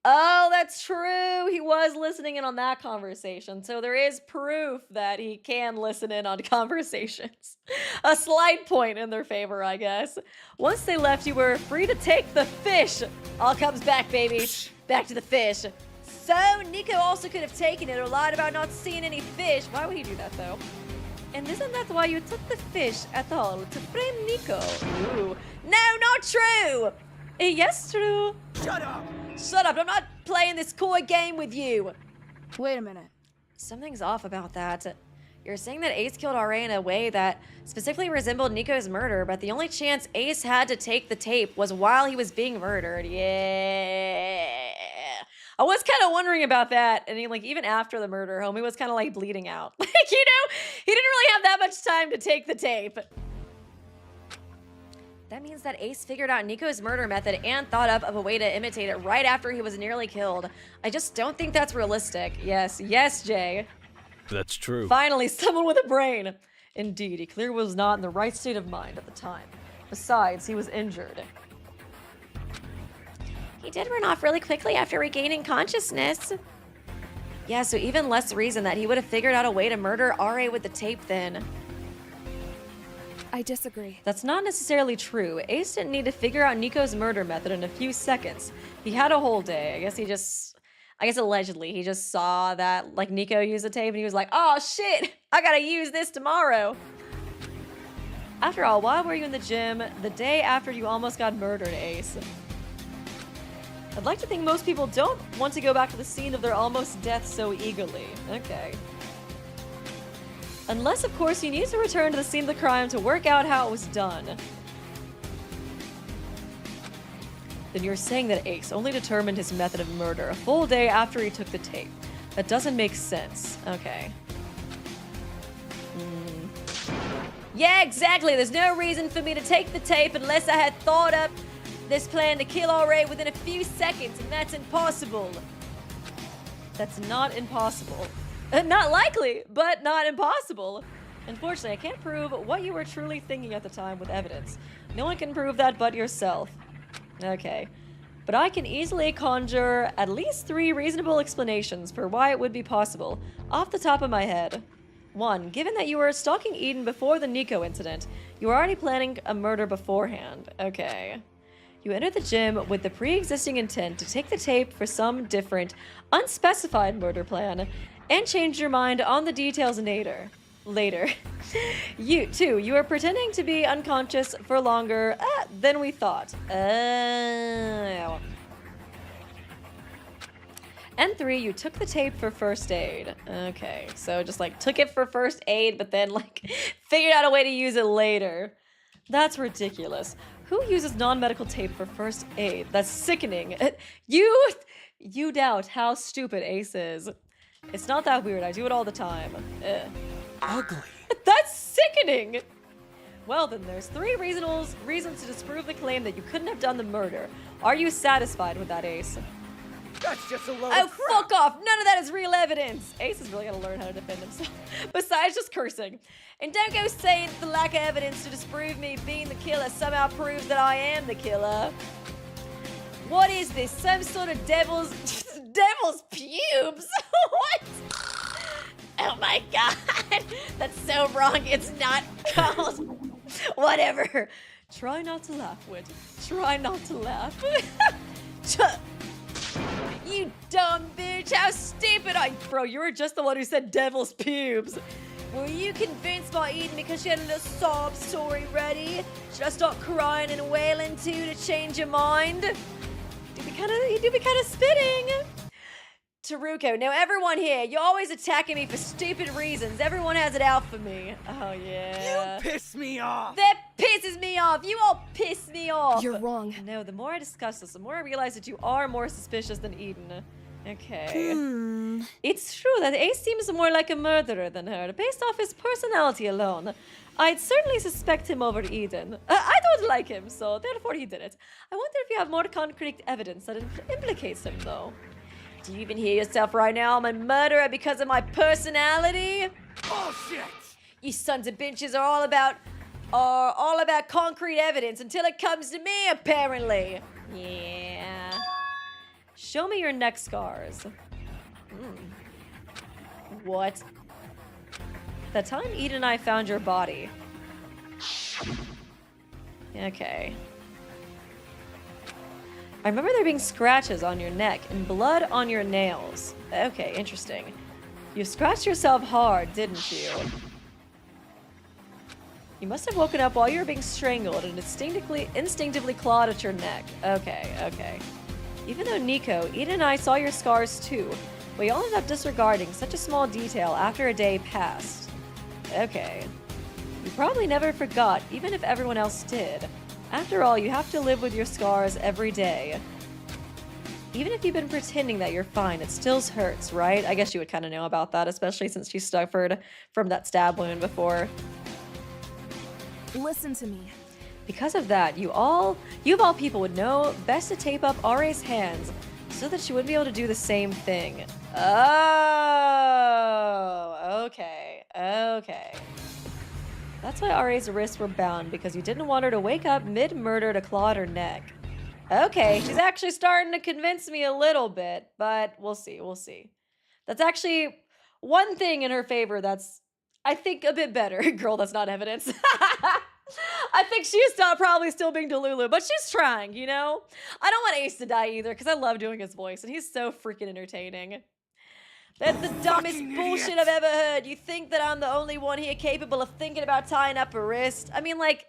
Oh, that's true. He was listening in on that conversation. So there is proof that he can listen in on conversations. A slight point in their favor, I guess. Once they left, you were free to take the fish. All comes back, baby. Back to the fish. So Nico also could have taken it or lied about not seeing any fish. Why would he do that, though? And isn't that why you took the fish at all? To frame Nico? Ooh. No, not true! Yes, true. Shut up! Shut up, I'm not playing this coy game with you. Wait a minute. Something's off about that. You're saying that Ace killed Arie in a way that specifically resembled Nico's murder, but the only chance Ace had to take the tape was while he was being murdered. Yeah. I was kind of wondering about that. And even after the murder, homie was kind of like bleeding out. Like, he didn't really have that much time to take the tape. That means that Ace figured out Nico's murder method and thought up of a way to imitate it right after he was nearly killed. I just don't think that's realistic. Yes, Jay. That's true. Finally, someone with a brain. Indeed, he clearly was not in the right state of mind at the time. Besides, he was injured. He did run off really quickly after regaining consciousness. Yeah, so even less reason that he would have figured out a way to murder RA with the tape then. I disagree. That's not necessarily true. Ace didn't need to figure out Nico's murder method in a few seconds. He had a whole day. I guess allegedly, he just saw that, like, Nico used the tape and he was like, oh shit, I gotta use this tomorrow. After all, why were you in the gym the day after you almost got murdered, Ace? I'd like to think most people don't want to go back to the scene of their almost death so eagerly. Okay. Unless, of course, you need to return to the scene of the crime to work out how it was done. Then you're saying that Ace only determined his method of murder a full day after he took the tape. That doesn't make sense. Okay. Yeah, exactly. There's no reason for me to take the tape unless I had thought up this plan to kill RA within a few seconds, and that's impossible. That's not impossible. Not likely, but not impossible. Unfortunately, I can't prove what you were truly thinking at the time with evidence. No one can prove that but yourself. Okay. But I can easily conjure at least 3 reasonable explanations for why it would be possible, off the top of my head. 1. Given that you were stalking Eden before the Nico incident, you were already planning a murder beforehand. Okay. You entered the gym with the pre-existing intent to take the tape for some different, unspecified murder plan, and changed your mind on the details later. You were pretending to be unconscious for longer than we thought. And 3, you took the tape for first aid. Okay, so just like took it for first aid, but then like figured out a way to use it later. That's ridiculous. Who uses non-medical tape for first aid? That's sickening. You doubt how stupid Ace is. It's not that weird. I do it all the time. Ugly. That's sickening. Well, then there's 3 reasons to disprove the claim that you couldn't have done the murder. Are you satisfied with that, Ace? That's just a load Oh, of crap. fuck off! None of that is real evidence! Ace is really gonna learn how to defend himself, besides just cursing. And don't go saying the lack of evidence to disprove me being the killer somehow proves that I am the killer. What is this? Some sort of devil's pubes? What? Oh my god! That's so wrong. It's not called. Whatever. Try not to laugh, Wit. Try not to laugh. You dumb bitch! How stupid! Bro, you were just the one who said devil's pubes. Were you convinced by Eden because she had a little sob story ready? Should I start crying and wailing too to change your mind? You do be kind of spitting. Teruko, now everyone here, you're always attacking me for stupid reasons. Everyone has it out for me. Oh, yeah. You piss me off. That pisses me off. You all piss me off. You're wrong. No, the more I discuss this, the more I realize that you are more suspicious than Eden. Okay. It's true that Ace seems more like a murderer than her, based off his personality alone. I'd certainly suspect him over Eden. I don't like him, so therefore he did it. I wonder if you have more concrete evidence that implicates him, though. Do you even hear yourself right now? I'm a murderer because of my personality? Bullshit! You sons of bitches are all about concrete evidence until it comes to me, apparently. Yeah. Show me your neck scars. What? The time Eden and I found your body. Okay. I remember there being scratches on your neck and blood on your nails. Okay, interesting. You scratched yourself hard, didn't you? You must have woken up while you were being strangled and instinctively clawed at your neck. Okay. Even though Nico, Eden and I saw your scars too, we all ended up disregarding such a small detail after a day passed. Okay. You probably never forgot, even if everyone else did. After all, you have to live with your scars every day. Even if you've been pretending that you're fine, it still hurts, right? I guess you would kind of know about that, especially since you suffered from that stab wound before. Listen to me. Because of that, you of all people would know best to tape up RA's hands so that she wouldn't be able to do the same thing. Oh, okay. That's why RA's wrists were bound, because you didn't want her to wake up mid-murder to claw at her neck. Okay, she's actually starting to convince me a little bit, but we'll see, we'll see. That's actually one thing in her favor that's, I think, a bit better. Girl, that's not evidence. I think she's probably still being Delulu, but she's trying, you know? I don't want Ace to die either, because I love doing his voice, and he's so freaking entertaining. That's the dumbest bullshit I've ever heard. You think that I'm the only one here capable of thinking about tying up a wrist? I mean, like,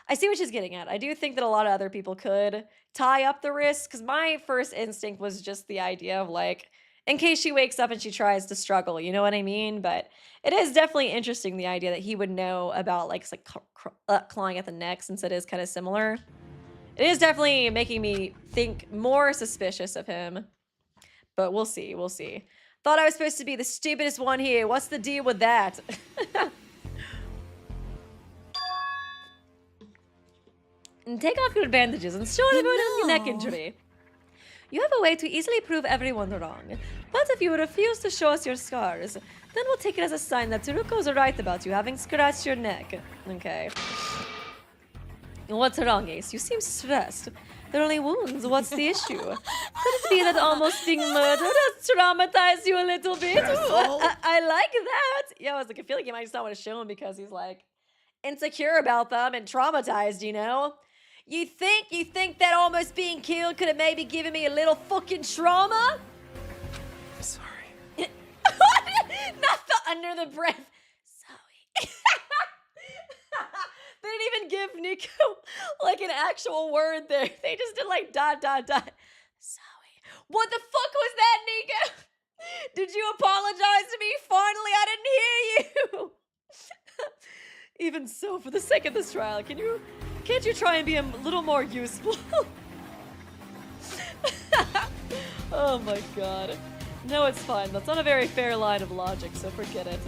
I see what she's getting at. I do think that a lot of other people could tie up the wrist, because my first instinct was just the idea of, like, in case she wakes up and she tries to struggle, you know what I mean? But it is definitely interesting, the idea that he would know about, like clawing at the neck, since it is kind of similar. It is definitely making me think more suspicious of him. But we'll see, we'll see. Thought I was supposed to be the stupidest one here. What's the deal with that? And take off your bandages and show everyone your neck injury. You have a way to easily prove everyone wrong. But if you refuse to show us your scars, then we'll take it as a sign that Teruko's right about you having scratched your neck. Okay. What's wrong, Ace? You seem stressed. They're only wounds. What's the issue? Could it be that almost being murdered has traumatized you a little bit? Ooh, I like that. Yeah, I was like, I feel like you might just not want to show him because he's like insecure about them and traumatized, you know? You think that almost being killed could have maybe given me a little fucking trauma? I'm sorry. Not the under the breath. Sorry. They didn't even give Nico like an actual word there. They just did like ... Sorry. What the fuck was that, Nico? Did you apologize to me? Finally, I didn't hear you. Even so, for the sake of this trial, can't you try and be a little more useful? Oh my god. No, it's fine. That's not a very fair line of logic, so forget it.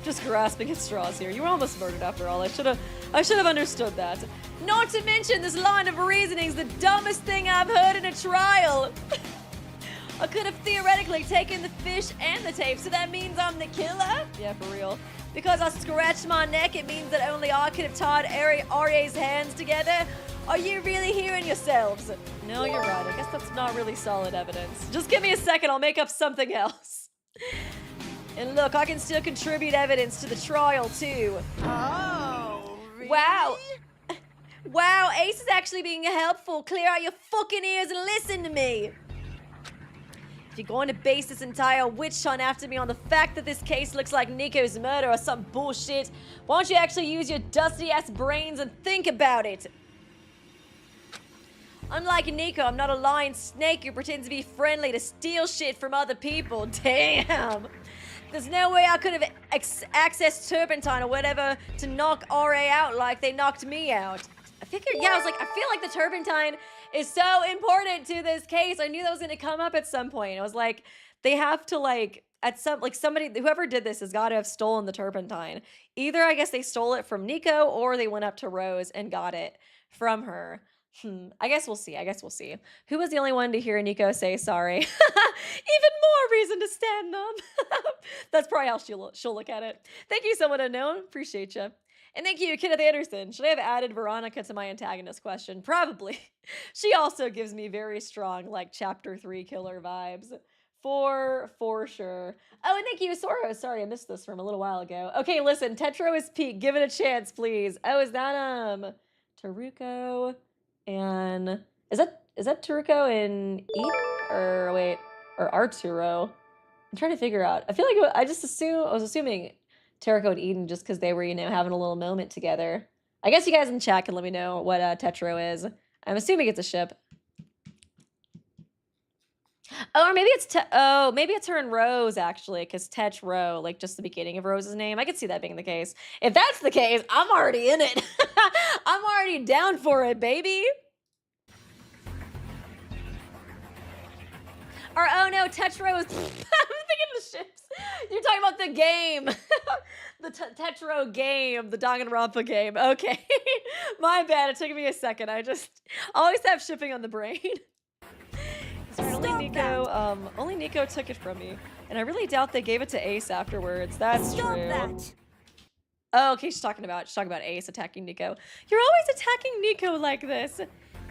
Just grasping at straws here. You were almost murdered after all. I should have understood that. Not to mention, this line of reasoning is the dumbest thing I've heard in a trial. I could have theoretically taken the fish and the tape, so that means I'm the killer? Yeah, for real. Because I scratched my neck, it means that only I could have tied Arya's hands together? Are you really hearing yourselves? No, you're right. I guess that's not really solid evidence. Just give me a second, I'll make up something else. And look, I can still contribute evidence to the trial, too. Oh, really? Wow. Wow, Ace is actually being helpful. Clear out your fucking ears and listen to me. If you're going to base this entire witch hunt after me on the fact that this case looks like Nico's murder or some bullshit, why don't you actually use your dusty-ass brains and think about it? Unlike Nico, I'm not a lying snake who pretends to be friendly to steal shit from other people. Damn. There's no way I could have accessed turpentine or whatever to knock RA out like they knocked me out. I feel like the turpentine is so important to this case. I knew that was going to come up at some point. I was like, they have to somebody, whoever did this has got to have stolen the turpentine. Either I guess they stole it from Nico or they went up to Rose and got it from her. I guess we'll see. Who was the only one to hear Nico say sorry? Even more reason to stand them. That's probably how she'll look at it. Thank you, someone unknown. Appreciate you. And thank you, Kenneth Anderson. Should I have added Veronika to my antagonist question? Probably. She also gives me very strong, like, Chapter 3 killer vibes. For sure. Oh, and thank you, Soro. Sorry, I missed this from a little while ago. Okay, listen. Tetro is peak. Give it a chance, please. Oh, is that, Teruko and... Is that Teruko and Eden? Or, wait, or Arturo? I'm trying to figure out. I feel like I was assuming Teruko and Eden just because they were, having a little moment together. I guess you guys in chat can let me know what Tetro is. I'm assuming it's a ship. Oh, or maybe it's her and Rose, actually, because Tetro, like, just the beginning of Rose's name. I could see that being the case. If that's the case, I'm already in it. I'm already down for it, baby. Or, oh no, Tetro is... I'm thinking of the ships. You're talking about the game. The Tetro game, the Danganronpa game. Okay. My bad, it took me a second. I always have shipping on the brain. Sorry, only Nico took it from me. And I really doubt they gave it to Ace afterwards. That's true. Oh, okay, she's talking about Ace attacking Nico. You're always attacking Nico like this.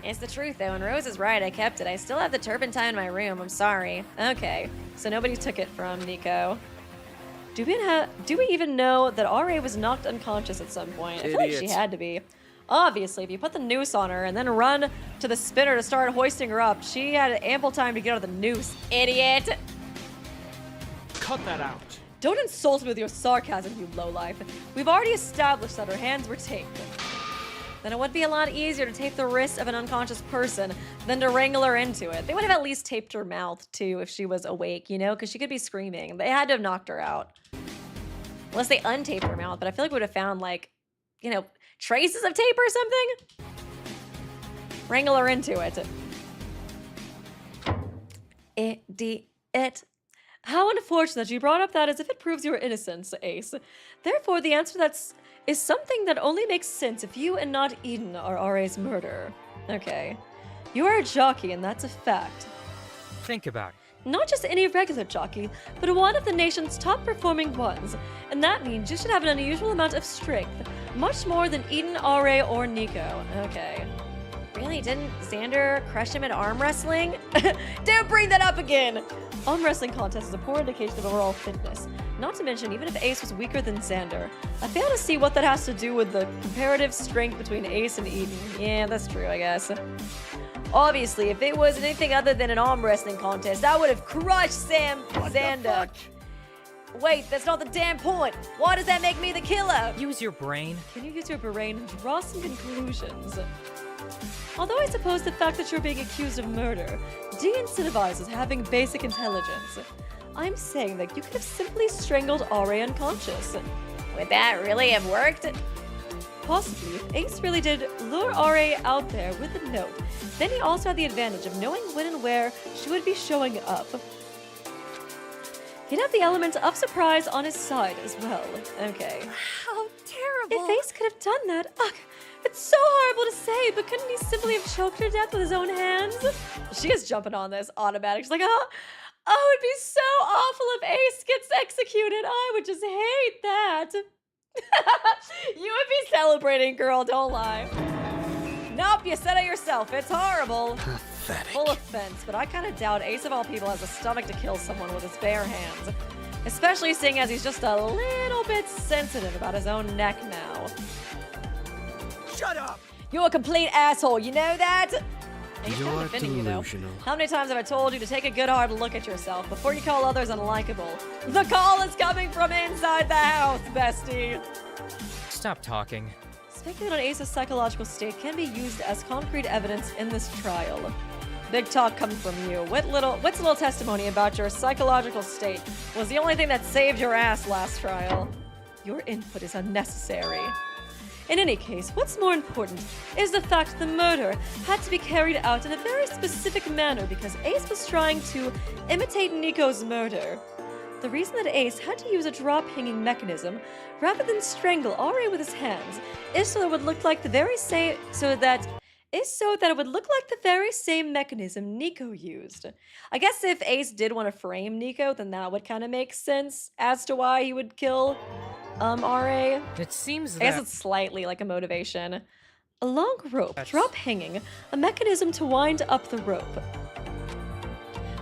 It's the truth, though, and Rose is right. I kept it. I still have the turpentine in my room. I'm sorry. Okay, so nobody took it from Nico. Do we even know that RA was knocked unconscious at some point? I feel like she had to be. Obviously, if you put the noose on her and then run to the spinner to start hoisting her up, she had ample time to get out of the noose. Idiot! Cut that out. Don't insult me with your sarcasm, you lowlife. We've already established that her hands were taped. Then it would be a lot easier to tape the wrist of an unconscious person than to wrangle her into it. They would have at least taped her mouth, too, if she was awake, you know? Because she could be screaming. They had to have knocked her out. Unless they untaped her mouth, but I feel like we would have found, like, you know, traces of tape or something? Wrangle her into it. Idiot. How unfortunate you brought up that as if it proves your innocence, Ace. Therefore, the answer is something that only makes sense if you and not Eden are RA's murderer. Okay. You are a jockey, and that's a fact. Think about it. Not just any regular jockey, but one of the nation's top-performing ones. And that means you should have an unusual amount of strength. Much more than Eden, RA, or Nico. Okay. Really? Didn't Xander crush him in arm wrestling? Don't bring that up again! Arm wrestling contest is a poor indication of overall fitness. Not to mention, even if Ace was weaker than Xander, I fail to see what that has to do with the comparative strength between Ace and Eden. Yeah, that's true, I guess. Obviously, if it was anything other than an arm wrestling contest, I would have crushed Xander. Wait, that's not the damn point. Why does that make me the killer? Use your brain. Can you use your brain and draw some conclusions? Although I suppose the fact that you're being accused of murder de-incentivizes having basic intelligence, I'm saying that you could have simply strangled RA unconscious. Would that really have worked? Possibly, if Ace really did lure RA out there with a note, then he also had the advantage of knowing when and where she would be showing up. He'd have the element of surprise on his side as well. Okay. How terrible. If Ace could have done that, ugh, it's so horrible to say, but couldn't he simply have choked her to death with his own hands? She is jumping on this automatic. She's like, oh, it'd be so awful if Ace gets executed. I would just hate that. You would be celebrating, girl, don't lie. Nope, you said it yourself. It's horrible. Pathetic. Full offense, but I kind of doubt Ace of all people has a stomach to kill someone with his bare hands. Especially seeing as he's just a little bit sensitive about his own neck now. Shut up! You're a complete asshole, you know that? You're delusional. How many times have I told you to take a good hard look at yourself before you call others unlikable? The call is coming from inside the house, bestie! Stop talking. Speculating on Ace's psychological state can be used as concrete evidence in this trial. Big talk coming from you. What's little testimony about your psychological state was the only thing that saved your ass last trial. Your input is unnecessary. In any case, what's more important is the fact the murder had to be carried out in a very specific manner because Ace was trying to imitate Nico's murder. The reason that Ace had to use a drop-hanging mechanism rather than strangle RA with his hands is so that it would look like the very same mechanism Nico used. I guess if Ace did want to frame Nico, then that would kind of make sense as to why he would kill RA. It seems that... I guess it's slightly like a motivation. A long rope, drop hanging, a mechanism to wind up the rope.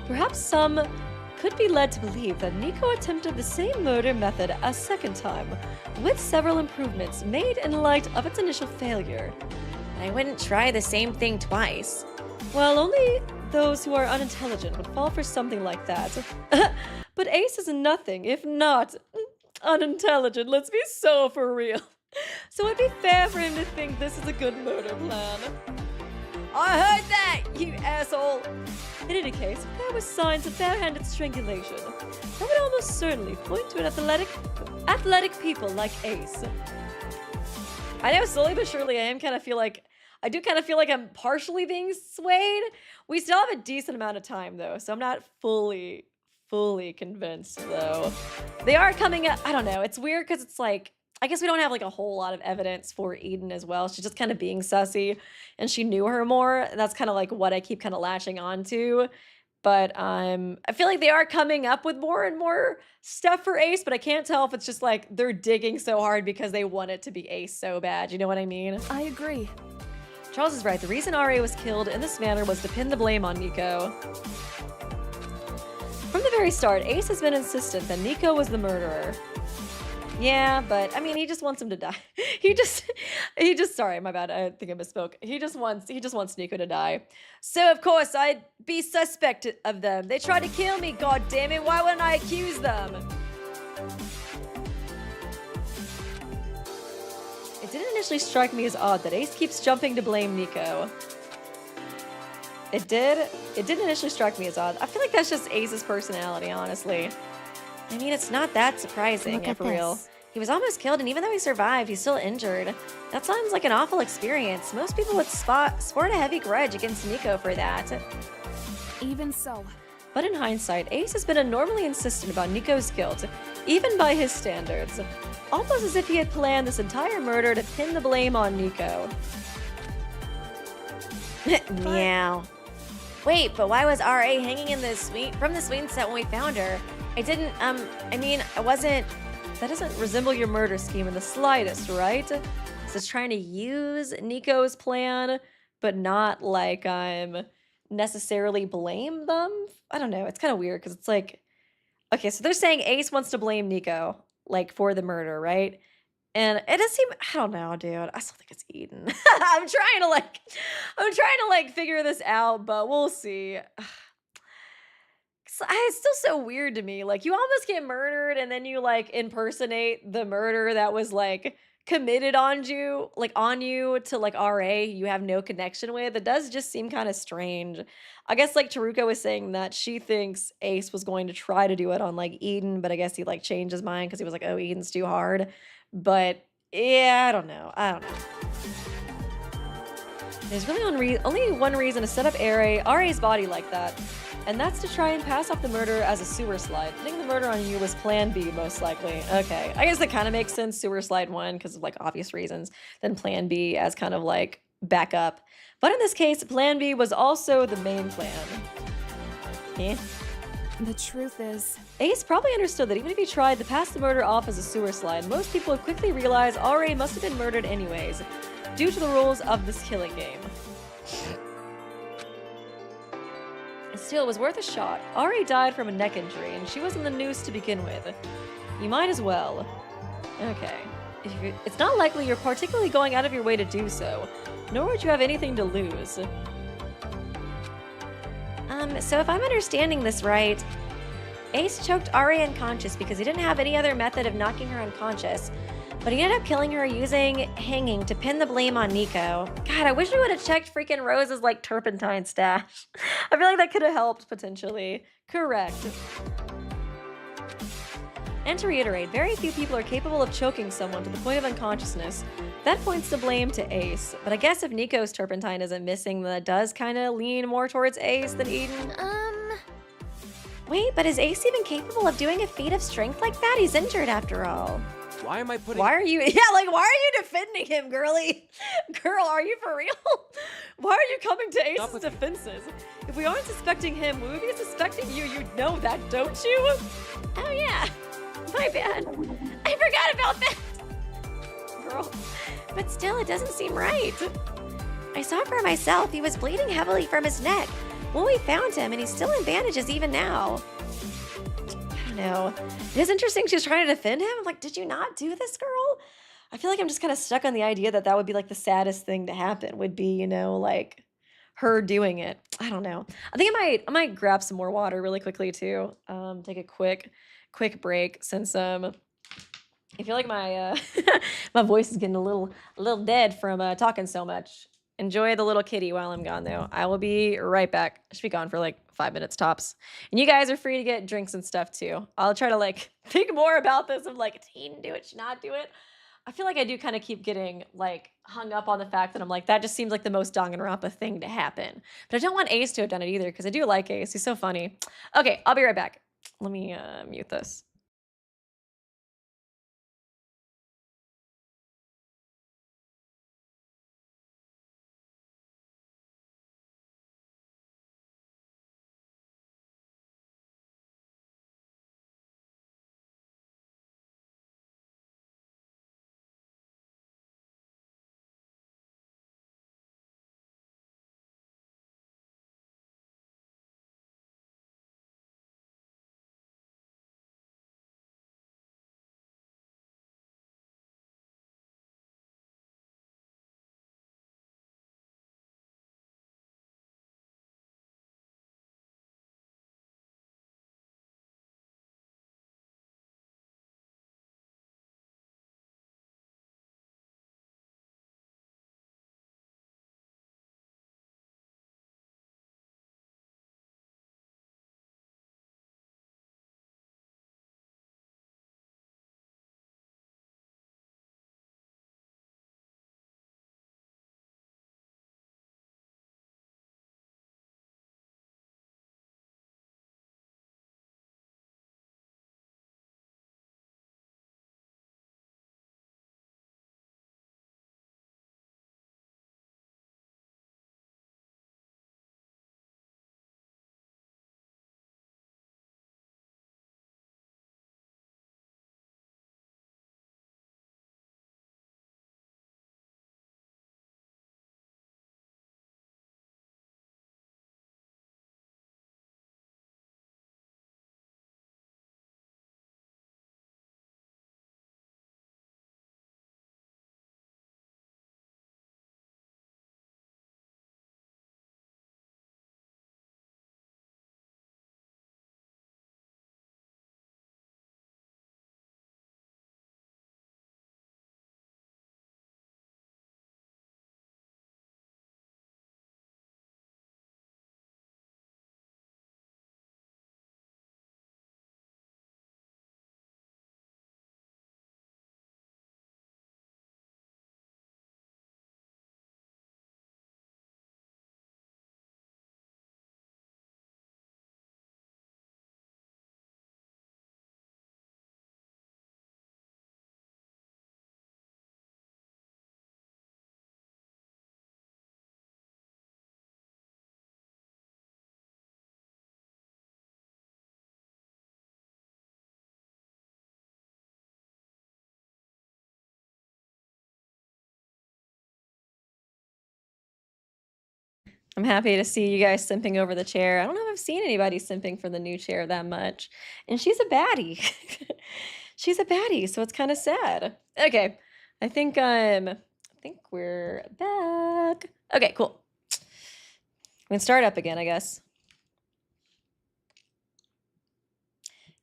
Perhaps some could be led to believe that Nico attempted the same murder method a second time, with several improvements made in light of its initial failure. I wouldn't try the same thing twice. Well, only those who are unintelligent would fall for something like that. But Ace is nothing if not unintelligent, let's be so for real. So it'd be fair for him to think this is a good murder plan. I heard that, you asshole! In any case, if there were signs of barehanded strangulation, that would almost certainly point to an athletic people like Ace. I know slowly but surely I do kind of feel like I'm partially being swayed. We still have a decent amount of time though, so I'm not fully convinced though. They are coming up, I don't know, it's weird because it's like, I guess we don't have like a whole lot of evidence for Eden as well. She's just kind of being sussy and she knew her more. And that's kind of like what I keep kind of latching on to. But I feel like they are coming up with more and more stuff for Ace, but I can't tell if it's just like they're digging so hard because they want it to be Ace so bad. You know what I mean? I agree. Charles is right. The reason RA was killed in this manner was to pin the blame on Nico. From the very start, Ace has been insistent that Nico was the murderer. Yeah, but I mean, he just wants him to die. he just, sorry, my bad. I think I misspoke. He just wants Nico to die. So of course I'd be suspect of them. They tried to kill me, god damn it. Why wouldn't I accuse them? It didn't initially strike me as odd that Ace keeps jumping to blame Nico. It didn't initially strike me as odd. I feel like that's just Ace's personality, honestly. I mean, it's not that surprising, for real. He was almost killed, and even though he survived, he's still injured. That sounds like an awful experience. Most people would sport a heavy grudge against Nico for that. Even so. But in hindsight, Ace has been abnormally insistent about Nico's guilt, even by his standards. Almost as if he had planned this entire murder to pin the blame on Nico. Meow. Wait, but why was RA hanging in the from the swing set when we found her? That doesn't resemble your murder scheme in the slightest, right? So it's trying to use Nico's plan, but not like necessarily blame them? I don't know, it's kind of weird, because it's like, okay, so they're saying Ace wants to blame Nico, like, for the murder, right? And it does seem, I don't know, dude. I still think it's Eden. I'm trying to figure this out, but we'll see. It's still so weird to me. Like, you almost get murdered and then you like impersonate the murder that was like committed on you to like RA you have no connection with. It does just seem kind of strange. I guess like Teruko was saying that she thinks Ace was going to try to do it on like Eden, but I guess he like changed his mind because he was like, oh, Eden's too hard. But yeah, I don't know. There's really only one reason to set up RA's body like that, and that's to try and pass off the murder as a sewer slide. Putting the murder on you was plan B, most likely. Okay, I guess that kind of makes sense, sewer slide 1, because of like obvious reasons, then plan B as kind of like backup. But in this case, plan B was also the main plan. Yeah. The truth is, Ace probably understood that even if he tried to pass the murder off as a sewer slide, most people would quickly realize RA must have been murdered anyways, due to the rules of this killing game. Still, it was worth a shot. RA died from a neck injury, and she was in the noose to begin with. You might as well. Okay. It's not likely you're particularly going out of your way to do so, nor would you have anything to lose. So if I'm understanding this right, Ace choked Ari unconscious because he didn't have any other method of knocking her unconscious, but he ended up killing her using hanging to pin the blame on Nico. God, I wish we would have checked freaking Rose's, like, turpentine stash. I feel like that could have helped, potentially. Correct. And to reiterate, very few people are capable of choking someone to the point of unconsciousness. That points the blame to Ace. But I guess if Nico's turpentine isn't missing, then it does kind of lean more towards Ace than Eden. Wait, but is Ace even capable of doing a feat of strength like that? He's injured after all. Why am I putting... Why are you... Yeah, like, why are you defending him, girly? Girl, are you for real? Why are you coming to Ace's defenses? If we aren't suspecting him, we would be suspecting you. You know that, don't you? Oh, yeah. My bad. I forgot about that. Girl. But still, it doesn't seem right. I saw for myself. He was bleeding heavily from his neck when we found him, and he's still in bandages even now. I don't know. It is interesting she's trying to defend him. I'm like, did you not do this, girl? I feel like I'm just kind of stuck on the idea that that would be like the saddest thing to happen, would be, you know, like her doing it. I don't know. I think I might grab some more water really quickly too. Take a quick break since I feel like my my voice is getting a little dead from talking so much. Enjoy the little kitty while I'm gone, though. I will be right back. I should be gone for like 5 minutes tops. And you guys are free to get drinks and stuff too. I'll try to like think more about this of like, did he do it, should not do it? I feel like I do kind of keep getting like hung up on the fact that I'm like, that just seems like the most Danganronpa thing to happen. But I don't want Ace to have done it either, because I do like Ace. He's so funny. Okay, I'll be right back. Let me mute this. I'm happy to see you guys simping over the chair. I don't know if I've seen anybody simping for the new chair that much. And she's a baddie. She's a baddie, so it's kind of sad. Okay. I think we're back. Okay, cool. We can start up again, I guess.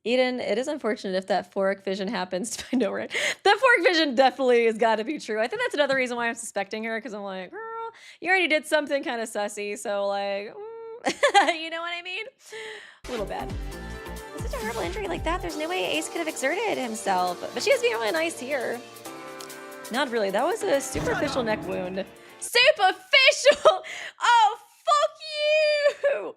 Eden, it is unfortunate if that phoric vision happens. I know, right? That phoric vision definitely has got to be true. I think that's another reason why I'm suspecting her, because I'm like, girl, you already did something kind of sussy, so like, you know what I mean? A little bad. With such a horrible injury like that, there's no way Ace could have exerted himself. But she was being really nice here. Not really. That was a superficial neck wound. Superficial! Oh, fuck you!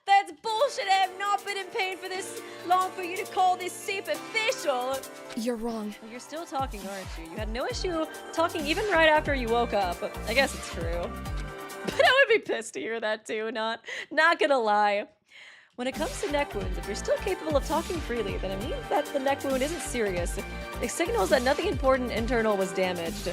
That's bullshit. I have not been in pain for this long for you to call this superficial. You're wrong. Well, you're still talking, aren't you? You had no issue talking even right after you woke up. I guess it's true. But I would be pissed to hear that too, not gonna lie. When it comes to neck wounds, if you're still capable of talking freely, then it means that the neck wound isn't serious. It signals that nothing important internal was damaged.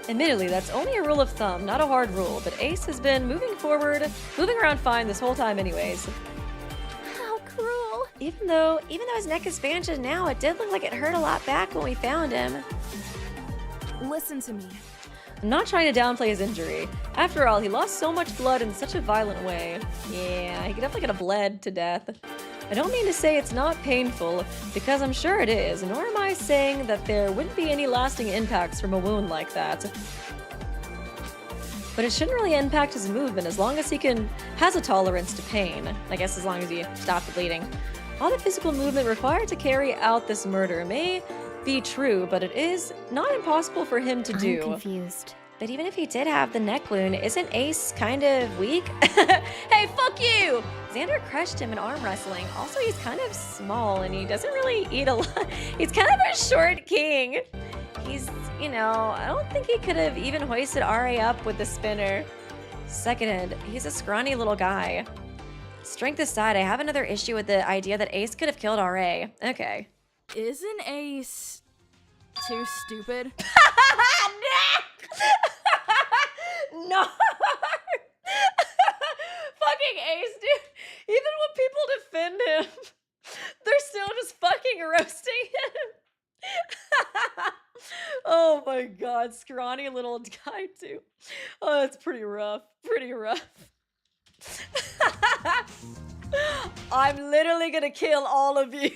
Admittedly, that's only a rule of thumb, not a hard rule, but Ace has been moving around fine this whole time anyways. How cruel. Even though his neck is bandaged now, it did look like it hurt a lot back when we found him. Listen to me. I'm not trying to downplay his injury. After all, he lost so much blood in such a violent way. Yeah, he definitely could have bled to death. I don't mean to say it's not painful, because I'm sure it is, nor am I saying that there wouldn't be any lasting impacts from a wound like that. But it shouldn't really impact his movement as long as he has a tolerance to pain. I guess as long as you stop the bleeding. All the physical movement required to carry out this murder may be true, but it is not impossible for him to do. I'm confused. But even if he did have the neck wound, isn't Ace kind of weak? Hey, fuck you! Xander crushed him in arm wrestling. Also, he's kind of small and he doesn't really eat a lot. He's kind of a short king. He's, I don't think he could have even hoisted RA up with the spinner. Seconded, he's a scrawny little guy. Strength aside, I have another issue with the idea that Ace could have killed RA. Okay. Isn't Ace too stupid? No! Fucking Ace, dude. Even when people defend him, they're still just fucking roasting him. Oh my god, scrawny little guy too. Oh, that's pretty rough. Pretty rough. I'm literally gonna kill all of you.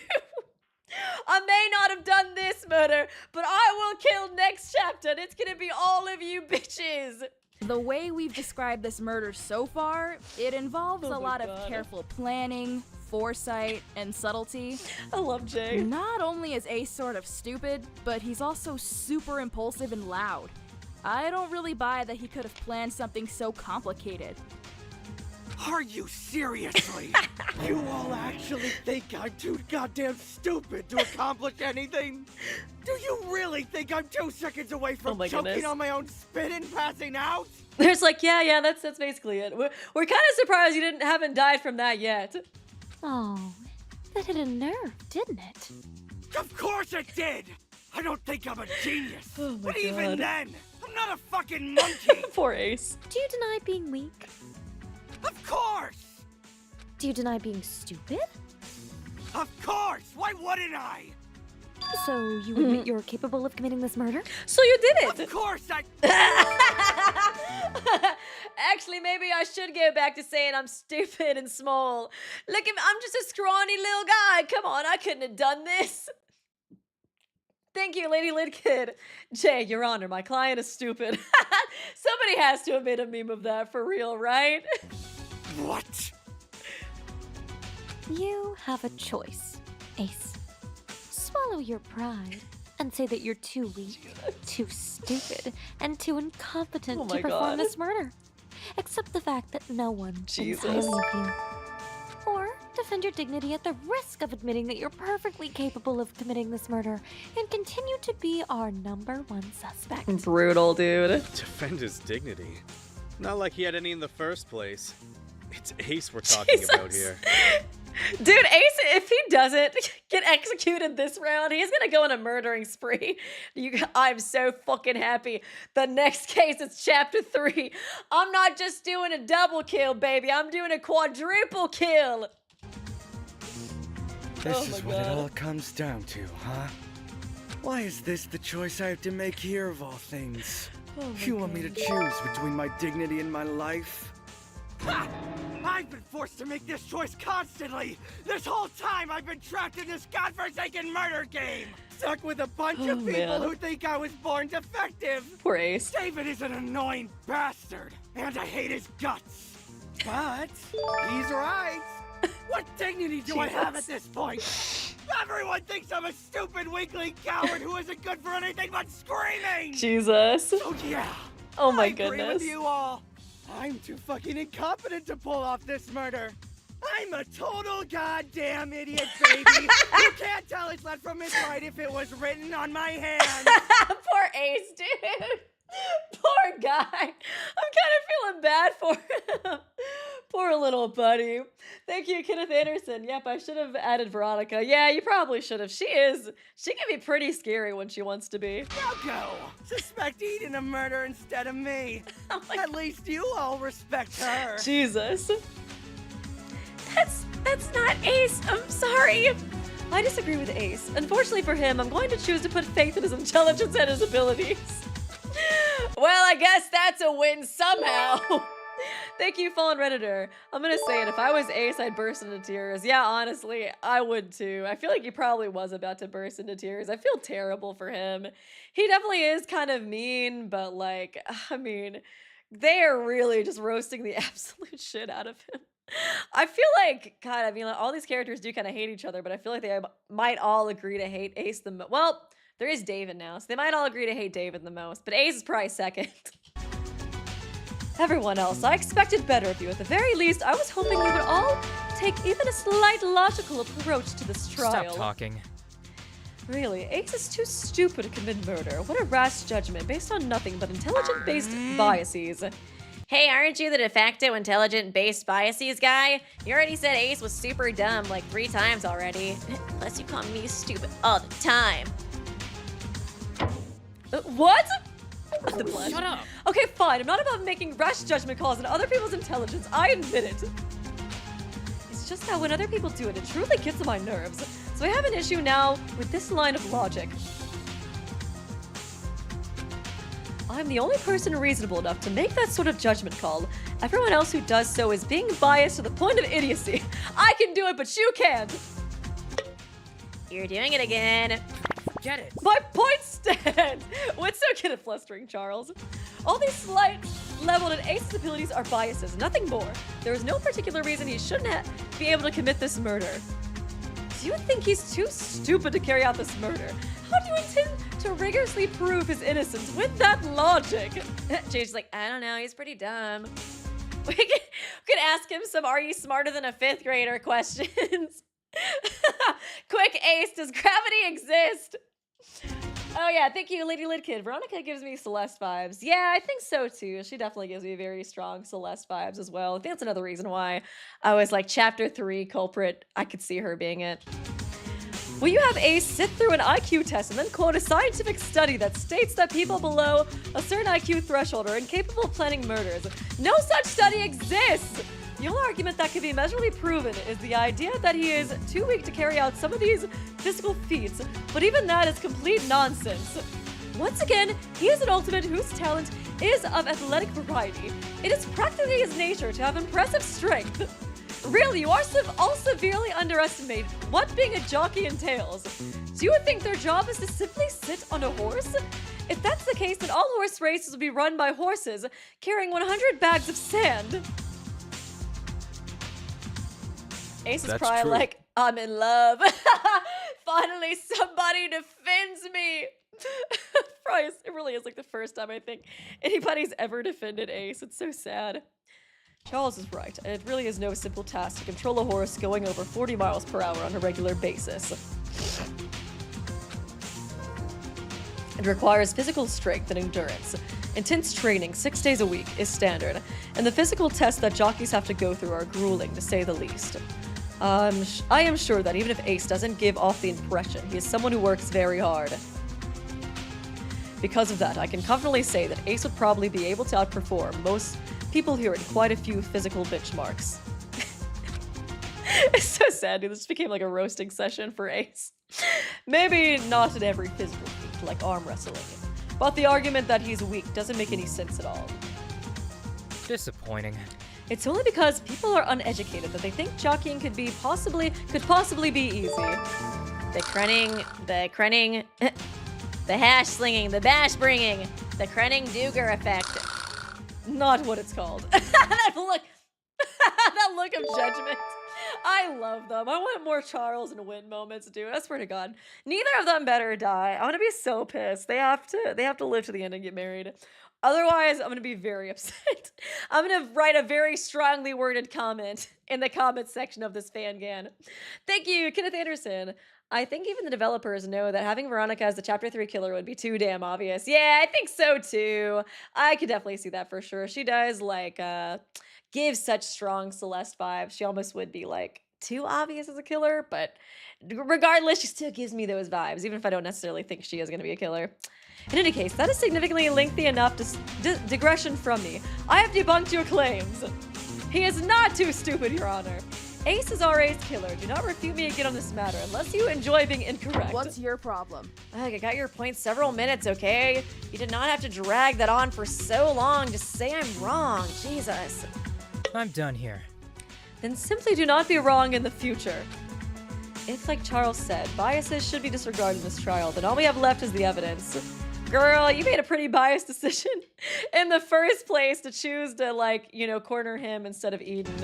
I may not have done this murder, but I will kill next chapter, and it's gonna be all of you bitches. The way we've described this murder so far, it involves a lot of careful planning, foresight, and subtlety. I love Jay. Not only is Ace sort of stupid, but he's also super impulsive and loud. I don't really buy that he could have planned something so complicated. Are you seriously? You all actually think I'm too goddamn stupid to accomplish anything? Do you really think I'm 2 seconds away from choking on my own spit and passing out? There's like, yeah, that's basically it. We're kind of surprised you haven't died from that yet. Oh, that hit a nerve, didn't it? Of course it did! I don't think I'm a genius. Oh my but god. even then, I'm not a fucking monkey. Poor Ace. Do you deny being weak? Of course! Do you deny being stupid? Of course! Why wouldn't I? So you admit you're capable of committing this murder? So you did it! Of course I... Actually, maybe I should go back to saying I'm stupid and small. Look, I'm just a scrawny little guy. Come on, I couldn't have done this. Thank you, Lady Lidkid. Jay, Your Honor, my client is stupid. Somebody has to have made a meme of that for real, right? What? You have a choice, Ace. Swallow your pride and say that you're too weak, too stupid, and too incompetent to perform this murder. Accept the fact that no one thinks highly of you. Or defend your dignity at the risk of admitting that you're perfectly capable of committing this murder and continue to be our #1 suspect. Brutal, dude. Defend his dignity. Not like he had any in the first place. It's Ace we're talking about here. Dude, Ace, if he doesn't get executed this round, he's gonna go on a murdering spree. I'm so fucking happy. The next case is chapter 3. I'm not just doing a double kill, baby. I'm doing a quadruple kill. This is what it all comes down to, huh? Why is this the choice I have to make here of all things? You want me to choose between my dignity and my life? Ha! I've been forced to make this choice constantly! This whole time I've been trapped in this godforsaken murder game! Stuck with a bunch of people who think I was born defective! Poor Ace. David is an annoying bastard, and I hate his guts. But he's right! What dignity do I have at this point? Everyone thinks I'm a stupid weakling coward who isn't good for anything but screaming! Jesus. Oh yeah! Oh my I agree goodness. with you all! I'm too fucking incompetent to pull off this murder! I'm a total goddamn idiot, baby! You can't tell his left from his right if it was written on my hand! Poor Ace, dude. Poor guy. I'm kind of feeling bad for him. Poor little buddy. Thank you, Kenneth Anderson. Yep, I should have added Veronika. Yeah, you probably should have. She can be pretty scary when she wants to be. Now go! Suspect Eden of murder instead of me. At least you all respect her. Jesus. That's not Ace. I'm sorry. I disagree with Ace. Unfortunately for him, I'm going to choose to put faith in his intelligence and his abilities. Well, I guess that's a win somehow. Thank you, Fallen Redditor. I'm gonna say it. If I was Ace, I'd burst into tears. Yeah, honestly, I would too. I feel like he probably was about to burst into tears. I feel terrible for him. He definitely is kind of mean, but like, I mean, they are really just roasting the absolute shit out of him. I feel like, God, I mean, like, all these characters do kind of hate each other, but I feel like they might all agree to hate Ace the most. Well, there is David now, so they might all agree to hate David the most, but Ace is probably second. Everyone else, I expected better of you. At the very least, I was hoping we would all take even a slight logical approach to this trial. Stop talking. Really, Ace is too stupid to commit murder. What a rash judgment based on nothing but intelligent-based biases. Hey, aren't you the de facto intelligent-based biases guy? You already said Ace was super dumb like 3 times already. Plus you call me stupid all the time. What? Shut up. Okay, fine. I'm not about making rash judgment calls on other people's intelligence. I admit it. It's just that when other people do it, it truly gets on my nerves. So I have an issue now with this line of logic. I'm the only person reasonable enough to make that sort of judgment call. Everyone else who does so is being biased to the point of idiocy. I can do it, but you can't. You're doing it again. Get it. My point stands. What's so good at flustering, Charles? All these slights leveled at Ace's abilities are biases, nothing more. There is no particular reason he shouldn't be able to commit this murder. Do you think he's too stupid to carry out this murder? How do you intend to rigorously prove his innocence with that logic? Jade's like, I don't know, he's pretty dumb. We could ask him some "Are you smarter than a 5th grader" questions. Quick, Ace, does gravity exist? Oh yeah, thank you, Lady Lidkid. Veronika gives me Celeste vibes. Yeah, I think so too. She definitely gives me very strong Celeste vibes as well. I think that's another reason why I was like chapter 3 culprit. I could see her being it. Will you have Ace sit through an IQ test and then quote a scientific study that states that people below a certain IQ threshold are incapable of planning murders? No such study exists! The only argument that can be measurably proven is the idea that he is too weak to carry out some of these physical feats, but even that is complete nonsense. Once again, he is an ultimate whose talent is of athletic variety. It is practically his nature to have impressive strength. Really, you are all severely underestimate what being a jockey entails. Do you think their job is to simply sit on a horse? If that's the case, then all horse races will be run by horses carrying 100 bags of sand. Ace is probably true. like, I'm in love. Finally, somebody defends me. Probably, it really is like the first time I think anybody's ever defended Ace. It's so sad. Charles is right, and it really is no simple task to control a horse going over 40 miles per hour on a regular basis. It requires physical strength and endurance. Intense training 6 days a week is standard, and the physical tests that jockeys have to go through are grueling, to say the least. I am sure that even if Ace doesn't give off the impression, he is someone who works very hard. Because of that, I can confidently say that Ace would probably be able to outperform most people here in quite a few physical benchmarks. It's so sad, dude. This became like a roasting session for Ace. Maybe not in every physical feat, like arm wrestling. But the argument that he's weak doesn't make any sense at all. Disappointing. It's only because people are uneducated that they think jockeying could possibly be easy. The crenning, the hash slinging, the bash bringing, the Krenning Duger effect. Not what it's called. That look of judgment. I love them. I want more Charles and Win moments, dude. I swear to God. Neither of them better die. I'm gonna be so pissed. They have to live to the end and get married. Otherwise, I'm gonna be very upset. I'm gonna write a very strongly worded comment in the comment section of this fangan. Thank you, Kenneth Anderson. I think even the developers know that having Veronika as the Chapter 3 killer would be too damn obvious. Yeah, I think so too. I could definitely see that for sure. She does, like, give such strong Celeste vibes. She almost would be, like, too obvious as a killer, but regardless, she still gives me those vibes, even if I don't necessarily think she is going to be a killer. In any case, that is significantly lengthy enough digression from me. I have debunked your claims. He is not too stupid, Your Honor. Ace is RA's killer. Do not refute me again on this matter, unless you enjoy being incorrect. What's your problem? I got your point several minutes, okay? You did not have to drag that on for so long. Just say I'm wrong. Jesus. I'm done here. Then simply do not be wrong in the future. If, like Charles said, biases should be disregarded in this trial, then all we have left is the evidence. Girl, you made a pretty biased decision in the first place to choose to, like, you know, corner him instead of Eden.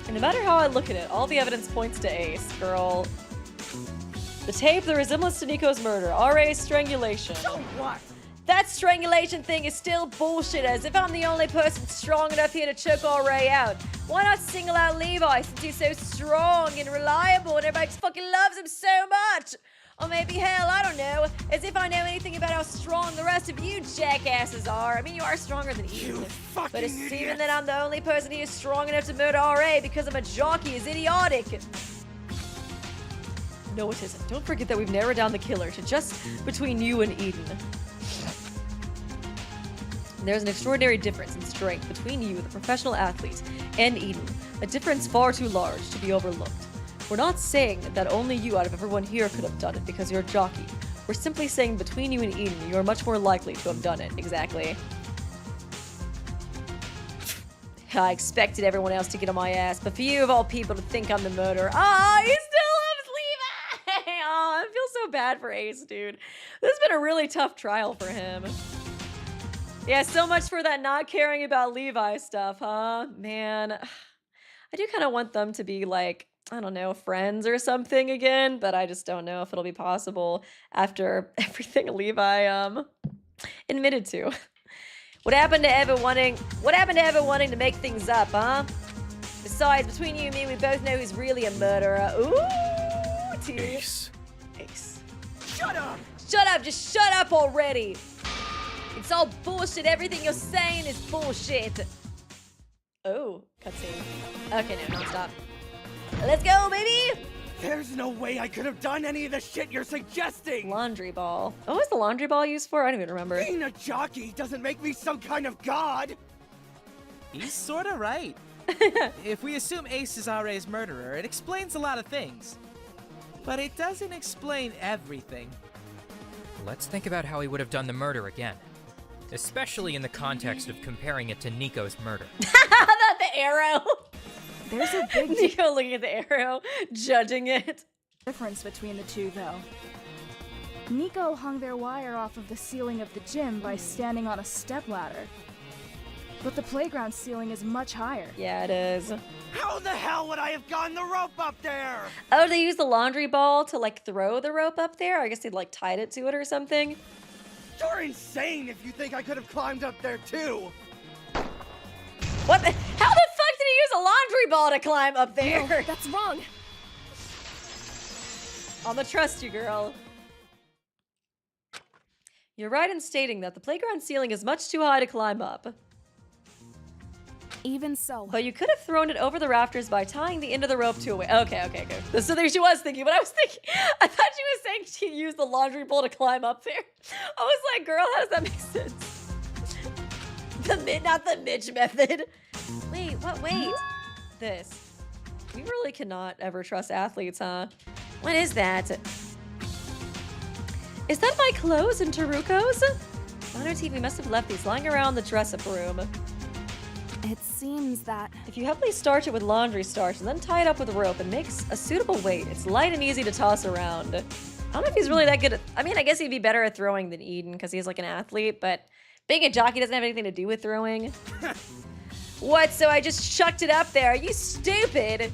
And no matter how I look at it, all the evidence points to Ace, girl. The tape, the resemblance to Nico's murder, RA's strangulation. So what? That strangulation thing is still bullshit, as if I'm the only person strong enough here to choke RA out. Why not single out Levi, since he's so strong and reliable and everybody just fucking loves him so much? Or maybe, hell, I don't know, as if I know anything about how strong the rest of you jackasses are. I mean, you are stronger than Eden. But assuming that I'm the only person here strong enough to murder RA because I'm a jockey is idiotic. No, it isn't. Don't forget that we've narrowed down the killer to just between you and Eden. There's an extraordinary difference in strength between you, the professional athlete, and Eden. A difference far too large to be overlooked. We're not saying that only you out of everyone here could have done it because you're a jockey. We're simply saying between you and Eden, you are much more likely to have done it. Exactly. I expected everyone else to get on my ass, but for you of all people to think I'm the murderer. Ah, he still loves Levi! Oh, I feel so bad for Ace, dude. This has been a really tough trial for him. Yeah, so much for that not caring about Levi stuff, huh? Man, I do kind of want them to be like, I don't know, friends or something again, but I just don't know if it'll be possible after everything Levi admitted to. What happened to ever wanting to make things up, huh? Besides, between you and me, we both know who's really a murderer. Ooh, tears. Ace. Shut up! Shut up, just shut up already! It's all bullshit, everything you're saying is bullshit. Oh, cutscene. Okay, no, non-stop. Let's go, baby! There's no way I could have done any of the shit you're suggesting! Laundry ball. What was the laundry ball used for? I don't even remember. Being a jockey doesn't make me some kind of god! He's sorta right. If we assume Ace is RA's murderer, it explains a lot of things. But it doesn't explain everything. Let's think about how he would have done the murder again. Especially in the context of comparing it to Nico's murder. Not the arrow! There's a big Nico looking at the arrow, judging it. difference between the two, though. Nico hung their wire off of the ceiling of the gym by standing on a stepladder. But the playground ceiling is much higher. Yeah, it is. How the hell would I have gotten the rope up there? Oh, they used the laundry ball to, like, throw the rope up there? I guess they'd, like, tied it to it or something. You're insane if you think I could have climbed up there, too! What the? How the fuck did he use a laundry ball to climb up there? No, that's wrong. I'm gonna trust you, girl. You're right in stating that the playground ceiling is much too high to climb up. Even so, But you could have thrown it over the rafters by tying the end of the rope to a way. Okay, okay, okay. So there she was thinking, but I thought she was saying she used the laundry pole to climb up there. I was like, girl, how does that make sense? Not the Mitch method. Wait, what? Wait. This. We really cannot ever trust athletes, huh? What is that? Is that my clothes and Teruko's? MonoTV must have left these lying around the dress-up room. it seems that If you heavily starch it with laundry starch and then tie it up with rope, it makes a suitable weight. It's light and easy to toss around. I don't know if he's really that good at... I mean, I guess he'd be better at throwing than Eden because he's like an athlete, but being a jockey doesn't have anything to do with throwing. What, so I just chucked it up there? Are you stupid?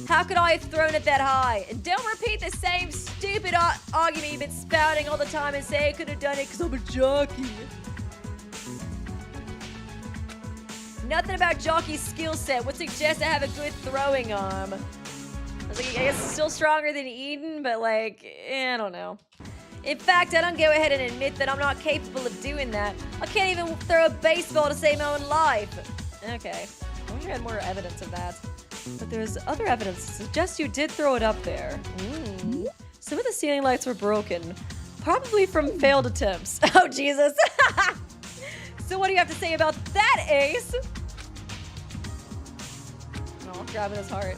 How could I have thrown it that high? And don't repeat the same stupid argument you've been spouting all the time and say I could have done it because I'm a jockey. Nothing about jockey's skill set would suggest I have a good throwing arm. I was like, I guess it's still stronger than Eden, but like, I don't know. In fact, I don't go ahead and admit that I'm not capable of doing that. I can't even throw a baseball to save my own life. Okay, I wish I had more evidence of that. But there's other evidence to suggest you did throw it up there. Some of the ceiling lights were broken, probably from failed attempts. Oh, Jesus. So what do you have to say about that, Ace? Oh, grabbing his heart.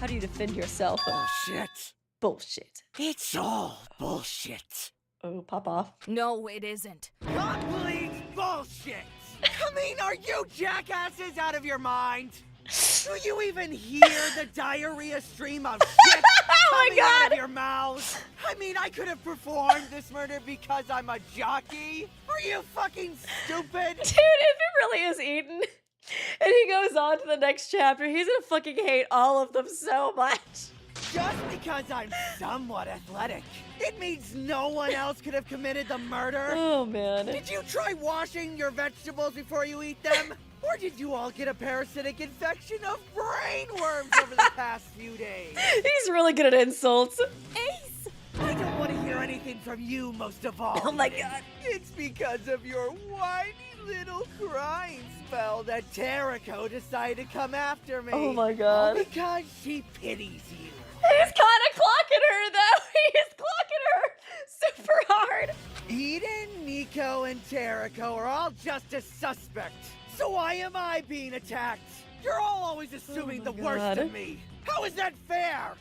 How do you defend yourself? Bullshit. Bullshit. It's all bullshit. Oh, pop off. No, it isn't. Complete bullshit. I mean, are you jackasses out of your mind? Do you even hear the diarrhea stream of shit coming out of your mouths? I mean, I could have performed this murder because I'm a jockey? Are you fucking stupid? Dude, if it really is Eden, and he goes on to the next chapter, he's gonna fucking hate all of them so much. Just because I'm somewhat athletic, it means no one else could have committed the murder. Oh, man. Did you try washing your vegetables before you eat them? Or did you all get a parasitic infection of brain worms over the past few days? He's really good at insults. Ace! I don't want to hear anything from you most of all. Oh my god. It's because of your whiny little crying spell that Teruko decided to come after me. Oh my god. All because she pities you. He's kind of clocking her, though. He is clocking her super hard. Eden, Nico, and Teruko are all just a suspect. So why am I being attacked? You're all always assuming the worst of me. How is that fair?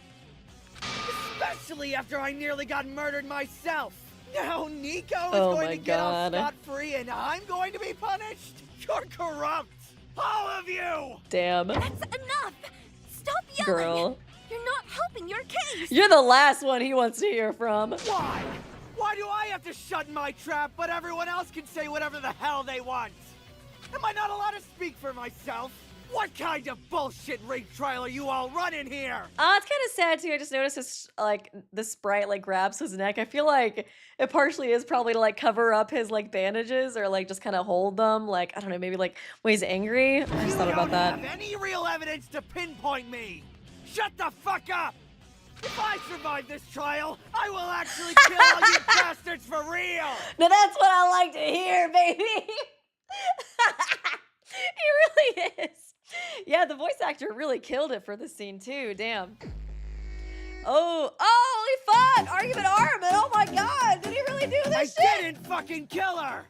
Especially after I nearly got murdered myself. Now Nico is going to get off scot-free and I'm going to be punished? You're corrupt. All of you! Damn. That's enough! Stop yelling! Girl. You're not helping your case! You're the last one he wants to hear from. Why? Why do I have to shut my trap, but everyone else can say whatever the hell they want? Am I not allowed to speak for myself? What kind of bullshit rig trial are you all running here? It's kind of sad too. I just noticed this, like, the sprite like grabs his neck. I feel like it partially is probably to like cover up his like bandages or like just kind of hold them. Like, I don't know, maybe like when he's angry. I just thought about that. You don't have any real evidence to pinpoint me. Shut the fuck up! If I survive this trial, I will actually kill all you bastards for real! Now that's what I like to hear, baby! He really is. Yeah, the voice actor really killed it for this scene too, damn. Oh, holy fuck! Argument Armin, oh my god! Did he really do this shit? I didn't fucking kill her!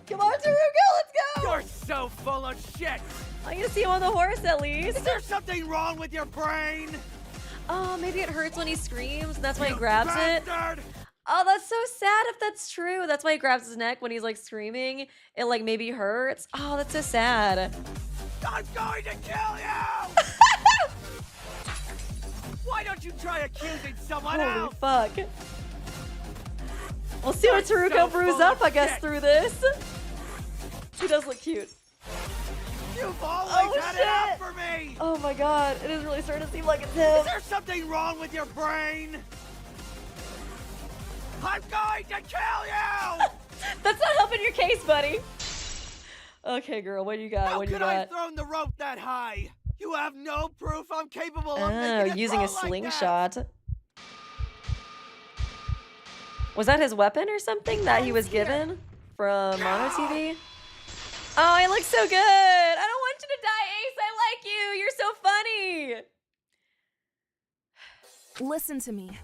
Come on, Teruko, let's go! You're so full of shit! I get to see him on the horse at least. Is there something wrong with your brain? Oh, maybe it hurts when he screams, and that's why he grabs it. Bastard! Oh, that's so sad if that's true. That's why he grabs his neck when he's like screaming. It like maybe hurts. Oh, that's so sad. I'm going to kill you! Why don't you try accusing someone else? Holy fuck. We'll see what Teruko brews up, I guess, through this. He does look cute. You've always had it out for me! Oh my god, it is really starting to seem like it's him. Is there something wrong with your brain? I'm going to kill you! That's not helping your case, buddy. Okay, girl, what do you got? How what do you could I got? have thrown the rope that high? You have no proof I'm capable of making it using a fall like slingshot. Was that his weapon or something that he was given from MonoTV? Oh, he looks so good. I don't want you to die, Ace. I like you. You're so funny. Listen to me.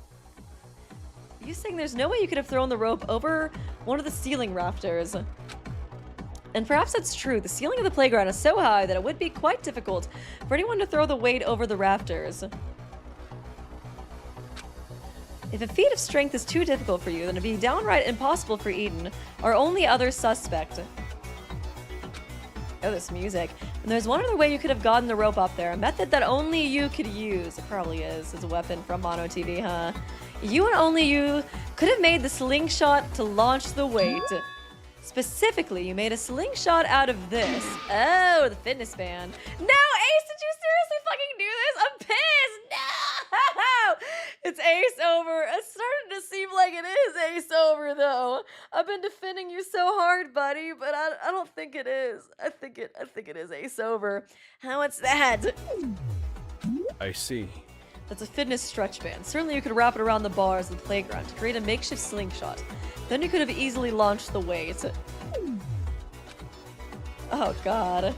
You saying there's no way you could have thrown the rope over one of the ceiling rafters. And perhaps that's true. The ceiling of the playground is so high that it would be quite difficult for anyone to throw the weight over the rafters. If a feat of strength is too difficult for you, then it'd be downright impossible for Eden, our only other suspect. Oh, this music. And there's one other way you could have gotten the rope up there. A method that only you could use. It probably is. It's a weapon from MonoTV, huh? You and only you could have made the slingshot to launch the weight. Specifically, you made a slingshot out of this. Oh, the fitness band. No, Ace, did you seriously fucking do this? I'm pissed. No! It's Ace over. It's starting to seem like it is Ace over, though. I've been defending you so hard, buddy, but I don't think it is. I think it is Ace over. What's that? I see. That's a fitness stretch band. Certainly you could wrap it around the bars of the playground to create a makeshift slingshot. Then you could have easily launched the weight. Oh, God.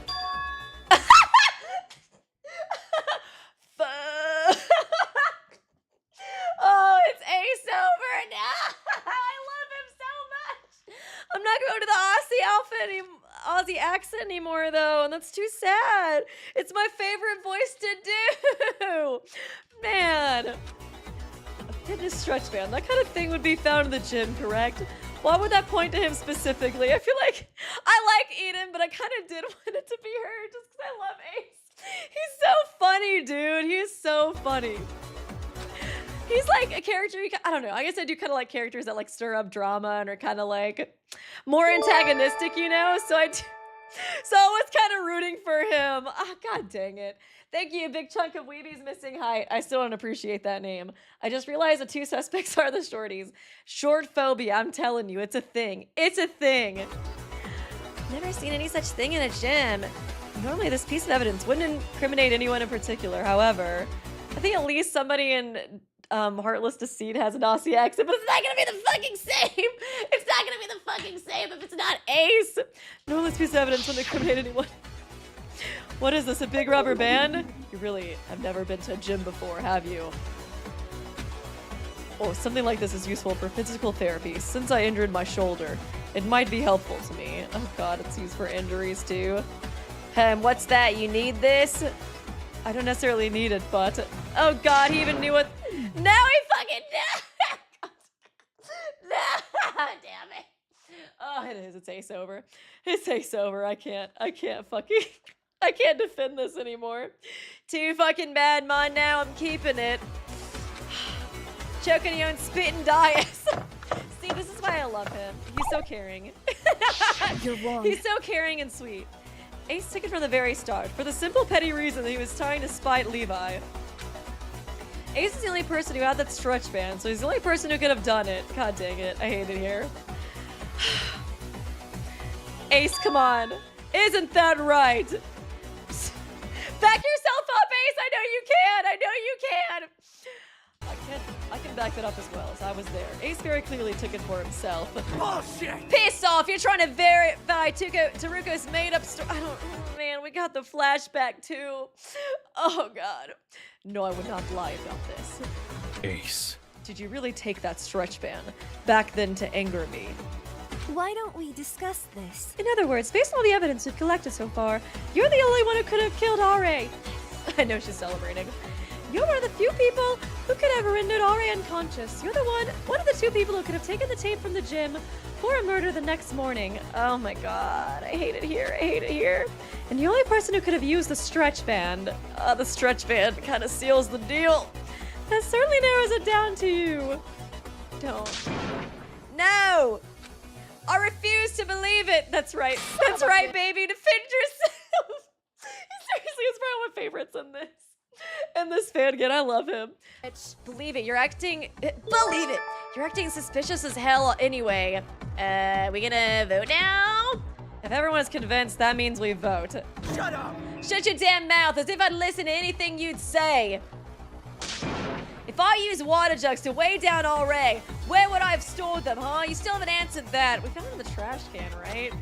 Oh, it's Ace over. No! I love him so much. I'm not going to the Aussie accent anymore, though, and that's too sad. It's my favorite voice to do. Man. A fitness stretch band. That kind of thing would be found in the gym, correct? Why would that point to him specifically? I feel like I like Eden, but I kind of did want it to be her just because I love Ace. He's so funny, dude. He is so funny. He's like a character, I don't know, I guess I do kind of like characters that like stir up drama and are kind of like more antagonistic, you know? So I was kind of rooting for him. Oh, God dang it. Thank you, big chunk of Weeby's missing height. I still don't appreciate that name. I just realized the two suspects are the shorties. Short phobia, I'm telling you, it's a thing. It's a thing. Never seen any such thing in a gym. Normally this piece of evidence wouldn't incriminate anyone in particular. However, I think at least somebody in Heartless Deceit has an Aussie accent, but it's not gonna be the fucking same. It's not gonna be the fucking same if it's not Ace. No, this piece of evidence wouldn't incriminate anyone. What is this, a big rubber band? You really have never been to a gym before, have you? Oh, something like this is useful for physical therapy. Since I injured my shoulder, it might be helpful to me. Oh God, it's used for injuries too. What's that? You need this? I don't necessarily need it, but... Oh God, he even knew what... Now he fucking knew! No! Damn it. Oh, it is. It's Ace over. It's Ace over. I can't fucking... I can't defend this anymore. Too fucking bad, man. Now I'm keeping it. Choking you and spitting dice. See, this is why I love him. He's so caring. You're wrong. He's so caring and sweet. Ace took it from the very start, for the simple petty reason that he was trying to spite Levi. Ace is the only person who had that stretch band, so he's the only person who could have done it. God dang it, I hate it here. Ace, come on. Isn't that right? Back yourself up, Ace! I know you can! I know you can! I can back that up as well, as I was there. Ace very clearly took it for himself. Bullshit! Piss off! You're trying to verify Teruko's made-up story. Oh, man, we got the flashback, too. Oh, God. No, I would not lie about this. Ace. Did you really take that stretch band back then to anger me? Why don't we discuss this? In other words, based on all the evidence we've collected so far, you're the only one who could have killed Are. I know she's celebrating. You're one of the few people who could have rendered Are unconscious. You're the one of the two people who could have taken the tape from the gym for a murder the next morning. Oh my God, I hate it here, I hate it here. And the only person who could have used the stretch band. The stretch band kind of seals the deal. That certainly narrows it down to you. Don't. No! I refuse to believe it. That's right. That's right, baby. Defend yourself. Seriously, it's probably one of my favorites in this. And this fan again, I love him. Believe it. You're acting. Believe it. You're acting suspicious as hell anyway. We gonna vote now? If everyone's convinced, that means we vote. Shut up! Shut your damn mouth, as if I'd listen to anything you'd say. If I use water jugs to weigh down Are, where would I have stored them, huh? You still haven't answered that. We found them in the trash can, right?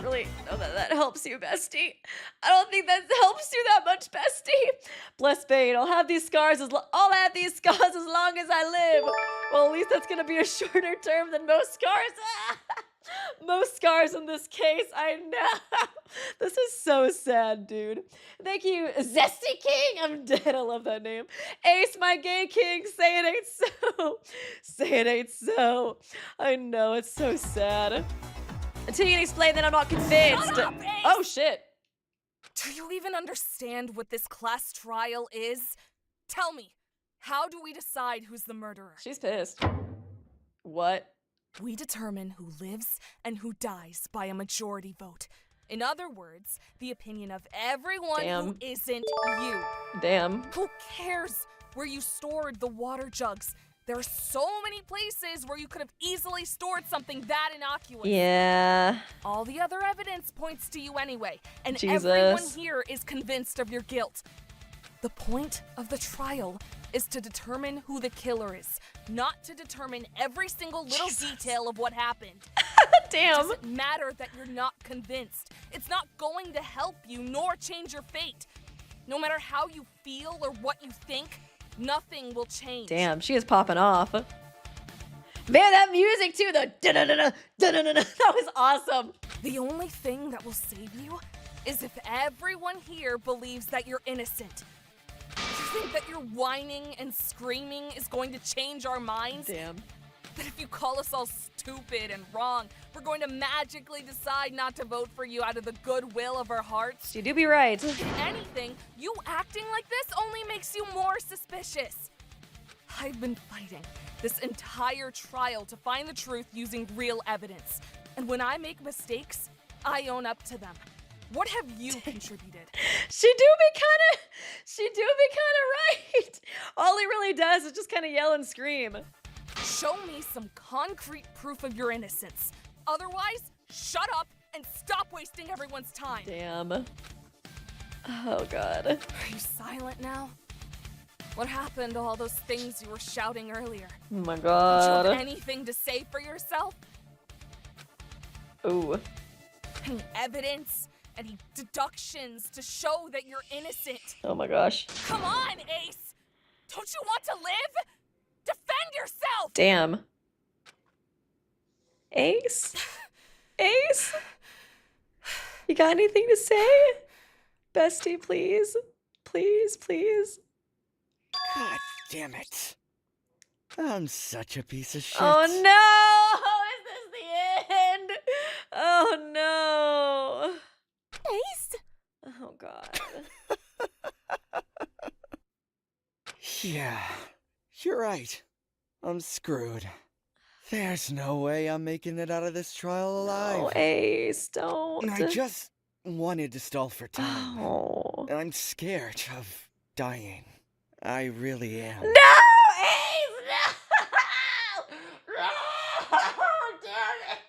really know that that helps you, bestie. I don't think that helps you that much, bestie. Bless Bane. I'll have these scars as long as I live. Well, at least that's gonna be a shorter term than most scars. Most scars in this case, I know. This is so sad, dude. Thank you, Zesty King. I'm dead. I love that name. Ace, my gay king. Say it ain't so. Say it ain't so. I know, it's so sad. Until you can explain that I'm not convinced. Shut up, Ace! Oh, shit. Do you even understand what this class trial is? Tell me, how do we decide who's the murderer? She's pissed. What? We determine who lives and who dies by a majority vote. In other words, the opinion of everyone who isn't you. Damn. Who cares where you stored the water jugs? There are so many places where you could have easily stored something that innocuous. Yeah. All the other evidence points to you anyway, and Jesus. everyone here is convinced of your guilt. The point of the trial is to determine who the killer is, not to determine every single little detail of what happened. Damn. It doesn't matter that you're not convinced. It's not going to help you nor change your fate. No matter how you feel or what you think, nothing will change. Damn, she is popping off. Man, that music too, the da-da-da-da, da-da-da-da, that was awesome. The only thing that will save you is if everyone here believes that you're innocent. You think that your whining and screaming is going to change our minds? Damn. That if you call us all stupid and wrong, we're going to magically decide not to vote for you out of the goodwill of our hearts? You do be right. If anything, you acting like this only makes you more suspicious. I've been fighting this entire trial to find the truth using real evidence. And when I make mistakes, I own up to them. What have you contributed? She do be kind of right. All he really does is just kind of yell and scream. Show me some concrete proof of your innocence. Otherwise, shut up and stop wasting everyone's time. Damn. Oh, God. Are you silent now? What happened to all those things you were shouting earlier? Oh, my Did God. you have anything to say for yourself? Ooh. Any evidence? Any deductions to show that you're innocent? Oh, my gosh. Come on, Ace! Don't you want to live? Defend yourself! Damn. Ace? Ace? You got anything to say? Bestie, please. Please, please. God damn it. I'm such a piece of shit. Oh no! Is this the end? Oh no! Ace? Oh God. Yeah, you're right. I'm screwed. There's no way I'm making it out of this trial alive. Oh, Ace, don't. I just wanted to stall for time. Oh. I'm scared of dying. I really am. No, Ace, no! No! Damn it!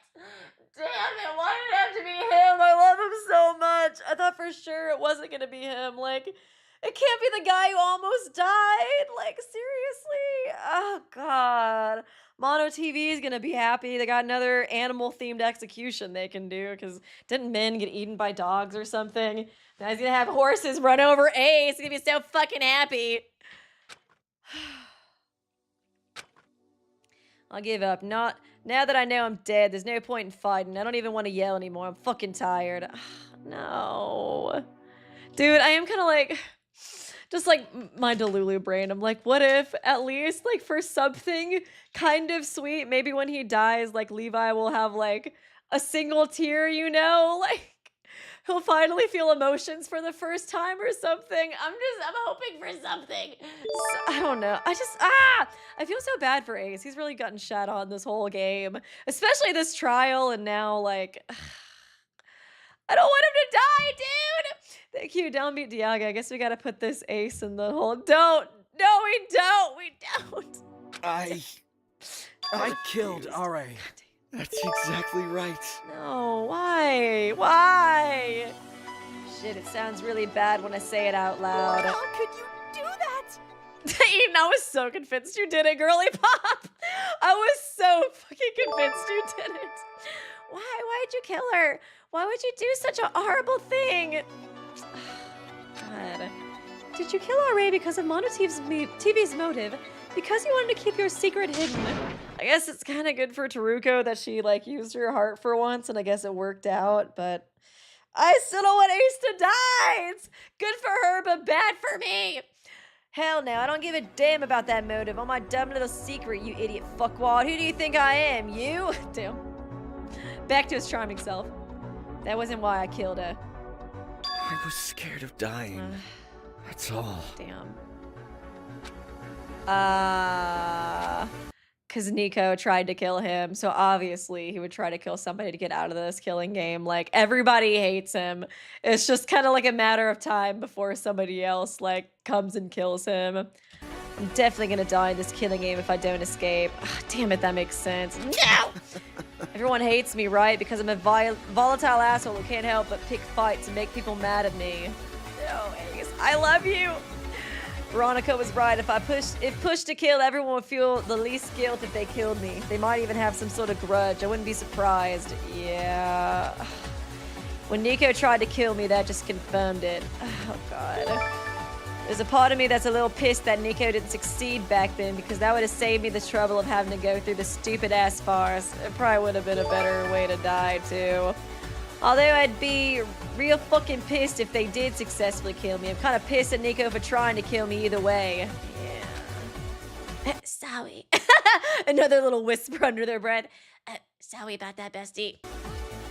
Damn it! Why did it have to be him? I love him so much. I thought for sure it wasn't gonna be him. Like, it can't be the guy who almost died. Like, seriously? Oh God. MonoTV is gonna be happy. They got another animal-themed execution they can do. Because didn't men get eaten by dogs or something? Now he's gonna have horses run over Ace. He's gonna be so fucking happy. I'll give up. Not now that I know I'm dead. There's no point in fighting. I don't even want to yell anymore. I'm fucking tired. No, dude. I am kind of like, just like my Delulu brain. I'm like, what if at least like for something kind of sweet, maybe when he dies, like Levi will have like a single tear. You know, like. He'll finally feel emotions for the first time or something. I'm hoping for something. So, I don't know. I feel so bad for Ace. He's really gotten shat on this whole game. Especially this trial and now, like, I don't want him to die, dude. Thank you, Downbeat Diaga. I guess we gotta put this Ace in the hole. Don't. No, we don't. We don't. I killed R.A. That's exactly right. No, why? Why? Shit, it sounds really bad when I say it out loud. How could you do that? Eden, I was so convinced you did it, girly pop. I was so fucking convinced you did it. Why'd you kill her? Why would you do such a horrible thing? God. Did you kill RA because of MonoTV's motive? Because you wanted to keep your secret hidden? I guess it's kind of good for Teruko that she, like, used her heart for once, and I guess it worked out, but I still don't want Ace to die! It's good for her, but bad for me! Hell no, I don't give a damn about that motive. On my dumb little secret, you idiot fuckwad. Who do you think I am? You? Damn. Back to his charming self. That wasn't why I killed her. I was scared of dying. That's all. Damn. Because Nico tried to kill him, so obviously he would try to kill somebody to get out of this killing game. Like, everybody hates him. It's just kind of like a matter of time before somebody else, like, comes and kills him. I'm definitely gonna die in this killing game if I don't escape. Ugh, damn it, that makes sense. No! Everyone hates me, right? Because I'm a volatile asshole who can't help but pick fights and make people mad at me. No, Ace, I love you! Veronika was right. If pushed to kill, everyone would feel the least guilt if they killed me. They might even have some sort of grudge. I wouldn't be surprised. Yeah. When Nico tried to kill me, that just confirmed it. Oh, God. There's a part of me that's a little pissed that Nico didn't succeed back then, because that would have saved me the trouble of having to go through the stupid-ass farce. It probably would have been a better way to die, too. Although I'd be real fucking pissed if they did successfully kill me. I'm kind of pissed at Nico for trying to kill me either way. Yeah. Sorry. Another little whisper under their breath. Sorry about that, bestie.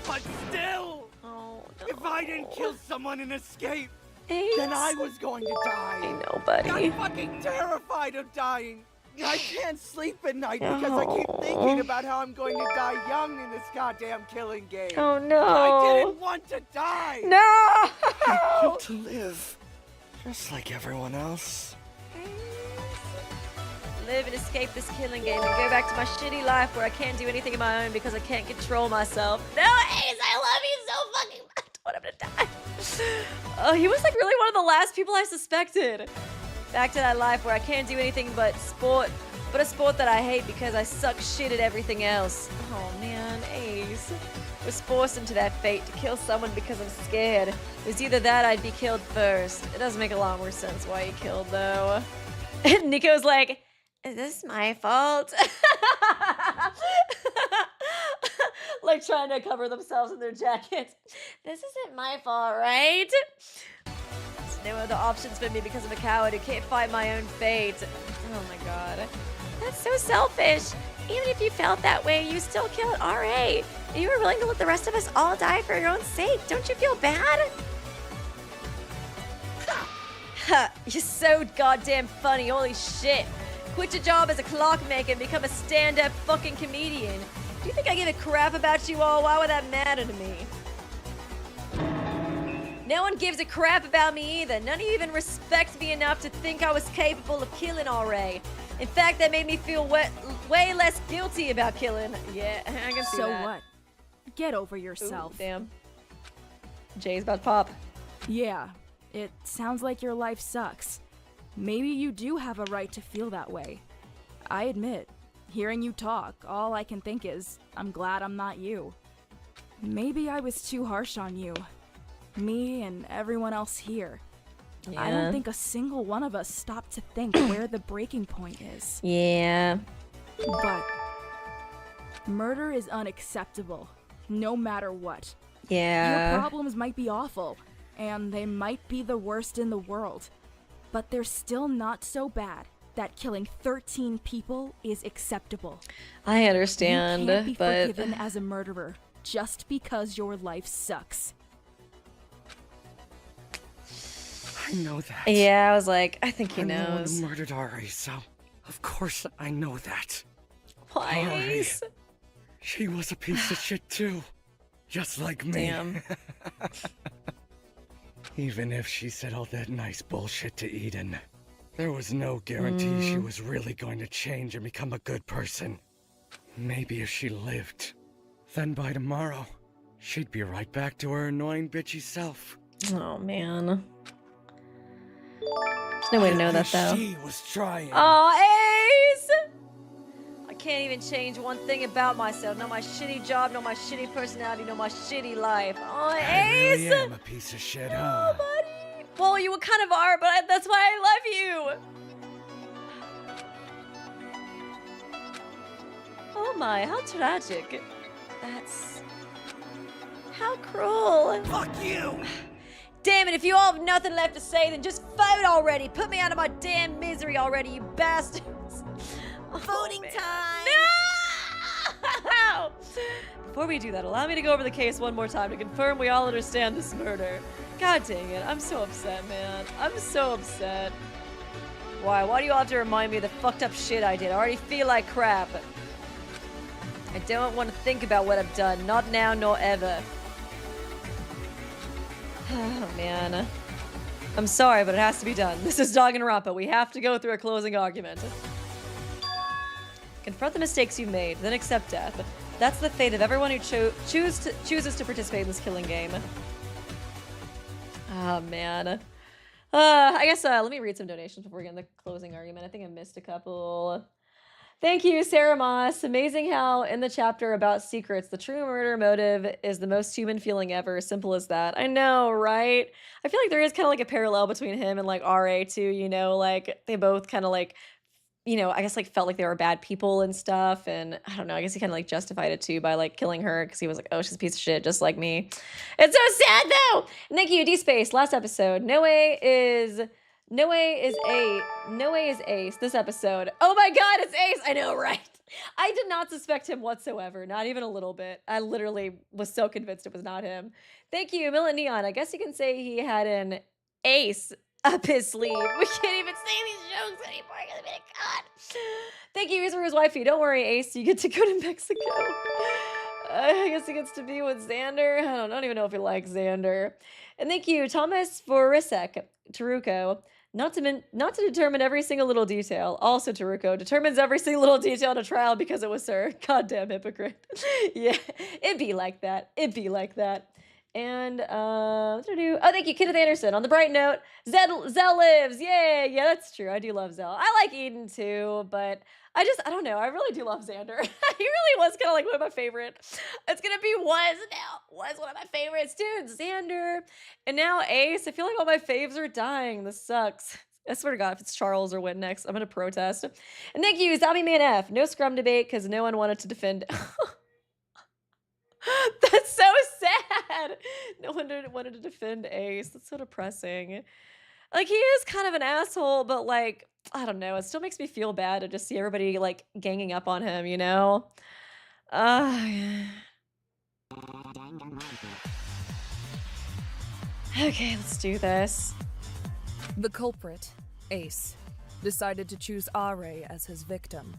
But still, oh, no. If I didn't kill someone and escape, Ace. then I was going to die. I know, buddy. I'm fucking terrified of dying. I can't sleep at night because I keep thinking about how I'm going to die young in this goddamn killing game. Oh, no. I didn't want to die. No! I want to live, just like everyone else. Live and escape this killing game and go back to my shitty life where I can't do anything of my own because I can't control myself. No, Ace, I love you so fucking much. I want him to die. Oh, he was like really one of the last people I suspected. Back to that life where I can't do anything but a sport that I hate because I suck shit at everything else. Oh man, Ace. Was forced into that fate to kill someone because I'm scared. It was either that or I'd be killed first. It does make a lot more sense why he killed though. And Nico's like, is this my fault? Like trying to cover themselves in their jackets. This isn't my fault, right? No other options for me because I'm a coward who can't fight my own fate. Oh my god. That's so selfish. Even if you felt that way, you still killed RA. You were willing to let the rest of us all die for your own sake. Don't you feel bad? Ha! You're so goddamn funny. Holy shit. Quit your job as a clockmaker and become a stand-up fucking comedian. Do you think I give a crap about you all? Why would that matter to me? No one gives a crap about me either. None of you even respect me enough to think I was capable of killing RA. In fact, that made me feel way less guilty about killing. Yeah, I can see that. So what? Get over yourself. Ooh, damn. Jay's about to pop. Yeah, it sounds like your life sucks. Maybe you do have a right to feel that way. I admit, hearing you talk, all I can think is, I'm glad I'm not you. Maybe I was too harsh on you. Me and everyone else here. Yeah. I don't think a single one of us stopped to think where the breaking point is. Yeah. But murder is unacceptable, no matter what. Yeah. Your problems might be awful, and they might be the worst in the world, but they're still not so bad that killing 13 people is acceptable. I understand, you can't be but forgiven as a murderer just because your life sucks. I know that. yeah, I was like, I think he I'm the one knows. who murdered Ari, so of course I know that. Why? Ari, she was a piece of shit too, just like me. Damn. Even if she said all that nice bullshit to Eden, there was no guarantee she was really going to change and become a good person. Maybe if she lived, then by tomorrow, she'd be right back to her annoying bitchy self. Oh man. There's no way to know that though. She was trying. Oh, Ace! I can't even change one thing about myself. Not my shitty job, not my shitty personality, not my shitty life. Oh, Ace! I really am a piece of shit, huh? Oh, buddy. Well, you kind of are, but that's why I love you. Oh my, how tragic. That's... How cruel. Fuck you! Damn it, if you all have nothing left to say, then just vote already. Put me out of my damn misery already, you bastards. Voting time! No! Before we do that, allow me to go over the case one more time to confirm we all understand this murder. God dang it, I'm so upset, man. I'm so upset. Why? Why do you all have to remind me of the fucked up shit I did? I already feel like crap. I don't want to think about what I've done. Not now, nor ever. Oh, man. I'm sorry, but it has to be done. This is Danganronpa. We have to go through a closing argument. Confront the mistakes you made, then accept death. That's the fate of everyone who chooses to participate in this killing game. Oh, man. I guess let me read some donations before we get in the closing argument. I think I missed a couple. Thank you, Sarah Moss. Amazing how in the chapter about secrets, the true murder motive is the most human feeling ever. Simple as that. I know, right? I feel like there is kind of like a parallel between him and like RA too, you know, like they both kind of like, you know, I guess like felt like they were bad people and stuff. And I don't know, I guess he kind of like justified it too by like killing her because he was like, oh, she's a piece of shit just like me. It's so sad though. And thank you, D-Space. Last episode. No way is Ace this episode. Oh my god, it's Ace! I know, right? I did not suspect him whatsoever, not even a little bit. I literally was so convinced it was not him. Thank you, Millen Neon. I guess you can say he had an ace up his sleeve. We can't even say these jokes anymore. God. Thank you, Here's for his wifey. Don't worry, Ace, you get to go to Mexico. I guess he gets to be with Xander. I don't even know if he likes Xander. And thank you, Thomas Vorisek, Teruko. Not to determine every single little detail. Also, Teruko determines every single little detail in a trial because it was her. Goddamn hypocrite. Yeah, it'd be like that. It'd be like that. And, what did I do? Oh, thank you, Kenneth Anderson. On the bright note, Zell lives. Yay. Yeah, that's true. I do love Zell. I like Eden too, but I don't know. I really do love Xander. He really was kind of like one of my favorite. It's going to be was one of my favorites. Dude, Xander. And now Ace. I feel like all my faves are dying. This sucks. I swear to God, if it's Charles or Win next, I'm going to protest. And thank you, Zombie Man F. No scrum debate because no one wanted to defend. That's so sad. No one wanted to defend Ace. That's so depressing. Like, he is kind of an asshole, but like, I don't know. It still makes me feel bad to just see everybody like ganging up on him, you know? Okay, let's do this. The culprit, Ace, decided to choose Are as his victim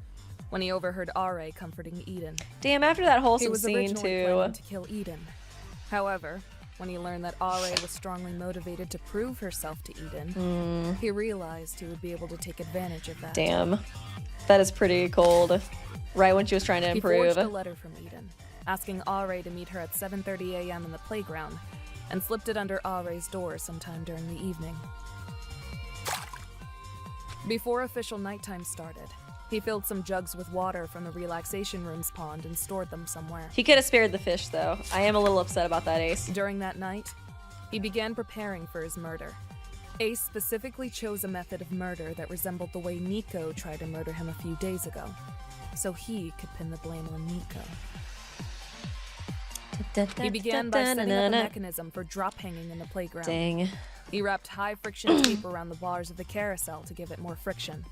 when he overheard Are comforting Eden. Damn, after that wholesome he was scene originally too. planning to kill Eden. However, when he learned that Are was strongly motivated to prove herself to Eden, he realized he would be able to take advantage of that. Damn. That is pretty cold. Right when she was trying to improve. He forged a letter from Eden, asking Are to meet her at 7:30 a.m. in the playground, and slipped it under Are's door sometime during the evening. Before official nighttime started, he filled some jugs with water from the relaxation room's pond and stored them somewhere. He could have spared the fish, though. I am a little upset about that, Ace. During that night, he began preparing for his murder. Ace specifically chose a method of murder that resembled the way Nico tried to murder him a few days ago, so he could pin the blame on Nico. He began by setting up a mechanism for drop hanging in the playground. Dang. He wrapped high-friction tape around the bars of the carousel to give it more friction.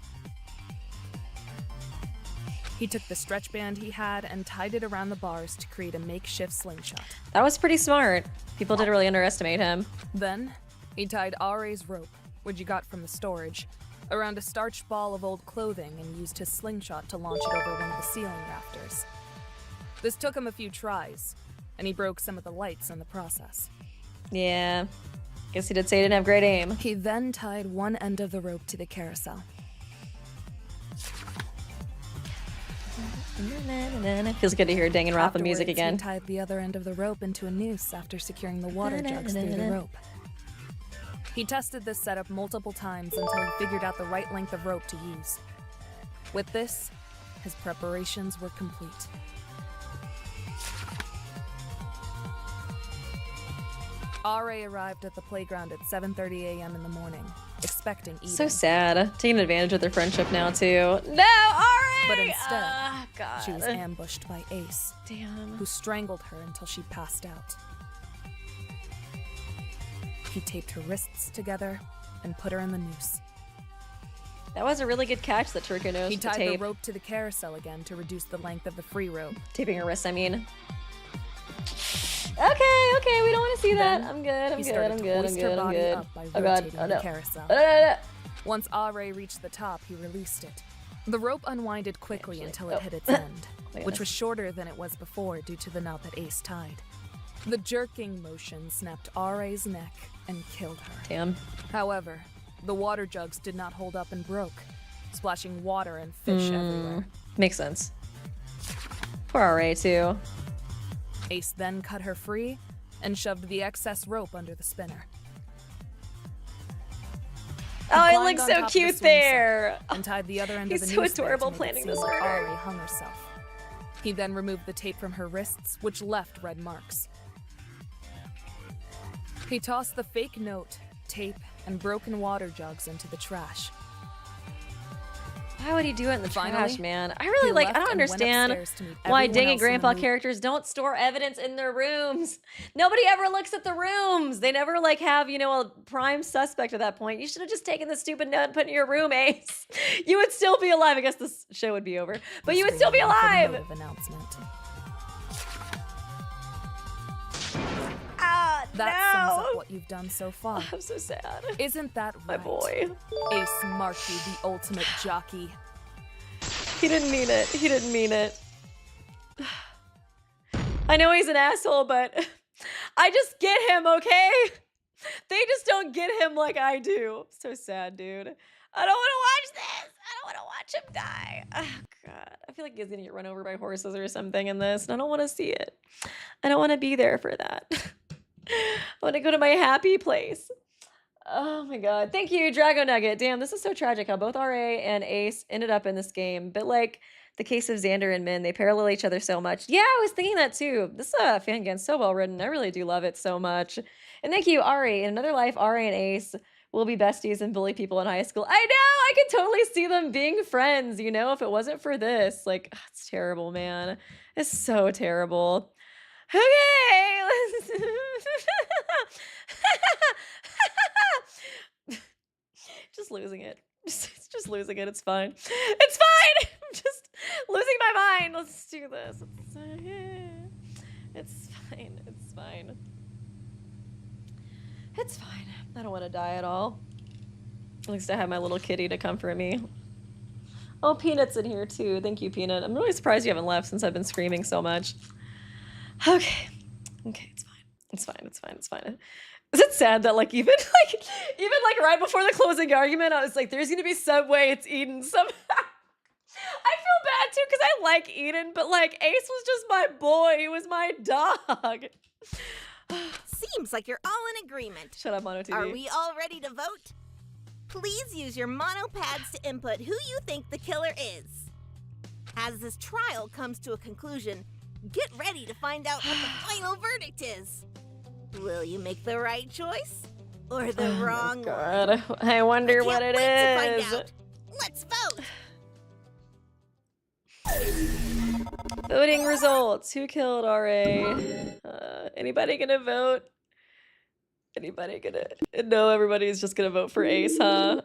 He took the stretch band he had and tied it around the bars to create a makeshift slingshot. That was pretty smart. People did really underestimate him. Then, he tied Are's rope, which he got from the storage, around a starched ball of old clothing and used his slingshot to launch it over one of the ceiling rafters. This took him a few tries, and he broke some of the lights in the process. Yeah. Guess he did say he didn't have great aim. He then tied one end of the rope to the carousel. Feels good to hear Danganronpa music again. He tied the other end of the rope into a noose after securing the water jugs through the rope. He tested this setup multiple times until he figured out the right length of rope to use. With this, his preparations were complete. RA arrived at the playground at 7:30 a.m. in the morning, expecting Eden. So sad. Taking advantage of their friendship now, too. No, Ari! But instead, God. she was ambushed by Ace, Damn. who strangled her until she passed out. He taped her wrists together and put her in the noose. That was a really good catch that Teruko knows He with the tied tape. the rope to the carousel again to reduce the length of the free rope. Taping her wrists, I mean. Okay, we don't want to see that. Then I'm good, I'm he good, started I'm to good, I'm hoist good, her I'm body good. up by Oh god, rotating oh the no. carousel. Oh, no. Once RA reached the top, he released it. The rope unwinded quickly until it oh. hit its end, my which was shorter than it was before due to the knot that Ace tied. The jerking motion snapped RA's neck and killed her. Damn. However, the water jugs did not hold up and broke, splashing water and fish everywhere. Makes sense. Poor RA, too. Ace then cut her free and shoved the excess rope under the spinner. Oh, it climbed looks on so top of the cute swing set there. And tied the other end He's of the so noose there adorable to make planning it this seem like murder. Ari hung herself. He then removed the tape from her wrists, which left red marks. He tossed the fake note, tape, and broken water jugs into the trash. Why would he do it in the Finally, trash, man? I really he like, left I don't and went understand upstairs to meet why everyone Dang else and in the Grandpa movie. characters don't store evidence in their rooms. Nobody ever looks at the rooms. They never like have, you know, a prime suspect at that point. You should have just taken the stupid note and put it in your room, Ace. You would still be alive. I guess this show would be over, but you would still be alive. Announcement. Ah, That sums no. up what you've done so far. I'm so sad. Isn't that My right? boy. Ace Markey, the ultimate jockey. He didn't mean it. He didn't mean it. I know he's an asshole, but I just get him, okay? They just don't get him like I do. So sad, dude. I don't want to watch this. I don't want to watch him die. Oh, God. I feel like he's going to get run over by horses or something in this, and I don't want to see it. I don't want to be there for that. I want to go to my happy place. Oh my god. Thank you, Drago Nugget. Damn, this is so tragic how both RA and Ace ended up in this game. But like the case of Xander and Min, they parallel each other so much. Yeah, I was thinking that too. This fan game is so well written. I really do love it so much. And thank you, Ari. In another life, RA and Ace will be besties and bully people in high school. I know! I could totally see them being friends, you know, if it wasn't for this. Like, it's terrible, man. It's so terrible. Okay, let's... Just losing it. Just losing it. It's fine. It's fine. I'm just losing my mind. Let's do this. It's fine. It's fine. It's fine. I don't want to die at all. At least I have my little kitty to comfort me. Oh, Peanut's in here too. Thank you, Peanut. I'm really surprised you haven't left since I've been screaming so much. Okay. Okay, it's fine. It's fine. It's fine. It's fine. Is it sad that like even like right before the closing argument, I was like, there's gonna be some way it's Eden somehow. I feel bad too because I like Eden, but like Ace was just my boy. He was my dog. Seems like you're all in agreement. Shut up, MonoTV. Are we all ready to vote? Please use your mono pads to input who you think the killer is. As this trial comes to a conclusion, get ready to find out what the final verdict is. Will you make the right choice or the wrong one? God, I wonder what it is. To find out. Let's vote. Voting results. Who killed RA? Anybody gonna vote? Anybody gonna? No, everybody's just gonna vote for Ace, huh?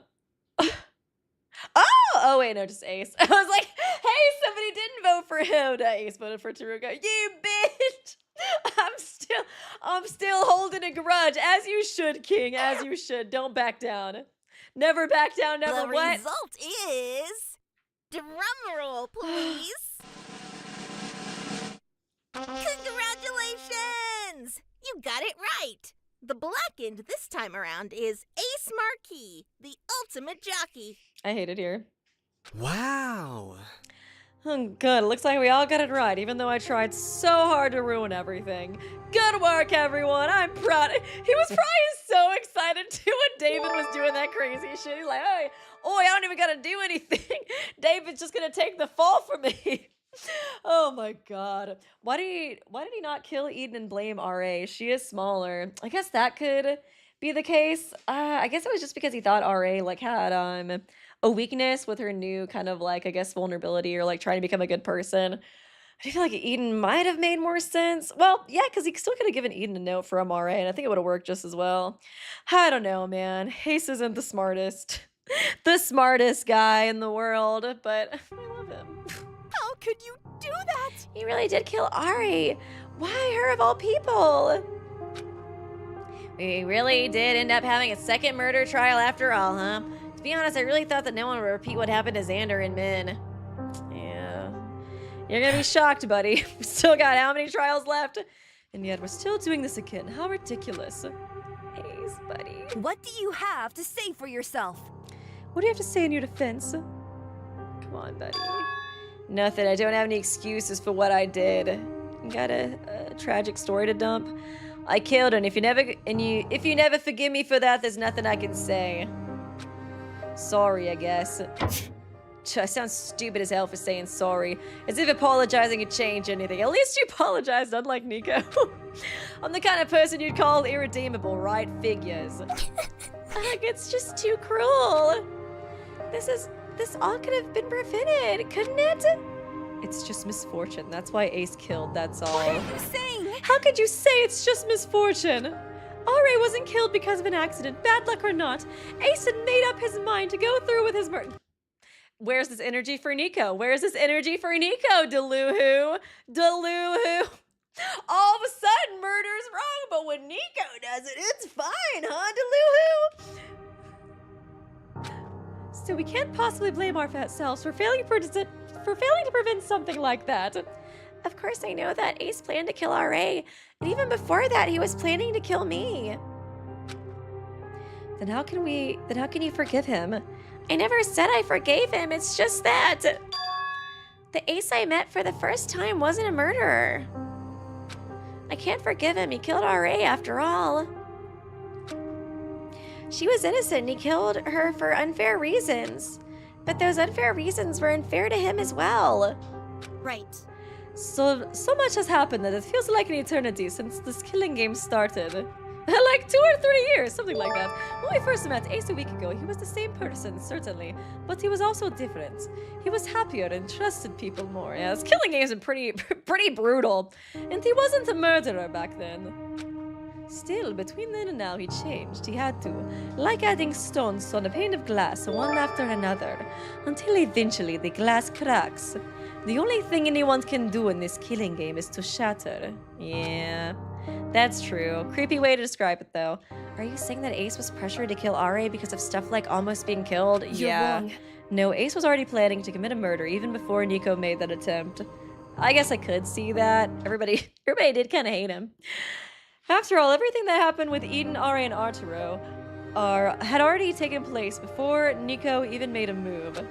Oh wait, no, just Ace. I was like, hey, somebody didn't vote for him. No, Ace voted for Teruko. You bitch! I'm still holding a grudge, as you should, King. As you should. Don't back down. Never back down. Never the what? result is drum roll, please. Congratulations! You got it right. The blackened this time around is Ace Marquis, the ultimate jockey. I hate it here. Wow. Oh, good. Looks like we all got it right, even though I tried so hard to ruin everything. Good work, everyone. I'm proud. He was probably so excited too when David was doing that crazy shit. He's like, oh, I don't even gotta do anything. David's just gonna take the fall for me. Oh my god. Why did he not kill Eden and blame RA? She is smaller. I guess that could be the case. I guess it was just because he thought RA like had a weakness with her new kind of like, I guess, vulnerability or like trying to become a good person. I feel like Eden might have made more sense. Well, yeah, because he still could have given Eden a note from RA, and I think it would have worked just as well. I don't know, man. Ace isn't the smartest guy in the world, but I love him. How could you do that? He really did kill Ari. Why her of all people? We really did end up having a second murder trial after all, huh? To be honest, I really thought that no one would repeat what happened to Xander and Min. Yeah. You're gonna be shocked, buddy. We still got how many trials left? And yet we're still doing this again. How ridiculous. Ace, buddy. What do you have to say for yourself? What do you have to say in your defense? Come on, buddy. Nothing. I don't have any excuses for what I did. Got a tragic story to dump. I killed her, and if you never forgive me for that, there's nothing I can say. Sorry, I guess. I sound stupid as hell for saying sorry. As if apologizing would change anything. At least you apologized, unlike Nico. I'm the kind of person you'd call irredeemable, right? Figures. Ugh, it's just too cruel. This all could have been prevented, couldn't it? It's just misfortune. That's why Ace killed, that's all. What are you saying? How could you say it's just misfortune? R.A. wasn't killed because of an accident, bad luck or not. Ace had made up his mind to go through with his murder. Where's this energy for Nico? Where's this energy for Nico, Deluhu? Deluhu. All of a sudden, murder's wrong, but when Nico does it, it's fine, huh, Deluhu? So we can't possibly blame our fat selves for failing to prevent something like that. Of course I know that Ace planned to kill R.A., and even before that, he was planning to kill me. Then how can you forgive him? I never said I forgave him, it's just that the Ace I met for the first time wasn't a murderer. I can't forgive him, he killed R.A. after all. She was innocent and he killed her for unfair reasons. But those unfair reasons were unfair to him as well. Right. So much has happened that it feels like an eternity since this killing game started. Like 2 or 3 years, something like that. When we first met Ace a week ago, he was the same person, certainly. But he was also different. He was happier and trusted people more. Yeah, this killing games are pretty brutal. And he wasn't a murderer back then. Still, between then and now, he changed. He had to. Like adding stones on a pane of glass, one after another, until eventually the glass cracks. The only thing anyone can do in this killing game is to shatter. Yeah, that's true. Creepy way to describe it, though. Are you saying that Ace was pressured to kill R.A. because of stuff like almost being killed? You're wrong. No, Ace was already planning to commit a murder even before Nico made that attempt. I guess I could see that. Everybody did kind of hate him. After all, everything that happened with Eden, R.A., and Arturo had already taken place before Nico even made a move.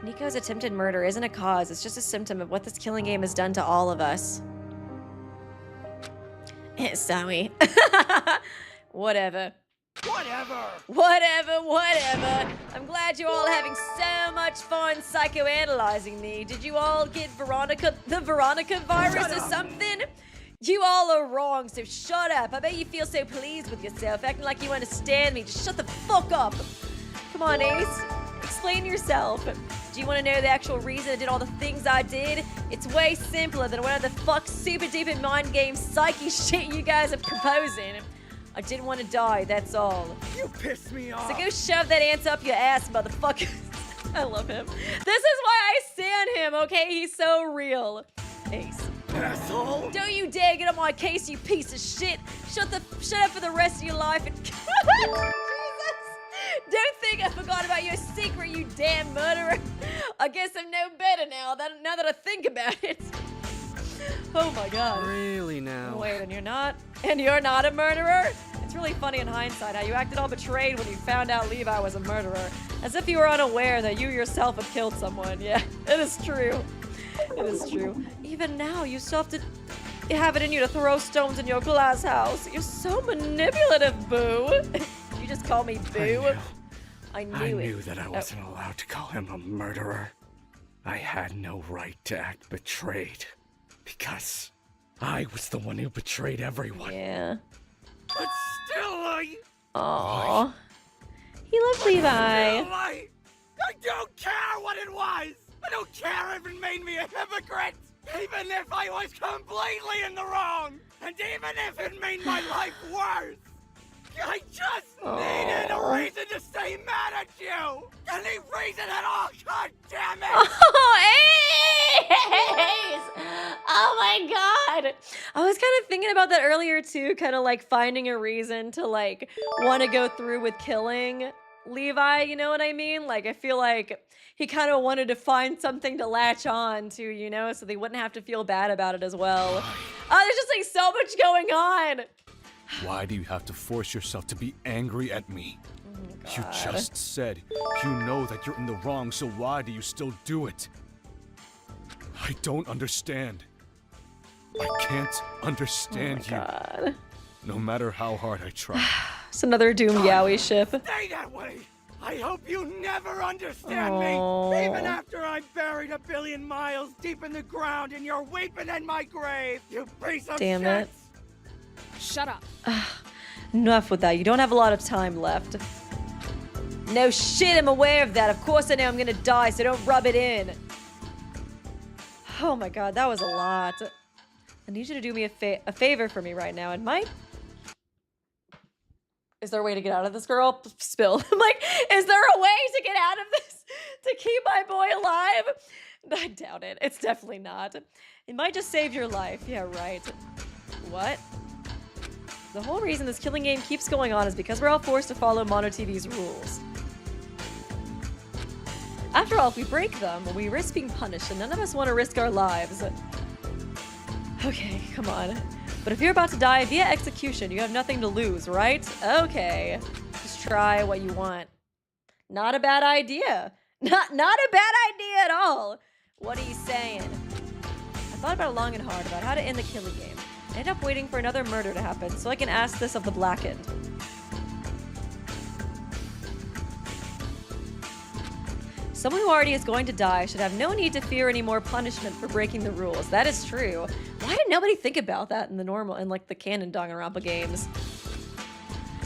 Nico's attempted murder isn't a cause, it's just a symptom of what this killing game has done to all of us. Sorry. Whatever. Whatever. I'm glad you're all having so much fun psychoanalyzing me. Did you all get the Veronika virus or something? You all are wrong, so shut up. I bet you feel so pleased with yourself, acting like you understand me. Just shut the fuck up. Come on, Ace. Explain yourself. Do you want to know the actual reason I did all the things I did? It's way simpler than whatever the fuck super duper mind game psyche shit you guys are proposing. I didn't want to die, that's all. You pissed me off. So go shove that ant up your ass, motherfucker. I love him. This is why I stand him, okay? He's so real. Ace. Asshole! Don't you dare get on my case, you piece of shit! Shut up for the rest of your life and Jesus! Don't think I forgot about your secret, you damn murderer! I guess I'm no better now that I think about it. Oh my god. Really now? Wait, and you're not a murderer? It's really funny in hindsight how you acted all betrayed when you found out Levi was a murderer. As if you were unaware that you yourself had killed someone. Yeah, it is true. It is true. Even now, you still have to have it in you to throw stones in your glass house. You're so manipulative, Boo. You just call me Boo. I knew that I wasn't allowed to call him a murderer. I had no right to act betrayed. Because I was the one who betrayed everyone. Yeah. But still, Aww. He loves Levi. I don't care what it was! I don't care if it made me a hypocrite! Even if I was completely in the wrong! And even if it made my life worse! I just needed a reason to stay mad at you! Any reason at all, god damn it! Oh, Ace! Oh my god! I was kind of thinking about that earlier too, kind of like finding a reason to like want to go through with killing Levi, you know what I mean? Like, I feel like he kind of wanted to find something to latch on to, you know, so they wouldn't have to feel bad about it as well. Oh, there's just like so much going on. Why do you have to force yourself to be angry at me? Oh, you just said you know that you're in the wrong, so why do you still do it? I don't understand. I can't understand you. God. No matter how hard I try. It's another Doom Yowie ship. Stay that way! I hope you never understand me! Even after I'm buried 1 billion miles deep in the ground and you're weeping in my grave, you piece of Damn shit! it. Shut up. Enough with that. You don't have a lot of time left. No shit, I'm aware of that. Of course I know I'm gonna die, so don't rub it in. Oh my god, that was a lot. I need you to do me a favor for me right now. And Mike? Is there a way to get out of this, girl? Spill. I'm like, is there a way to get out of this? To keep my boy alive? I doubt it. It's definitely not. It might just save your life. Yeah, right. What? The whole reason this killing game keeps going on is because we're all forced to follow MonoTV's rules. After all, if we break them, we risk being punished, and none of us want to risk our lives. Okay, come on. But if you're about to die via execution, you have nothing to lose, right? Okay. Just try what you want. Not a bad idea. Not a bad idea at all. What are you saying? I thought about it long and hard about how to end the killing game. I ended up waiting for another murder to happen so I can ask this of the blackened. Someone who already is going to die should have no need to fear any more punishment for breaking the rules. That is true. Why did nobody think about that in the normal, in like the canon Danganronpa games?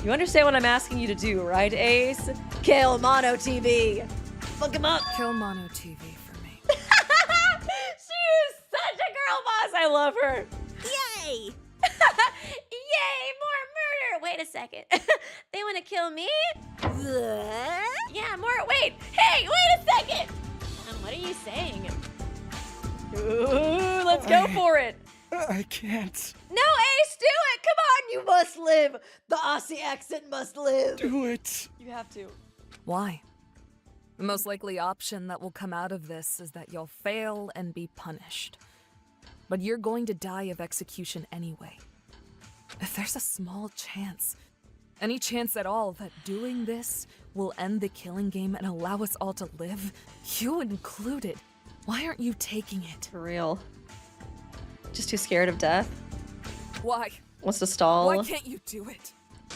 You understand what I'm asking you to do, right, Ace? Kill MonoTV. Fuck him up. Kill MonoTV for me. She is such a girl boss. I love her. Yay! Yay, more murder! Wait a second. They want to kill me? Yeah, more. Wait. Hey, wait a second. What are you saying? Ooh, let's go for it. I can't. No, Ace, do it. Come on, you must live. The Aussie accent must live. Do it. You have to. Why? The most likely option that will come out of this is that you'll fail and be punished. But you're going to die of execution anyway. If there's a small chance, any chance at all, that doing this will end the killing game and allow us all to live, you included, why aren't you taking it? For real. Just too scared of death? Why? Wants to stall? Why can't you do it?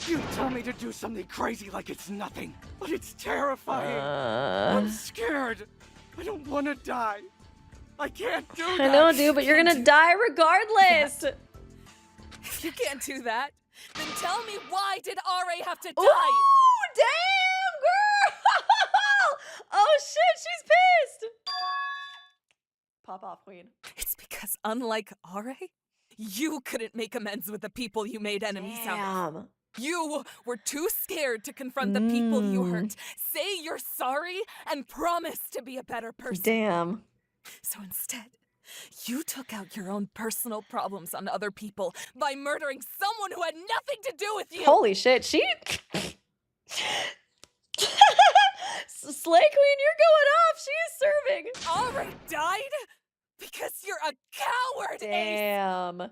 You tell me to do something crazy like it's nothing, but it's terrifying. I'm scared. I don't want to die. I can't do that. I know, dude, but you're gonna die regardless. If you can't do that, then tell me, why did RA have to die? Ooh, damn, girl! Oh shit, she's pissed. Pop off, queen. It's because unlike RA, you couldn't make amends with the people you made enemies out of. You were too scared to confront the people you hurt. Say you're sorry and promise to be a better person. Damn. So instead, you took out your own personal problems on other people by murdering someone who had nothing to do with you. Holy shit, she... Slay Queen, you're going off. She is serving. Already died? Because you're a coward, Damn.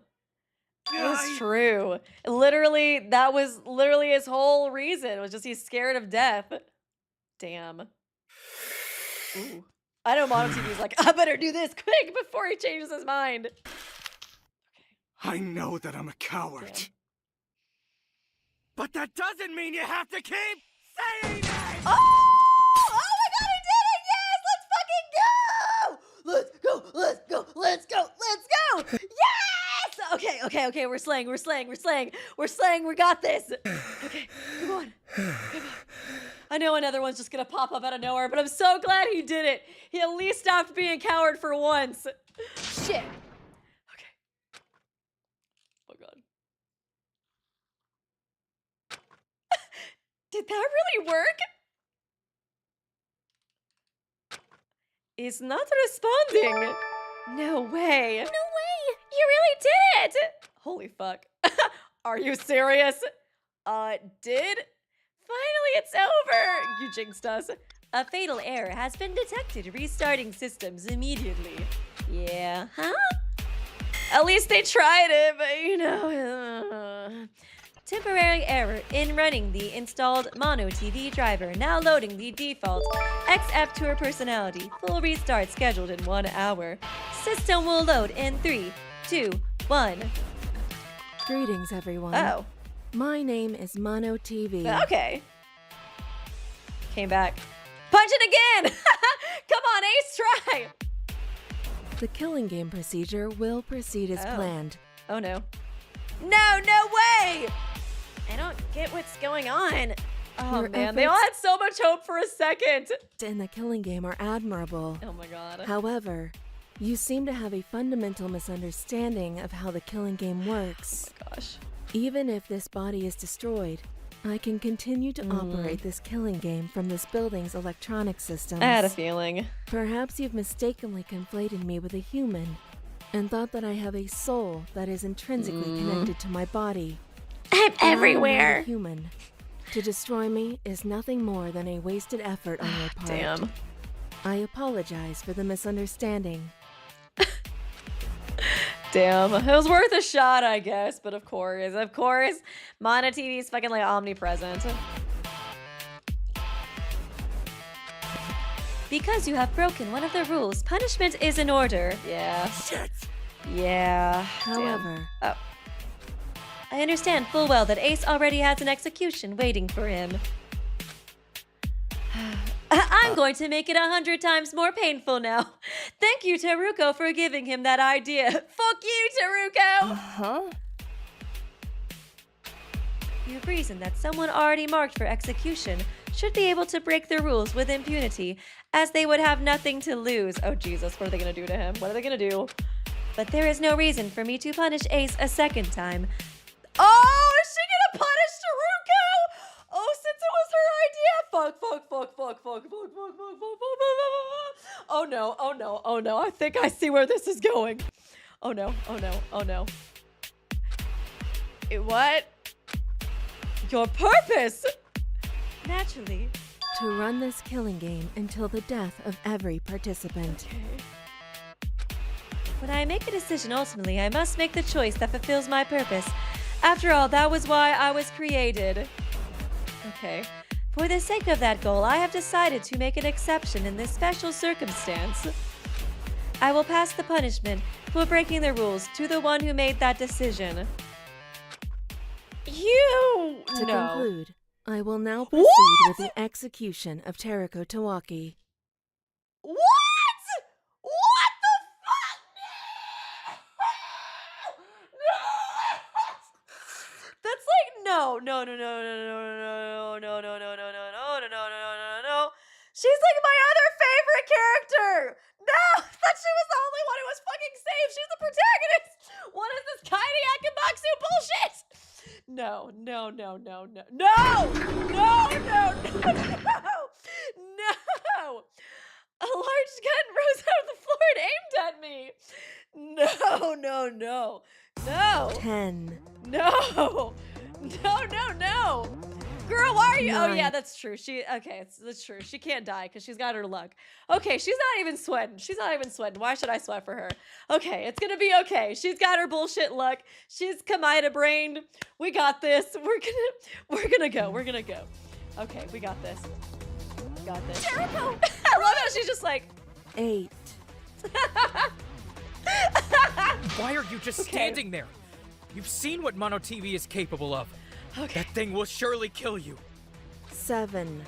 That's true. Literally, that was literally his whole reason, was just he's scared of death. Damn. Ooh. I know MonoTV's like, I better do this quick before he changes his mind. I know that I'm a coward. Damn. But that doesn't mean you have to keep saying it! Oh my god, I did it! Yes! Let's fucking go! Let's go! Yes! Okay, we're slaying, we got this! Okay, come on. I know another one's just gonna pop up out of nowhere, but I'm so glad he did it! He at least stopped being a coward for once. Shit! Okay. Oh god. Did that really work? He's not responding. No way. No way! You really did it! Holy fuck. Are you serious? Did? Finally, it's over! You jinxed us. A fatal error has been detected. Restarting systems immediately. Yeah, huh? At least they tried it, but you know. Temporary error in running the installed MonoTV driver. Now loading the default XF Tour personality. Full restart scheduled in 1 hour. System will load in 3, 2, 1. Greetings, everyone. Oh. My name is MonoTV. Okay. Came back. Punch it again! Come on, Ace, try! The killing game procedure will proceed as planned. Oh no. No way! I don't get what's going on. Oh Your man, they all had so much hope for a second. In the killing game are admirable. Oh my god. However, you seem to have a fundamental misunderstanding of how the killing game works. Oh my gosh. Even if this body is destroyed, I can continue to operate this killing game from this building's electronic systems. I had a feeling. Perhaps you've mistakenly conflated me with a human and thought that I have a soul that is intrinsically connected to my body. I'm But I am everywhere. not a human. To destroy me is nothing more than a wasted effort on your part. Damn. I apologize for the misunderstanding. Damn. It was worth a shot, I guess, but of course, MonoTV is fucking like omnipresent. Because you have broken one of the rules, punishment is in order. Yeah. Shit! Yeah. However, Oh. I understand full well that Ace already has an execution waiting for him. I'm going to make it 100 times more painful now. Thank you, Teruko, for giving him that idea. Fuck you, Teruko! Huh? You've reasoned that someone already marked for execution should be able to break the rules with impunity, as they would have nothing to lose. Oh, Jesus, what are they going to do to him? What are they going to do? But there is no reason for me to punish Ace a second time. Oh, is she going to punish Teruko? Oh, since it was her idea. Fuck. Oh no. I think I see where this is going. Oh no. What? Your purpose? Naturally. to run this killing game until the death of every participant. When I make a decision, ultimately, I must make the choice that fulfills my purpose. After all, that was why I was created. Okay. For the sake of that goal, I have decided to make an exception in this special circumstance. I will pass the punishment for breaking the rules to the one who made that decision. To conclude, I will now proceed with the execution of Teruko Tawaki. What? What the fuck? No! That's like no. She's like my other favorite character. No, I thought she was the only one who was fucking safe. She's the protagonist. What is this Kairi Akamatsu bullshit? No. A large gun rose out of the floor and aimed at me. No. 10. No. Girl, why are you? Oh yeah, that's true. That's true. She can't die because she's got her luck. Okay, she's not even sweating. Why should I sweat for her? Okay, it's gonna be okay. She's got her bullshit luck. She's Kamida brained. We got this. We're gonna go. Okay, we got this. Teruko! I love how she's just like 8. Why are you just standing there? You've seen what MonoTV is capable of. Okay. That thing will surely kill you. 7.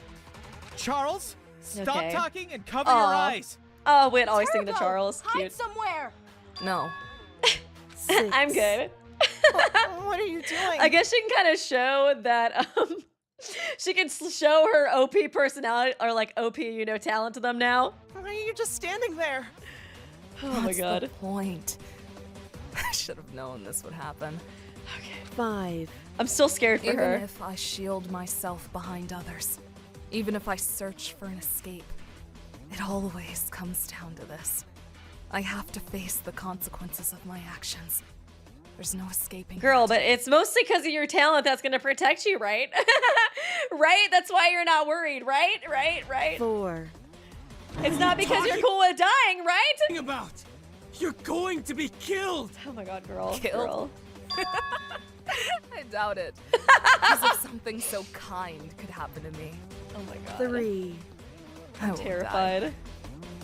Charles, stop Okay. talking and cover your eyes. Oh, wait, always thinking to Teruko, Charles. hide Cute. somewhere. No. 6. I'm good. What are you doing? I guess she can kind of show that, she can show her OP personality, or like OP, talent to them now. Why are you just standing there? Oh my What's god. the point? I should have known this would happen. 5. I'm still scared for Even her. if I shield myself behind others, even if I search for an escape, it always comes down to this. I have to face the consequences of my actions. There's no escaping. Girl, but it's mostly because of your talent that's gonna protect you, right? Right? That's why you're not worried, right? Right? 4. It's not because you're cool with dying, right? About? You're going to be killed! Oh my god, girl. Killed? Girl. I doubt it. As if something so kind could happen to me. Oh my god. 3. I will Terrified. die.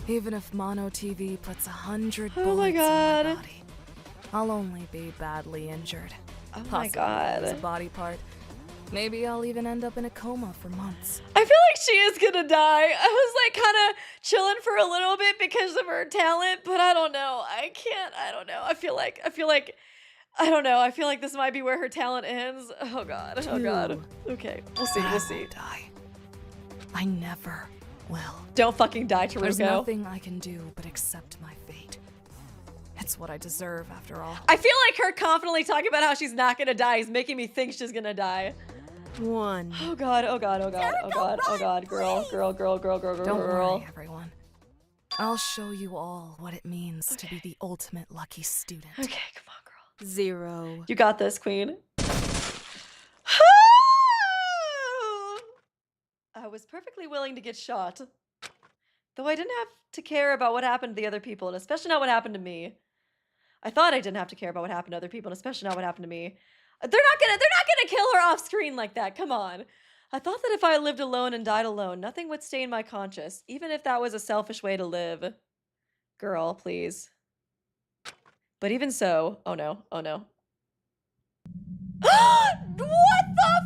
Even if MonoTV puts 100 Oh bullets my in god. my body, I'll only be badly injured. Oh my Possibly god. lose a body part. Maybe I'll even end up in a coma for months. I feel like she is gonna die. I was like kind of chilling for a little bit because of her talent, but I don't know. I don't know. I feel like I don't know. I feel like this might be where her talent ends. Oh god. Oh god. Okay. We'll see. We'll see. Die. I never will. Don't fucking die, There's Teruko. nothing I can do but accept my fate. It's what I deserve, after all. I feel like her confidently talking about how she's not gonna die is making me think she's gonna die. 1. Oh god, oh god, oh god, oh god, oh god, girl. Don't worry, everyone. I'll show you all what it means to be the ultimate lucky student. Okay, come on, girl. 0. You got this, queen. I was perfectly willing to get shot. Though I didn't have to care about what happened to the other people, and especially not what happened to me. I thought I didn't have to care about what happened to other people, and especially not what happened to me. They're not gonna kill her off screen like that. Come on. I thought that if I lived alone and died alone, nothing would stain my conscience, even if that was a selfish way to live. Girl, please. But even so, oh no, oh no. What the fuck?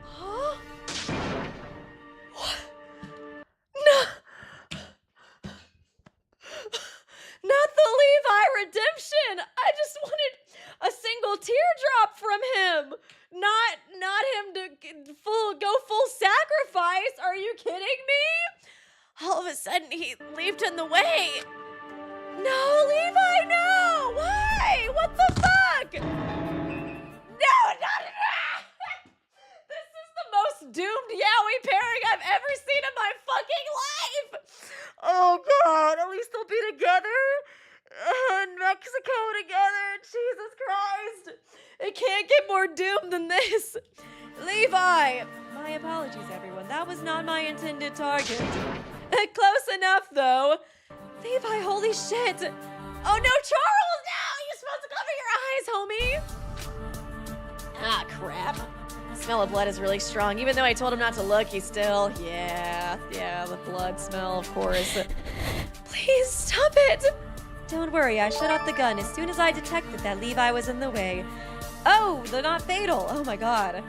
Huh? What? No. Not the Levi redemption. I just wanted a single teardrop from him. Not him to go full sacrifice. Are you kidding me? All of a sudden he leaped in the way. No, Levi, no. Why? What the fuck? No, not This is the most doomed yaoi pairing I've ever seen in my fucking life. Oh god, at least they'll be together in Mexico together. Jesus Christ. It can't get more doomed than this. Levi. My apologies, everyone. That was not my intended target. Close enough, though. Levi, holy shit. Oh no, Charles, no! You're supposed to cover your eyes, homie. Ah, crap. The smell of blood is really strong. Even though I told him not to look, he's still... Yeah, the blood smell, of course. Please, stop it! Don't worry, I shut off the gun as soon as I detected that Levi was in the way. Oh, they're not fatal. Oh my god.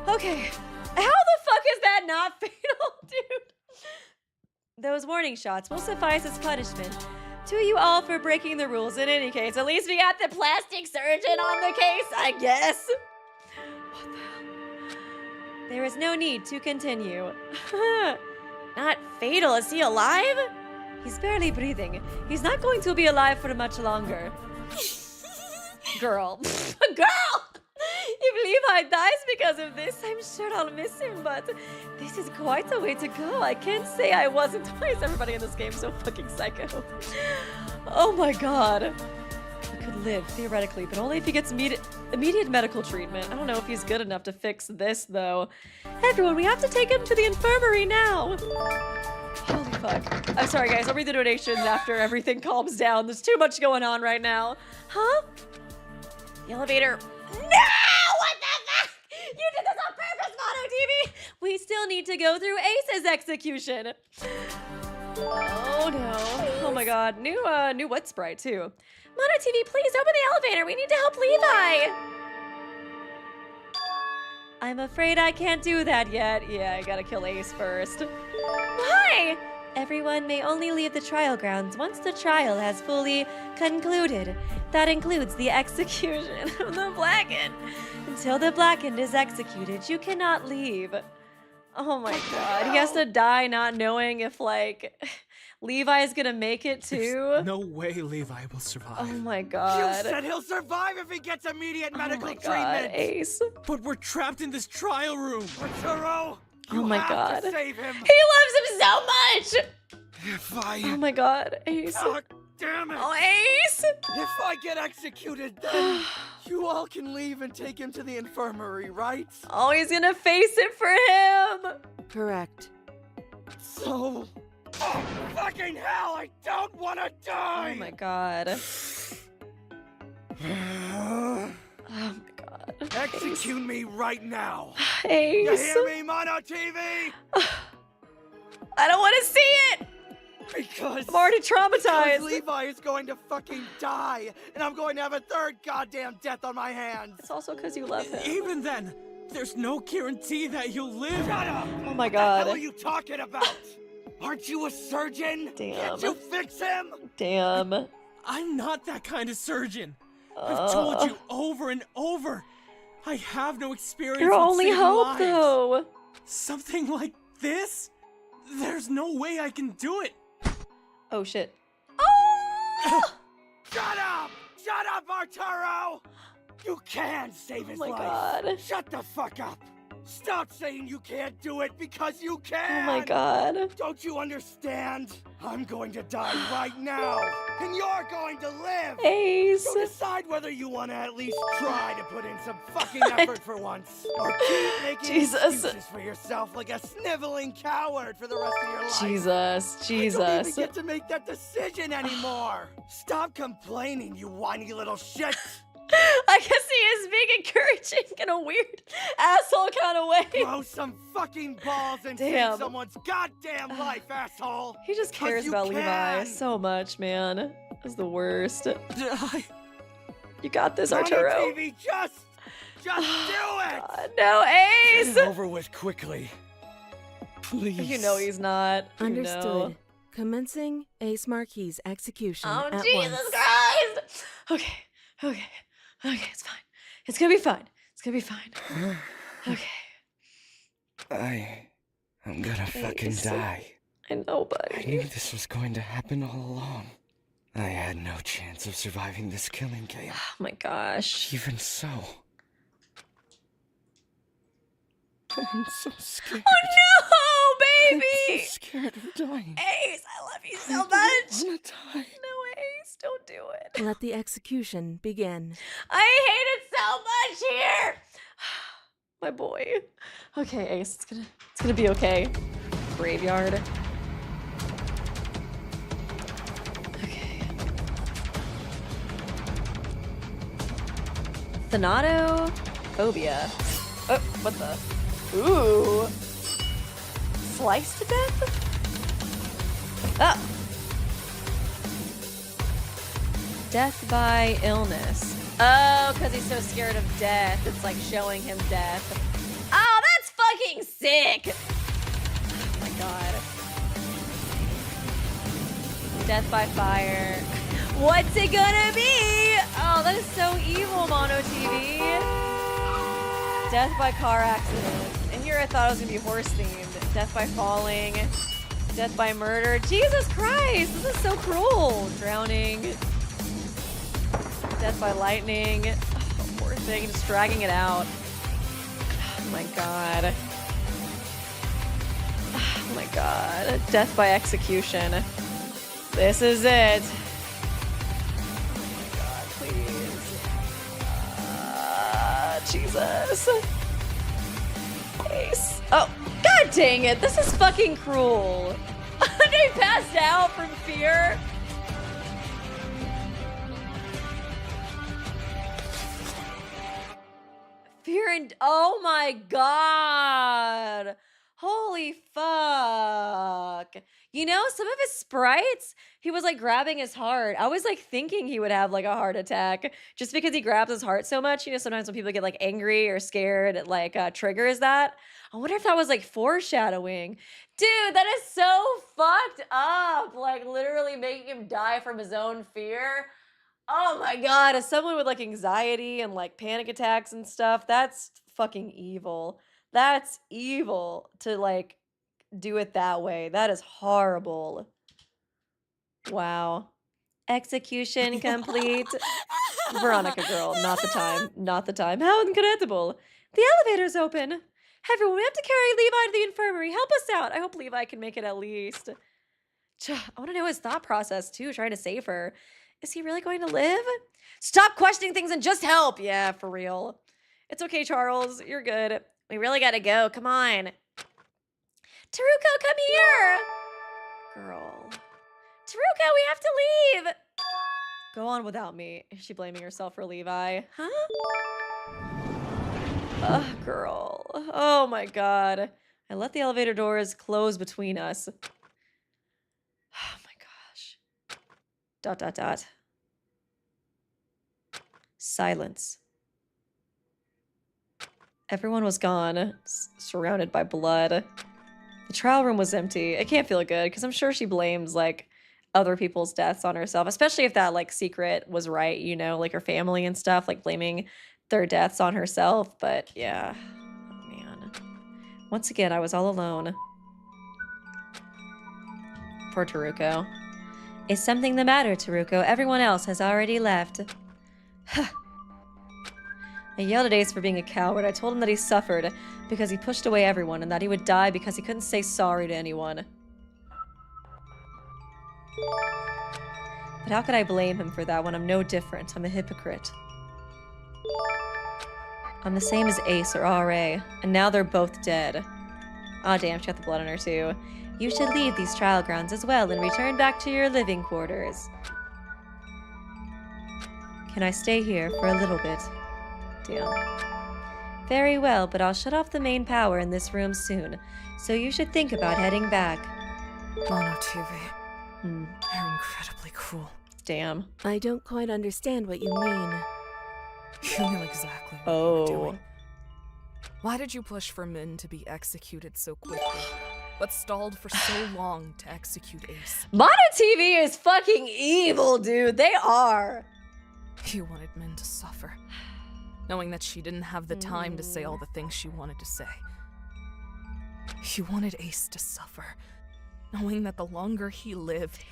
Okay. How the fuck is that not fatal, dude? Those warning shots will suffice as punishment to you all for breaking the rules. In any case, at least we got the plastic surgeon on the case, I guess. What the hell? There is no need to continue. Not fatal. Is he alive? He's barely breathing. He's not going to be alive for much longer. Girl. Girl! If Levi dies because of this, I'm sure I'll miss him, but this is quite a way to go. I can't say I wasn't. Why is everybody in this game so fucking psycho? Oh my god. He could live, theoretically, but only if he gets immediate medical treatment. I don't know if he's good enough to fix this, though. Everyone, we have to take him to the infirmary now. Holy fuck. I'm sorry, guys. I'll read the donations after everything calms down. There's too much going on right now. Huh? The elevator. No! What the fuck? You did this on purpose, MonoTV! we still need to go through Ace's execution. Oh no. Oh my god. New wet sprite too. MonoTV, please open the elevator. We need to help Levi. I'm afraid I can't do that yet. Yeah, I gotta kill Ace first. Why? Everyone may only leave the trial grounds once the trial has fully concluded. That includes the execution of the blackened. Until the blackened is executed, you cannot leave. Oh my god. He has to die not knowing if, like, Levi is gonna make it too. There's no way Levi will survive. Oh my god. You said he'll survive if he gets immediate medical Oh my god, treatment. Ace. But we're trapped in this trial room. Arturo, Oh my god. to save him. He loves him so much. If I... Oh my god, Ace. Oh, damn it. Oh, Ace. If I get executed, then you all can leave and take him to the infirmary, right? Oh, he's gonna face it for him. Correct. So... Oh, fucking hell, I don't want to die! Oh my god. Oh my god. Execute me right now. Ace. You hear me, MonoTV? I don't want to see it. Because I'm already traumatized. Because Levi is going to fucking die, and I'm going to have a third goddamn death on my hands. It's also because you love him. Even then, there's no guarantee that you'll live. Shut up! Oh my What the god. hell are you talking about? Aren't you a surgeon? Damn. Can't you fix him? Damn. I'm not that kind of surgeon. I've told you over and over. I have no experience. Your with only saving hope, lives. though. Something like this? There's no way I can do it. Oh shit. Oh! Shut up! Shut up, Arturo! You can save his life. Oh my god. Shut the fuck up. Stop saying you can't do it because you can! Oh my god. Don't you understand? I'm going to die right now, and you're going to live! Ace. So decide whether you want to at least try to put in some fucking effort for once, or keep making excuses for yourself like a sniveling coward for the rest of your life. Jesus. You don't even get to make that decision anymore! Stop complaining, you whiny little shit! I guess he is being encouraging in a weird asshole kind of way. Grow some fucking balls and Damn. save someone's goddamn life, asshole! He just 'Cause cares you about Levi can. so much, man. That's the worst. You got this, Arturo. MonoTV, just do it! God, no, Ace! Get it over with quickly. Please. You know he's not. You Understood. know. Commencing Ace Marquis' execution Oh, at Jesus once. Christ! Okay, it's fine. It's gonna be fine. It's gonna be fine. Okay. I'm gonna fucking Ace. die. I know, I buddy. knew this was going to happen all along. I had no chance of surviving this killing game. Oh my gosh. Even so. I'm so scared. Oh no, baby! I'm so scared of dying. Ace, I love you so I much. don't wanna die. No, Ace, don't do it. Let the execution begin. I hate it so much here. My boy. Okay, Ace, it's gonna be okay. Graveyard. Okay. Thanatophobia. Oh, what the? Ooh. Sliced to death? Oh. Death by illness. Oh, because he's so scared of death. It's like showing him death. Oh, that's fucking sick. Oh my god. Death by fire. What's it gonna be? Oh, that is so evil, MonoTV. Death by car accident. And here I thought it was gonna be horse themed. Death by falling. Death by murder. Jesus Christ, this is so cruel. Drowning. Death by lightning. Oh, poor thing, just dragging it out. Oh my god. Oh my god. Death by execution. This is it. Oh my god, please. Jesus. Ace. Oh, god dang it. This is fucking cruel. They passed out from fear. Fear and oh my god. Holy fuck. You know, some of his sprites, he was like grabbing his heart. I was like thinking he would have like a heart attack just because he grabs his heart so much. You know, sometimes when people get like angry or scared, it like triggers that. I wonder if that was like foreshadowing. Dude, that is so fucked up. Like literally making him die from his own fear. Oh my God. As someone with like anxiety and like panic attacks and stuff, that's fucking evil. That's evil to like do it that way. That is horrible. Wow. Execution complete. Veronika girl, not the time. Not the time. How incredible. The elevator's open. Everyone, we have to carry Levi to the infirmary. Help us out. I hope Levi can make it at least. I want to know his thought process too, trying to save her. Is he really going to live? Stop questioning things and just help. Yeah, for real. It's okay, Charles. You're good. We really gotta go. Come on. Teruko, come here. Girl. Teruko, we have to leave. Go on without me. Is she blaming herself for Levi? Huh? Ugh, girl. Oh my God. I let the elevator doors close between us. Oh my gosh. ... Silence. Everyone was gone, surrounded by blood. The trial room was empty. It can't feel good because I'm sure she blames like other people's deaths on herself, especially if that like secret was right, you know, like her family and stuff, like blaming their deaths on herself. But yeah, oh man. Once again, I was all alone. Poor Teruko. Is something the matter, Teruko? Everyone else has already left. I yelled at Ace for being a coward. I told him that he suffered because he pushed away everyone and that he would die because he couldn't say sorry to anyone. But how could I blame him for that when I'm no different? I'm a hypocrite. I'm the same as Ace or RA, and now they're both dead. Aw, damn, she got the blood on her too. You should leave these trial grounds as well and return back to your living quarters. Can I stay here for a little bit? Damn. Very well, but I'll shut off the main power in this room soon, so you should think about heading back. MonoTV. You're incredibly cruel. Damn. I don't quite understand what you mean. You know exactly what you were doing. Why did you push for Min to be executed so quickly, but stalled for so long to execute Ace? MonoTV is fucking evil, dude. They are. You wanted Min to suffer, knowing that she didn't have the time to say all the things she wanted to say. You wanted Ace to suffer, knowing that the longer he lived,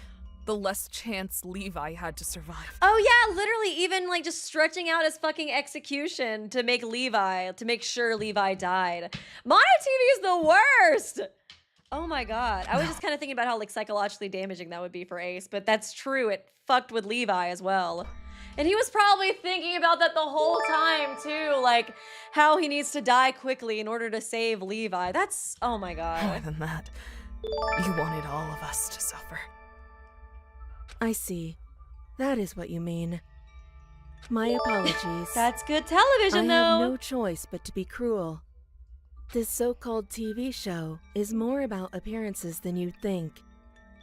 the less chance Levi had to survive. Oh yeah, literally even like just stretching out his fucking execution to make sure Levi died. MonoTV is the worst! Oh my God. I was just kind of thinking about how like psychologically damaging that would be for Ace, but that's true. It fucked with Levi as well. And he was probably thinking about that the whole time too, like how he needs to die quickly in order to save Levi. That's, oh my God. More than that, you wanted all of us to suffer. I see. That is what you mean. My apologies. That's good television, though. I have no choice but to be cruel. This so-called TV show is more about appearances than you think.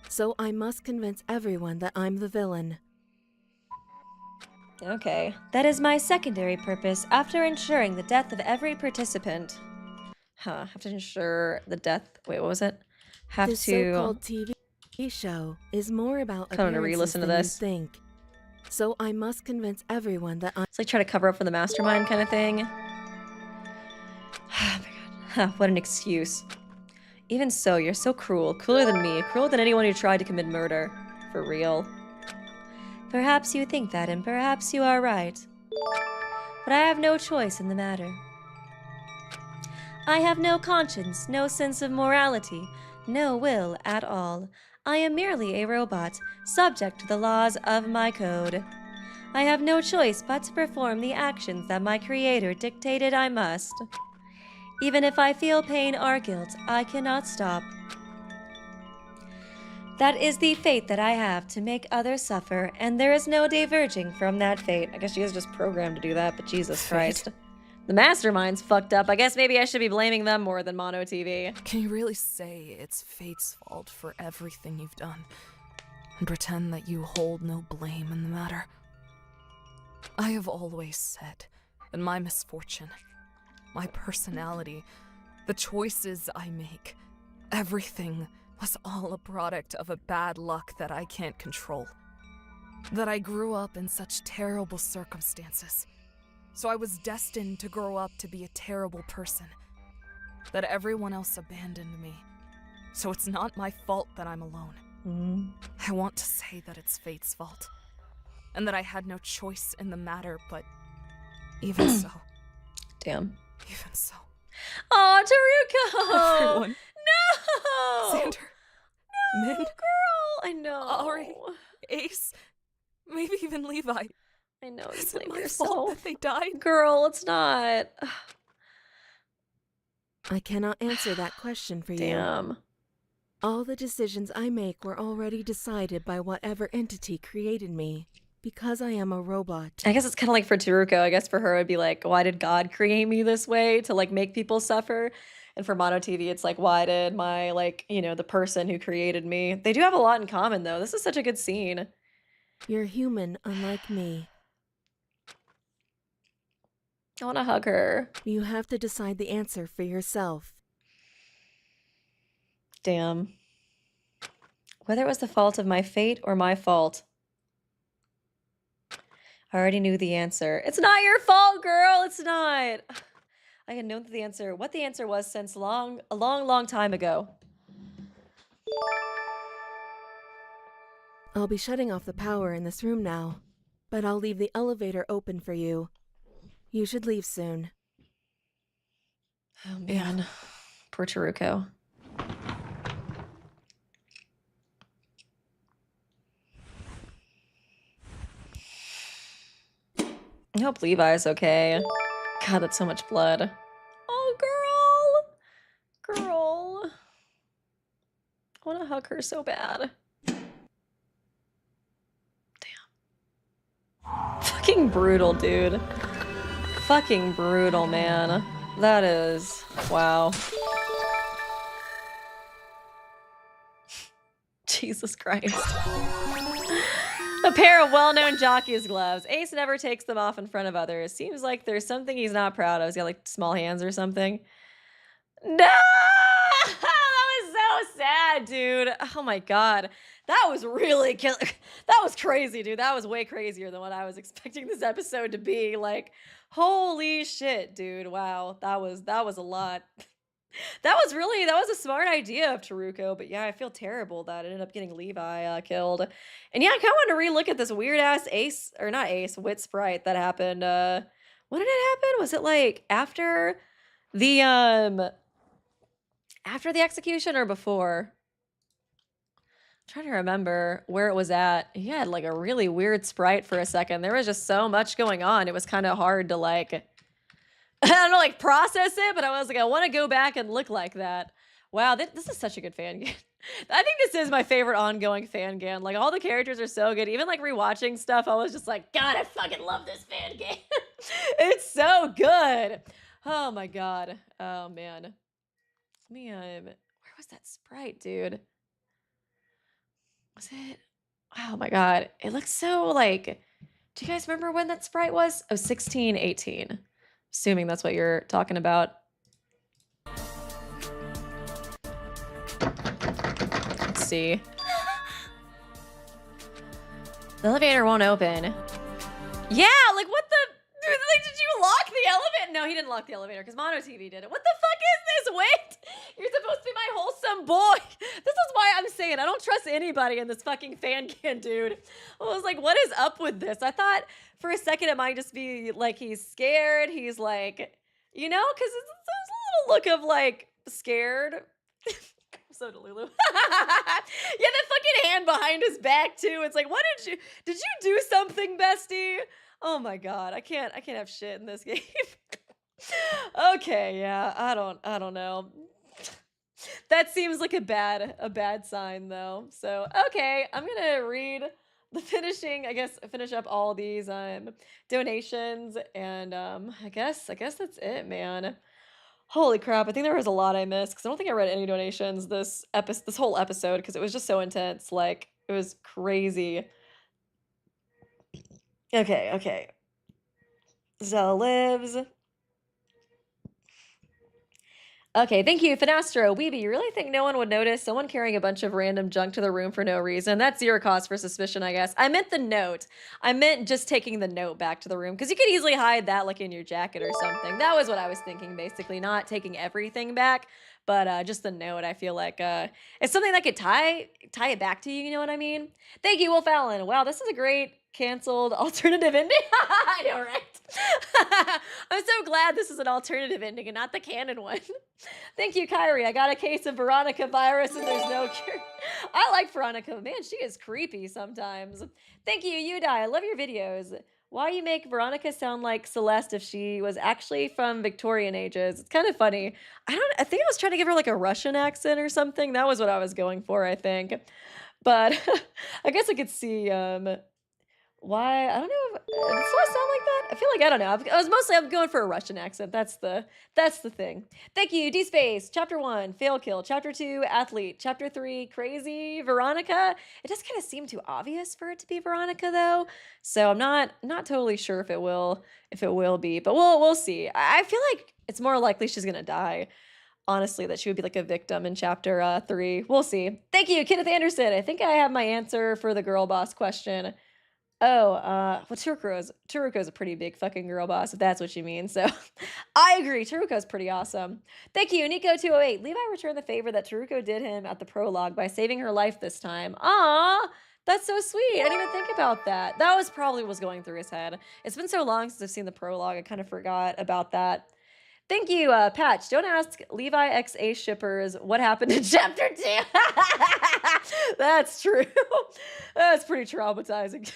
So I must convince everyone that I'm the villain. Okay. That is my secondary purpose after ensuring the death of every participant. Have to ensure the death... Wait, what was it? This so-called TV show is more about appearances than you think. So I must convince everyone that I'm... It's like try to cover up for the mastermind kind of thing. Oh my God. What an excuse. Even so, you're so cruel. Crueler than me. Crueler than anyone who tried to commit murder. For real. Perhaps you think that, and perhaps you are right. But I have no choice in the matter. I have no conscience, no sense of morality, no will at all. I am merely a robot, subject to the laws of my code. I have no choice but to perform the actions that my creator dictated I must. Even if I feel pain or guilt, I cannot stop. That is the fate that I have, to make others suffer, and there is no diverging from that fate. I guess she is just programmed to do that, but Jesus Christ. The mastermind's fucked up. I guess maybe I should be blaming them more than MonoTV. Can you really say it's fate's fault for everything you've done? And pretend that you hold no blame in the matter? I have always said that my misfortune, my personality, the choices I make, everything was all a product of a bad luck that I can't control. That I grew up in such terrible circumstances. So I was destined to grow up to be a terrible person. That everyone else abandoned me. So it's not my fault that I'm alone. I want to say that it's fate's fault. And that I had no choice in the matter, but even so. Damn. Even so. Oh, Teruko! Everyone. No! Xander. No, Min. girl! I know. Ari. Ace. Maybe even Levi. I know. Is You it blame my fault yourself. that they died? Girl, it's not. I cannot answer that question for you. Damn. All the decisions I make were already decided by whatever entity created me, because I am a robot. I guess it's kind of like for Teruko. I guess for her, it'd be like, why did God create me this way to like make people suffer? And for MonoTV, it's like, why did my, like, you know, the person who created me? They do have a lot in common, though. This is such a good scene. You're human, unlike me. I want to hug her. You have to decide the answer for yourself. Damn. Whether it was the fault of my fate or my fault. I already knew the answer. It's not your fault, girl. It's not. I had known what the answer was since a long time ago. I'll be shutting off the power in this room now, but I'll leave the elevator open for you. You should leave soon. Oh, man. Poor Teruko. I hope Levi's okay. God, that's so much blood. Oh, girl. Girl. I want to hug her so bad. Damn. Fucking brutal, dude. Fucking brutal, man. That is... Wow. Jesus Christ. A pair of well-known jockey's gloves. Ace never takes them off in front of others. Seems like there's something he's not proud of. He's got like small hands or something. No! That was so sad, dude. Oh my god. That was really that was crazy, dude. That was way crazier than what I was expecting this episode to be. Like, holy shit, dude. Wow. That was a lot. That was a smart idea of Teruko, but yeah, I feel terrible that it ended up getting Levi killed. And yeah, I kind of wanted to relook at this weird ass wit sprite that happened. When did it happen? Was it like after the execution or before? I'm trying to remember where it was at. He had like a really weird sprite for a second. There was just so much going on. It was kind of hard to like I don't know, like process it, but I was like, I want to go back and look like that. Wow, this is such a good fan game. I think this is my favorite ongoing fan game. Like, all the characters are so good. Even like rewatching stuff, I was just like, God, I fucking love this fan game. It's so good. Oh my god. Oh man. Where was that sprite, dude? Was it? Oh my god. It looks so like, do you guys remember when that sprite was? Oh, 16, 18. Assuming that's what you're talking about. Let's see. The elevator won't open. Yeah, like what the? Like, did you lock the elevator? No, he didn't lock the elevator because MonoTV did it. What the fuck is this? Wait, you're supposed to be my wholesome boy. This is why I'm saying I don't trust anybody in this fucking fan can, dude. I was like, what is up with this? I thought for a second it might just be like he's scared. He's like, you know, because there's a little look of like scared. So Delulu. Yeah, the fucking hand behind his back too. It's like, what did you do something, bestie? Oh my god, I can't have shit in this game. Okay, yeah, I don't know. That seems like a bad sign though. So, okay, I'm gonna read finish up all these donations, and I guess that's it, man. Holy crap, I think there was a lot I missed because I don't think I read any donations this whole episode because it was just so intense. Like, it was crazy. Okay. Zell lives. Okay, thank you, Finastro. Weeby, you really think no one would notice someone carrying a bunch of random junk to the room for no reason? That's zero cause for suspicion, I guess. I meant the note. I meant just taking the note back to the room, because you could easily hide that, like, in your jacket or something. That was what I was thinking, basically. Not taking everything back, but just the note. I feel like it's something that could tie it back to you, you know what I mean? Thank you, Wolf Allen. Wow, this is a great canceled alternative ending. I know, right? I'm so glad this is an alternative ending and not the canon one. Thank you, Kyrie. I got a case of Veronika virus and there's no cure. I like Veronika. Man, she is creepy sometimes. Thank you, Udai. I love your videos. Why you make Veronika sound like Celeste if she was actually from Victorian ages? It's kind of funny. I think I was trying to give her like a Russian accent or something. That was what I was going for, I think. But I guess I could see why, I don't know, does Celeste sound like that? I feel like, I don't know. I'm going for a Russian accent. That's the thing. Thank you, D-Space. Chapter 1, fail kill. Chapter 2, athlete. Chapter 3, crazy Veronika. It does kind of seem too obvious for it to be Veronika, though. So I'm not totally sure if it will be, but we'll see. I feel like it's more likely she's gonna die. Honestly, that she would be like a victim in chapter 3. We'll see. Thank you, Kenneth Anderson. I think I have my answer for the girl boss question. Oh, well, Teruko's a pretty big fucking girl boss, if that's what you mean. So I agree. Teruko's pretty awesome. Thank you, Nico208. Levi returned the favor that Teruko did him at the prologue by saving her life this time. Aw, that's so sweet. I didn't even think about that. That was probably what was going through his head. It's been so long since I've seen the prologue, I kind of forgot about that. Thank you, Patch. Don't ask Levi X Ace shippers what happened in chapter 2. That's true. That's pretty traumatizing.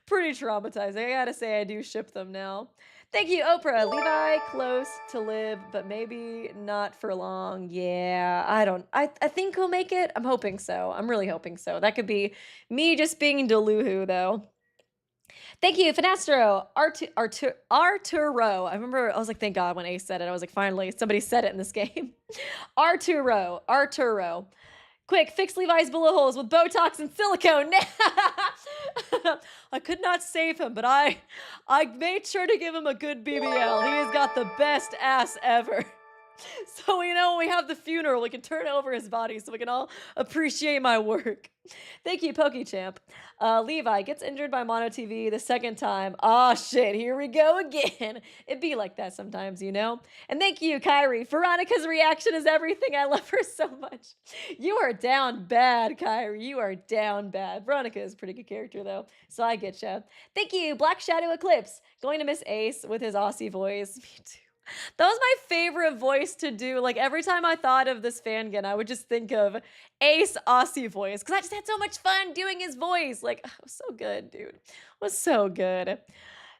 Pretty traumatizing. I gotta say, I do ship them now. Thank you, Oprah. Levi, close to live, but maybe not for long. Yeah, I think he'll make it. I'm hoping so. I'm really hoping so. That could be me just being Deluhu, though. Thank you, Finastro. Arturo. I remember, I was like, thank God when Ace said it. I was like, finally, somebody said it in this game. Arturo. Quick, fix Levi's bullet holes with Botox and silicone. I could not save him, but I made sure to give him a good BBL. He has got the best ass ever. So, when we have the funeral, we can turn over his body so we can all appreciate my work. Thank you, PokeChamp. Levi gets injured by MonoTV the second time. Aw, shit, here we go again. It be like that sometimes, And thank you, Kyrie. Veronika's reaction is everything. I love her so much. You are down bad, Kyrie. You are down bad. Veronika is a pretty good character, though, so I get ya. Thank you, Black Shadow Eclipse. Going to miss Ace with his Aussie voice. Me too. That was my favorite voice to do. Like, every time I thought of this fangirl, I would just think of Ace Aussie voice, because I just had so much fun doing his voice. Like, it was so good, dude. It was so good.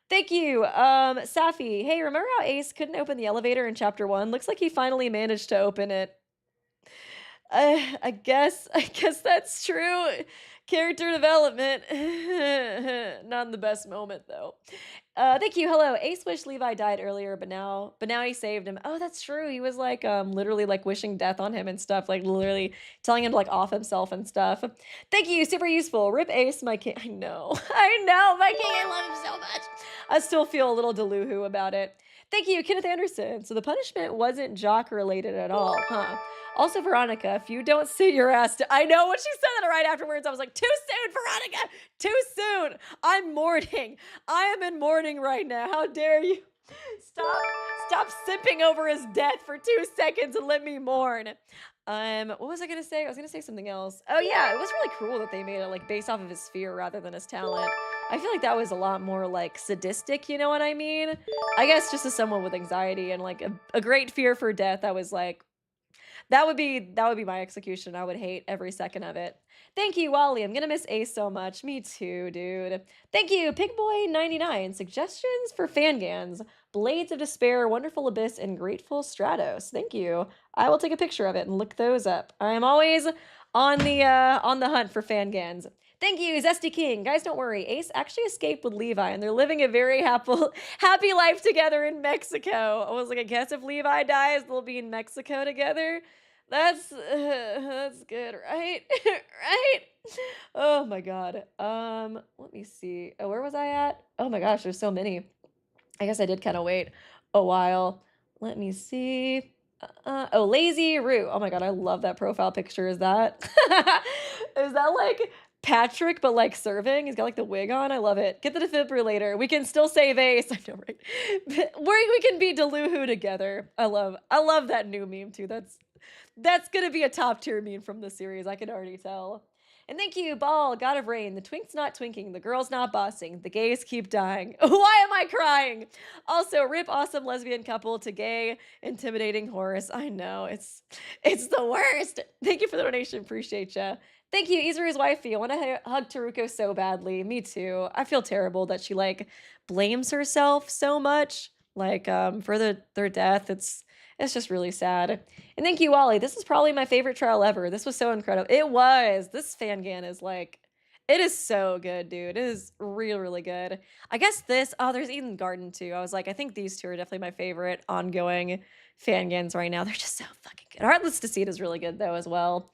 Thank you, Safi. Hey, remember how Ace couldn't open the elevator in chapter 1? Looks like he finally managed to open it. I guess that's true. Character development. Not in the best moment, though. Thank you. Hello. Ace wished Levi died earlier, but now he saved him. Oh, that's true. He was like literally like wishing death on him and stuff, like literally telling him to like off himself and stuff. Thank you. Super useful. Rip Ace, my king. I know, my king. I love him so much. I still feel a little Deluhu about it. Thank you, Kenneth Anderson. So the punishment wasn't jock related at all, huh? Also, Veronika, if you don't sit your ass down, I know when she said that right afterwards, I was like, too soon, Veronika, too soon. I'm mourning. I am in mourning right now. How dare you? Stop sipping over his death for 2 seconds and let me mourn. What was I gonna say? I was gonna say something else. Oh yeah, it was really cool that they made it like based off of his fear rather than his talent. I feel like that was a lot more like sadistic, you know what I mean? I guess just as someone with anxiety and like a great fear for death, I was like, that would be my execution. I would hate every second of it. Thank you, Wally. I'm gonna miss Ace so much. Me too, dude. Thank you, Pigboy99. Suggestions for fangans: Blades of Despair, Wonderful Abyss, and Grateful Stratos. Thank you. I will take a picture of it and look those up. I am always on the hunt for fangans. Thank you, Zesty King. Guys, don't worry. Ace actually escaped with Levi, and they're living a very happy life together in Mexico. I was like, I guess if Levi dies, they'll be in Mexico together. That's good, right? Right? Oh my god. Let me see. Oh, where was I at? Oh my gosh, there's so many. I guess I did kind of wait a while. Let me see. Oh, Lazy Roo. Oh my god, I love that profile picture. Is that is that like Patrick, but like serving? He's got like the wig on. I love it. Get the defibrillator. We can still save Ace. I know, right? We can be Deluhu together. I love that new meme too. That's gonna be a top tier meme from the series. I can already tell. And thank you, Ball, God of Rain. The twink's not twinking. The girl's not bossing. The gays keep dying. Why am I crying? Also, rip awesome lesbian couple to gay intimidating Horus. I know, it's the worst. Thank you for the donation. Appreciate ya. Thank you, Izuru's wifey. I want to hug Teruko so badly. Me too. I feel terrible that she like blames herself so much, like for their death. It's just really sad. And thank you, Wally. This is probably my favorite trial ever. This was so incredible. It was. This fangan is like, it is so good, dude. It is really, really good. I guess there's Eden Garden too. I was like, I think these two are definitely my favorite ongoing fangans right now. They're just so fucking good. Heartless Deceit is really good though as well.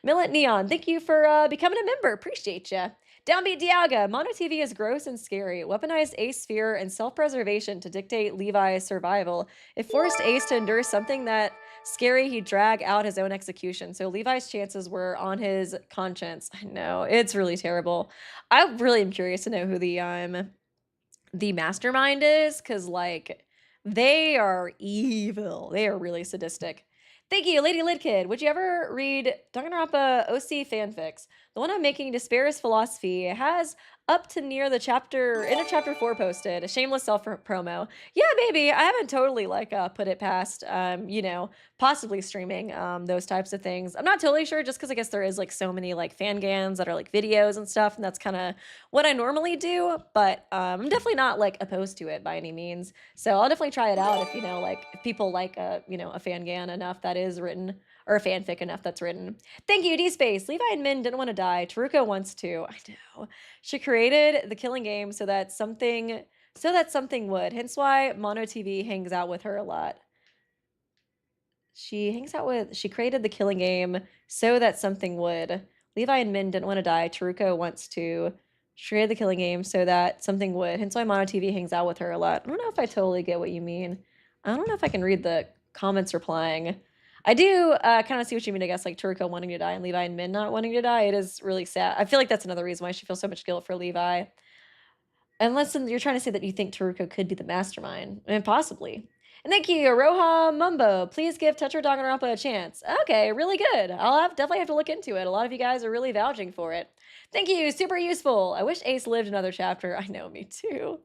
Millet Neon, thank you for becoming a member. Appreciate ya. Downbeat Diaga, MonoTV is gross and scary. Weaponized Ace fear and self-preservation to dictate Levi's survival. It forced Ace to endure something that scary he'd drag out his own execution. So Levi's chances were on his conscience. I know, it's really terrible. I really am curious to know who the mastermind is, because like they are evil. They are really sadistic. Thank you, Lady Lidkid. Would you ever read Danganronpa OC fanfics? The one I'm making, Despair's Philosophy, has up to near the chapter, in a chapter 4 posted, a shameless self-promo. Yeah, maybe. I haven't totally like put it past, you know, possibly streaming those types of things. I'm not totally sure, just because I guess there is like so many like fangans that are like videos and stuff, and that's kind of what I normally do, but I'm definitely not like opposed to it by any means. So I'll definitely try it out if, you know, like if people like you know, a fangan enough that is written, or a fanfic enough that's written. Thank you, D-Space. Levi and Min didn't want to die. Teruko wants to. I know. She created the killing game so that something would. Hence why MonoTV hangs out with her a lot. She created the killing game so that something would. Levi and Min didn't want to die. Teruko wants to. She created the killing game so that something would. Hence why MonoTV hangs out with her a lot. I don't know if I totally get what you mean. I don't know if I can read the comments replying. I do kind of see what you mean, I guess, like Teruko wanting to die and Levi and Min not wanting to die. It is really sad. I feel like that's another reason why she feels so much guilt for Levi. Unless you're trying to say that you think Teruko could be the mastermind. I mean, possibly. And thank you, Aroha Mumbo. Please give Tetra Danganronpa a chance. Okay, really good. Definitely have to look into it. A lot of you guys are really vouching for it. Thank you, super useful. I wish Ace lived another chapter. I know, me too.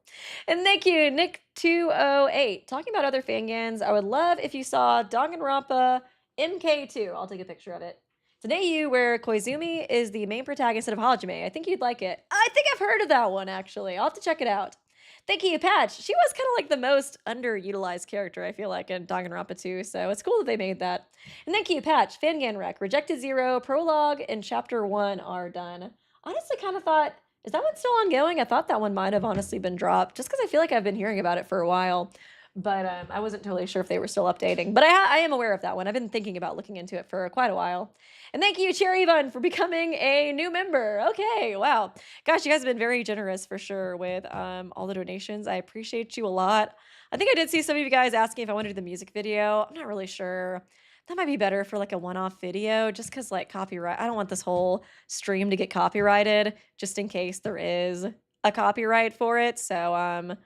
And thank you, Nick208. Talking about other fangans, I would love if you saw Danganronpa MK2. I'll take a picture of it. It's an AU where Koizumi is the main protagonist of Hajime. I think you'd like it. I think I've heard of that one, actually. I'll have to check it out. Thank you, Patch. She was kind of like the most underutilized character, I feel like, in Danganronpa 2, so it's cool that they made that. And thank you, Patch. Fangan Rec. Rejected Zero, Prologue, and Chapter 1 are done. Honestly, kind of thought, is that one still ongoing? I thought that one might have honestly been dropped, just because I feel like I've been hearing about it for a while. But I wasn't totally sure if they were still updating. But I am aware of that one. I've been thinking about looking into it for quite a while. And thank you, Cherry Bun, for becoming a new member. Okay, wow. Gosh, you guys have been very generous for sure with all the donations. I appreciate you a lot. I think I did see some of you guys asking if I wanted to do the music video. I'm not really sure. That might be better for like a one-off video, just because like copyright. I don't want this whole stream to get copyrighted, just in case there is a copyright for it. So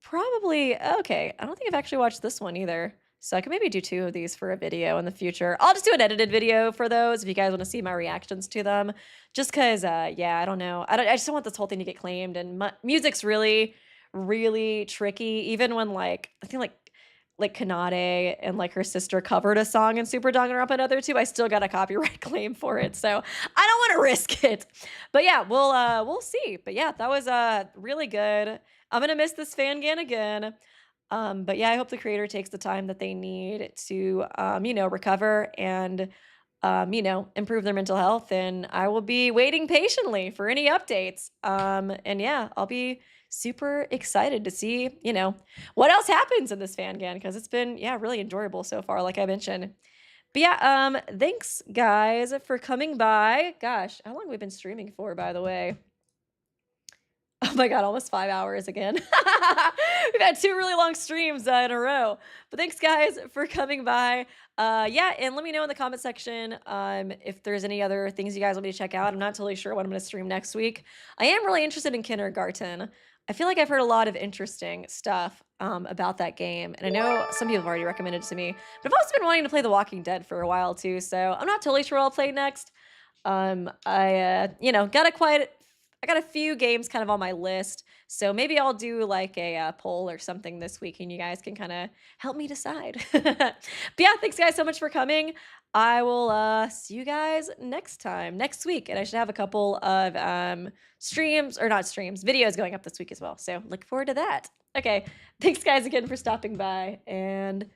probably, okay. I don't think I've actually watched this one either. So I could maybe do 2 of these for a video in the future. I'll just do an edited video for those if you guys want to see my reactions to them. Just because, yeah, I don't know. I just don't want this whole thing to get claimed. And music's really, really tricky. Even when like, I think like Kanade and like her sister covered a song in Super Danganronpa and other 2, I still got a copyright claim for it. So I don't want to risk it. But yeah, we'll see. But yeah, that was really good. I'm gonna miss this fangan again. But yeah, I hope the creator takes the time that they need to, you know, recover and you know, improve their mental health, and I will be waiting patiently for any updates. And yeah, I'll be super excited to see, you know, what else happens in this fangan, because it's been, yeah, really enjoyable so far, like I mentioned. But yeah, thanks guys for coming by. Gosh, how long have we been streaming for, by the way? Oh my god, almost 5 hours again. We've had 2 really long streams in a row. But thanks guys for coming by. Yeah, and let me know in the comment section if there's any other things you guys want me to check out. I'm not totally sure what I'm going to stream next week. I am really interested in kindergarten. I feel like I've heard a lot of interesting stuff about that game. And I know some people have already recommended it to me. But I've also been wanting to play The Walking Dead for a while too. So I'm not totally sure what I'll play next. You know, I got a few games kind of on my list, so maybe I'll do like a poll or something this week, and you guys can kind of help me decide. But yeah, thanks guys so much for coming. I will see you guys next week, and I should have a couple of videos going up this week as well. So look forward to that. Okay, thanks guys again for stopping by, and